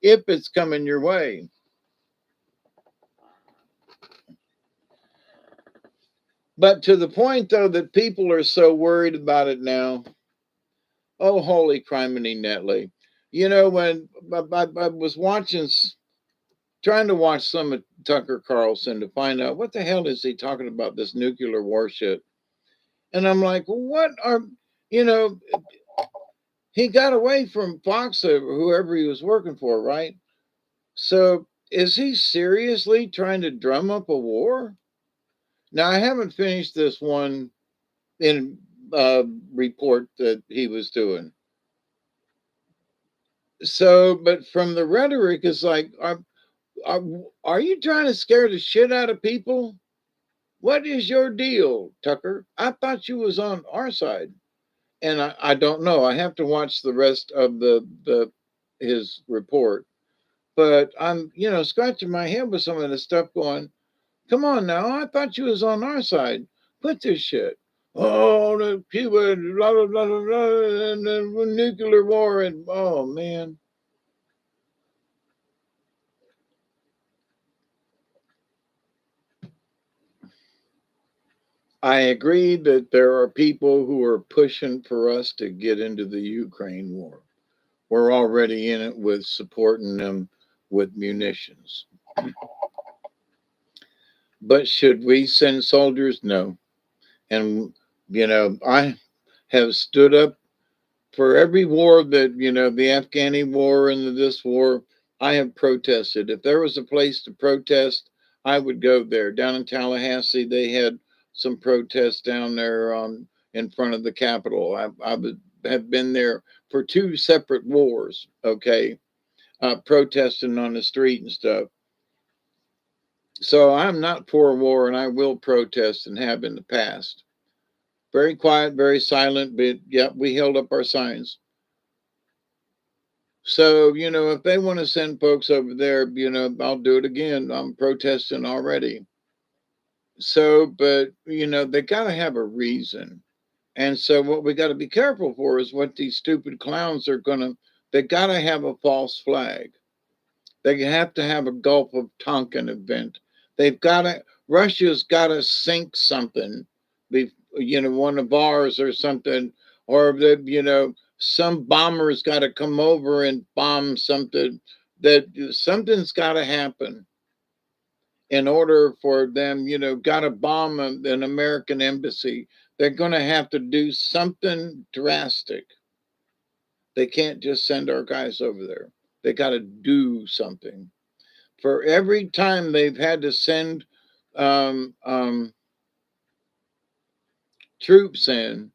if it's coming your way. But to the point, though, that people are so worried about it now. Oh, holy criminy Netley. When I was trying to watch some of Tucker Carlson to find out what the hell is he talking about, this nuclear war shit. And I'm like, what are, you know, he got away from Fox or whoever he was working for, right? So is he seriously trying to drum up a war? Now, I haven't finished this one in report that he was doing. So, but from the rhetoric, it's like, are you trying to scare the shit out of people? What is your deal, Tucker? I thought you was on our side. And I don't know. I have to watch the rest of the his report. But I'm, scratching my head with some of the stuff going, come on now, I thought you was on our side. Quit this shit. Oh, the Cuba, blah, blah, blah, blah, blah, and the nuclear war, and oh, man. I agree that there are people who are pushing for us to get into the Ukraine war. We're already in it with supporting them with munitions. But should we send soldiers? No. And, I have stood up for every war that, the Afghani war and this war, I have protested. If there was a place to protest, I would go there. Down in Tallahassee, they had some protests down there in front of the Capitol. I would have been there for two separate wars, okay, protesting on the street and stuff. So I'm not for war, and I will protest and have in the past. Very quiet, very silent, but yeah, we held up our signs. So, if they want to send folks over there, I'll do it again. I'm protesting already. So, but, they got to have a reason. And so, what we got to be careful for is what these stupid clowns are going to, they got to have a false flag. They have to have a Gulf of Tonkin event. Russia's got to sink something, one of ours or something, or some bomber's got to come over and bomb something. That something's got to happen in order for them, got to bomb an American embassy. They're going to have to do something drastic. They can't just send our guys over there. They got to do something. For every time they've had to send um, um, troops in,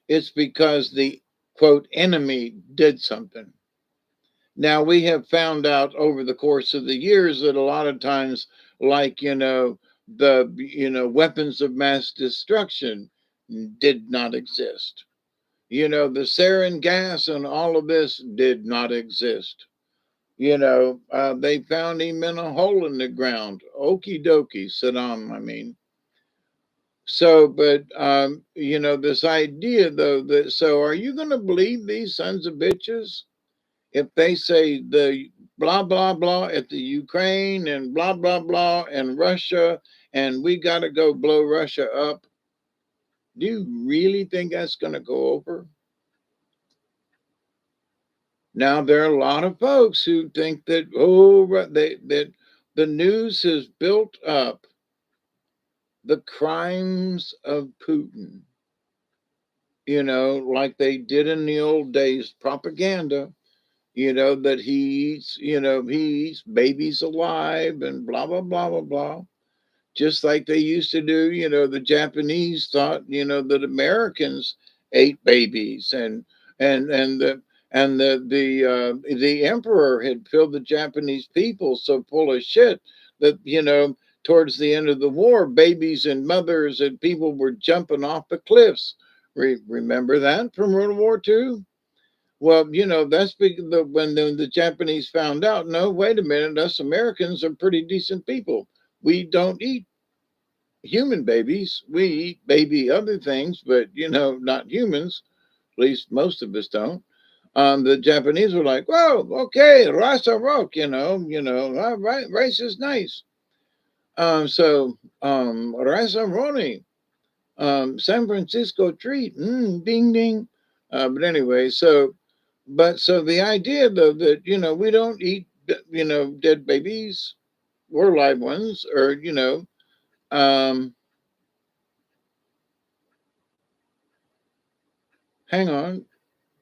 it's because the quote enemy did something. Now we have found out over the course of the years that a lot of times, like the weapons of mass destruction did not exist. The sarin gas and all of this did not exist. They found him in a hole in the ground. Okie dokie, Saddam, I mean. So, but, this idea though, that, so are you going to believe these sons of bitches? If they say the blah, blah, blah at the Ukraine and blah, blah, blah and Russia, and we got to go blow Russia up, do you really think that's going to go over? Now, there are a lot of folks who think that, that the news has built up the crimes of Putin, like they did in the old days, propaganda, that he eats babies alive and blah, blah, blah, blah, blah. Just like they used to do, the Japanese thought, that Americans ate babies and the emperor had filled the Japanese people so full of shit that, towards the end of the war, babies and mothers and people were jumping off the cliffs. Remember that from World War II? Well, that's because when the Japanese found out, no, wait a minute, us Americans are pretty decent people. We don't eat human babies. We eat baby other things, but, not humans. At least most of us don't. The Japanese were like, "Whoa, okay, rice or rock, all right, rice is nice." Rice and roni, San Francisco treat, ding ding. But anyway, so the idea though that we don't eat dead babies or live ones, or um, hang on,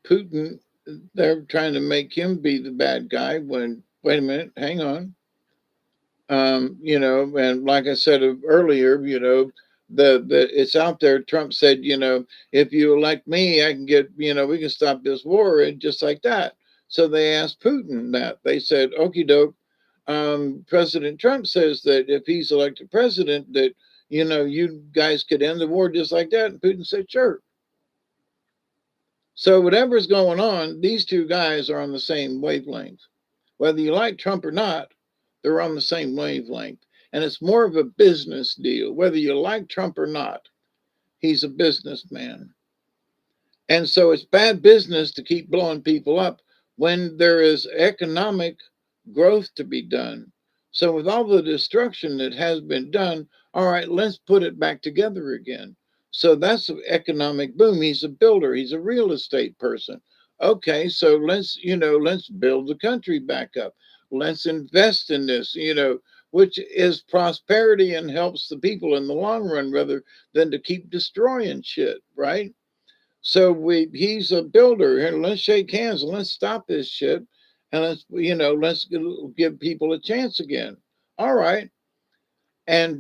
Putin. They're trying to make him be the bad guy. When wait a minute, hang on. And like I said earlier, the it's out there. Trump said, if you elect me, I can get, we can stop this war, and just like that. So they asked Putin that. They said, "Okie doke." President Trump says that if he's elected president, that you guys could end the war just like that. And Putin said, "Sure." So whatever's going on, these two guys are on the same wavelength. Whether you like Trump or not, they're on the same wavelength. And it's more of a business deal. Whether you like Trump or not, he's a businessman. And so it's bad business to keep blowing people up when there is economic growth to be done. So, with all the destruction that has been done, all right, let's put it back together again. So, that's an economic boom. He's a builder, he's a real estate person. Okay, so let's build the country back up. Let's invest in this, which is prosperity and helps the people in the long run rather than to keep destroying shit, right? So he's a builder. Here, let's shake hands and let's stop this shit, and let's give people a chance again. All right. And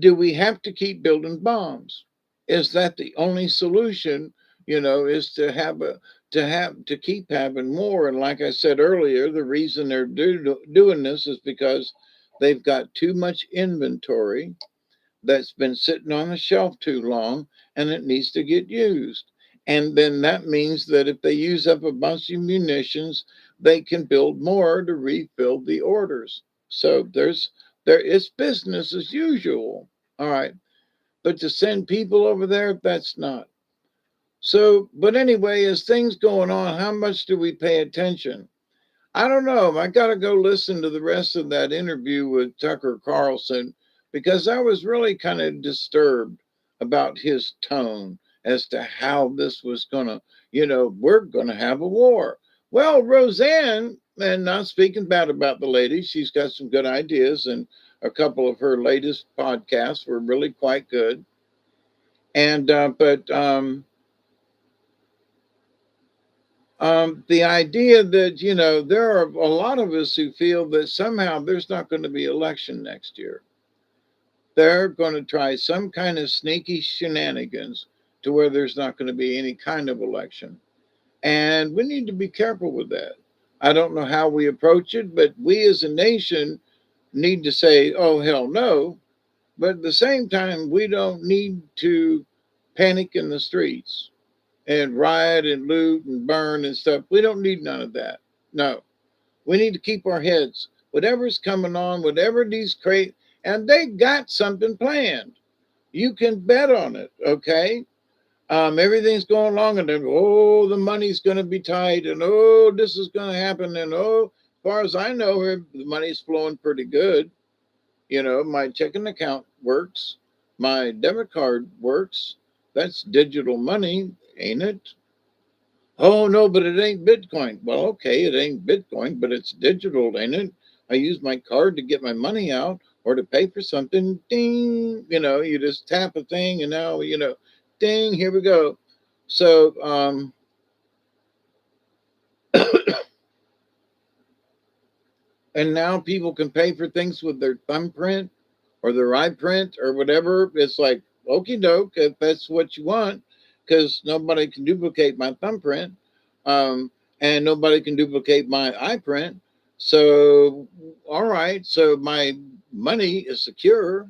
do we have to keep building bombs? Is that the only solution? Is to keep having more. And like I said earlier, the reason they're doing this is because they've got too much inventory that's been sitting on the shelf too long, and it needs to get used. And then that means that if they use up a bunch of munitions, they can build more to refill the orders. So there is business as usual. All right. But to send people over there, that's not. So, but anyway, as things going on, how much do we pay attention? I don't know. I got to go listen to the rest of that interview with Tucker Carlson, because I was really kind of disturbed about his tone as to how this was going to, we're going to have a war. Well, Roseanne, and not speaking bad about the lady, she's got some good ideas, and a couple of her latest podcasts were really quite good. And, the idea that there are a lot of us who feel that somehow there's not going to be election next year. They're going to try some kind of sneaky shenanigans to where there's not going to be any kind of election, and we need to be careful with that. I don't know how we approach it, but we as a nation need to say, "Oh hell no!" But at the same time, we don't need to panic in the streets and riot and loot and burn and stuff. We don't need none of that. No, we need to keep our heads. Whatever's coming on, whatever these create, and they got something planned. You can bet on it. Okay. Everything's going along, and then oh, the money's going to be tight, and oh, this is going to happen, and oh, as far as I know, the money's flowing pretty good. My checking account works, my debit card works. That's digital money, ain't it? Oh no, but it ain't Bitcoin. Well, okay, it ain't Bitcoin, but it's digital, ain't it? I use my card to get my money out or to pay for something. Ding, you just tap a thing, and now ding, here we go. So and now people can pay for things with their thumbprint or their eye print or whatever. It's like, okie doke, if that's what you want. because nobody can duplicate my thumbprint, um, and nobody can duplicate my eye print. So, all right, so my money is secure.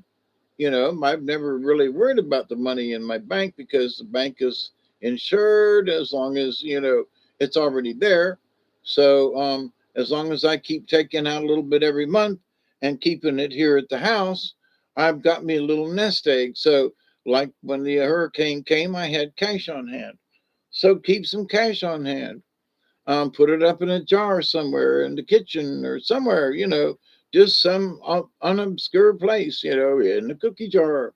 I've never really worried about the money in my bank because the bank is insured as long as, it's already there. So, as long as I keep taking out a little bit every month and keeping it here at the house, I've got me a little nest egg. So, like when the hurricane came, I had cash on hand. So, keep some cash on hand. Put it up in a jar somewhere in the kitchen or somewhere, just some unobscure place, in the cookie jar.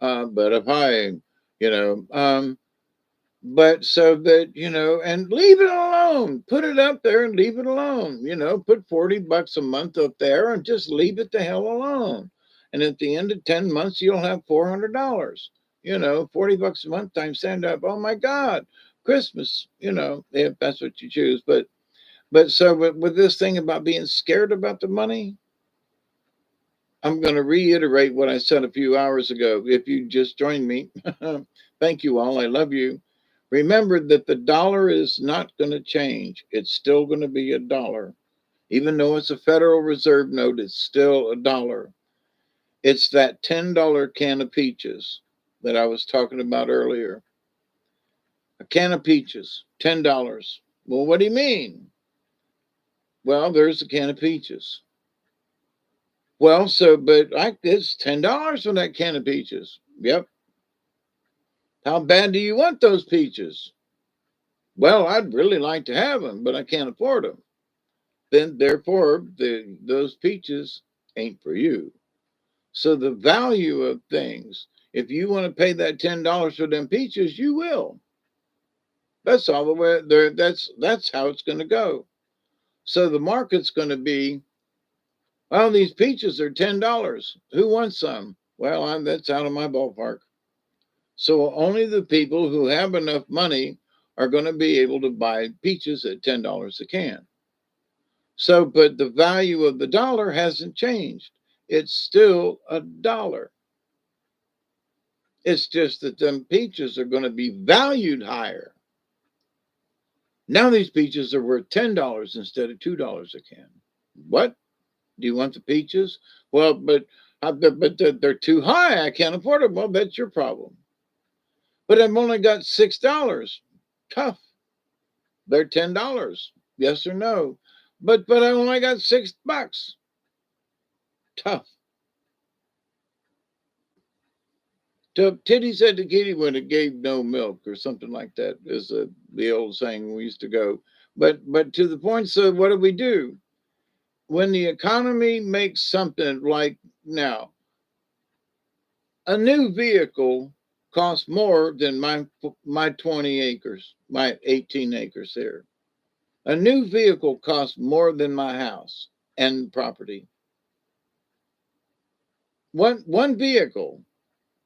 But if I, you know, but so that, and leave it alone, put it up there and leave it alone, put $40 a month up there and just leave it the hell alone. And at the end of 10 months, you'll have $400, $40 a month times stand up. Oh my God, Christmas, if that's what you choose. But so with this thing about being scared about the money, I'm going to reiterate what I said a few hours ago. If you just joined me, thank you all. I love you. Remember that the dollar is not going to change. It's still going to be a dollar. Even though it's a Federal Reserve note, it's still a dollar. It's that $10 can of peaches that I was talking about earlier. A can of peaches, $10. Well, what do you mean? Well, there's a can of peaches. Well, but it's $10 for that can of peaches. Yep. How bad do you want those peaches? Well, I'd really like to have them, but I can't afford them. Then, therefore, those peaches ain't for you. So the value of things, if you want to pay that $10 for them peaches, you will. That's all the way there. That's how it's going to go. So the market's going to be, well, these peaches are $10. Who wants some? Well, that's out of my ballpark. So only the people who have enough money are going to be able to buy peaches at $10 a can. So, but the value of the dollar hasn't changed. It's still a dollar. It's just that them peaches are going to be valued higher. Now these peaches are worth $10 instead of $2 a can. What? Do you want the peaches? Well, but they're too high. I can't afford them. Well, that's your problem. But I've only got $6. Tough. They're $10. Yes or no? But I only got $6. Tough. Titty said to Kitty when it gave no milk or something like that is the old saying we used to go. But to the point, so what do? When the economy makes something like now, a new vehicle costs more than my 20 acres, my 18 acres here. A new vehicle costs more than my house and property. One vehicle.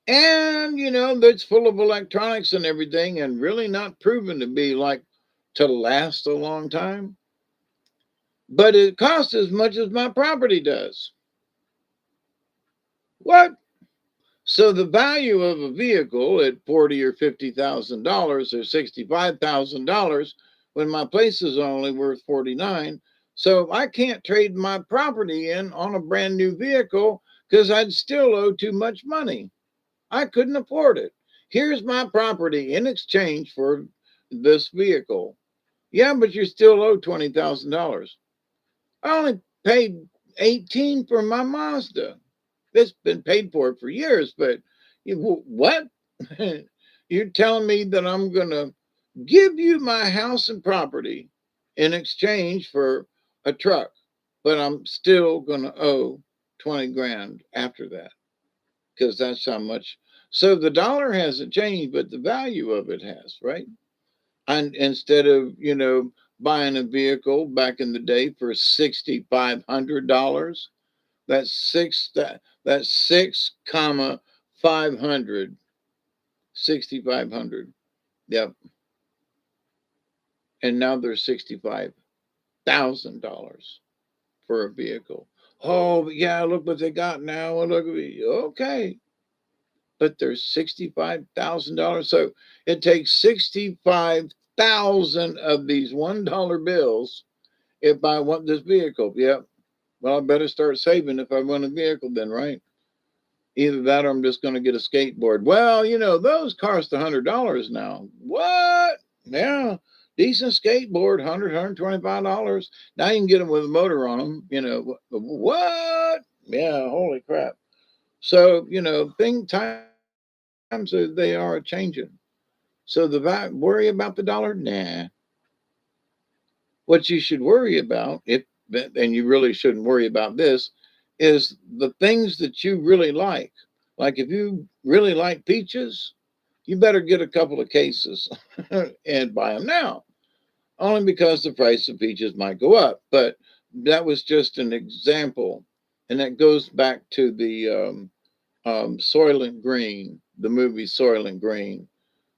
And that's full of electronics and everything and really not proven to be like to last a long time. But it costs as much as my property does. What? So the value of a vehicle at $40 or $50,000 or $65,000 when my place is only worth 49. So I can't trade my property in on a brand new vehicle because I'd still owe too much money. I couldn't afford it. Here's my property in exchange for this vehicle. Yeah, but you still owe $20,000. I only paid 18 for my Mazda. It's been paid for years, but what? You're telling me that I'm going to give you my house and property in exchange for a truck, but I'm still going to owe 20 grand after that because that's how much. So the dollar hasn't changed, but the value of it has, right? And instead of, buying a vehicle back in the day for $6,500, that's 6,500, 6,500. Yep. And now they're $65,000 for a vehicle. Oh, yeah, look what they got now. Look at me. Okay. but there's $65,000. So it takes 65,000 of these $1 bills if I want this vehicle. Yep. Well, I better start saving if I want a vehicle then, right? Either that or I'm just going to get a skateboard. Well, those cost $100 now. What? Yeah. Decent skateboard, $125. Now you can get them with a motor on them. What? Yeah, holy crap. So, times they are changing. So worry about the dollar? Nah. What you should worry about, and you really shouldn't worry about this, is the things that you really like. Like if you really like peaches, you better get a couple of cases and buy them now. Only because the price of peaches might go up. But that was just an example. And that goes back to the Soylent Green, the movie Soylent Green,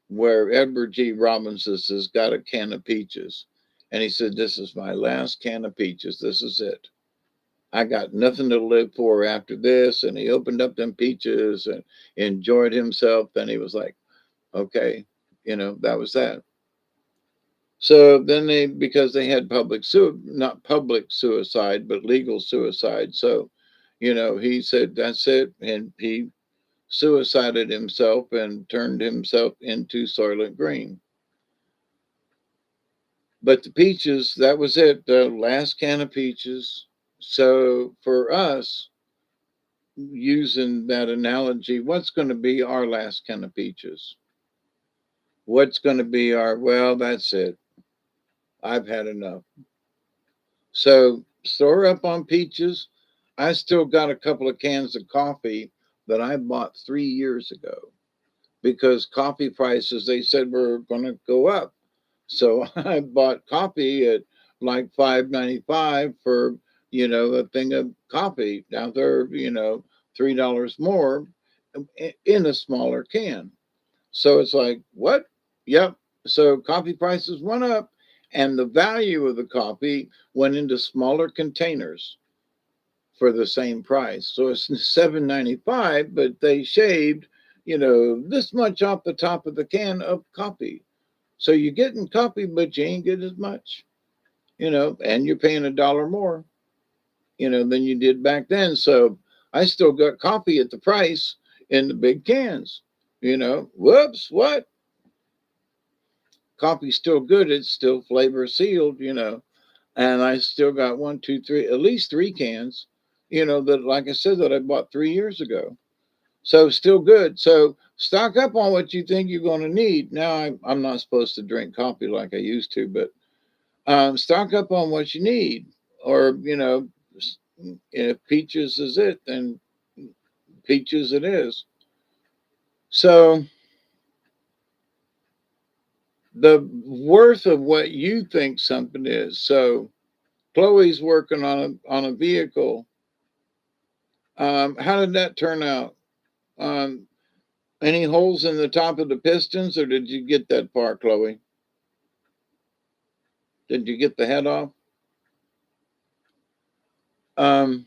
where Edward G. Robinson has got a can of peaches. And he said, "This is my last can of peaches. This is it. I got nothing to live for after this." And he opened up them peaches and enjoyed himself. And he was like, okay, that was that. So then because they had not public suicide, but legal suicide. So, he said, that's it. And he suicided himself and turned himself into Soylent Green. But the peaches, that was it, the last can of peaches. So for us, using that analogy, what's going to be our last can of peaches? What's going to be well, that's it. I've had enough. So store up on peaches. I still got a couple of cans of coffee that I bought 3 years ago because coffee prices, they said, were going to go up. So I bought coffee at like $5.95 for, a thing of coffee. Now they're, $3 more in a smaller can. So it's like, what? Yep. So coffee prices went up and the value of the coffee went into smaller containers for the same price. So it's $7.95, but they shaved, this much off the top of the can of coffee. So you're getting coffee, but you ain't getting as much, and you're paying $1 more, than you did back then. So I still got coffee at the price in the big cans, whoops, what? Coffee's still good. It's still flavor sealed, and I still got one, two, three, at least 3 cans, that, like I said, that I bought 3 years ago. So still good. So stock up on what you think you're going to need. Now I'm not supposed to drink coffee like I used to, but stock up on what you need. Or if peaches is it, then peaches it is. So the worth of what you think something is. So Chloe's working on a vehicle. How did that turn out? Um, any holes in the top of the pistons, or did you get that far, Chloe? Did you get the head off? Um,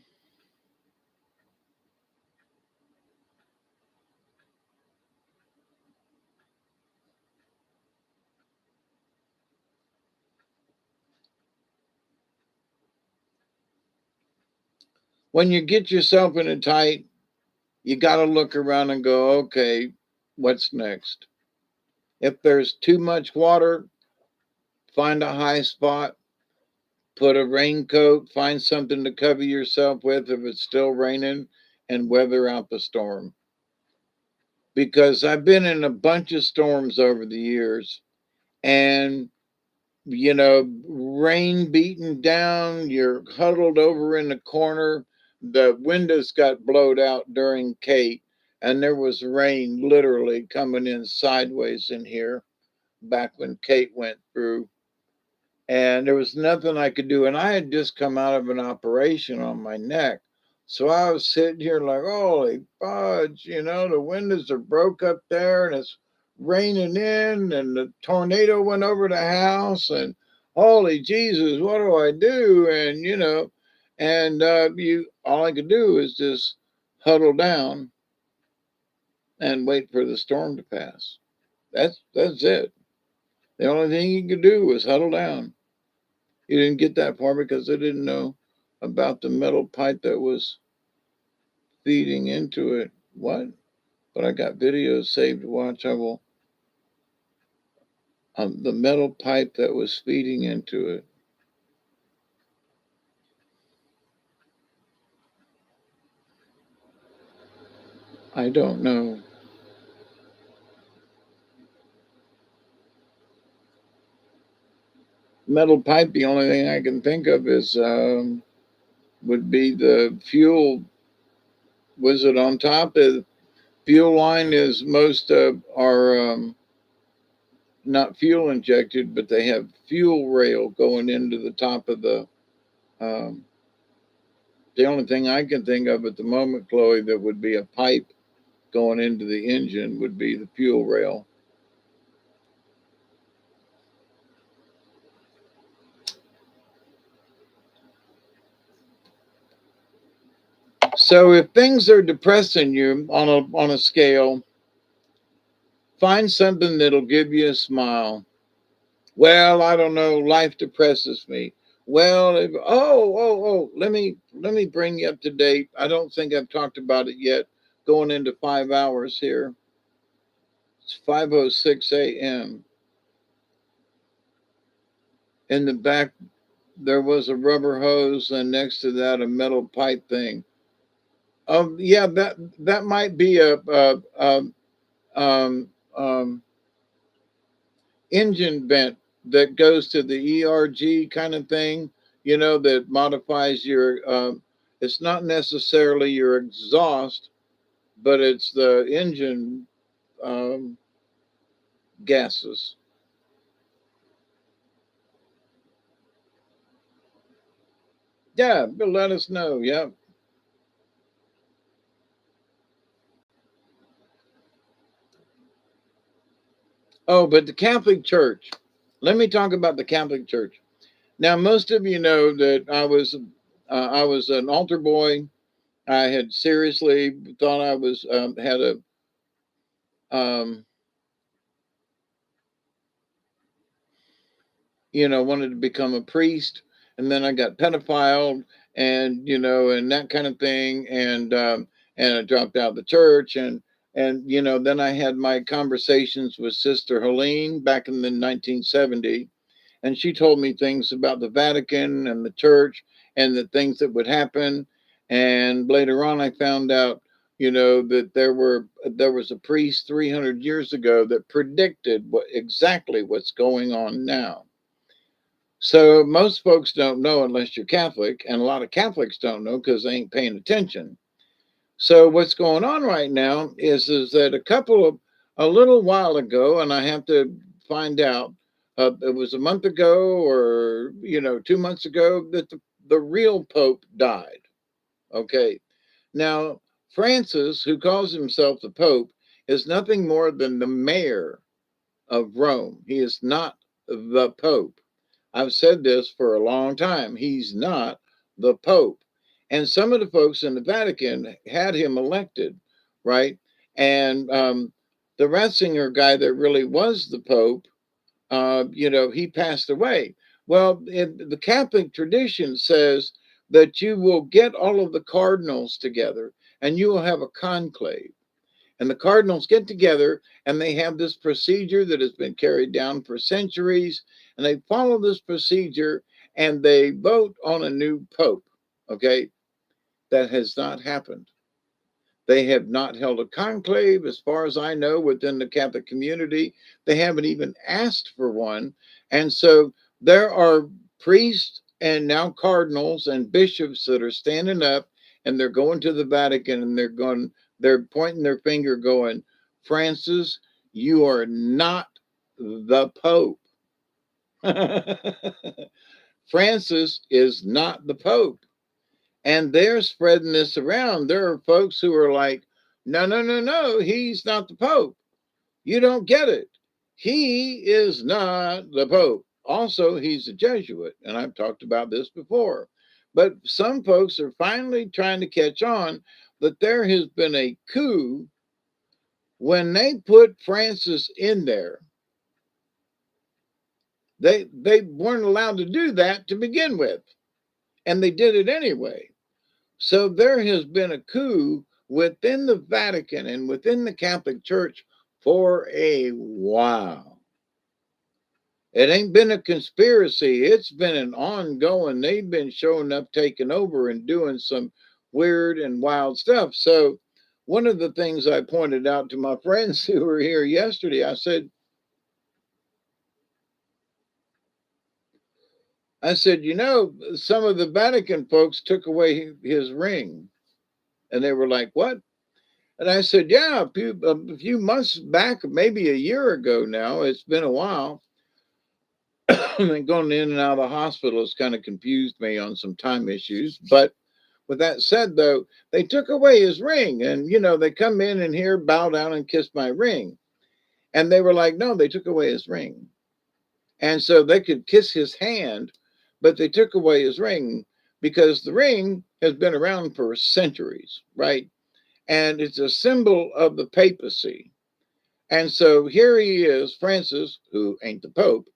when you get yourself in a tight, you got to look around and go, okay, what's next? If there's too much water, find a high spot, put a raincoat, find something to cover yourself with if it's still raining, and weather out the storm. Because I've been in a bunch of storms over the years, and rain beating down, you're huddled over in the corner. The windows got blowed out during Kate, and there was rain literally coming in sideways in here back when Kate went through. And there was nothing I could do. And I had just come out of an operation on my neck. So I was sitting here like, holy fudge, the windows are broke up there and it's raining in and the tornado went over the house and holy Jesus, what do I do? And, and all I could do is just huddle down and wait for the storm to pass. That's it. The only thing he could do was huddle down. He didn't get that far because they didn't know about the metal pipe that was feeding into it. What? But I got videos saved to watch. I will. The metal pipe that was feeding into it. I don't know. Metal pipe. The only thing I can think of is would be the fuel. Was it on top? The fuel line is most are not fuel injected, but they have fuel rail going into the top of the. Um, the only thing I can think of at the moment, Chloe, that would be a pipe going into the engine would be the fuel rail. So if things are depressing you on a scale, find something that'll give you a smile. Well, I don't know, life depresses me. Well, let me bring you up to date. I don't think I've talked about it yet. Going into 5 hours here. It's 5:06 a.m. In the back, there was a rubber hose, and next to that, a metal pipe thing. Yeah, that might be a um, um, engine vent that goes to the ERG kind of thing. You know, that modifies your. It's not necessarily your exhaust, but it's the engine um, gases. Yeah, but let us know. Yeah. Oh, but the Catholic Church. Let me talk about the Catholic Church. Now, most of you know that I was an altar boy. I had seriously thought I was had a um, wanted to become a priest, and then I got pedophile, and and that kind of thing, and I dropped out of the church, and then I had my conversations with Sister Helene back in the 1970, and she told me things about the Vatican and the church and the things that would happen. And later on, I found out, that there was a priest 300 years ago that predicted exactly what's going on now. So most folks don't know unless you're Catholic, and a lot of Catholics don't know because they ain't paying attention. So what's going on right now is that a little while ago, and I have to find out, it was a month ago or 2 months ago that the real Pope died. Okay, now Francis, who calls himself the Pope, is nothing more than the mayor of Rome. He is not the Pope. I've said this for a long time. He's not the Pope. And some of the folks in the Vatican had him elected, right? And the Ratzinger guy that really was the Pope, he passed away. Well, the Catholic tradition says that you will get all of the cardinals together and you will have a conclave. And the cardinals get together and they have this procedure that has been carried down for centuries. And they follow this procedure and they vote on a new pope. Okay. That has not happened. They have not held a conclave, as far as I know, within the Catholic community. They haven't even asked for one. And so there are priests and now cardinals and bishops that are standing up and they're going to the Vatican and they're pointing their finger, going, Francis, you are not the Pope. Francis is not the Pope. And they're spreading this around. There are folks who are like, no, no, no, no, he's not the Pope. You don't get it. He is not the Pope. Also, he's a Jesuit. And I've talked about this before. But some folks are finally trying to catch on that there has been a coup When they put Francis in there, they weren't allowed to do that to begin with, and they did it anyway. So there has been a coup within the Vatican and within the Catholic Church for a while. It ain't been a conspiracy. It's been an ongoing. They've been showing up, taking over, and doing some weird and wild stuff. So, one of the things I pointed out to my friends who were here yesterday, I said, you know, some of the Vatican folks took away his ring. And they were like, what? And I said, yeah, a few months back, maybe a year ago now, it's been a while. And going in and out of the hospital has kind of confused me on some time issues. But with that said, though, they took away his ring. And, you know, they come in and here, bow down and kiss my ring. And they were like, no, they took away his ring. And so they could kiss his hand, but they took away his ring because the ring has been around for centuries, right? And it's a symbol of the papacy. And so here he is, Francis, who ain't the Pope,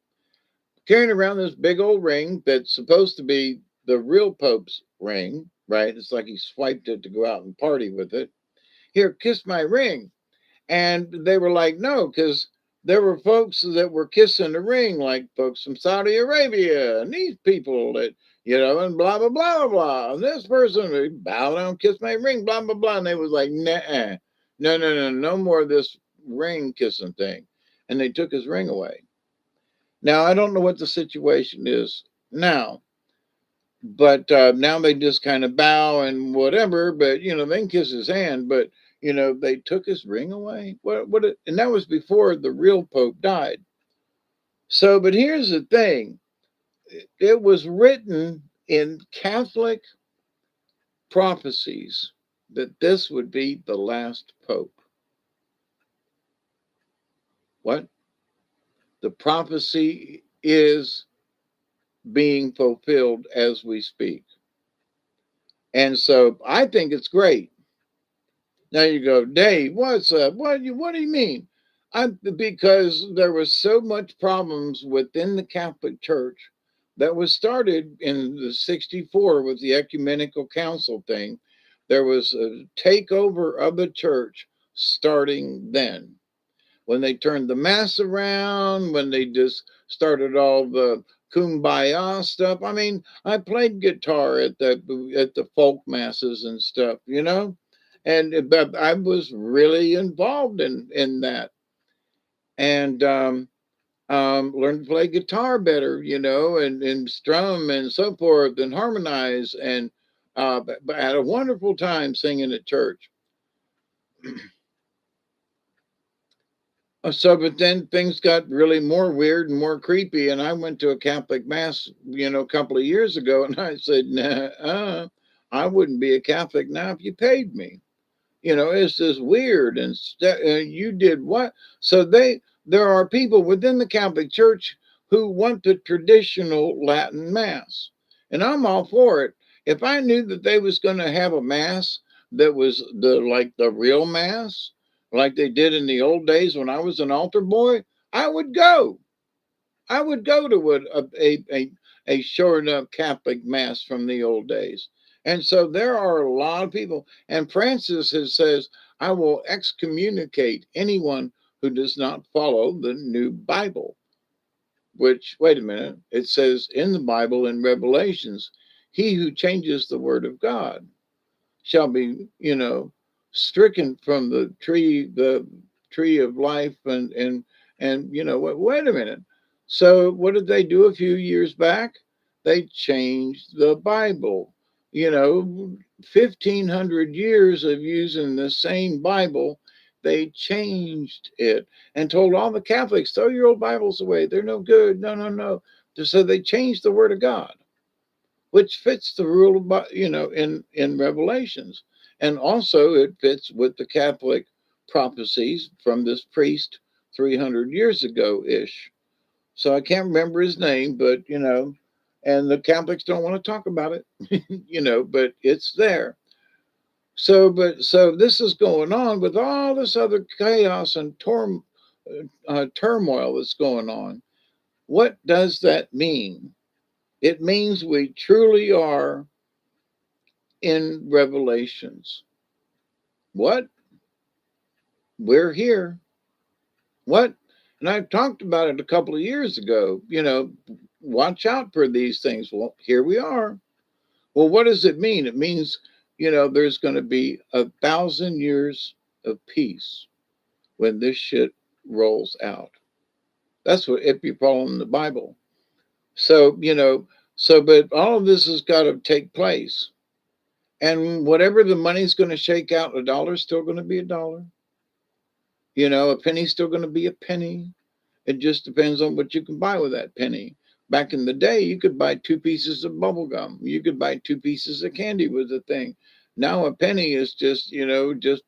carrying around this big old ring that's supposed to be the real Pope's ring, right? It's like he swiped it to go out and party with it. Here, kiss my ring. And they were like, no, because there were folks that were kissing the ring, like folks from Saudi Arabia and these people that, you know, and blah, blah, blah, blah, blah. And this person, bow down, kiss my ring, blah, blah, blah. And they was like, nah, no more of this ring kissing thing. And they took his ring away. Now, I don't know what the situation is now, but now they just kind of bow and whatever, but you know, they can kiss his hand, but you know, they took his ring away. And that was before the real Pope died. So, but here's the thing, it was written in Catholic prophecies that this would be the last Pope. What? The prophecy is being fulfilled as we speak. And so I think it's great. Now you go, Dave, what's up? What do you mean? Because there was so much problems within the Catholic Church that was started in the 64 with the ecumenical council thing. There was a takeover of the church starting then. When they turned the mass around, when they just started all the kumbaya stuff. I mean, I played guitar at the folk masses and stuff, you know, and but I was really involved in that, and learned to play guitar better, you know, and strum and so forth, and harmonize, and but I had a wonderful time singing at church. So, but then things got really more weird and more creepy. And I went to a Catholic mass, you know, a couple of years ago, and I said, nah, I wouldn't be a Catholic now if you paid me. You know, it's just weird. And you did what? So there are people within the Catholic Church who want the traditional Latin mass, and I'm all for it. If I knew that they was going to have a mass that was the real mass, like they did in the old days when I was an altar boy, I would go. I would go to a sure enough Catholic mass from the old days. And so there are a lot of people. And Francis has says, I will excommunicate anyone who does not follow the new Bible. Which, wait a minute, it says in the Bible in Revelations, he who changes the word of God shall be, you know, stricken from the tree of life, and you know what? Wait a minute. So what did they do a few years back? They changed the Bible. You know, 1,500 years of using the same Bible, they changed it and told all the Catholics, throw your old Bibles away. They're no good. No, no, no. So they changed the Word of God, which fits the rule of, you know, in Revelations, and also it fits with the Catholic prophecies from this priest 300 years ago ish. So I can't remember his name, but you know, and the Catholics don't want to talk about it, you know, but it's there. So this is going on with all this other chaos and turmoil that's going on. What does that mean? It means we truly are in Revelations. What? We're here. What? And I talked about it a couple of years ago. Watch out for these things. Well, here we are. Well, what does it mean? It means, there's going to be 1,000 years of peace when this shit rolls out. That's what if you follow in the Bible. So, but all of this has got to take place. And whatever the money's going to shake out, a dollar's still going to be a dollar. A penny's still going to be a penny. It just depends on what you can buy with that penny. Back in the day, you could buy 2 pieces of bubble gum. You could buy 2 pieces of candy with the thing. Now a penny is just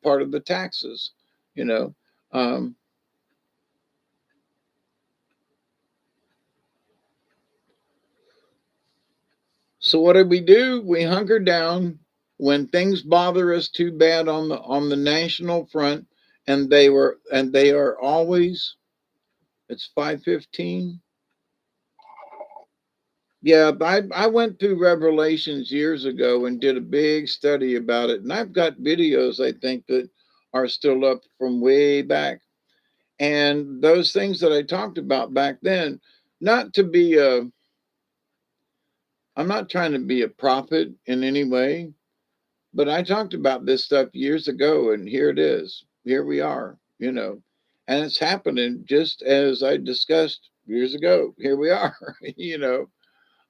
part of the taxes. You know, um, so what do? We hunker down when things bother us too bad on the national front, and they are always. It's 5:15. Yeah, I went through Revelations years ago and did a big study about it, and I've got videos I think that are still up from way back. And those things that I talked about back then, not to be a, I'm not trying to be a prophet in any way, but I talked about this stuff years ago, and here it is. Here we are, and it's happening just as I discussed years ago. Here we are,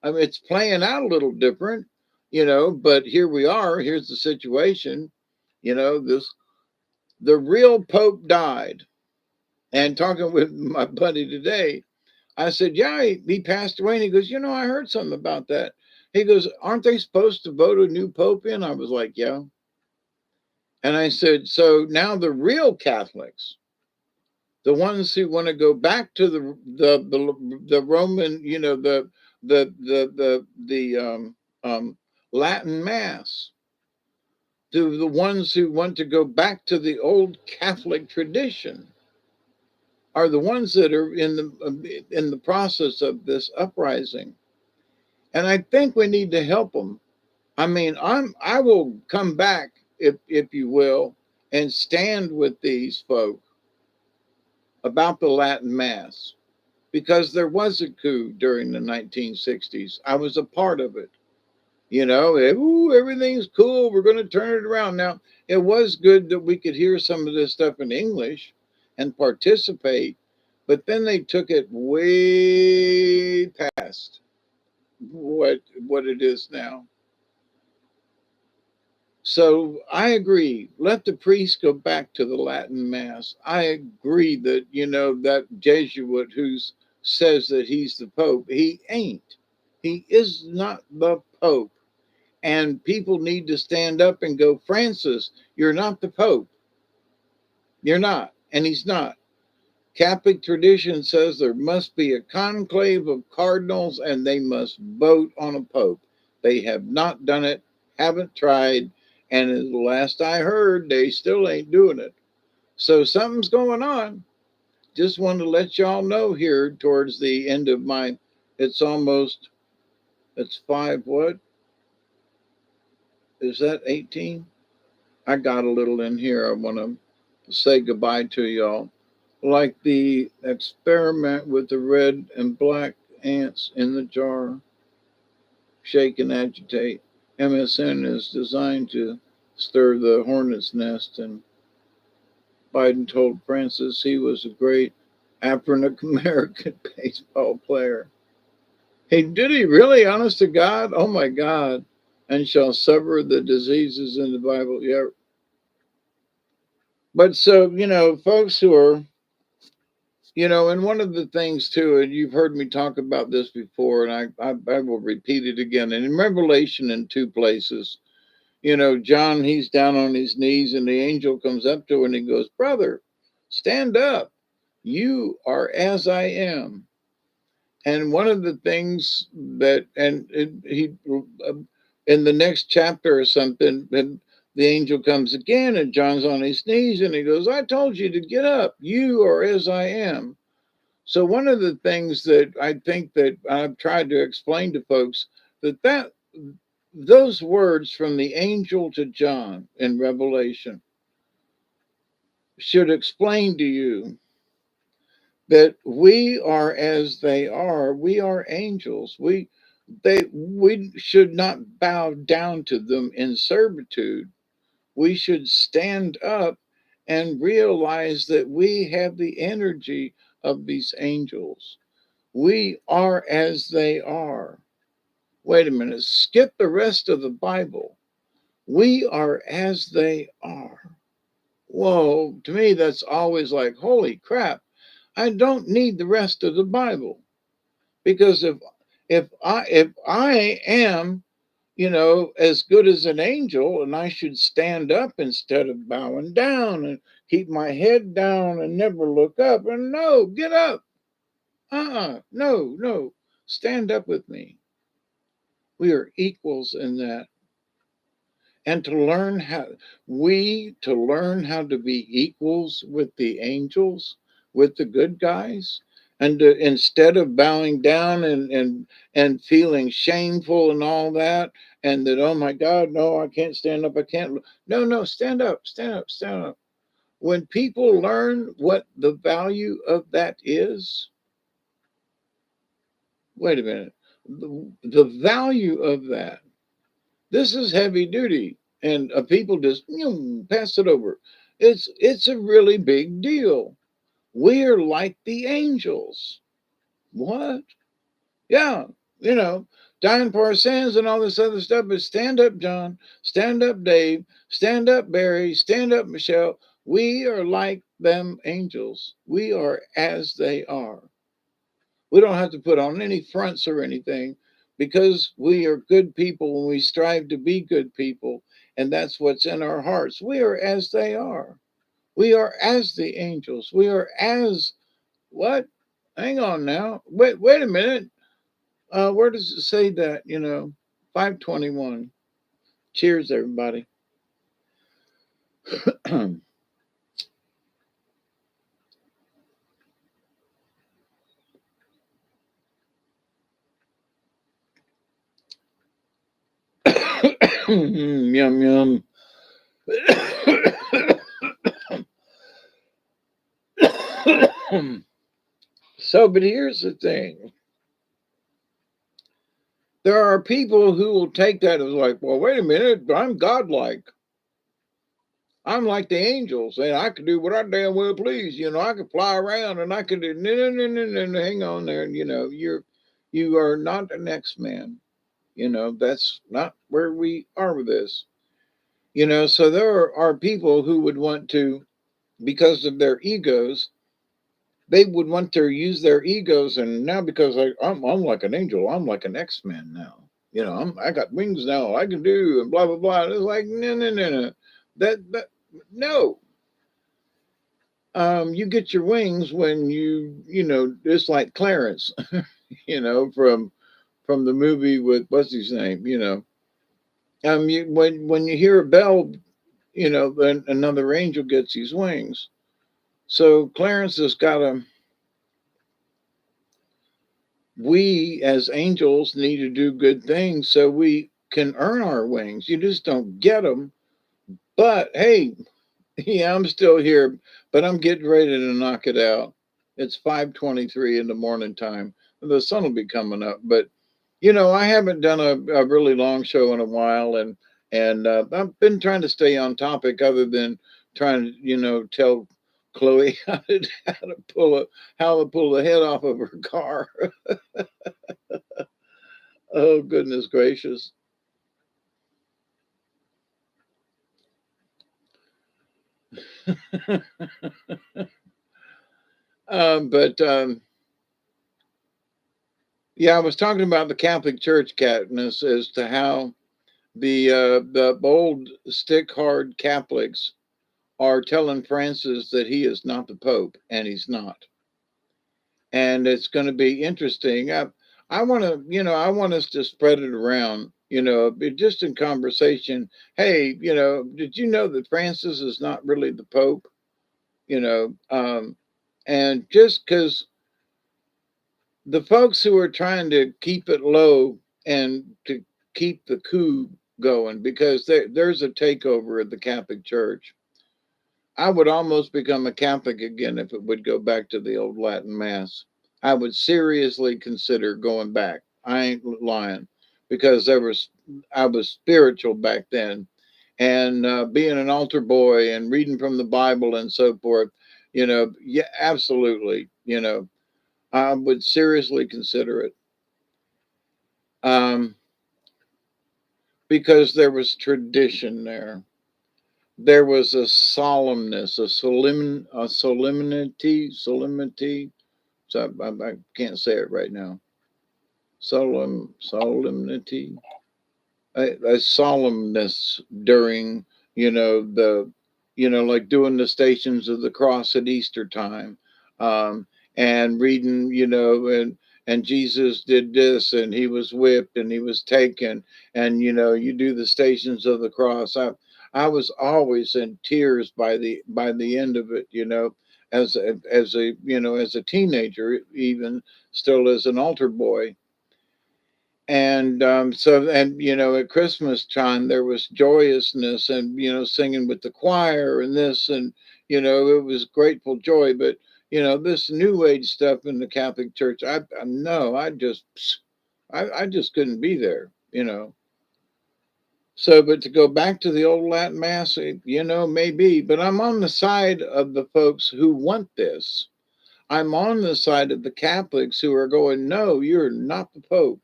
I mean, it's playing out a little different, but here we are. Here's the situation. The real Pope died. And talking with my buddy today, I said, yeah, he passed away. And he goes, I heard something about that. He goes, aren't they supposed to vote a new Pope in? I was like, yeah. And I said, so now the real Catholics, the ones who want to go back to the Roman, the Latin Mass, to the ones who want to go back to the old Catholic tradition, are the ones that are in the process of this uprising, and I think we need to help them. I mean, I will come back if you will and stand with these folk about the Latin Mass because there was a coup during the 1960s. I was a part of it. Everything's cool. We're going to turn it around. Now, it was good that we could hear some of this stuff in English and participate, but then they took it way past what it is now. So I agree. Let the priests go back to the Latin Mass. I agree that that Jesuit who says that he's the Pope, he ain't. He is not the Pope. And people need to stand up and go, Francis, you're not the Pope. You're not. And he's not. Catholic tradition says there must be a conclave of cardinals and they must vote on a Pope. They have not done it, haven't tried. And as the last I heard, they still ain't doing it. So something's going on. Just want to let y'all know here towards the end of it's 5 what? Is that 18? I got a little in here. I want to say goodbye to y'all. Like the experiment with the red and black ants in the jar, shake and agitate. MSN is designed to stir the hornet's nest, and Biden told Francis he was a great African American baseball player. Hey, did he really? Honest to God? Oh my God. And shall suffer the diseases in the Bible. Yeah. But so, folks who are and one of the things too, and you've heard me talk about this before, and I will repeat it again. And in Revelation, in 2 places, John, he's down on his knees, and the angel comes up to him and he goes, "Brother, stand up. You are as I am." And one of the things that, and he, in the next chapter or something, and The angel comes again, and John's on his knees, and he goes, I told you to get up. You are as I am. So one of the things that I think that I've tried to explain to folks that those words from the angel to John in Revelation should explain to you that we are as they are. We are angels. We should not bow down to them in servitude. We should stand up and realize that we have the energy of these angels. We are as they are. Wait a minute, skip the rest of the Bible. We are as they are. Whoa, to me, that's always like, holy crap, I don't need the rest of the Bible. Because if I am, as good as an angel, and I should stand up instead of bowing down and keep my head down and never look up. And no, get up. No, no. Stand up with me. We are equals in that. And to learn how to be equals with the angels, with the good guys, and instead of bowing down and feeling shameful and all that, and that, oh my God, no, I can't stand up, I can't. No, no, stand up, stand up, stand up. When people learn what the value of that is, wait a minute, the value of that. This is heavy duty, and people just pass it over. It's a really big deal. We're like the angels. What? Yeah, you know, dying for our sins and all this other stuff. But stand up, John. Stand up, Dave. Stand up, Barry. Stand up, Michelle. We are like them angels. We are as they are. We don't have to put on any fronts or anything because we are good people and we strive to be good people. And that's what's in our hearts. We are as they are. We are as the angels. We are as what? Hang on now. Wait a minute. Where does it say that? 521. Cheers, everybody. Yum, yum. So, but here's the thing. There are people who will take that as like, well, wait a minute, I'm godlike. I'm like the angels, and I can do what I damn well please. I can fly around, and I can do no, no, no, no, no, no. Hang on there. You are not the next man. That's not where we are with this. So there are people who would want to, because of their egos, they would want to use their egos, and now because I'm like an angel, I'm like an X-Man now. I got wings now, I can do and blah blah blah. And it's like no no no no, that no. You get your wings when just like Clarence, from the movie with what's his name, when you hear a bell, then another angel gets his wings. So Clarence has got to. We as angels need to do good things so we can earn our wings. You just don't get them. But hey, yeah, I'm still here, but I'm getting ready to knock it out. It's 5:23 in the morning time. The sun will be coming up, but I haven't done a really long show in a while, and I've been trying to stay on topic, other than trying to tell Chloe how to pull the head off of her car. Oh goodness gracious. But yeah, I was talking about the Catholic Church, Katniss, as to how the bold, stick hard Catholics are telling Francis that he is not the Pope, and he's not. And it's going to be interesting. I want us to spread it around. just in conversation. Hey, did you know that Francis is not really the Pope? You know, and just because the folks who are trying to keep it low and to keep the coup going, because there's a takeover of the Catholic Church. I would almost become a Catholic again if it would go back to the old Latin Mass. I would seriously consider going back. I ain't lying, because I was spiritual back then, and being an altar boy and reading from the Bible and so forth. Yeah, absolutely. I would seriously consider it, um, because there was tradition there. There was a solemnness, solemnity. So I can't say it right now. Solemnity, a solemnness during, the, like doing the Stations of the Cross at Easter time, um, and reading, and Jesus did this, and he was whipped, and he was taken, and you do the Stations of the Cross. I was always in tears by the end of it, as a teenager, even still as an altar boy. And at Christmas time there was joyousness, and singing with the choir and this, and it was grateful joy. But this new age stuff in the Catholic Church, I no, I just couldn't be there. So, but to go back to the old Latin Mass, maybe, but I'm on the side of the folks who want this. I'm on the side of the Catholics who are going, no, you're not the Pope.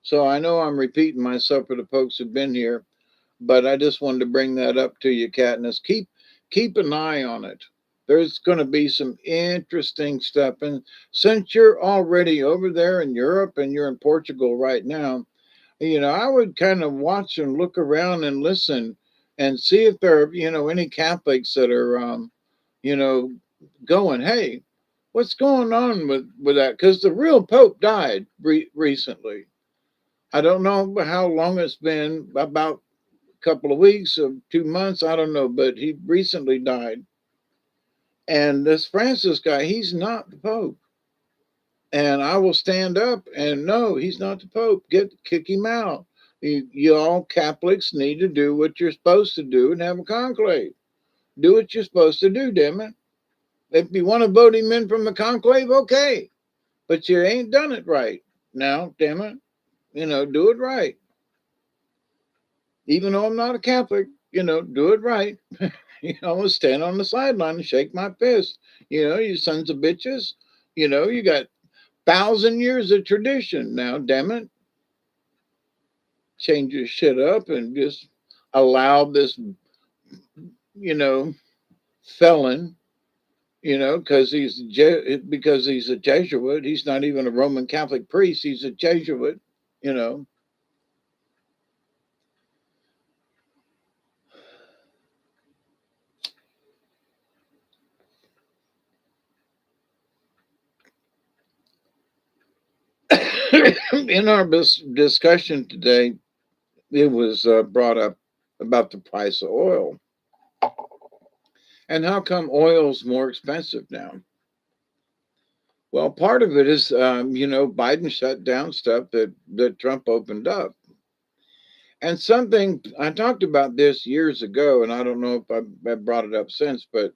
So I know I'm repeating myself for the folks who've been here, but I just wanted to bring that up to you, Katniss. Keep an eye on it. There's going to be some interesting stuff, and since you're already over there in Europe and you're in Portugal right now, I would kind of watch and look around and listen and see if there are any Catholics that are you know going, hey, what's going on with that? Because the real Pope died recently. I don't know how long it's been, about a couple of weeks or 2 months, I don't know, but he recently died. And this Francis guy, he's not the Pope. And I will stand up and no, he's not the Pope. Kick him out. You all Catholics need to do what you're supposed to do and have a conclave. Do what you're supposed to do, damn it. If you want to vote him in from the conclave, okay. But you ain't done it right. Now, damn it. Do it right. Even though I'm not a Catholic, do it right. Stand on the sideline and shake my fist. You sons of bitches. You got 1,000 years of tradition now, damn it. Change your shit up and just allow this, you know, felon, because he's a Jesuit. He's not even a Roman Catholic priest. He's a Jesuit, you know. In our discussion today, it was brought up about the price of oil and how come oil's more expensive now. Well, part of it is, Biden shut down stuff that Trump opened up. And something I talked about this years ago, and I don't know if I've brought it up since, but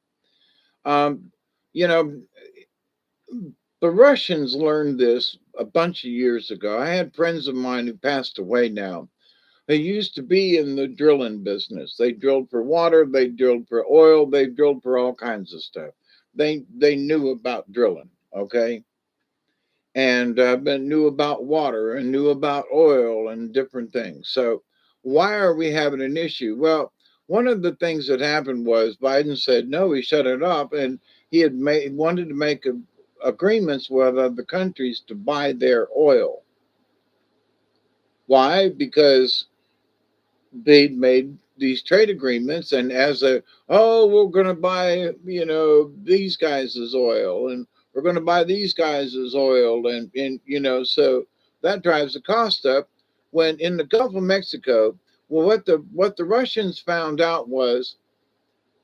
um, you know, the Russians learned this a bunch of years ago. I had friends of mine who passed away now. They used to be in the drilling business. They drilled for water, they drilled for oil, they drilled for all kinds of stuff. They knew about drilling, okay? And but knew about water and knew about oil and different things. So why are we having an issue? Well, one of the things that happened was Biden said no, he shut it off, and he had wanted to make agreements with other countries to buy their oil. Why? Because they'd made these trade agreements, and as we're going to buy these guys' oil, and we're going to buy these guys' oil, and so that drives the cost up. when in the Gulf of Mexico, well, what the Russians found out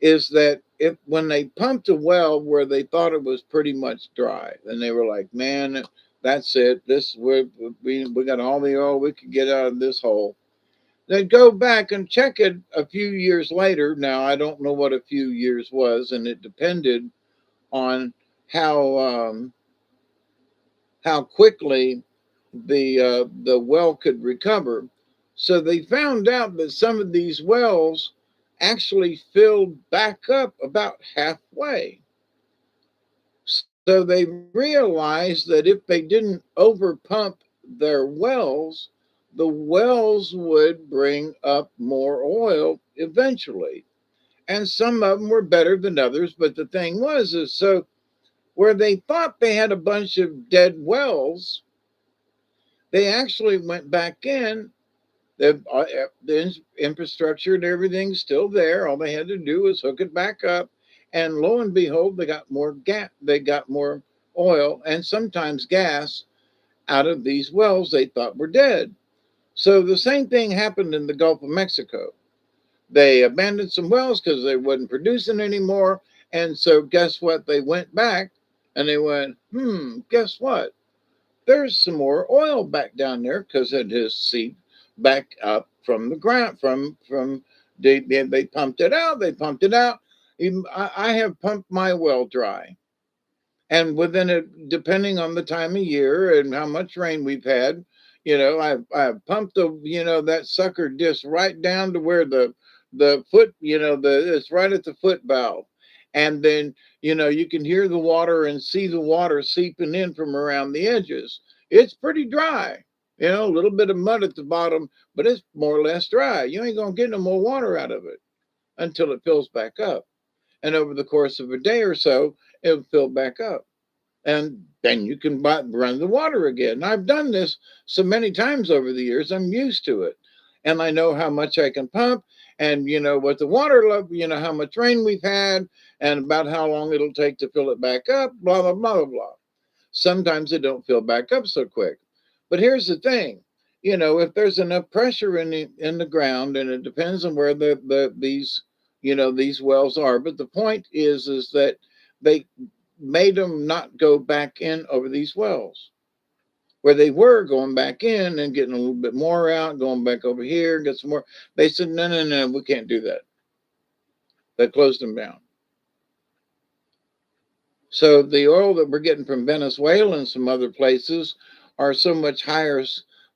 is that if when they pumped a well where they thought it was pretty much dry, and they were like, man, that's it. We got all the oil we could get out of this hole. They'd go back and check it a few years later. Now I don't know what a few years was, and it depended on how um, how quickly the well could recover. So they found out that some of these wells actually filled back up about halfway. So they realized that if they didn't overpump their wells, the wells would bring up more oil eventually. And some of them were better than others, but the thing was is so where they thought they had a bunch of dead wells, they actually went back in. The infrastructure and everything's still there. All they had to do was hook it back up, and lo and behold, they got more gas. They got more oil and sometimes gas out of these wells they thought were dead. So the same thing happened in the Gulf of Mexico. They abandoned some wells because they wasn't producing anymore, and so guess what? They went back and they went, guess what? There's some more oil back down there because it has seeped back up from the ground. From they pumped it out. They pumped it out. I have pumped my well dry, and within it, depending on the time of year and how much rain we've had, I've pumped that sucker disc right down to where the foot, it's right at the foot valve, and then you can hear the water and see the water seeping in from around the edges. It's pretty dry, a little bit of mud at the bottom, but it's more or less dry. You ain't gonna get no more water out of it until it fills back up, and over the course of a day or so, it'll fill back up, and then you can run the water again. I've done this so many times over the years, I'm used to it. And I know how much I can pump, and what the water level, how much rain we've had, and about how long it'll take to fill it back up, blah, blah, blah, blah, blah. Sometimes it don't fill back up so quick. But here's the thing. If there's enough pressure in the ground, and it depends on where these wells are. But the point is that they made them not go back in over these wells where they were going back in and getting a little bit more out, going back over here, get some more. They said, no, no, no, we can't do that. They closed them down. So the oil that we're getting from Venezuela and some other places are so much higher.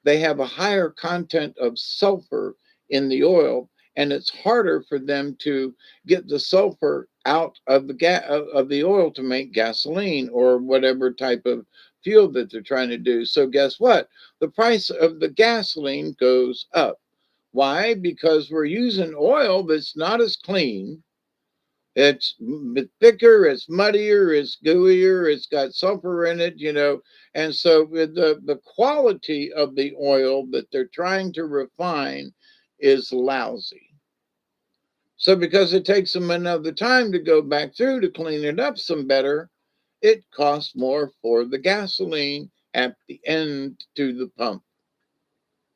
They have a higher content of sulfur in the oil, and it's harder for them to get the sulfur out of the oil to make gasoline or whatever type of fuel that they're trying to do. So guess what? The price of the gasoline goes up. Why? Because we're using oil that's not as clean. It's thicker, it's muddier, it's gooier, it's got sulfur in it, and so the quality of the oil that they're trying to refine is lousy. So because it takes them another time to go back through to clean it up some better, it costs more for the gasoline at the end to the pump.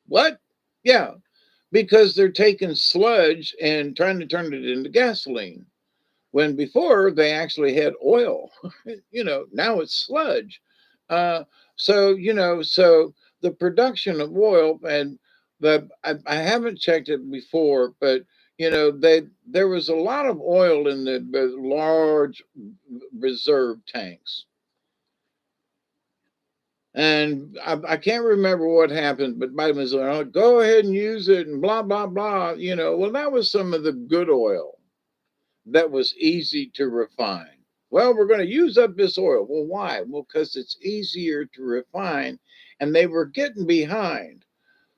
What? Yeah, because they're taking sludge and trying to turn it into gasoline. When before they actually had oil, now it's sludge. Uh, so the production of oil, and I haven't checked it before, but there was a lot of oil in the large reserve tanks. And I can't remember what happened, but Biden was like, oh, go ahead and use it and blah, blah, blah. Well, that was some of the good oil that was easy to refine. Well, we're going to use up this oil. Well, why? Well, because it's easier to refine, and they were getting behind.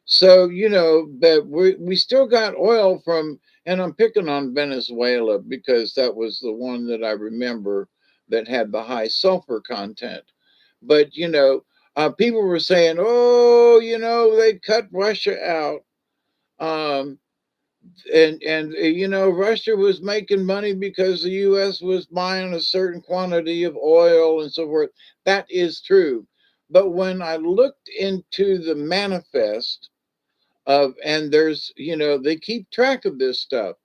So, that we still got oil from, and I'm picking on Venezuela because that was the one that I remember that had the high sulfur content. But, people were saying, oh, they cut Russia out. Um, and Russia was making money because the U.S. was buying a certain quantity of oil and so forth. That is true. But when I looked into the manifest And there's, they keep track of this stuff.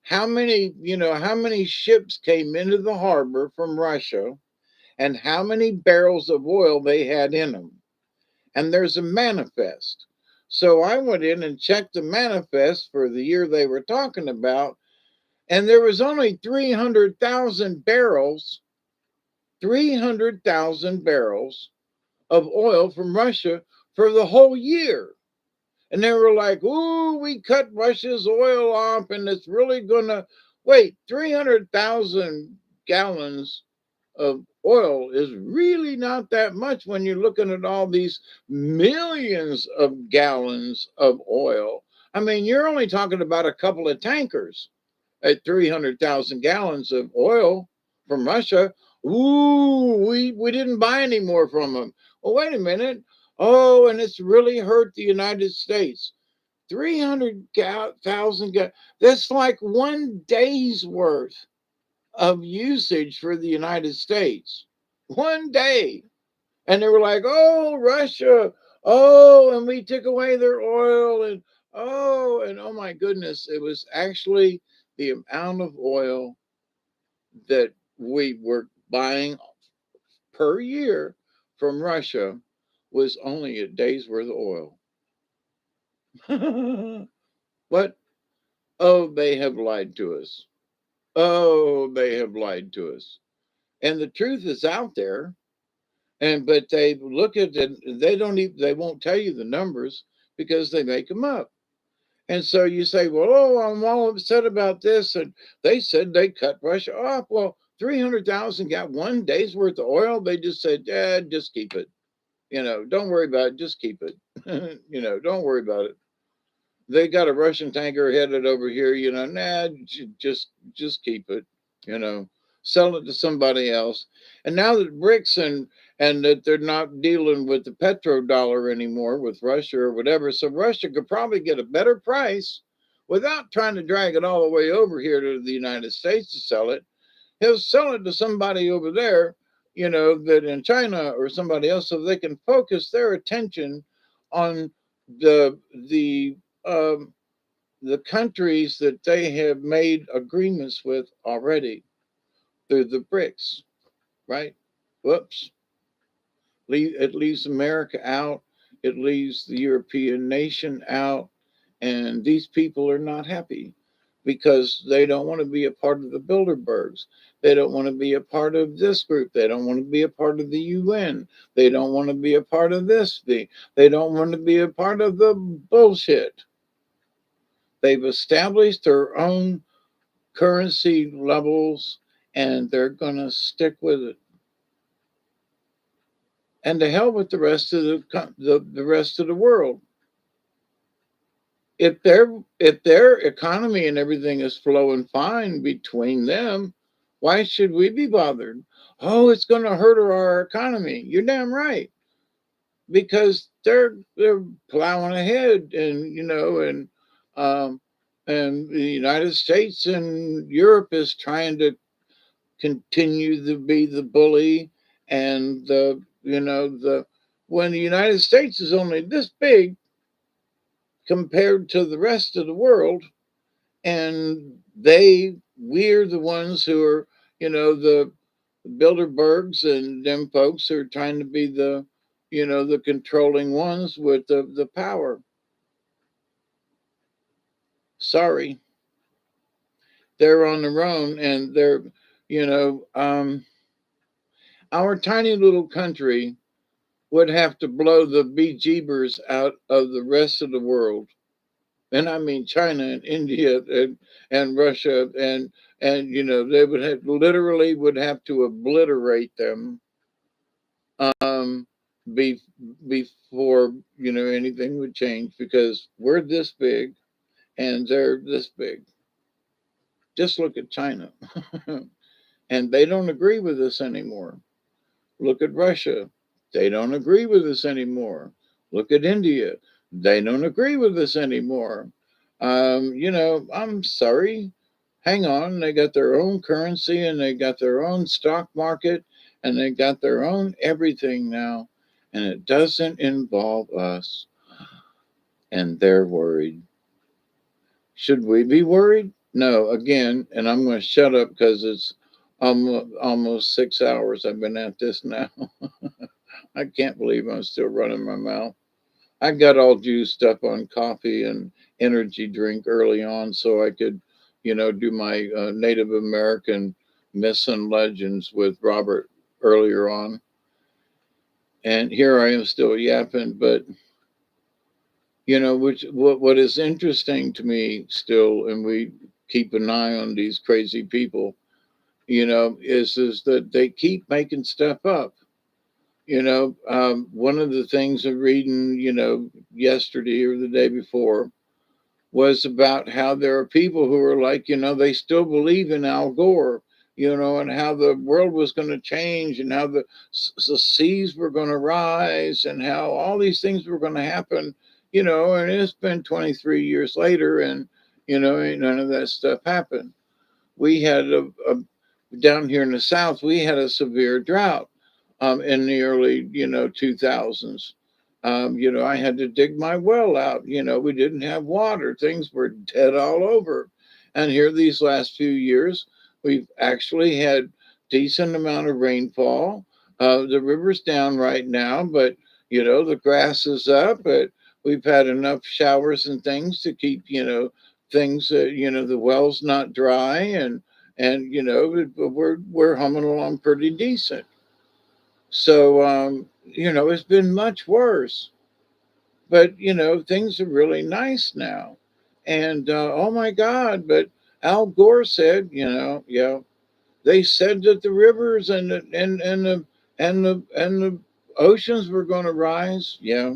How many ships came into the harbor from Russia and how many barrels of oil they had in them. And there's a manifest. So I went in and checked the manifest for the year they were talking about, and there was only 300,000 barrels, 300,000 barrels of oil from Russia for the whole year. And they were like, ooh, we cut Russia's oil off and it's really gonna wait, 300,000 gallons of oil is really not that much when you're looking at all these millions of gallons of oil. I mean, you're only talking about a couple of tankers at 300,000 gallons of oil from Russia. Ooh, we didn't buy any more from them. Well, wait a minute. Oh, and it's really hurt the United States. 300,000 gallons. That's like 1 day's worth of usage for the United States. 1 day. And they were like, oh, Russia. Oh, and we took away their oil. And oh my goodness, it was actually the amount of oil that we were buying per year from Russia was only a day's worth of oil. What? Oh, they have lied to us. Oh, they have lied to us. And the truth is out there. But they look at it, they won't tell you the numbers because they make them up. And so you say, well, oh, I'm all upset about this. And they said they cut Russia off. Well, 300,000 got 1 day's worth of oil. They just said, yeah, just keep it. Don't worry about it. Just keep it. Don't worry about it. They got a Russian tanker headed over here. Nah, just keep it. You know, sell it to somebody else. And now that BRICS and that they're not dealing with the petrodollar anymore with Russia or whatever, so Russia could probably get a better price without trying to drag it all the way over here to the United States to sell it. He'll sell it to somebody over there, that in China or somebody else, so they can focus their attention on the um, the countries that they have made agreements with already through the BRICS, right? Whoops. It leaves America out. It leaves the European nation out. And these people are not happy because they don't want to be a part of the Bilderbergs. They don't want to be a part of this group. They don't want to be a part of the UN. They don't want to be a part of this thing. They don't want to be a part of the bullshit. They've established their own currency levels and they're going to stick with it. And to hell with the rest of the rest of the world. If their economy and everything is flowing fine between them, why should we be bothered? Oh, it's going to hurt our economy. You're damn right, because they're plowing ahead, um, and the United States and Europe is trying to continue to be the bully, and the when the United States is only this big compared to the rest of the world, and we're the ones who are, the Bilderbergs and them folks are trying to be the controlling ones with the power. Sorry, they're on their own, and you know um our tiny little country would have to blow the bejeebers out of the rest of the world, and I mean China and India and Russia, and they would have literally would have to obliterate them, um be, before anything would change, because we're this big and they're this big. Just look at China. And they don't agree with us anymore. Look at Russia. They don't agree with us anymore. Look at India. They don't agree with us anymore. I'm sorry. Hang on. They got their own currency and they got their own stock market and they got their own everything now. And it doesn't involve us. and they're worried. Should we be worried? No, again, and I'm going to shut up because it's almost 6 hours I've been at this now. I can't believe I'm still running my mouth. I got all juiced up on coffee and energy drink early on so I could, do my Native American myths and legends with Robert earlier on. And here I am still yapping, but what is interesting to me still, and we keep an eye on these crazy people, is that they keep making stuff up. One of the things I'm reading, yesterday or the day before was about how there are people who are like, they still believe in Al Gore, and how the world was going to change and how the seas were going to rise and how all these things were going to happen, and it's been 23 years later and, ain't none of that stuff happened. We had down here in the South, we had a severe drought in the early, 2000s. I had to dig my well out. We didn't have water. Things were dead all over. And here, these last few years, we've actually had decent amount of rainfall. The river's down right now, but the grass is up. But we've had enough showers and things to keep things. The well's not dry, and we're humming along pretty decent. So it's been much worse, but things are really nice now. And oh my God! But Al Gore said, yeah, they said that the rivers and the oceans were going to rise. Yeah,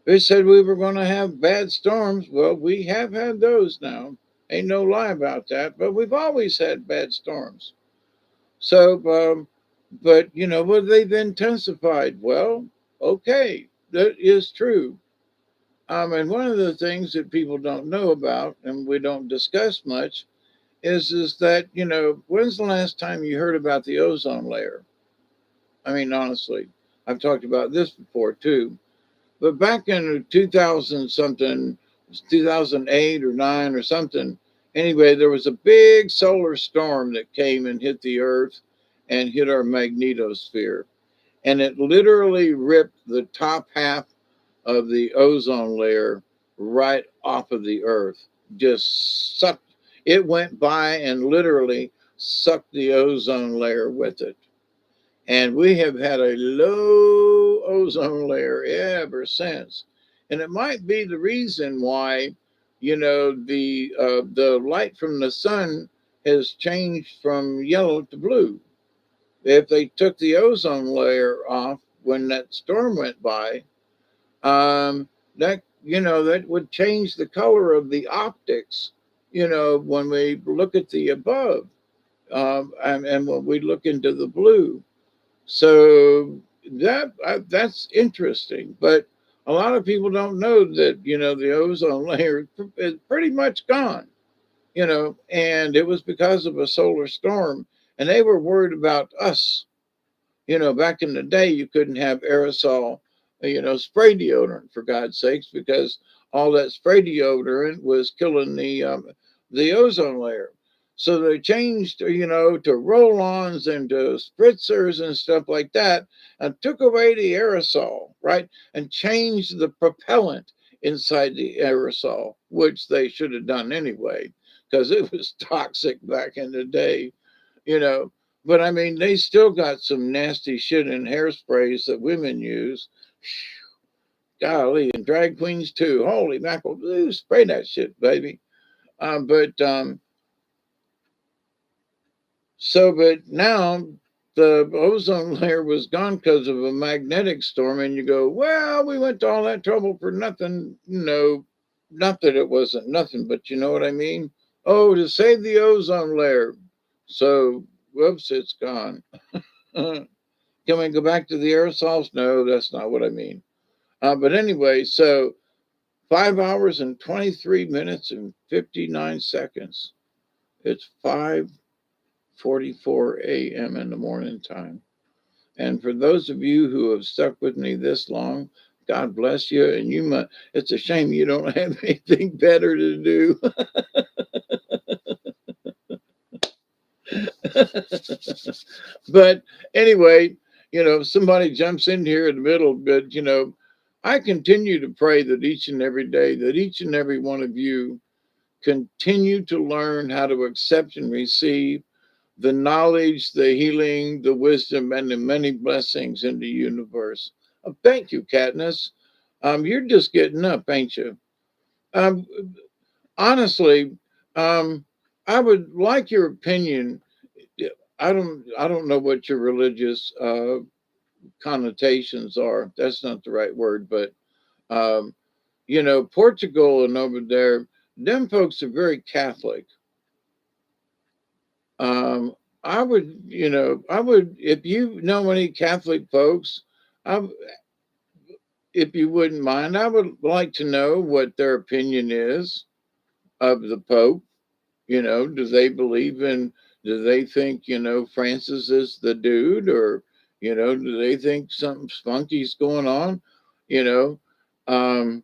they said we were going to have bad storms. Well, we have had those now. Ain't no lie about that. But we've always had bad storms. So, but well, they've intensified. Well, okay, that is true. And one of the things that people don't know about, and we don't discuss much, is that when's the last time you heard about the ozone layer? I mean, honestly, I've talked about this before too. But back in 2000 something, 2008 or 9 or something, anyway, there was a big solar storm that came and hit the Earth and hit our magnetosphere. And it literally ripped the top half of the ozone layer right off of the Earth. Just sucked. It went by and literally sucked the ozone layer with it. And we have had a low ozone layer ever since. And it might be the reason why, the light from the sun has changed from yellow to blue. If they took the ozone layer off when that storm went by, that would change the color of the optics. When we look at the above, and when we look into the blue. So that's interesting, but a lot of people don't know that the ozone layer is pretty much gone. And it was because of a solar storm, and they were worried about us. Back in the day, you couldn't have aerosol, spray deodorant for God's sakes, because all that spray deodorant was killing the ozone layer. So they changed, to roll-ons and to spritzers and stuff like that, and took away the aerosol, right, and changed the propellant inside the aerosol, which they should have done anyway, because it was toxic back in the day, you know. But I mean, they still got some nasty shit in hairsprays that women use. Golly, and drag queens too. Holy mackerel, ooh, spray that shit, baby. But but now the ozone layer was gone because of a magnetic storm, and you go, well, we went to all that trouble for nothing. No, not that it wasn't nothing, but you know what I mean? Oh, to save the ozone layer. So, whoops, it's gone. Can we go back to the aerosols? No, that's not what I mean. But anyway, so 5 hours and 23 minutes and 59 seconds. It's 5:44 a.m. in the morning time. And for those of you who have stuck with me this long, God bless you. And you must, it's a shame you don't have anything better to do. But anyway, somebody jumps in here in the middle, but I continue to pray that each and every day, that each and every one of you continue to learn how to accept and receive the knowledge, the healing, the wisdom, and the many blessings in the universe. Thank you, Katniss. You're just getting up, ain't you? Um, Honestly, um, I would like your opinion. I don't know what your religious connotations are. That's not the right word, but um, Portugal and over there, them folks are very Catholic. Um, I would, if you know any Catholic folks, I, if you wouldn't mind, I would like to know what their opinion is of the Pope. Do they believe in, do they think, Francis is the dude, or, do they think something spunky's going on? You know, um,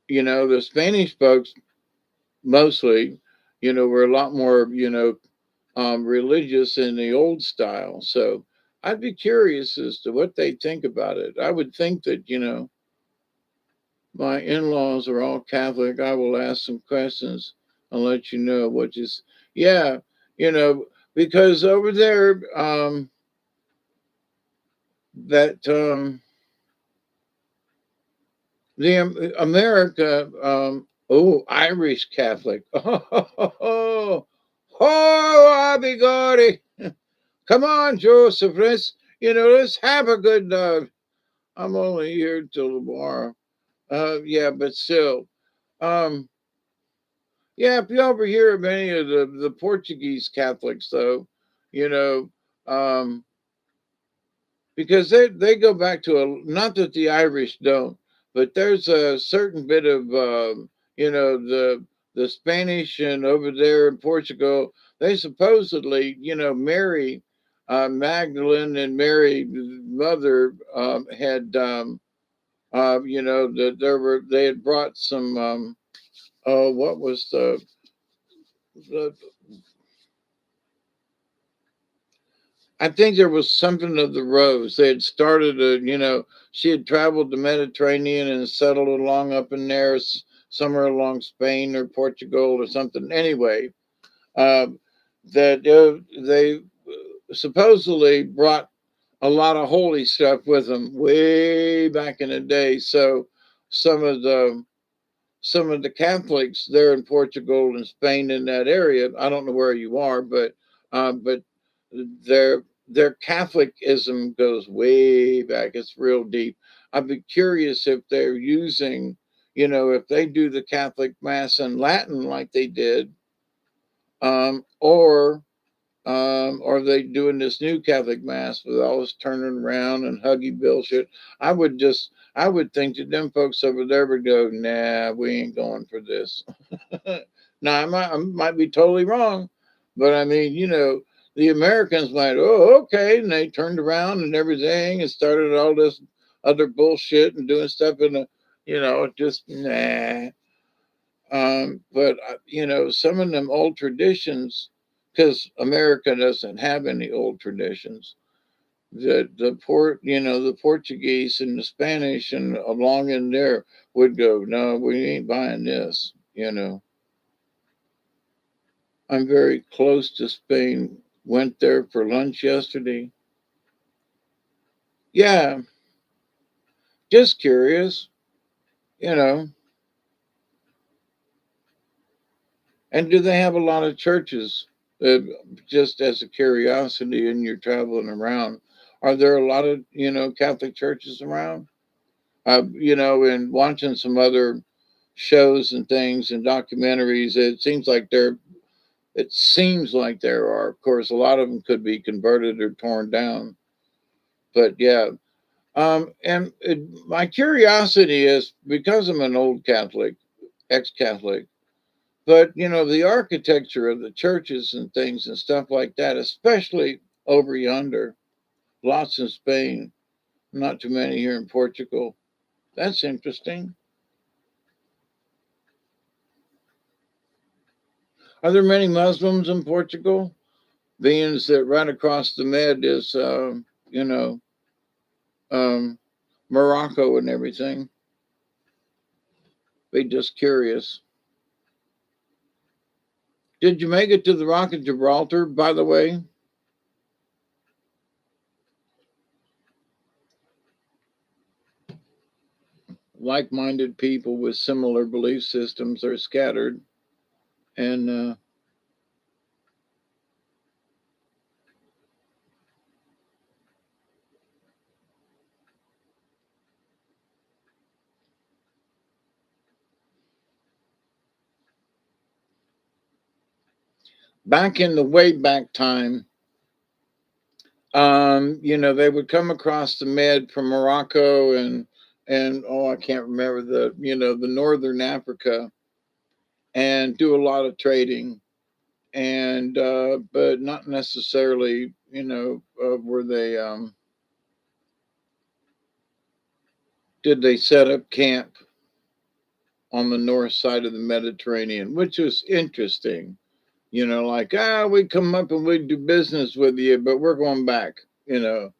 the Spanish folks mostly, were a lot more, religious in the old style. So I'd be curious as to what they think about it. I would think that, my in laws are all Catholic. I will ask some questions and let you know what is, yeah, you know, because over there, that, America, Irish Catholic. Oh, Abigori. Come on, Joseph. Let's have a good, I'm only here till tomorrow. Yeah, but still, um, yeah, if you ever hear of any of the Portuguese Catholics, though, you know, um, because they go back to not that the Irish don't, but there's a certain bit of the Spanish and over there in Portugal, they supposedly Mary Magdalene and Mary mother had that they had brought some oh, what was the I think there was something of the rose. They had started she had traveled the Mediterranean and settled along up in there, somewhere along Spain or Portugal or something. Anyway, uh, that they supposedly brought a lot of holy stuff with them way back in the day. So some of the some of the Catholics there in Portugal and Spain in that area. I don't know where you are, but their Catholicism goes way back. It's real deep. I'd be curious if they're using, if they do the Catholic Mass in Latin like they did, or are they doing this new Catholic Mass with all this turning around and huggy bullshit? I would think that them folks over there would go, nah, we ain't going for this. Now, I might be totally wrong, but I mean, the Americans might, oh, okay. And they turned around and everything and started all this other bullshit and doing stuff in the, just nah. But some of them old traditions, because America doesn't have any old traditions. The Portuguese and the Spanish and along in there would go, no, we ain't buying this. I'm very close to Spain. Went there for lunch yesterday. Yeah, just curious, you know. And do they have a lot of churches? Uh, just as a curiosity, and you're traveling around, are there a lot of Catholic churches around? And watching some other shows and things and documentaries, it seems like there are. Of course, a lot of them could be converted or torn down, but yeah. And my curiosity is because I'm an old Catholic, ex-Catholic, but the architecture of the churches and things and stuff like that, especially over yonder, lots in Spain. Not too many here in Portugal. That's interesting. Are there many Muslims in Portugal? Being that right across the Med is, you know, um, Morocco and everything. Be just curious. Did you make it to the Rock of Gibraltar, by the way? Like minded people with similar belief systems are scattered. And back in the way back time, they would come across the Med from Morocco and oh, I can't remember the northern Africa and do a lot of trading and but not necessarily were they did they set up camp on the north side of the Mediterranean, which was interesting. Like we come up and we do business with you, but we're going back. We're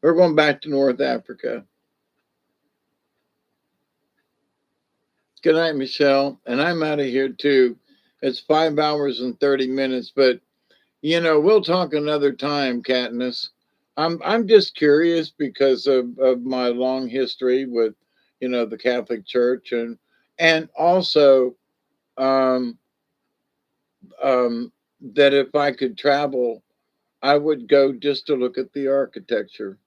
going back to North Africa. Good night, Michelle. And I'm out of here too. It's 5 hours and 30 minutes, but we'll talk another time, Katniss. I'm just curious because of my long history with, the Catholic Church and also um, that if I could travel, I would go just to look at the architecture.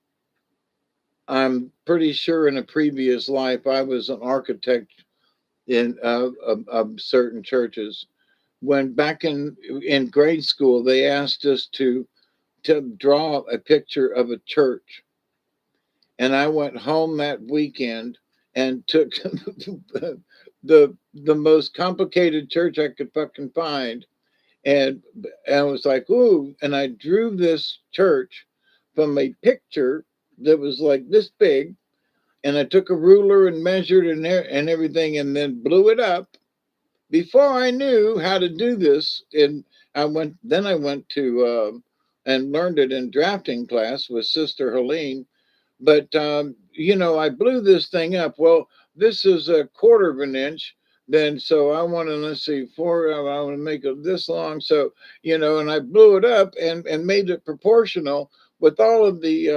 I'm pretty sure in a previous life I was an architect in of certain churches. When back in grade school, they asked us to draw a picture of a church, and I went home that weekend and took the most complicated church I could fucking find, and I was like, ooh, and I drew this church from a picture that was like this big, and I took a ruler and measured and everything, and then blew it up before I knew how to do this. And I went to and learned it in drafting class with Sister Helene. But I blew this thing up. Well, this is a quarter of an inch. Then so I want to, let's see, four. I want to make it this long. So and I blew it up and made it proportional with all of the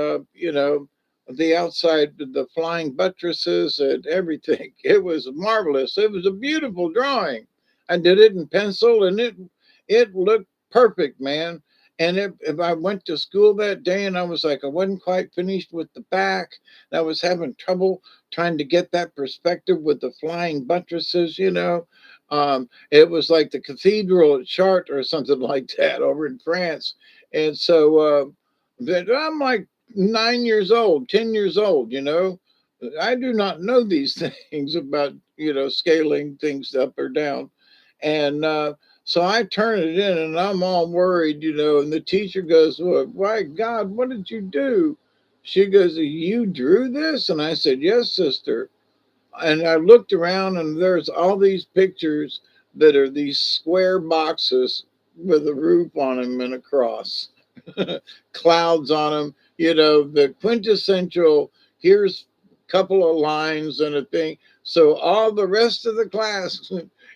outside, the flying buttresses and everything. It was marvelous. It was a beautiful drawing. I did it in pencil, and it looked perfect, man. And if I went to school that day and I was like, I wasn't quite finished with the back, and I was having trouble trying to get that perspective with the flying buttresses. It was like the cathedral at Chartres or something like that over in France. And so that I'm like 9 years old, 10 years old. I do not know these things about, scaling things up or down. And so I turn it in and I'm all worried. And the teacher goes, well, my God, what did you do? She goes, you drew this? And I said, yes, sister. And I looked around and there's all these pictures that are these square boxes with a roof on them and a cross, clouds on them, the quintessential, here's a couple of lines and a thing. So all the rest of the class,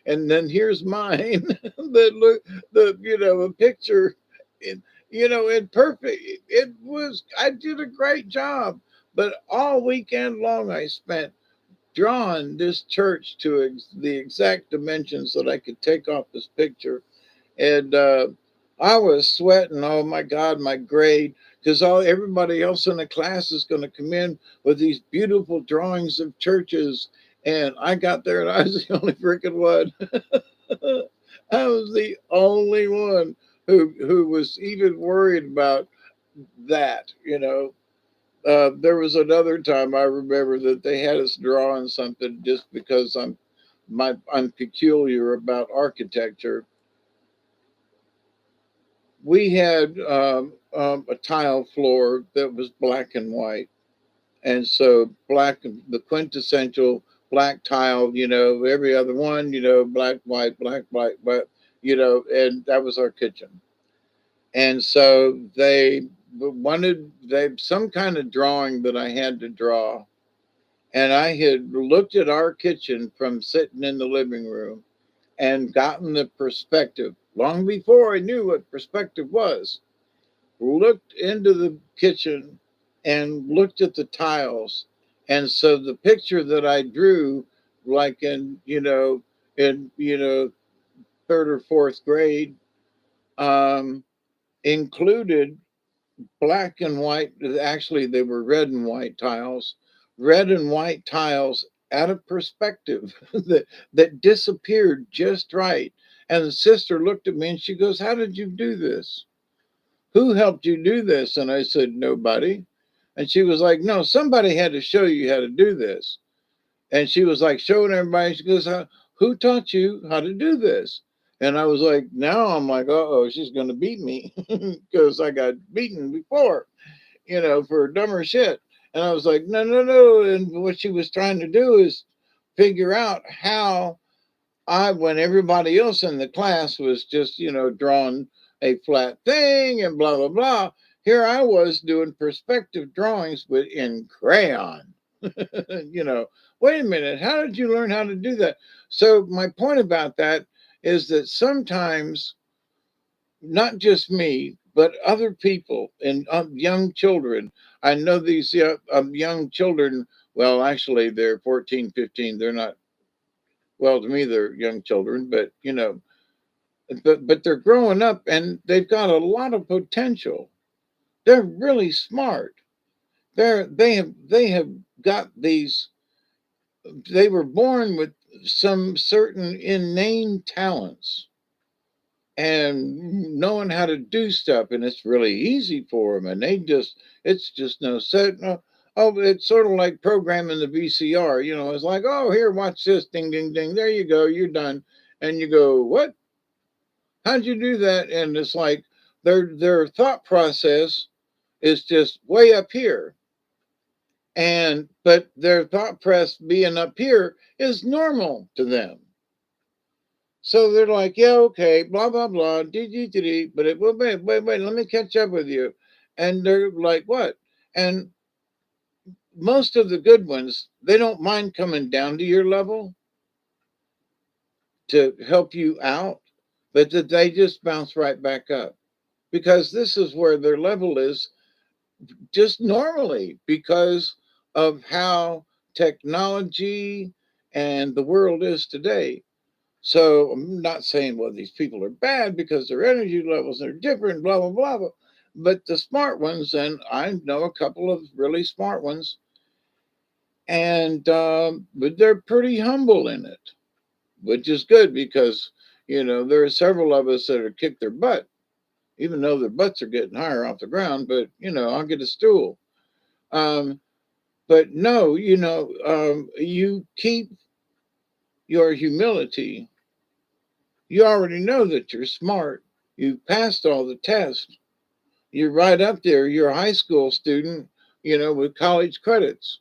and then here's mine that look, a picture, in, in perfect. It was, I did a great job, but all weekend long I spent drawn this church to the exact dimensions that I could take off this picture. And I was sweating. Oh my God, my grade. Because everybody else in the class is going to come in with these beautiful drawings of churches. And I got there and I was the only freaking one. I was the only one who was even worried about that. There was another time I remember that they had us draw on something just because I'm peculiar about architecture. We had a tile floor that was black and white, And so black, the quintessential black tile, every other one, black, white, black, white, but, and that was our kitchen. And so they wanted some kind of drawing that I had to draw. And I had looked at our kitchen from sitting in the living room and gotten the perspective long before I knew what perspective was. Looked into the kitchen and looked at the tiles. And so the picture that I drew, like in third or fourth grade, um, included black and white. Actually, they were red and white tiles, red and white tiles at a perspective that disappeared just right. And the sister looked at me and she goes, "How did you do this? Who helped you do this?" And I said, "Nobody." And she was like, "No, somebody had to show you how to do this." And she was like showing everybody. She goes, "Who taught you how to do this?" And I was like, now I'm like, oh, she's going to beat me because I got beaten before, for dumber shit. And I was like, no, no, no. And what she was trying to do is figure out how when everybody else in the class was just, drawing a flat thing and blah, blah, blah, here I was doing perspective drawings but in crayon. you know, Wait a minute, how did you learn how to do that? So, my point about that is that sometimes, not just me, but other people and young children, I know these young children, well, actually, they're 14, 15, they're not, well, to me, they're young children, but, but they're growing up and they've got a lot of potential. They're really smart. They have got these. They were born with some certain inane talents and knowing how to do stuff, and it's really easy for them. And it's just no set. No, oh, it's sort of like programming the VCR. It's like, oh, here, watch this, ding, ding, ding. There you go, you're done. And you go, what? How'd you do that? And it's like their thought process is just way up here. But their thought press being up here is normal to them. So they're like, yeah, okay, blah blah blah, dee dee dee dee. But wait, let me catch up with you. And they're like, what? And most of the good ones, they don't mind coming down to your level to help you out, but that they just bounce right back up because this is where their level is just normally because of how technology and the world is today. So I'm not saying, well, these people are bad because their energy levels are different, blah, blah, blah, blah. But the smart ones, and I know a couple of really smart ones, and but they're pretty humble in it, which is good because, there are several of us that have kicked their butt, even though their butts are getting higher off the ground, but, I'll get a stool. Um, but no, you keep your humility. You already know that you're smart. You've passed all the tests. You're right up there. You're a high school student, with college credits.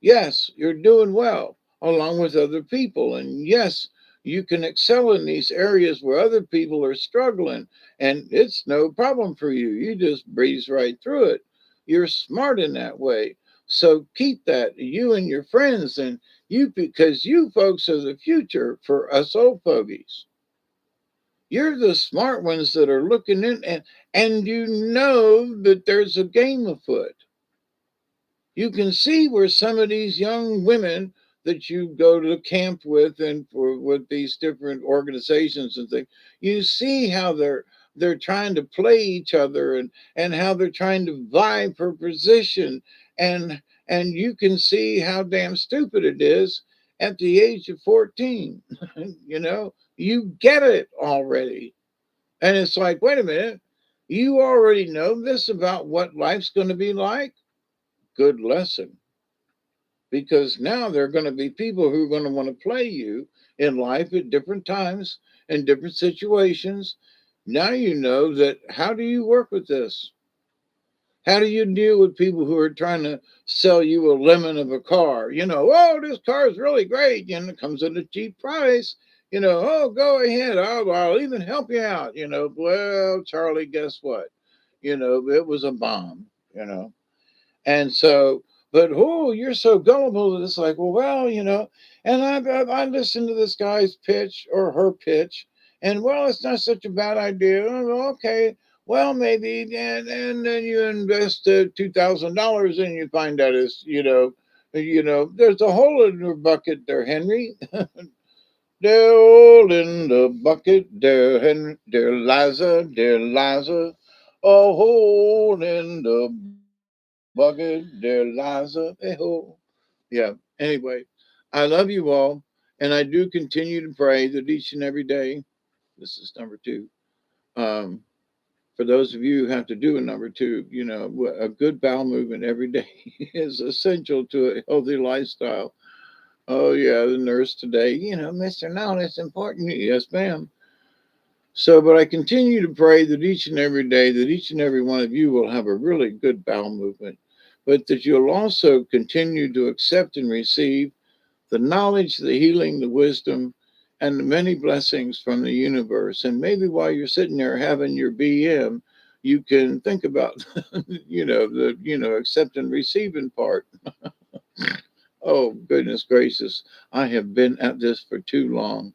Yes, you're doing well along with other people. And yes, you can excel in these areas where other people are struggling. And it's no problem for you. You just breeze right through it. You're smart in that way. So keep that, you and your friends, and because you folks are the future for us old fogies. You're the smart ones that are looking in, and you know that there's a game afoot. You can see where some of these young women that you go to camp with and with these different organizations and things, you see how they're trying to play each other and how they're trying to vie for position and you can see how damn stupid it is at the age of 14. You get it already. And it's like, wait a minute, you already know this about what life's going to be like? Good lesson. Because now there are going to be people who are going to want to play you in life at different times in different situations. Now you know that how do you work with this? How do you deal with people who are trying to sell you a lemon of a car? Oh, this car is really great. It comes at a cheap price. Oh, go ahead. I'll even help you out. Well, Charlie, guess what? It was a bomb, you know. And so, but oh, you're so gullible. It's like, well, and I listened to this guy's pitch or her pitch, and well, it's not such a bad idea. Oh, okay, well, maybe, and then you invest $2,000, and you find out there's a hole in your bucket there, Henry. There hole in the bucket, there, Henry, there, Liza, there, Liza. A hole in the bucket, there, Liza. Hey ho. Yeah. Anyway, I love you all, and I do continue to pray that each and every day. This is number two. Um, for those of you who have to do a number two, a good bowel movement every day is essential to a healthy lifestyle. Oh yeah, the nurse today, Mister, no, that's important. Yes, ma'am. So, but I continue to pray that each and every day, that each and every one of you will have a really good bowel movement, but that you'll also continue to accept and receive the knowledge, the healing, the wisdom, and the many blessings from the universe. And maybe while you're sitting there having your BM, you can think about, accept and receiving part. Oh, goodness gracious. I have been at this for too long.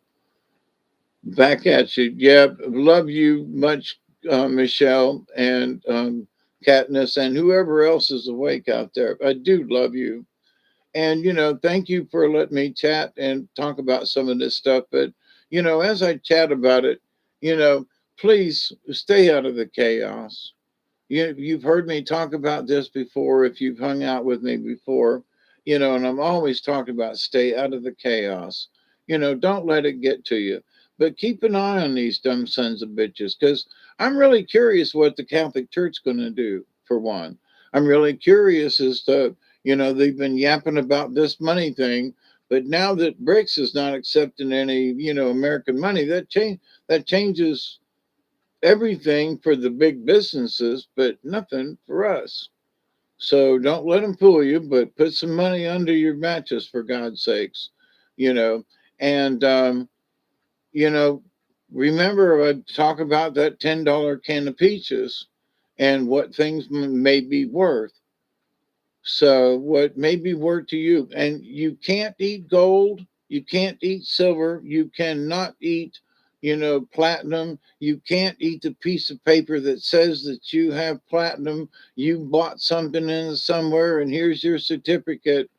Back at you. Yep. Love you much, Michelle and Katniss and whoever else is awake out there. I do love you. And, thank you for letting me chat and talk about some of this stuff. But, as I chat about it, you know, please stay out of the chaos. You've heard me talk about this before if you've hung out with me before, and I'm always talking about stay out of the chaos. Don't let it get to you. But keep an eye on these dumb sons of bitches because I'm really curious what the Catholic Church's going to do, for one. I'm really curious as to, they've been yapping about this money thing, but now that BRICS is not accepting any, American money, that changes everything for the big businesses, but nothing for us. So don't let them fool you, but put some money under your mattress for God's sakes, you know. And you know, remember I talk about that $10 can of peaches and what things may be worth. So, what may be worth to you, and you can't eat gold, you can't eat silver, you cannot eat, platinum, you can't eat the piece of paper that says that you have platinum. You bought something in somewhere, and here's your certificate.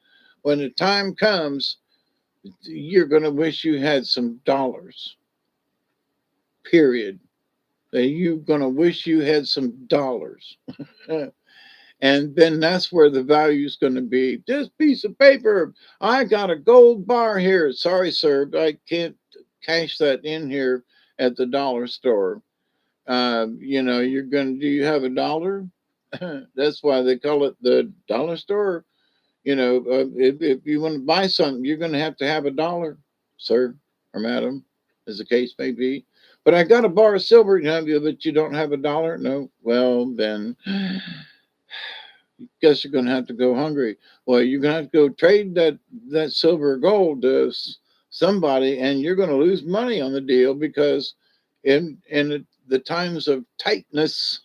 When the time comes, you're going to wish you had some dollars, period. You're going to wish you had some dollars. And then that's where the value is going to be. This piece of paper, I got a gold bar here. Sorry, sir, but I can't cash that in here at the dollar store. You're going to, do you have a dollar? That's why they call it the dollar store. If you want to buy something, you're going to have a dollar, sir or madam, as the case may be. But I got a bar of silver, but you don't have a dollar? No. Well, then guess you're going to have to go hungry. Well, you're going to have to go trade that silver or gold to somebody, and you're going to lose money on the deal because in the times of tightness,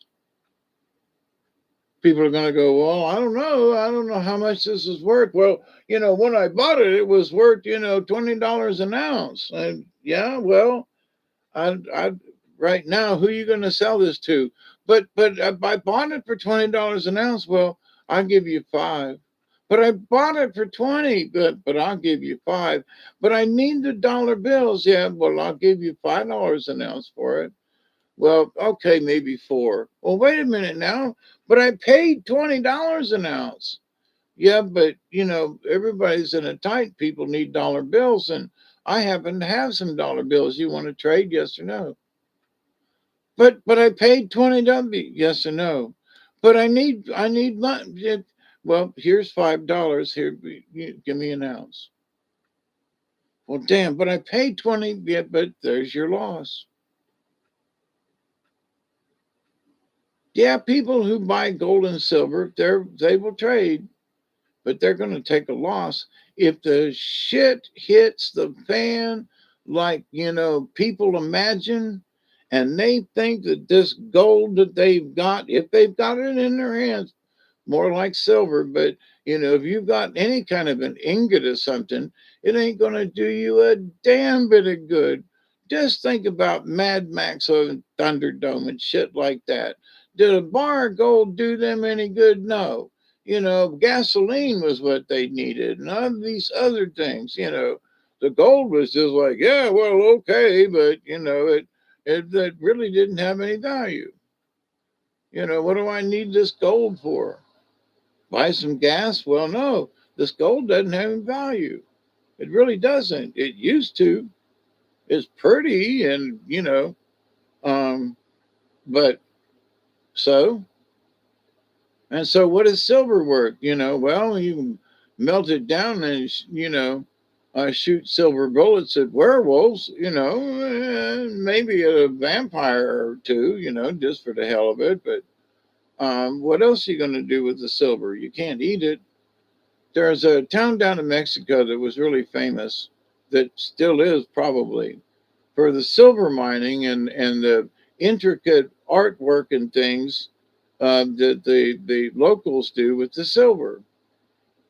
people are going to go, well, I don't know how much this is worth. Well, when I bought it, it was worth $20 an ounce. And yeah, well, I right now, who are you going to sell this to? But I bought it for $20 an ounce. Well, I'll give you five. But I bought it for 20, but I'll give you five. But I need the dollar bills. Yeah, well, I'll give you $5 an ounce for it. Well, okay, maybe four. Well, wait a minute now. But I paid $20 an ounce. Yeah, but everybody's in a tight. People need dollar bills, and I happen to have some dollar bills. You want to trade? Yes or no? But I paid 20 W. Yes or no? But I need money. Well, here's $5. Here, give me an ounce. Well, damn. But I paid 20. Yeah, but there's your loss. Yeah, people who buy gold and silver, they will trade, but they're going to take a loss if the shit hits the fan like, people imagine, and they think that this gold that they've got, if they've got it in their hands, more like silver, but if you've got any kind of an ingot or something, it ain't going to do you a damn bit of good. Just think about Mad Max on Thunderdome and shit like that. Did a bar of gold do them any good? No. Gasoline was what they needed, none of these other things. The gold was just like, yeah, well, okay, but it really didn't have any value. What do I need this gold for? Buy some gas? Well, no, this gold doesn't have any value. It really doesn't. It used to. It's pretty, and um, but so what is silver worth? Well, you can melt it down and shoot silver bullets at werewolves. Maybe a vampire or two. Just for the hell of it. But what else are you going to do with the silver? You can't eat it. There's a town down in Mexico that was really famous, that still is probably, for the silver mining and the intricate artwork and things that the locals do with the silver.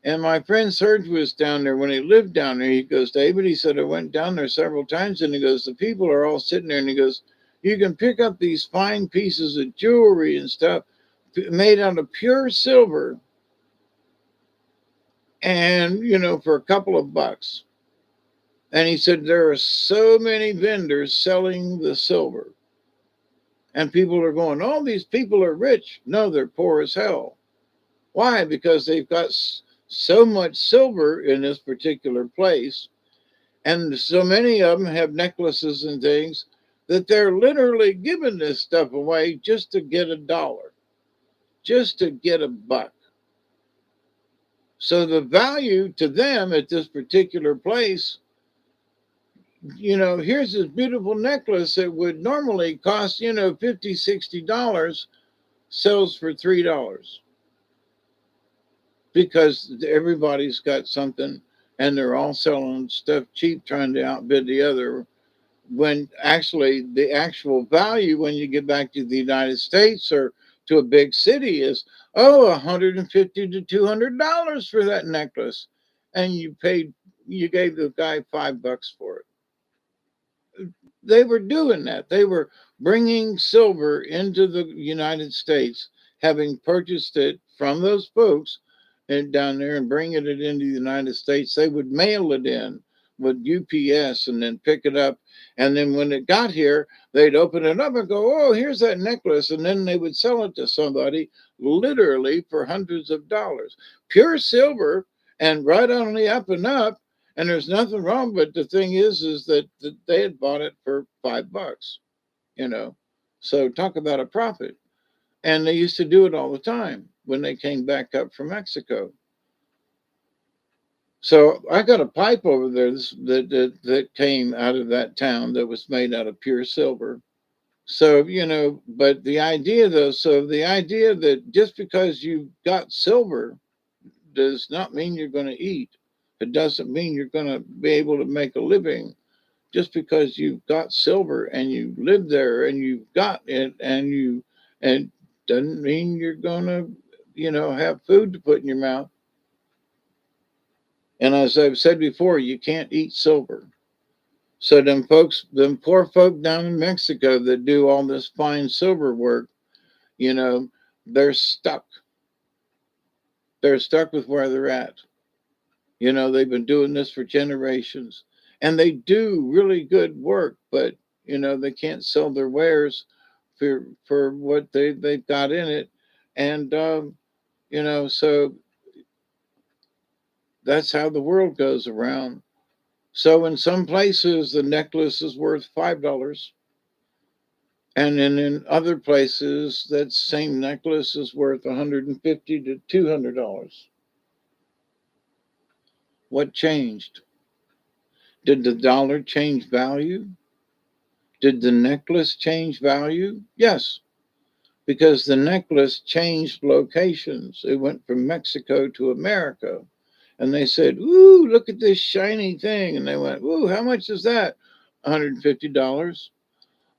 And my friend Serge was down there when he lived down there. He goes, David, he said, I went down there several times, and he goes, the people are all sitting there, and he goes, you can pick up these fine pieces of jewelry and stuff made out of pure silver, and for a couple of bucks. And he said there are so many vendors selling the silver, and people are going, oh, these people are rich. No, they're poor as hell. Why? Because they've got so much silver in this particular place, and so many of them have necklaces and things, that they're literally giving this stuff away just to get $1, just to get $1. So the value to them at this particular place, here's this beautiful necklace that would normally cost, $50, $60, sells for $3 because everybody's got something, and they're all selling stuff cheap, trying to outbid the other. When actually the actual value when you get back to the United States or to a big city is, $150 to $200 for that necklace, and you gave the guy $5 for it. They were doing that. They were bringing silver into the United States, having purchased it from those folks and down there, and bringing it into the United States. They would mail it in with UPS and then pick it up. And then when it got here, they'd open it up and go, oh, here's that necklace. And then they would sell it to somebody literally for hundreds of dollars. Pure silver, and right on the up and up, and there's nothing wrong. But the thing is that they had bought it for $5, you know. So talk about a profit. And they used to do it all the time when they came back up from Mexico. So I got a pipe over there that came out of that town that was made out of pure silver. So, but the idea though, the idea that just because you got silver does not mean you're going to eat. It doesn't mean you're going to be able to make a living. Just because you've got silver and you live there and you've got it and doesn't mean you're going to, have food to put in your mouth. And as I've said before, you can't eat silver. So them poor folk down in Mexico that do all this fine silver work, you know, they're stuck. They're stuck with where they're at. They've been doing this for generations, and they do really good work, but they can't sell their wares for what they've got in it. And so that's how the world goes around. So in some places the necklace is worth $5, and then in other places that same necklace is worth $150 to $200. What changed? Did the dollar change value? Did the necklace change value? Yes. because the necklace changed locations. It went from Mexico to America. And they said, "Ooh, look at this shiny thing." And they went, "Ooh, how much is that?" $150.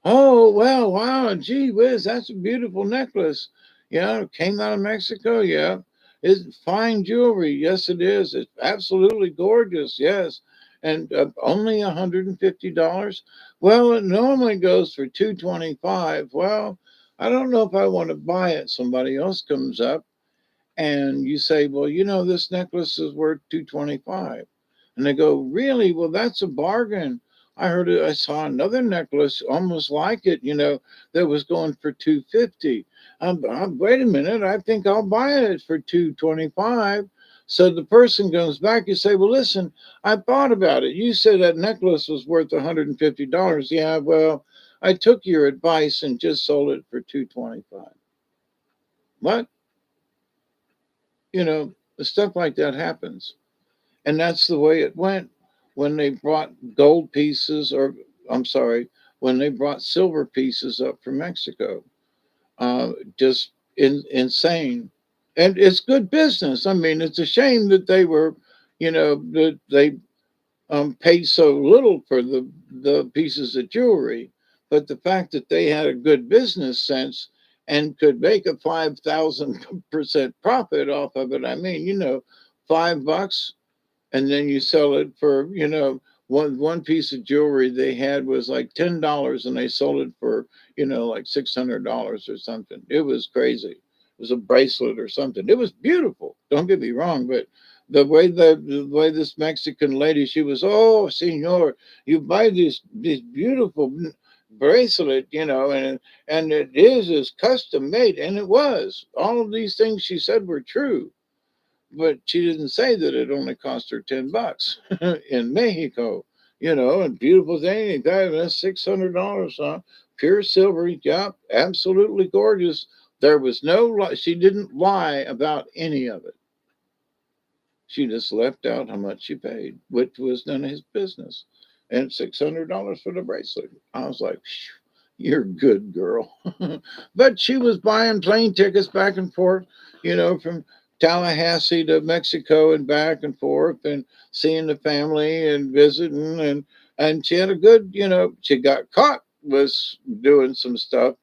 Oh, well, wow, gee whiz, that's a beautiful necklace. Yeah, it came out of Mexico. Yeah. It's fine jewelry. Yes, it is. It's absolutely gorgeous. Yes. And only $150. Well, it normally goes for 225. Well, I don't know if I want to buy it. Somebody else comes up and you say, "Well, this necklace is worth 225." And they go, "Really? Well, that's a bargain. I heard it. I saw another necklace almost like it, that was going for 250. Wait a minute. I think I'll buy it for 225." So the person goes back and say, "Well, listen, I thought about it. You said that necklace was worth $150. Yeah, well, I took your advice and just sold it for 225." What? You know, Stuff like that happens. And that's the way it went when they brought gold pieces, or I'm sorry, when they brought silver pieces up from Mexico. Just insane. And it's good business. I mean, it's a shame that that they paid so little for the pieces of jewelry, but the fact that they had a good business sense and could make a 5,000% profit off of it. I mean, $5, and then you sell it for one piece of jewelry they had was like $10, and they sold it for like $600 or something. It was crazy. It was a bracelet or something. It was beautiful, don't get me wrong, but the way this Mexican lady, she was, "Oh, senor, you buy this beautiful bracelet, and it is custom made." And it was. All of these things she said were true, but she didn't say that it only cost her $10 in Mexico. And beautiful thing. You got that's $600, huh? Pure silver. Yep, absolutely gorgeous. There was no lie. She didn't lie about any of it. She just left out how much she paid, which was none of his business. And $600 for the bracelet. I was like, "Phew, you're a good girl." But she was buying plane tickets back and forth, from Tallahassee to Mexico and back and forth, and seeing the family and visiting. And she had a good, she got caught was doing some stuff,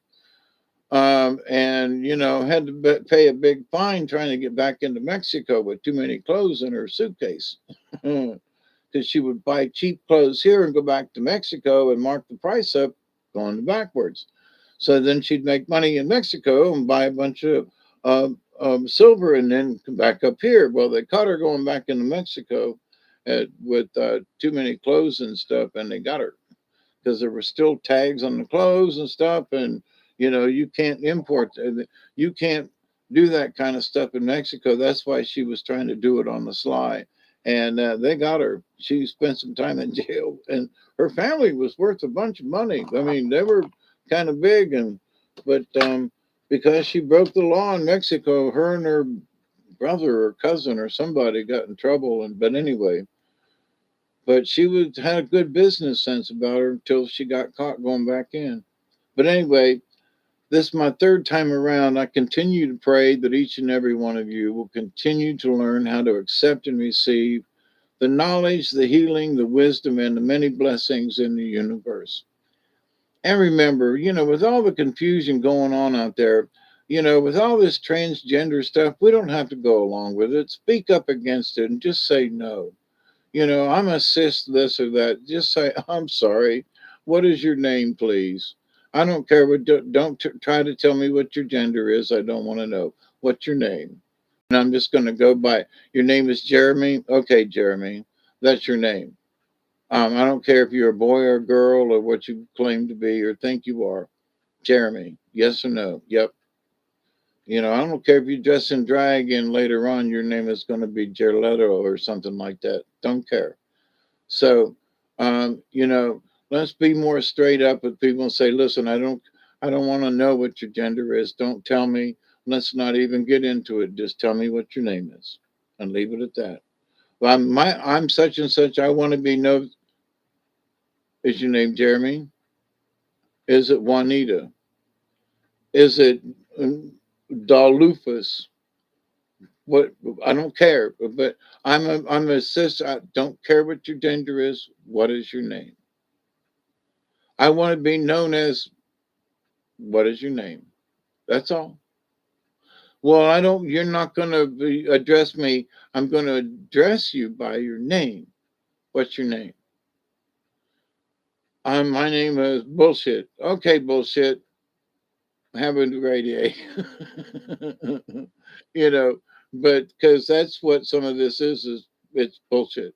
and had to pay a big fine trying to get back into Mexico with too many clothes in her suitcase. Because she would buy cheap clothes here and go back to Mexico and mark the price up, going backwards. So then she'd make money in Mexico and buy a bunch of silver and then come back up here. Well, they caught her going back into Mexico with too many clothes and stuff, and they got her because there were still tags on the clothes and stuff. And you can't import, you can't do that kind of stuff in Mexico. That's why she was trying to do it on the sly. And they got her. She spent some time in jail, and her family was worth a bunch of money. I mean, they were kind of big, but because she broke the law in Mexico, her and her brother or cousin or somebody got in trouble. And but anyway, but she was had a good business sense about her until she got caught going back in. But anyway, this is my third time around. I continue to pray that each and every one of you will continue to learn how to accept and receive the knowledge, the healing, the wisdom, and the many blessings in the universe. And remember, with all the confusion going on out there, with all this transgender stuff, we don't have to go along with it. Speak up against it and just say no. I'm a cis this or that. Just say, "I'm sorry. What is your name, please?" I don't care what, don't try to tell me what your gender is. I don't want to know. What's your name? And I'm just going to go by, your name is Jeremy. Okay, Jeremy, that's your name. I don't care if you're a boy or a girl or what you claim to be or think you are. Jeremy, yes or no? Yep. I don't care if you dress in drag and later on your name is going to be Gerletto or something like that. Don't care. So, let's be more straight up with people and say, "Listen, I don't want to know what your gender is. Don't tell me. Let's not even get into it. Just tell me what your name is, and leave it at that." Well, I'm such and such. I want to be no. Is your name Jeremy? Is it Juanita? Is it Dalufus. What, I don't care, but I'm a sister. I don't care what your gender is. What is your name? I want to be known as, what is your name? That's all. Well, I don't. You're not going to address me. I'm going to address you by your name. What's your name? My name is bullshit. Okay, bullshit. Have a great day. you know, but because that's what some of this is it's bullshit.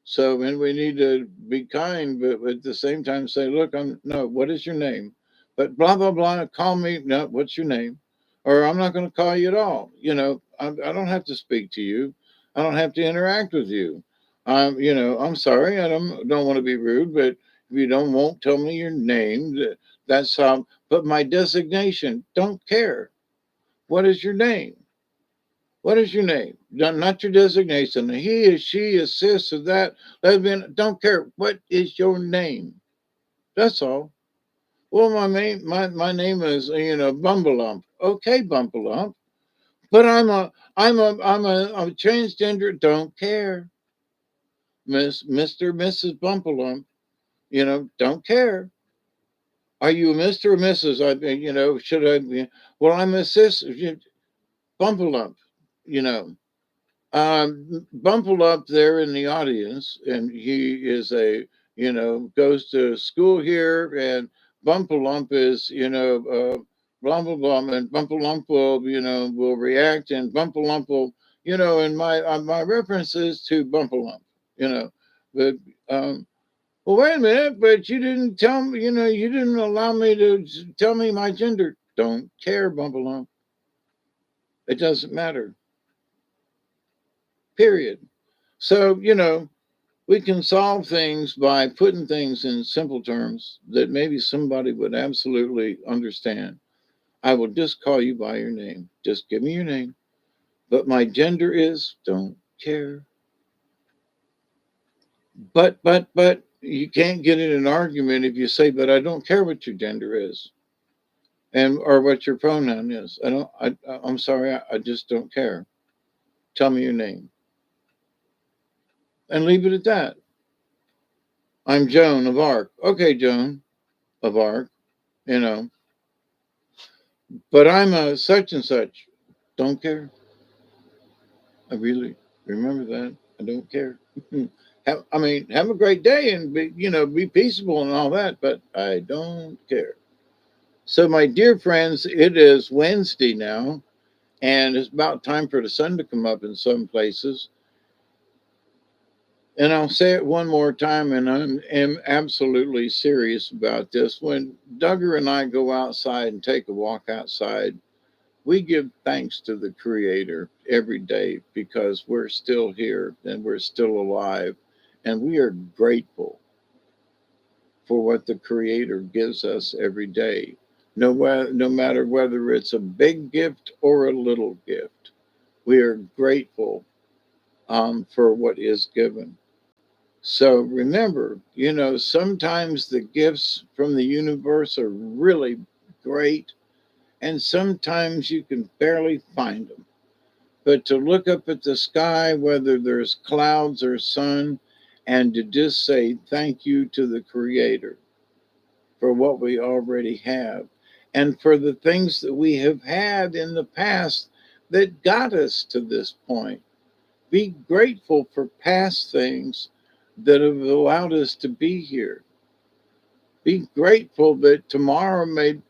So, and we need to be kind, but at the same time say, look, I'm no, what is your name? But blah, blah, blah, call me. No, what's your name? Or I'm not going to call you at all. I don't have to speak to you. I don't have to interact with you. I'm sorry. I don't want to be rude, but if you don't won't tell me your name, that's how, but my designation, don't care. What is your name? What is your name? Not your designation. He is, she is, this or that, lesbian. Don't care. What is your name? That's all. Well, my name is Bumbalump. Okay, Bumbalump. But I'm a transgender. Don't care, Mister Mrs. Bumbalump. Don't care. Are you a Mister or Mrs.? Should I be? Well, I'm a sis. Bumbalump. You know. Bumble up there in the audience, and he is goes to school here, and Bumblump is, blah, blah, blah, and Bumblump will react, and Bumblump will, and my references to Bumblump, you know, but, well, wait a minute, but you didn't tell me, you didn't allow me to tell me my gender. Don't care, Bumblump. It doesn't matter, period. So, we can solve things by putting things in simple terms that maybe somebody would absolutely understand. I will just call you by your name. Just give me your name. But my gender is, don't care. But you can't get in an argument if you say, but I don't care what your gender is and or what your pronoun is. I'm sorry, I just don't care. Tell me your name. And leave it at that. I'm Joan of Arc. Okay, Joan of Arc, you know. But I'm a such and such. Don't care. I really remember that. I don't care. Have a great day and be peaceable and all that, but I don't care. So, my dear friends, it is Wednesday now, and it's about time for the sun to come up in some places. And I'll say it one more time, and am absolutely serious about this. When Duggar and I go outside and take a walk outside, we give thanks to the Creator every day because we're still here and we're still alive. And we are grateful for what the Creator gives us every day, no matter whether it's a big gift or a little gift. We are grateful for what is given. So remember, sometimes the gifts from the universe are really great, and sometimes you can barely find them. But to look up at the sky, whether there's clouds or sun, and to just say thank you to the Creator for what we already have and for the things that we have had in the past that got us to this point. Be grateful for past things that have allowed us to be here. Be grateful that tomorrow may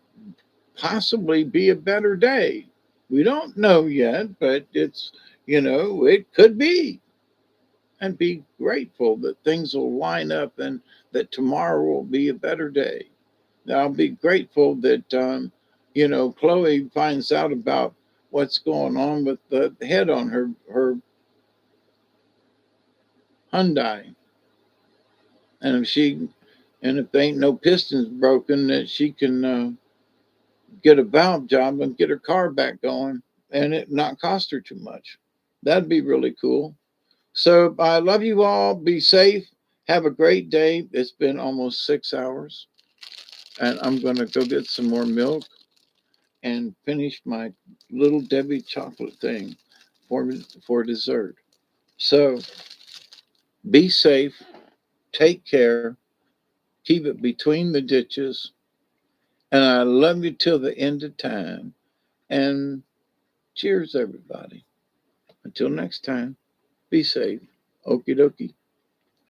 possibly be a better day. We don't know yet, but it could be. And be grateful that things will line up and that tomorrow will be a better day. I'll be grateful that, Chloe finds out about what's going on with the head on her Hyundai. And if there ain't no pistons broken, that she can get a valve job and get her car back going and it not cost her too much. That'd be really cool. So I love you all. Be safe. Have a great day. It's been almost 6 hours, and I'm going to go get some more milk and finished my little Debbie chocolate thing for dessert. So be safe, take care, keep it between the ditches, and I love you till the end of time. And cheers, everybody. Until next time, be safe. Okie dokie.